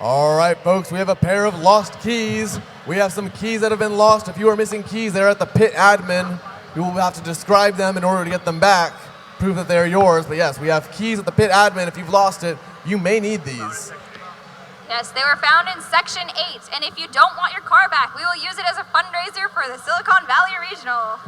All right, folks, we have a pair of lost keys. We have some keys that have been lost. If you are missing keys, they're at the pit admin. You will have to describe them in order to get them back, prove that they're yours. But yes, we have keys at the pit admin. If you've lost it, you may need these. Yes, they were found in Section 8, and if you don't want your car back, we will use it as a fundraiser for the Silicon Valley Regional.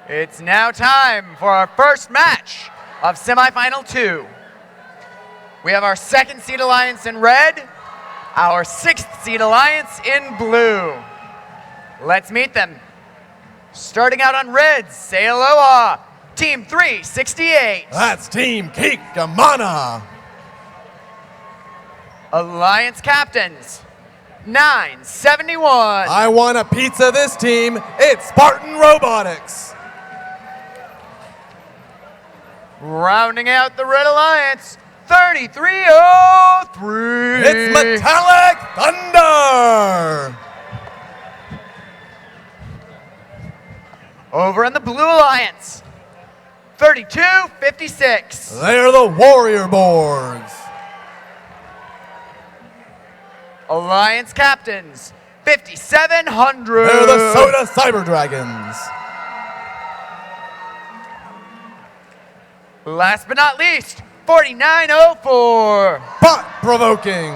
It's now time for our first match of Semifinal 2. We have our 2nd seed alliance in red, our 6th seed alliance in blue. Let's meet them. Starting out on red, say aloha, Team 368. That's Team Kikamana. Alliance captains, 971. I want a pizza this team. It's Spartan Robotics. Rounding out the Red Alliance, 3303. It's Metallic Thunder. Over in the Blue Alliance, 3256. They're the Warrior Boards. Alliance captains, 5700. They're the Soda Cyber Dragons. Last but not least, 4904. Bot Provoking.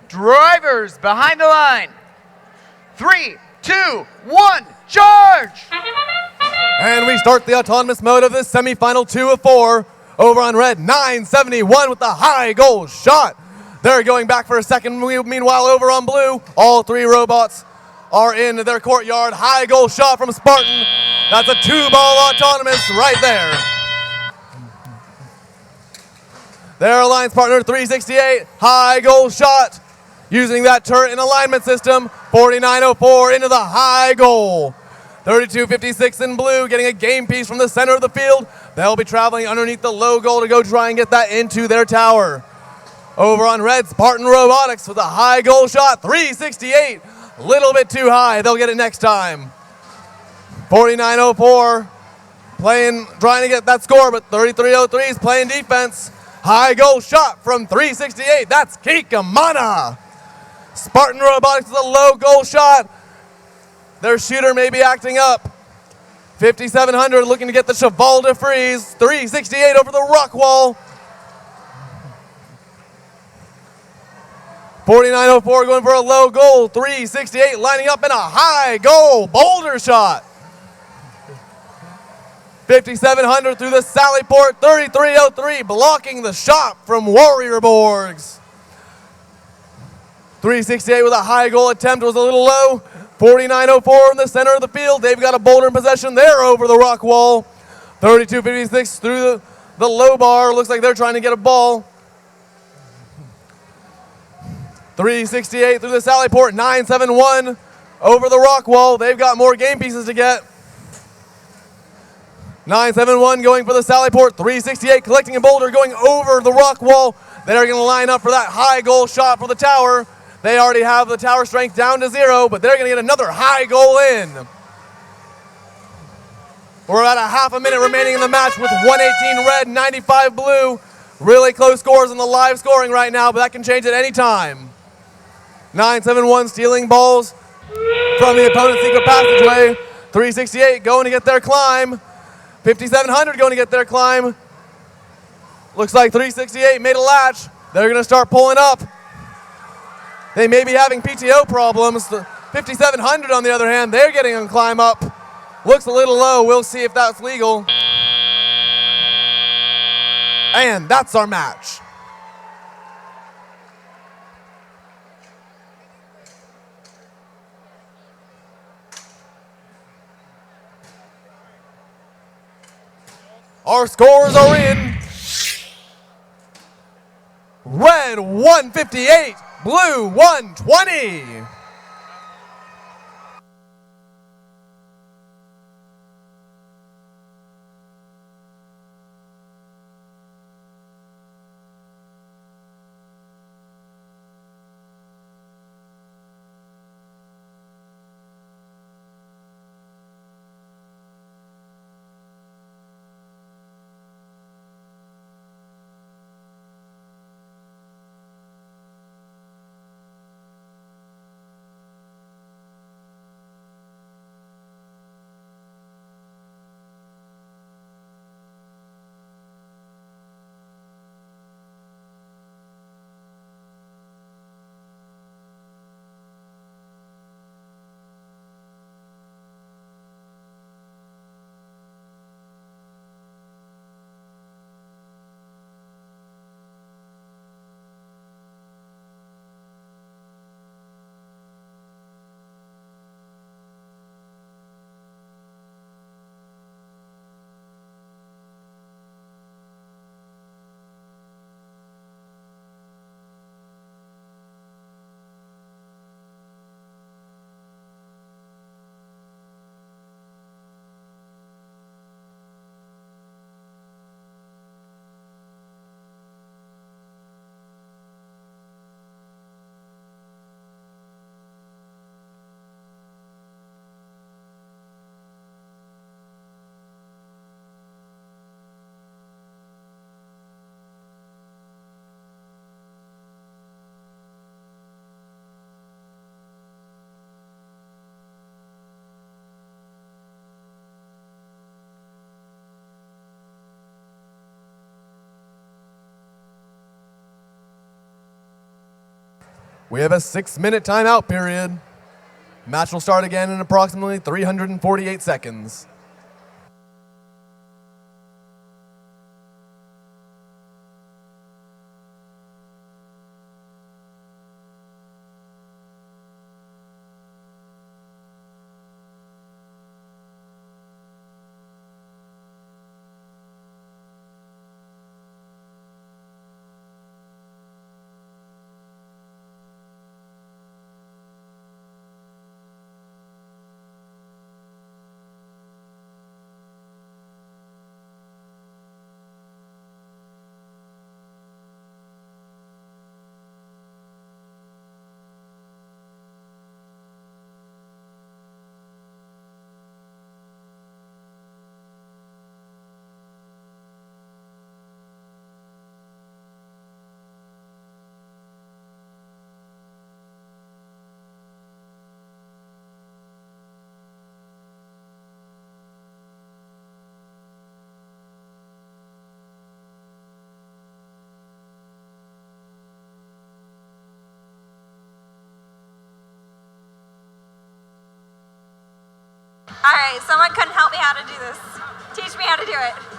Drivers behind the line. 3, 2, 1, charge! And we start the autonomous mode of this semifinal 2 of 4. Over on red, 971 with the high goal shot. They're going back for a second. Meanwhile, over on blue, all 3 robots are in their courtyard. High goal shot from Spartan. That's a 2-ball autonomous right there. Their alliance partner, 368, high goal shot. Using that turret and alignment system, 4904 into the high goal. 3256 in blue, getting a game piece from the center of the field. They'll be traveling underneath the low goal to go try and get that into their tower. Over on red, Spartan Robotics with a high goal shot, 368. Little bit too high, they'll get it next time. 49-04, trying to get that score, but 33-03 is playing defense. High goal shot from 368. That's Kikamana. Spartan Robotics with a low goal shot. Their shooter may be acting up. 5700 looking to get the Cheval de Frise. 368 over the rock wall. 49-04 going for a low goal. 368 lining up in a high goal boulder shot. 5700 through the Sally Port. 3303 blocking the shot from Warrior Borgs. 368 with a high goal attempt was a little low. 49-04 in the center of the field. They've got a boulder in possession there over the rock wall. 32-56 through the low bar. Looks like they're trying to get a ball. 368 through the Sally Port. 971 over the rock wall. They've got more game pieces to get. 971 going for the Sally Port. 368 collecting a boulder going over the rock wall. They're going to line up for that high goal shot for the tower. They already have the tower strength down to 0, but they're going to get another high goal in. We're at a half a minute remaining in the match with 118 red, 95 blue. Really close scores in the live scoring right now, but that can change at any time. 971 stealing balls from the opponent's secret passageway. 368 going to get their climb. 5700 going to get their climb. Looks like 368 made a latch. They're going to start pulling up. They may be having PTO problems. The 5700 on the other hand, they're getting a climb up. Looks a little low. We'll see if that's legal. And that's our match. Our scores are in. Red 158, blue 120. We have a 6-minute timeout period. Match will start again in approximately 348 seconds. All right, someone couldn't help me how to do this. Teach me how to do it.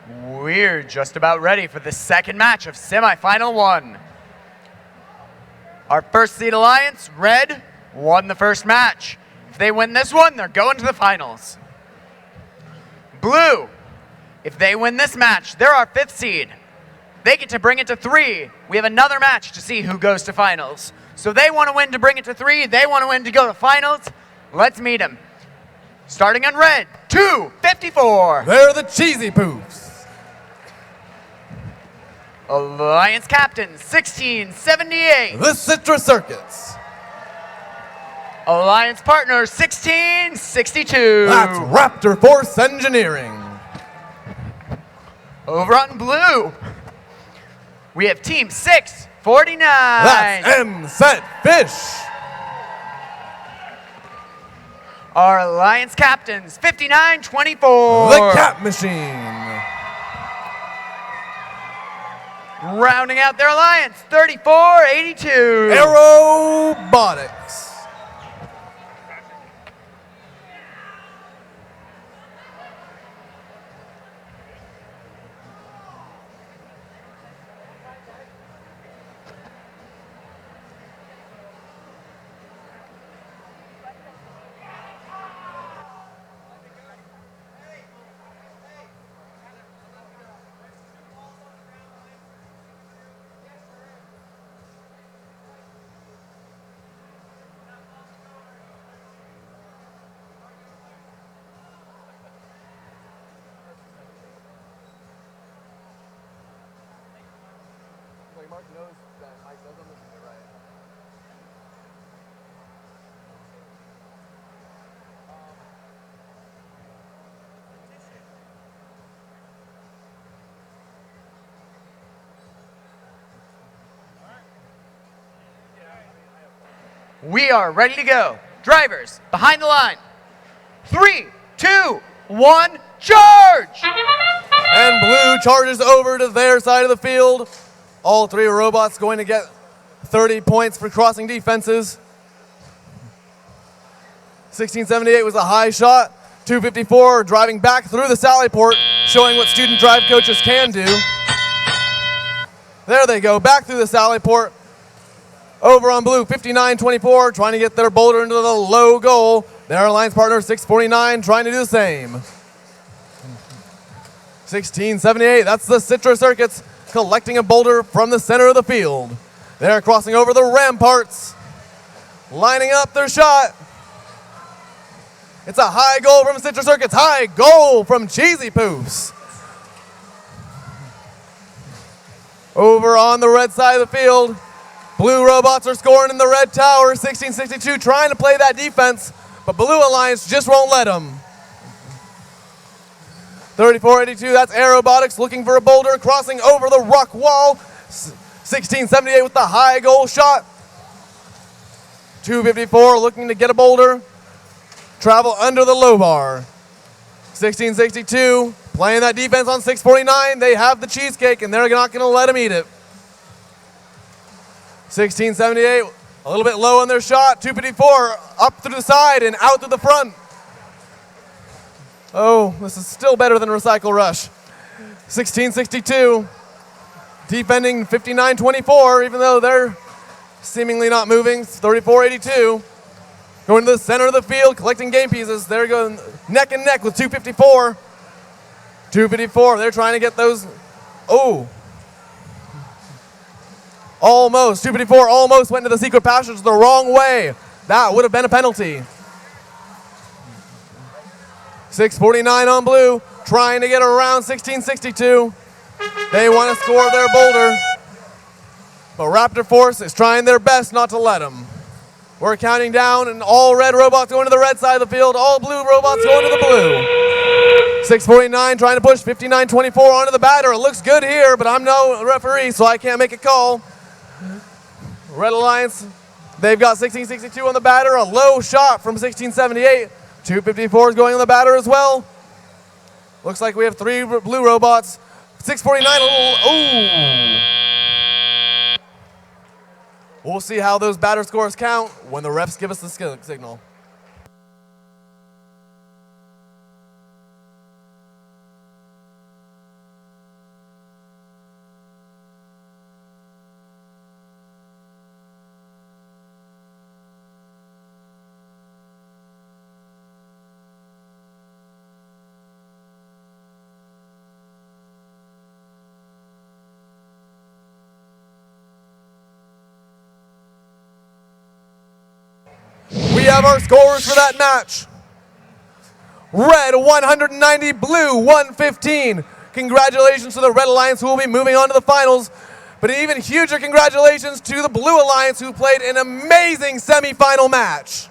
We're just about ready for the second match of Semifinal 1. Our first seed alliance, Red, won the first match. If they win this one, they're going to the finals. Blue, if they win this match, they're our 5th seed. They get to bring it to 3. We have another match to see who goes to finals. So they want to win to bring it to 3. They want to win to go to finals. Let's meet them. Starting on Red, 254. They're the Cheesy Poofs. Alliance Captain, 1678. The Citrus Circuits. Alliance Partner, 1662. That's Raptor Force Engineering. Over on Blue, we have Team 649. That's M-Set Fish. Our Alliance Captains, 5924. The Cap Machine. Rounding out their alliance, 3482. Robotics. We are ready to go. Drivers, behind the line. 3, 2, 1, charge! And Blue charges over to their side of the field. All 3 robots going to get 30 points for crossing defenses. 1678 was a high shot. 254 driving back through the Sally Port, showing what student drive coaches can do. There they go, back through the Sally Port. Over on Blue, 5924, trying to get their boulder into the low goal. Their alliance partner, 649, trying to do the same. 1678, that's the Citrus Circuits, collecting a boulder from the center of the field. They're crossing over the ramparts, lining up their shot. It's a high goal from Citrus Circuits, high goal from Cheesy Poofs. Over on the red side of the field, Blue robots are scoring in the red tower. 1662 trying to play that defense, but Blue Alliance just won't let them. 3482, that's Robotics looking for a boulder, crossing over the rock wall. 1678 with the high goal shot. 254 looking to get a boulder, travel under the low bar. 1662 playing that defense on 649. They have the cheesecake and they're not going to let them eat it. 1678, a little bit low on their shot. 254, up through the side and out to the front. Oh, this is still better than Recycle Rush. 1662, defending 5924, even though they're seemingly not moving. 3482, going to the center of the field, collecting game pieces. They're going neck and neck with 254. 254, they're trying to get those. Oh. Almost, 254 almost went into the secret passage the wrong way. That would have been a penalty. 649 on Blue, trying to get around 1662. They want to score their boulder, but Raptor Force is trying their best not to let them. We're counting down, and all red robots going to the red side of the field, all blue robots going to the blue. 649 trying to push 5924 onto the batter. It looks good here, but I'm no referee, so I can't make a call. Red Alliance, they've got 1662 on the batter, a low shot from 1678. 254 is going on the batter as well. Looks like we have 3 blue robots. 649, ooh. We'll see how those batter scores count when the refs give us the signal. have our scores for that match. Red 190, blue 115. Congratulations to the Red Alliance, who will be moving on to the finals. But even huger congratulations to the Blue Alliance, who played an amazing semifinal match.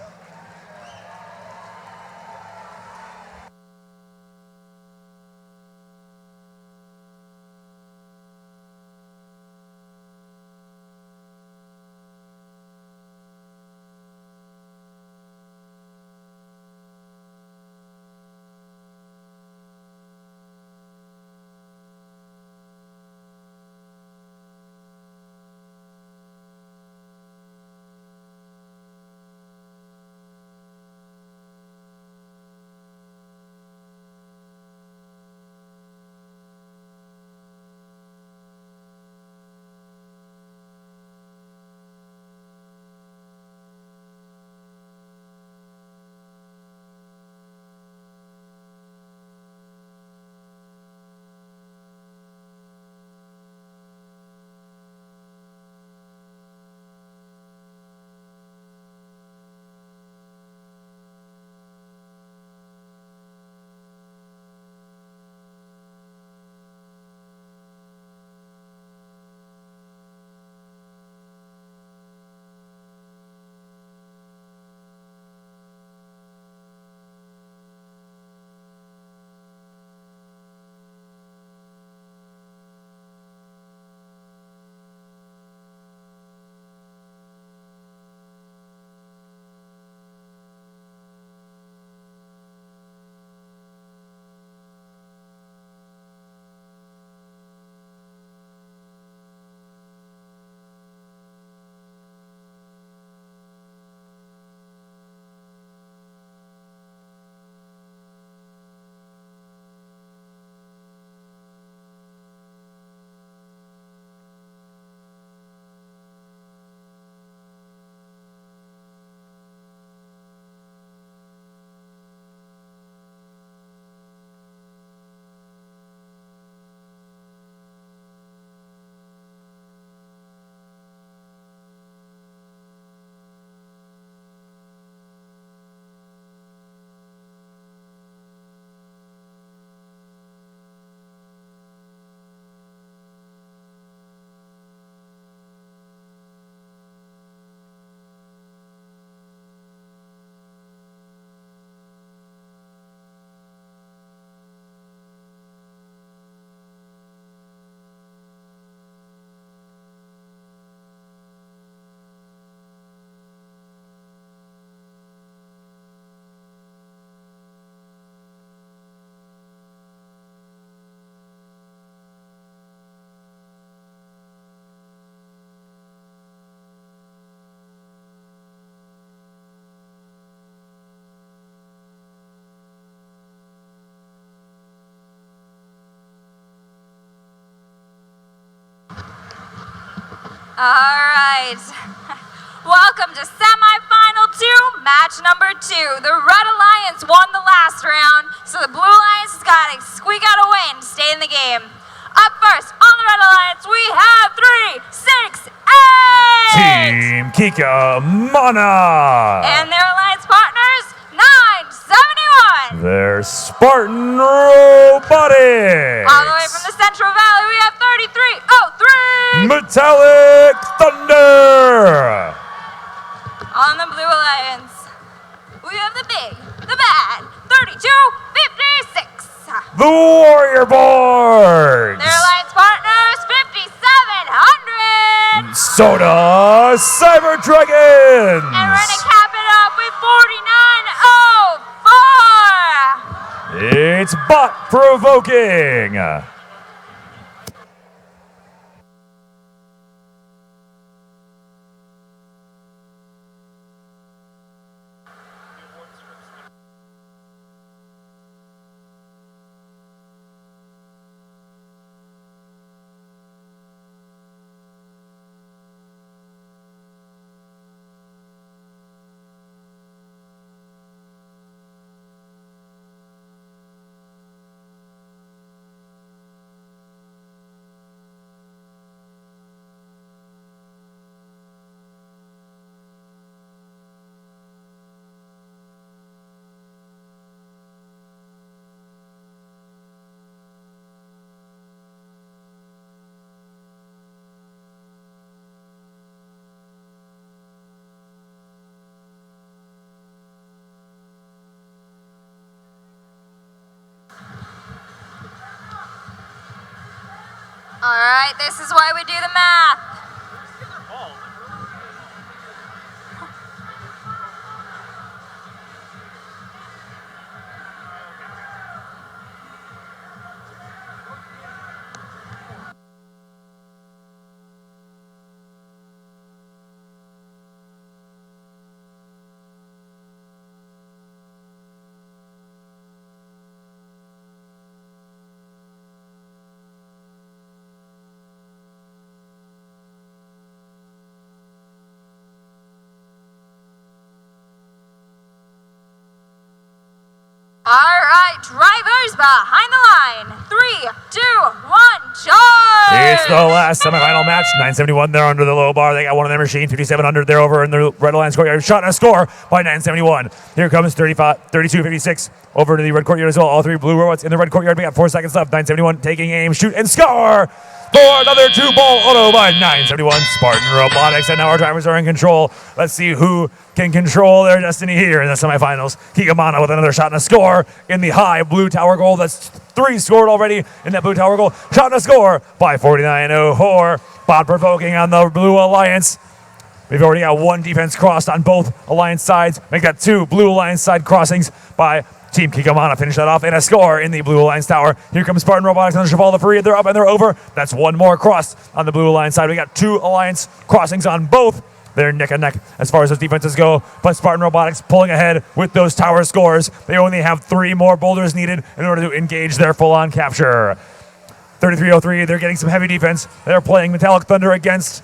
All right. Welcome to semifinal 2, match number 2. The Red Alliance won the last round, so the Blue Alliance has got to squeak out a win to stay in the game. Up first on the Red Alliance, we have 3, 6, 8. Team Kika Mana. And their alliance partners, 971. Their Spartan Robotics. All the way from the Central Valley, we have 3303. Metallic Thunder. On the Blue Alliance, we have the big, the bad, 3256. The Warrior Boards. Their alliance partners, 5700. Soda Cyber Dragons. And we're going to cap it up with 4904. It's Bot Provoking. right, this is why we do the math. All right, drivers behind the line. 3, 2, 1, charge! It's the last semifinal match. 971, they're under the low bar. They got one on their machine. 5700, they're over in the red alliance courtyard. Shot and a score by 971. Here comes 3256 over to the red courtyard as well. All three blue robots in the red courtyard. We got 4 seconds left. 971 taking aim, shoot, and score! For another 2-ball auto by 971 Spartan Robotics. And now our drivers are in control. Let's see who can control their destiny here in the semifinals. Kikamana with another shot and a score in the high blue tower goal. That's 3 scored already in that blue tower goal. Shot and a score by 4904. Bot provoking on the blue alliance. We've already got 1 defense crossed on both alliance sides. Make that 2 blue alliance side crossings by Team Kikamana. Finish that off in a score in the blue alliance tower. Here comes Spartan Robotics on the Cheval free. They're up and they're over. That's 1 more cross on the blue alliance side. We got 2 alliance crossings on both. They're neck and neck as far as those defenses go. But Spartan Robotics pulling ahead with those tower scores. They only have 3 more boulders needed in order to engage their full-on capture. 3303, they're getting some heavy defense. They're playing Metallic Thunder against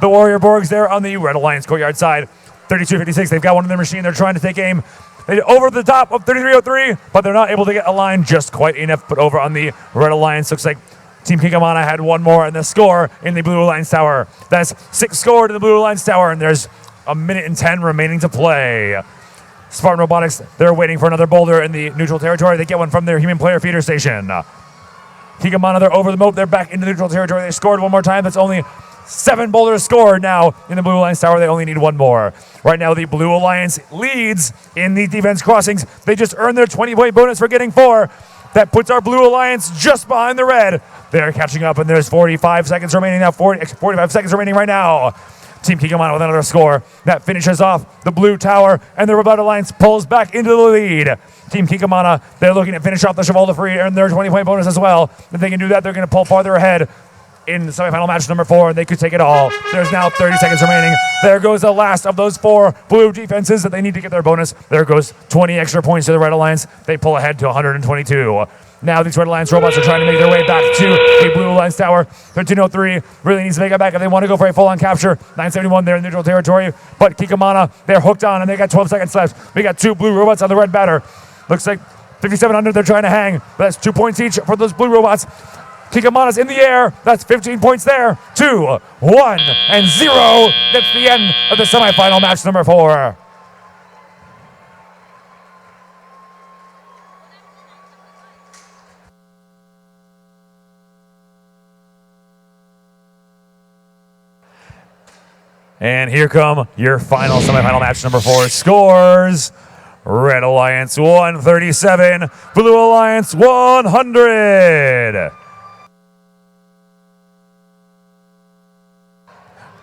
the Warrior Borgs there on the Red Alliance courtyard side. 3256, they've got one in their machine. They're trying to take aim. They over the top of 3303, but they're not able to get a line just quite enough. But over on the Red Alliance, looks like Team Kikamana had 1 more in the score in the Blue Alliance tower. That's 6 scored in the Blue Alliance tower, and there's 1:10 remaining to play. Spartan Robotics, they're waiting for another boulder in the neutral territory. They get one from their human player feeder station. Kikamana, they're over the moat. They're back into neutral territory. They scored 1 more time. That's only 7 boulders scored now in the Blue Alliance tower. They only need 1 more. Right now, the Blue Alliance leads in the defense crossings. They just earned their 20-point bonus for getting 4. That puts our Blue Alliance just behind the red. They're catching up, and there's 45 seconds remaining now. 45 seconds remaining right now. Team Kikamana with another score. That finishes off the blue tower, and the Robot Alliance pulls back into the lead. Team Kikamana, they're looking to finish off the Cheval free and their 20-point bonus as well. If they can do that, they're going to pull farther ahead in the semifinal match number 4, and they could take it all. There's now 30 seconds remaining. There goes the last of those 4 blue defenses that they need to get their bonus. There goes 20 extra points to the Red Alliance. They pull ahead to 122. Now these Red Alliance robots are trying to make their way back to the Blue Alliance tower. 1303 really needs to make it back if they want to go for a full-on capture. 971, they're in neutral territory, but Kikamana, they're hooked on, and they got 12 seconds left. We got 2 blue robots on the red batter. Looks like 5700, they're trying to hang. That's 2 points each for those blue robots. Kikamana's in the air. That's 15 points there. 2, 1, and 0. That's the end of the semifinal match number 4. And here come your final semifinal match number 4 scores. Red Alliance 137, Blue Alliance 100.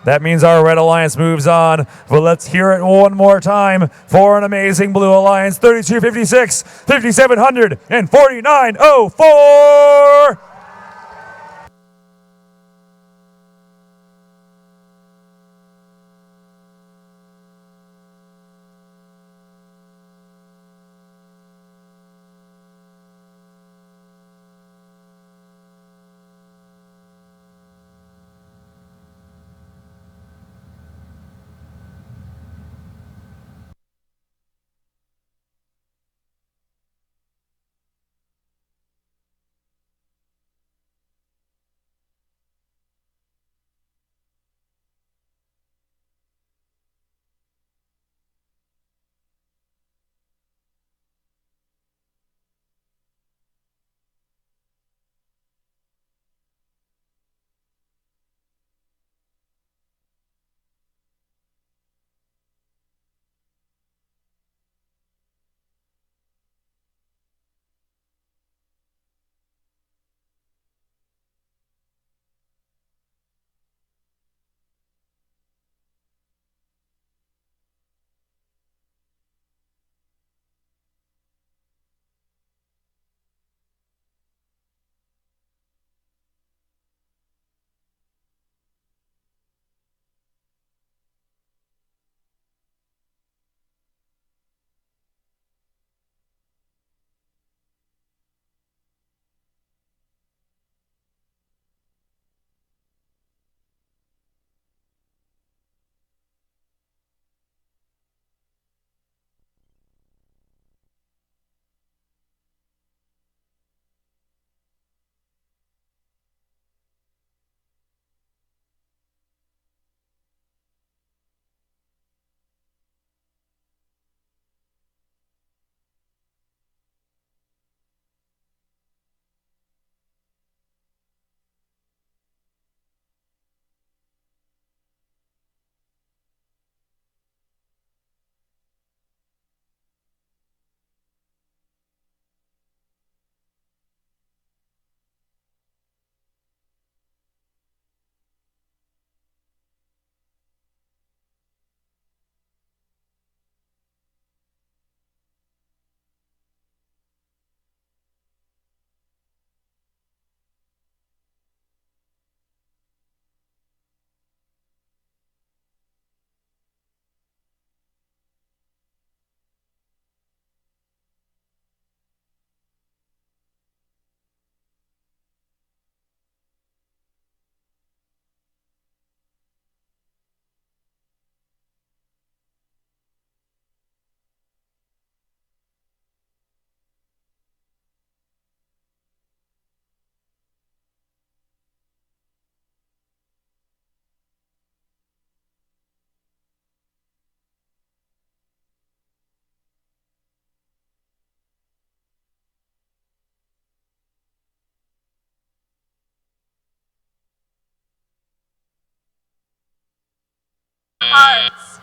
That means our Red Alliance moves on, but let's hear it one more time for an amazing Blue Alliance. 3256, 5700, and 4904. Hearts.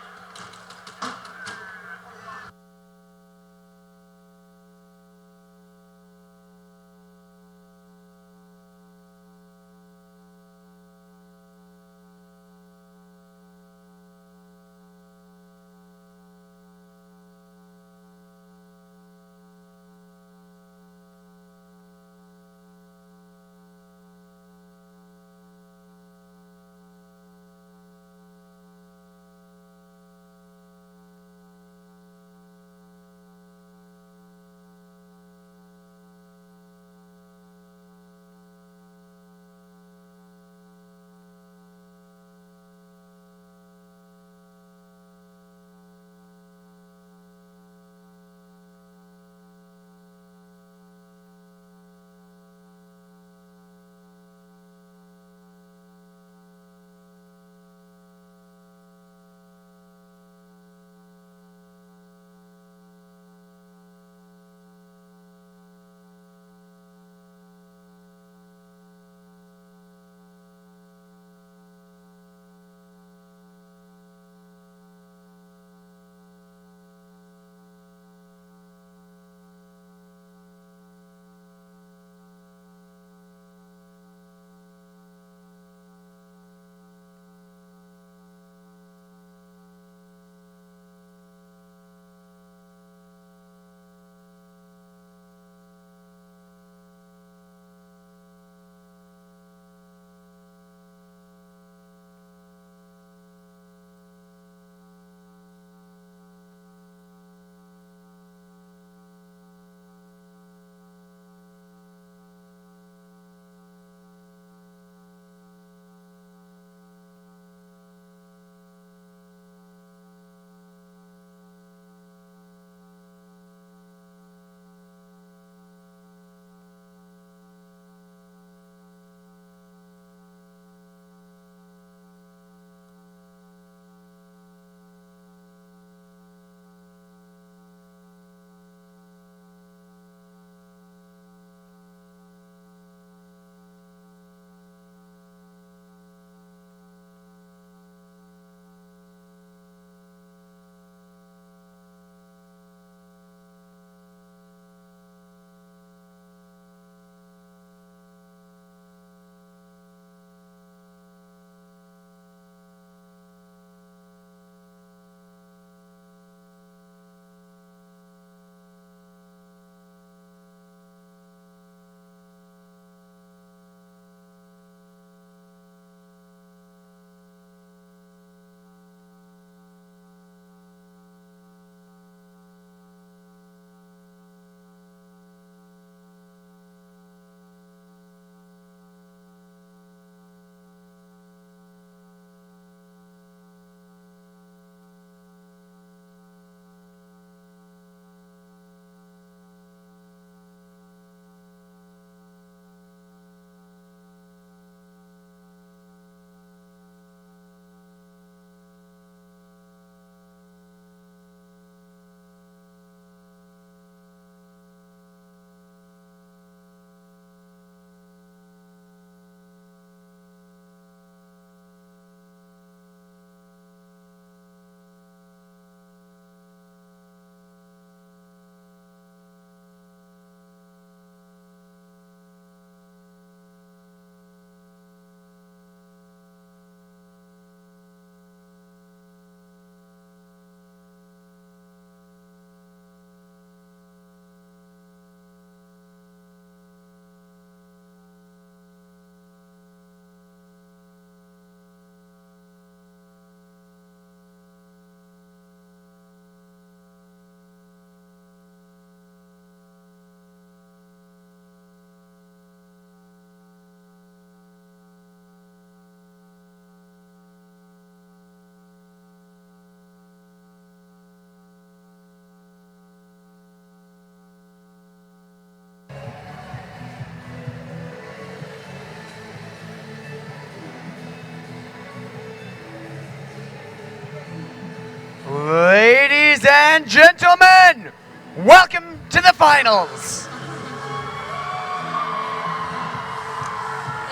Ladies and gentlemen, welcome to the finals.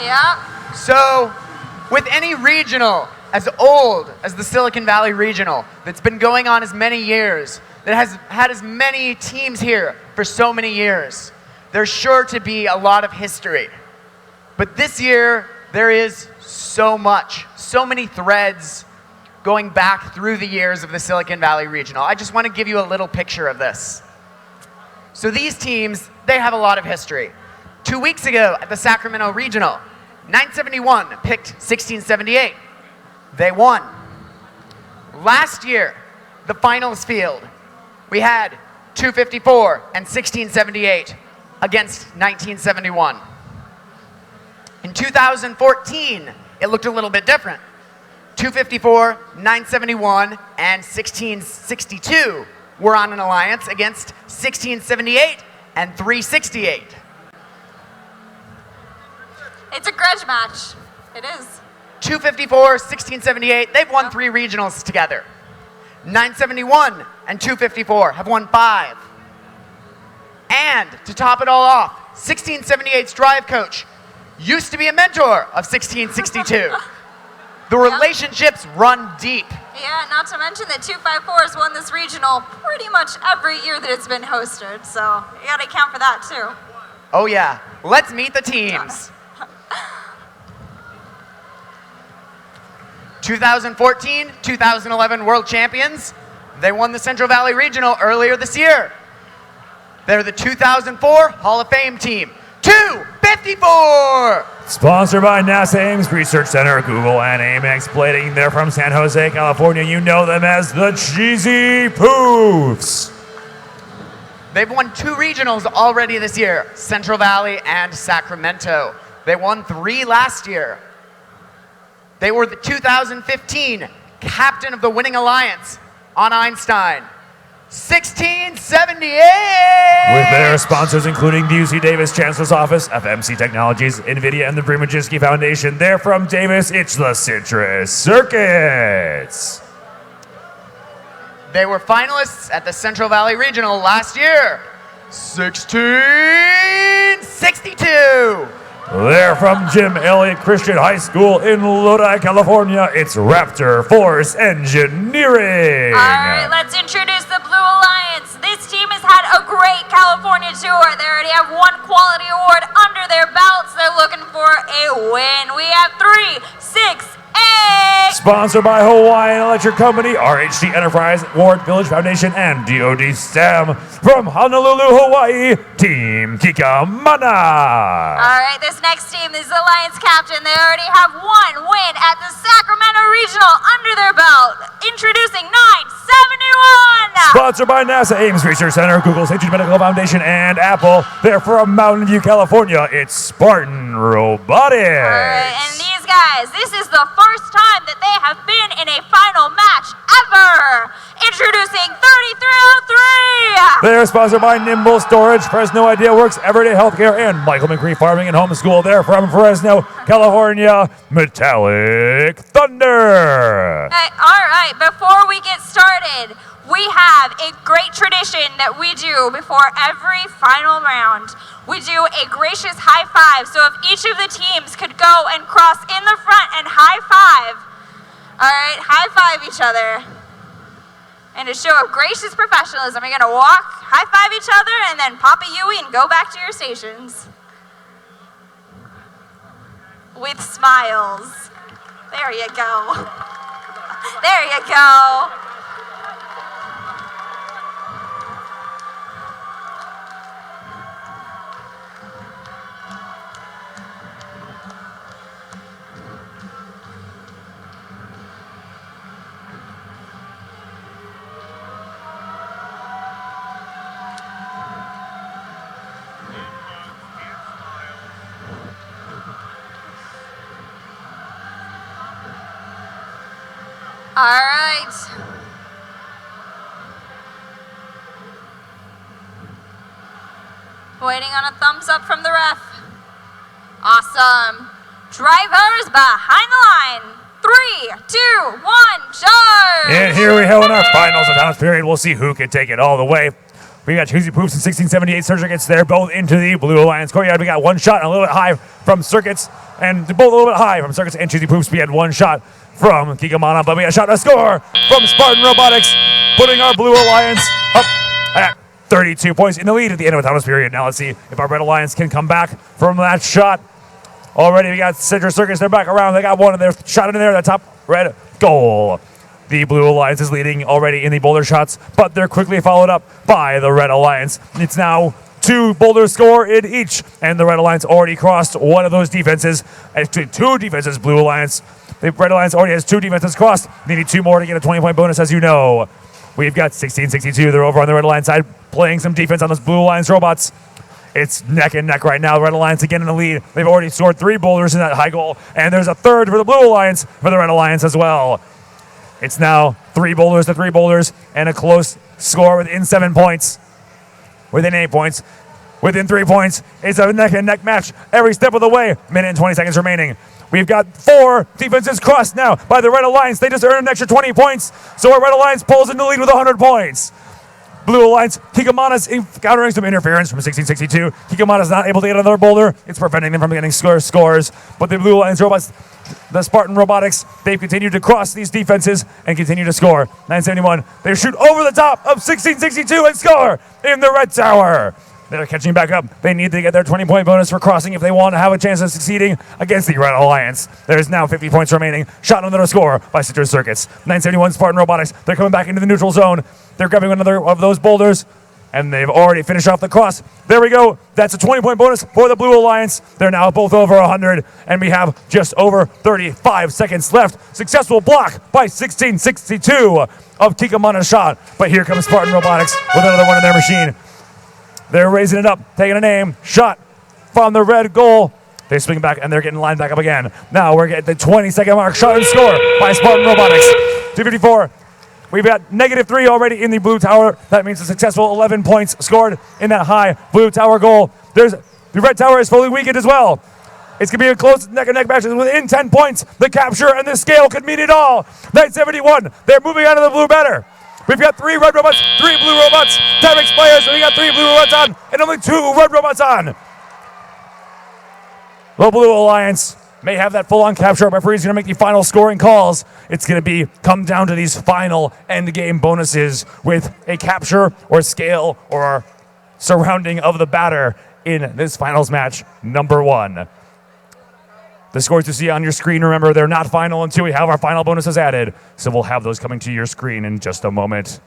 Yeah. So, with any regional, as old as the Silicon Valley Regional, that's been going on as many years, that has had as many teams here for so many years, there's sure to be a lot of history. But this year, there is so much, so many threads going back through the years of the Silicon Valley Regional. I just want to give you a little picture of this. So these teams, they have a lot of history. 2 weeks ago at the Sacramento Regional, 971 picked 1678. They won. Last year, the finals field, we had 254 and 1678 against 1971. In 2014, it looked a little bit different. 254, 971, and 1662 were on an alliance against 1678 and 368. It's a grudge match. It is. 254, 1678, they've won 3 regionals together. 971 and 254 have won 5. And to top it all off, 1678's drive coach used to be a mentor of 1662. The relationships run deep. Yeah, not to mention that 254 has won this regional pretty much every year that it's been hosted, so you gotta account for that too. Oh yeah, let's meet the teams. 2014, 2011 world champions. They won the Central Valley Regional earlier this year. They're the 2004 Hall of Fame team. 254! Sponsored by NASA Ames Research Center, Google, and Amex Plating. They're from San Jose, California. You know them as the Cheesy Poofs. They've won 2 regionals already this year, Central Valley and Sacramento. They won 3 last year. They were the 2015 captain of the winning alliance on Einstein. 1678! With their sponsors, including the UC Davis Chancellor's Office, FMC Technologies, NVIDIA, and the Brzezinski Foundation. They're from Davis. It's the Citrus Circuits. They were finalists at the Central Valley Regional last year. 1662! They're from Jim Elliott Christian High School in Lodi, California. It's Raptor Force Engineering. All right, let's introduce the Blue Alliance. This team has had a great California tour. They already have 1 quality award under their belts. They're looking for a win. We have 3, 6, 8. Sponsored by Hawaiian Electric Company, RHC Enterprise, Ward Village Foundation, and DoD STEM. From Honolulu, Hawaii, Team Kikamana. All right, this next team is the Alliance captain. They already have 1 win at the Sacramento Regional under their belt. Introducing 971. Sponsored by NASA Ames Research Center, Google St. Jude Medical Foundation, and Apple. They're from Mountain View, California. It's Spartan Robotics. All right, and these guys, this is the first time that they have been in a final match ever. Introducing 3303. They're sponsored by Nimble Storage, Fresno IdeaWorks, Everyday Healthcare, and Michael McCree Farming and Homeschool. They're from Fresno, California, Metallic Thunder. Hey, all right, before we get started, we have a great tradition that we do before every final round. We do a gracious high five. So if each of the teams could go and cross in the front and high five. All right, high five each other. And a show of gracious professionalism, you're gonna walk, high five each other, and then pop a Yui and go back to your stations. With smiles. There you go. There you go. All right. Waiting on a thumbs up from the ref. Awesome. Drivers behind the line. 3, 2, 1, charge! And here we have in our finals announced period. We'll see who can take it all the way. We got Cheesy Poops and 1678 Circuits. They're both into the Blue Alliance courtyard. We got one shot and a little bit high from Circuits, and both a little bit high from Circuits and Cheesy Poops. We had one shot from Kikamana, but we had a shot and a score from Spartan Robotics, putting our Blue Alliance up at 32 points in the lead at the end of the bonus period. Now let's see if our Red Alliance can come back from that shot. Already we got Citrus Circus. They're back around. They got one of their shot in there, the top red goal. The Blue Alliance is leading already in the boulder shots, but they're quickly followed up by the Red Alliance. It's now 2 boulders score in each, and the Red Alliance already crossed one of those defenses. Actually, 2 defenses, Blue Alliance. The Red Alliance already has 2 defenses crossed. They need 2 more to get a 20-point bonus, as you know. We've got 1662. They're over on the Red Alliance side, playing some defense on those Blue Alliance robots. It's neck and neck right now. The Red Alliance again in the lead. They've already scored 3 boulders in that high goal, and there's a third for the Blue Alliance for the Red Alliance as well. It's now 3 boulders to 3 boulders, and a close score within 7 points, within 8 points, within 3 points. It's a neck and neck match every step of the way. Minute and 20 seconds remaining. We've got 4 defenses crossed now by the Red Alliance. They just earned an extra 20 points, so our Red Alliance pulls into the lead with 100 points. Blue Alliance, Kikamana's encountering some interference from 1662. Kikamana's not able to get another boulder. It's preventing them from getting scores. But the Blue Alliance robots, the Spartan Robotics, they've continued to cross these defenses and continue to score. 971, they shoot over the top of 1662 and score in the red tower. They're catching back up. They need to get their 20-point bonus for crossing if they want to have a chance of succeeding against the Red Alliance. There's now 50 points remaining. Shot another score by Citrus Circuits. 971 Spartan Robotics. They're coming back into the neutral zone. They're grabbing another of those boulders, and they've already finished off the cross. There we go. That's a 20-point bonus for the Blue Alliance. They're now both over 100, and we have just over 35 seconds left. Successful block by 1662 of Kikamana's shot. But here comes Spartan Robotics with another one in their machine. They're raising it up, taking an aim, shot from the red goal. They swing back, and they're getting lined back up again. Now we're getting the 20-second mark. Shot and score by Spartan Robotics. 254. We've got -3 already in the blue tower. That means a successful 11 points scored in that high blue tower goal. The red tower is fully weakened as well. It's going to be a close neck-and-neck match within 10 points. The capture and the scale could mean it all. 971, they're moving out of the blue better. We've got 3 red robots, 3 blue robots. Time expires, and we got 3 blue robots on, and only 2 red robots on. The Blue Alliance may have that full-on capture. Our referee's going to make the final scoring calls. It's going to come down to these final end-game bonuses with a capture or scale or surrounding of the batter in this finals match number 1. The scores you see on your screen, remember, they're not final until we have our final bonuses added. So we'll have those coming to your screen in just a moment.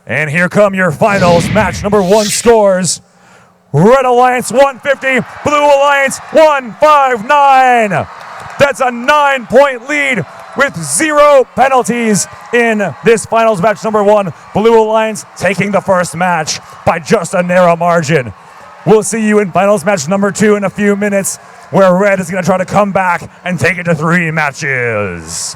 And here come your finals, match number 1 scores. Red Alliance 150, Blue Alliance 159. That's a 9-point lead with 0 penalties in this finals match number 1. Blue Alliance taking the first match by just a narrow margin. We'll see you in finals match number 2 in a few minutes, where Red is going to try to come back and take it to 3 matches.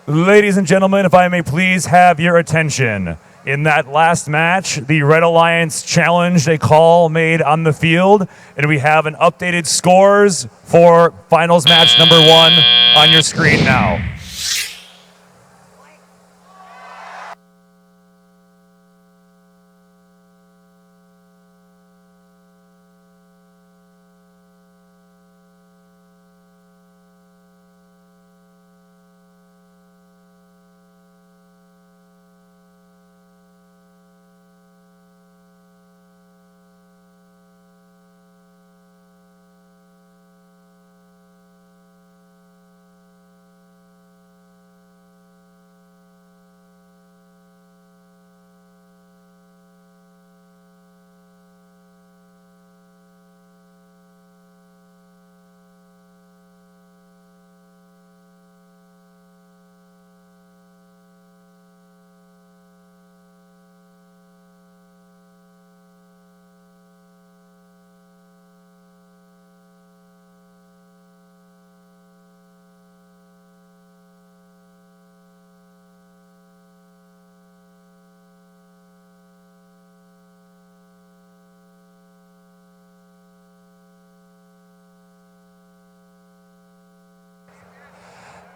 Ladies and gentlemen, if I may please have your attention. In that last match, the Red Alliance challenged a call made on the field, and we have an updated scores for finals match number 1 on your screen now.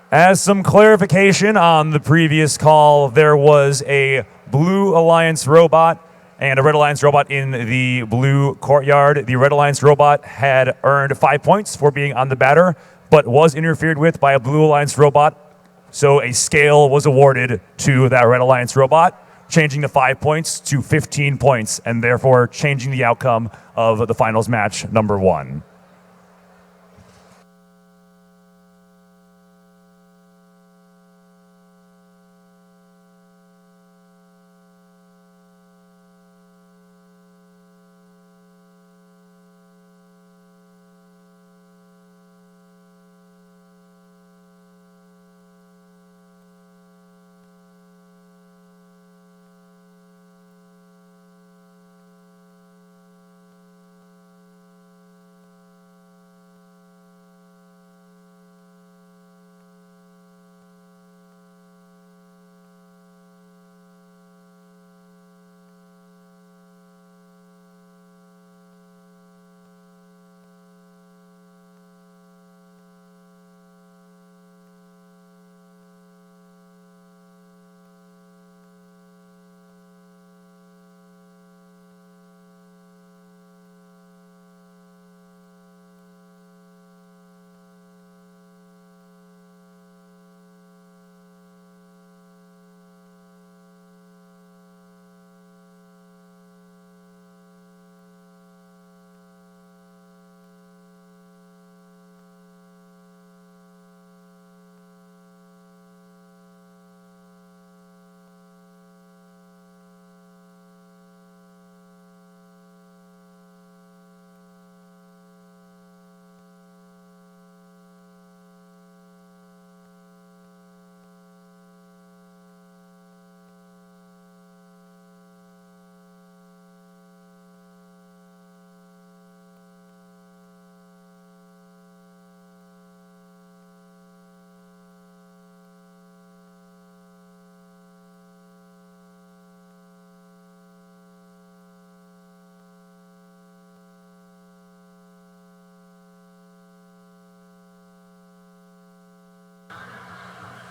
As some clarification on the previous call, there was a Blue Alliance robot and a Red Alliance robot in the blue courtyard. The Red Alliance robot had earned 5 points for being on the batter, but was interfered with by a Blue Alliance robot, so a scale was awarded to that Red Alliance robot, changing the 5 points to 15 points, and therefore changing the outcome of the finals match number 1.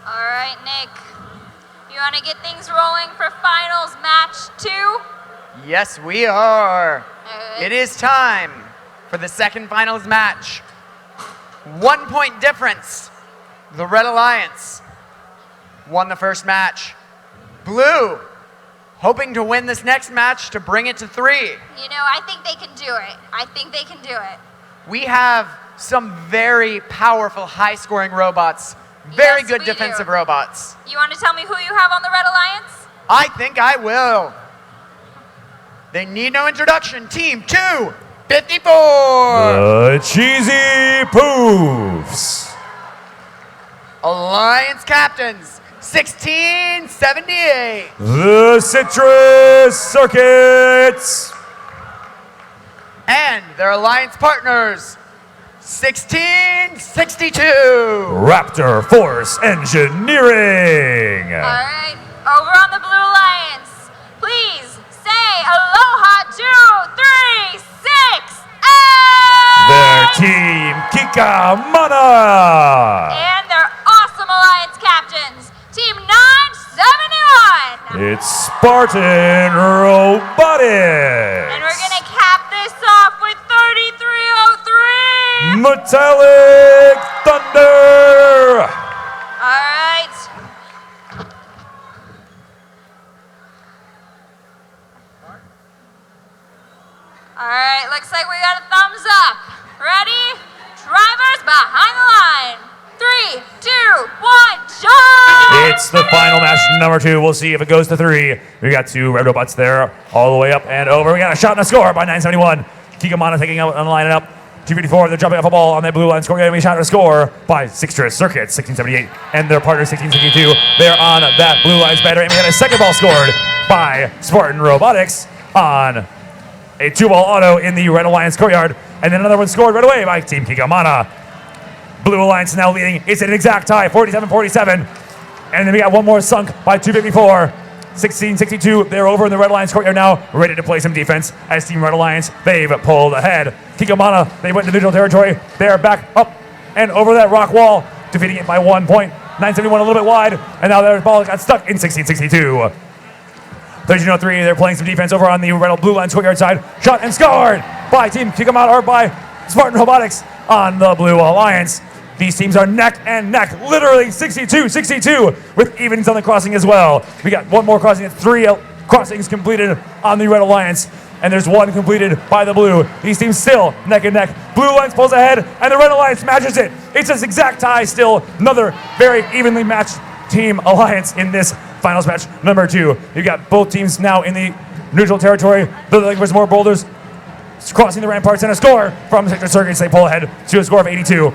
All right, Nick, you want to get things rolling for finals match 2? Yes, we are. Okay. It is time for the second finals match. 1 point difference. The Red Alliance won the first match. Blue, hoping to win this next match to bring it to 3. You know, I think they can do it. I think they can do it. We have some very powerful, high-scoring robots. Very Yes, good we defensive do. robots. You want to tell me who you have on the Red Alliance? I think I will. They need no introduction. Team 254. The Cheesy Poofs. Alliance captains, 1678. The Citrus Circuits. And their alliance partners, 1662. Raptor Force Engineering. All right, over on the Blue Alliance, please say aloha to 3, 6, Their team Kikamana. and their awesome Alliance captains, Team 971. It's Spartan Robotics. And we're gonna cap this off with 3303. Metallic Thunder. All right. All right, looks like we got a thumbs up. Ready? Drivers behind the line. 3, 2, 1, jump! It's the final match, number 2. We'll see if it goes to 3. We got 2 red robots there, all the way up and over. We got a shot and a score by 971. Kikamana taking out and lining up. 254, they're jumping off a ball on that blue line, scoring a shot and a score by Sixtress Circuits, 1678, and their partner, 1662. They're on that blue line's banner, and we had a second ball scored by Spartan Robotics on a 2-ball auto in the Red Alliance courtyard, and then another one scored right away by Team Kikamana. Blue Alliance now leading. It's an exact tie, 47-47. And then we got one more sunk by 254. 1662, they're over in the Red Alliance courtyard now, ready to play some defense as Team Red Alliance, they've pulled ahead. Kikamana, they went into neutral territory. They're back up and over that rock wall, defeating it by 1 point. 971 a little bit wide, and now their ball got stuck in 1662. 1303, they're playing some defense over on the Red Blue Alliance courtyard side. Shot and scored by Team Kikamana, or by Spartan Robotics on the Blue Alliance. These teams are neck and neck, literally 62-62, with evens on the crossing as well. We got one more crossing, 3 crossings completed on the Red Alliance, and there's 1 completed by the Blue. These teams still neck and neck. Blue Alliance pulls ahead, and the Red Alliance matches it. It's an exact tie still, another very evenly matched Team Alliance in this finals match number 2. You've got both teams now in the neutral territory. They're looking for some more boulders, crossing the ramparts, and a score from Sector Circuits. They pull ahead to a score of 82.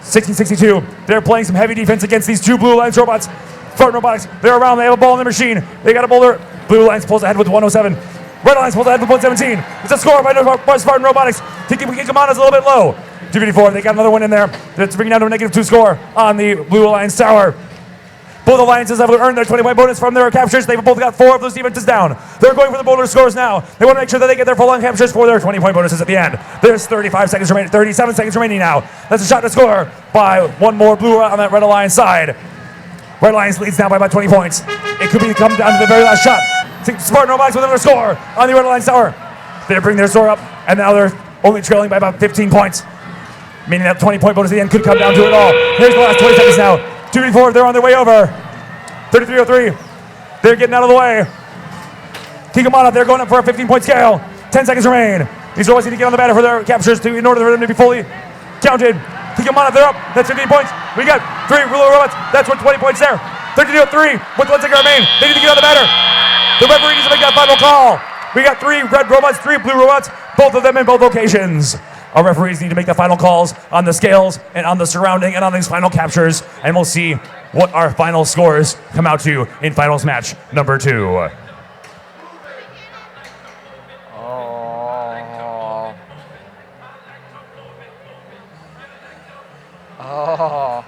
1662, they're playing some heavy defense against these 2 Blue Alliance robots. Spartan Robotics, they're around, they have a ball in the machine. They got a boulder. Blue Alliance pulls ahead with 107. Red Alliance pulls ahead with 117. It's a score by Spartan Robotics. Kikamana's a little bit low. 254, they got another one in there. That's bringing down to a -2 score on the Blue Alliance tower. Both alliances have earned their 20-point bonus from their captures. They've both got 4 of those defenses down. They're going for the boulder scores now. They want to make sure that they get their full-on captures for their 20-point bonuses at the end. There's 37 seconds remaining now. That's a shot to score by one more blue on that Red Alliance side. Red Alliance leads now by about 20 points. It could be come down to the very last shot. Spartan Robotics with another score on the Red Alliance tower. They bring their score up, and now they're only trailing by about 15 points. Meaning that 20-point bonus at the end could come down to it all. Here's the last 20 seconds now. 254, they're on their way over. 3303, they're getting out of the way. Kikamana, they're going up for a 15-point scale. 10 seconds remain. These robots need to get on the batter for their captures in order for them to be fully counted. Kikamana, they're up. That's 15 points. We got 3 blue robots. That's 20 points there. 3203, with 1 second remain. They need to get on the batter. The referee needs to make that final call. We got 3 red robots, 3 blue robots, both of them in both locations. Our referees need to make the final calls on the scales and on the surrounding and on these final captures, and we'll see what our final scores come out to in finals match number 2. Oh.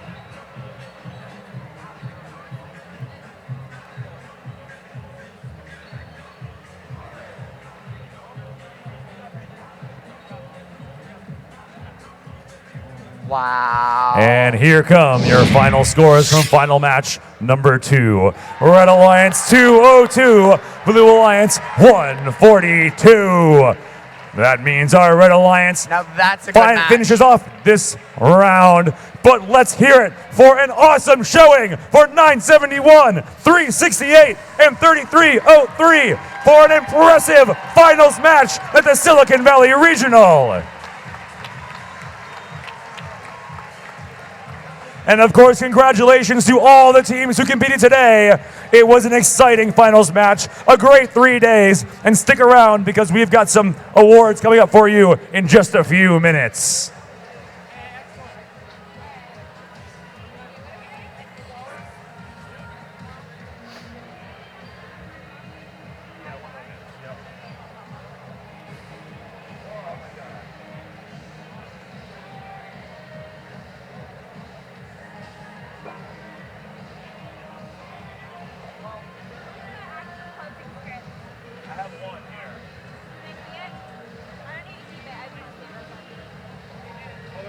Wow. And here come your final scores from final match number 2. Red Alliance 202, Blue Alliance 142. That means our Red Alliance now that's a good match. Finishes off this round. But let's hear it for an awesome showing for 971, 368, and 3303 for an impressive finals match at the Silicon Valley Regional. And of course, congratulations to all the teams who competed today. It was an exciting finals match, a great 3 days, and stick around because we've got some awards coming up for you in just a few minutes.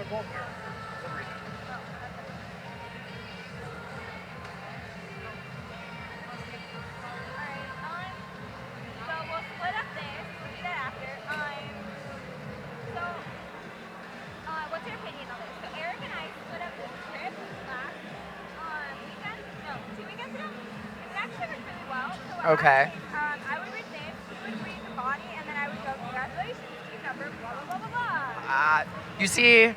both here. For some reason. So we'll split up this. We'll do that after. What's your opinion on this? So Eric and I split up this trip last weekend. No, 2 weekends ago. It actually went really well. So Okay. I would read this, you would read the body, and then I would go, congratulations, team number, blah, blah, blah, blah, blah. You see,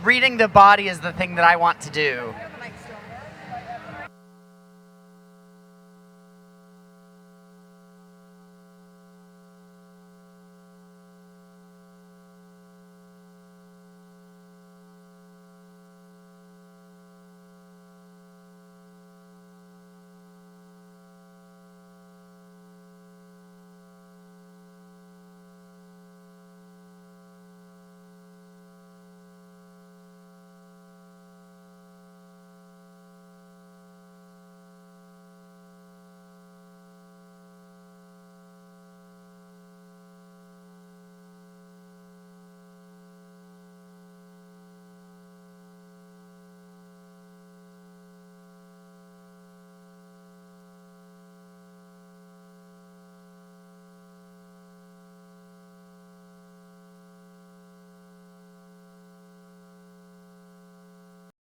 reading the body is the thing that I want to do.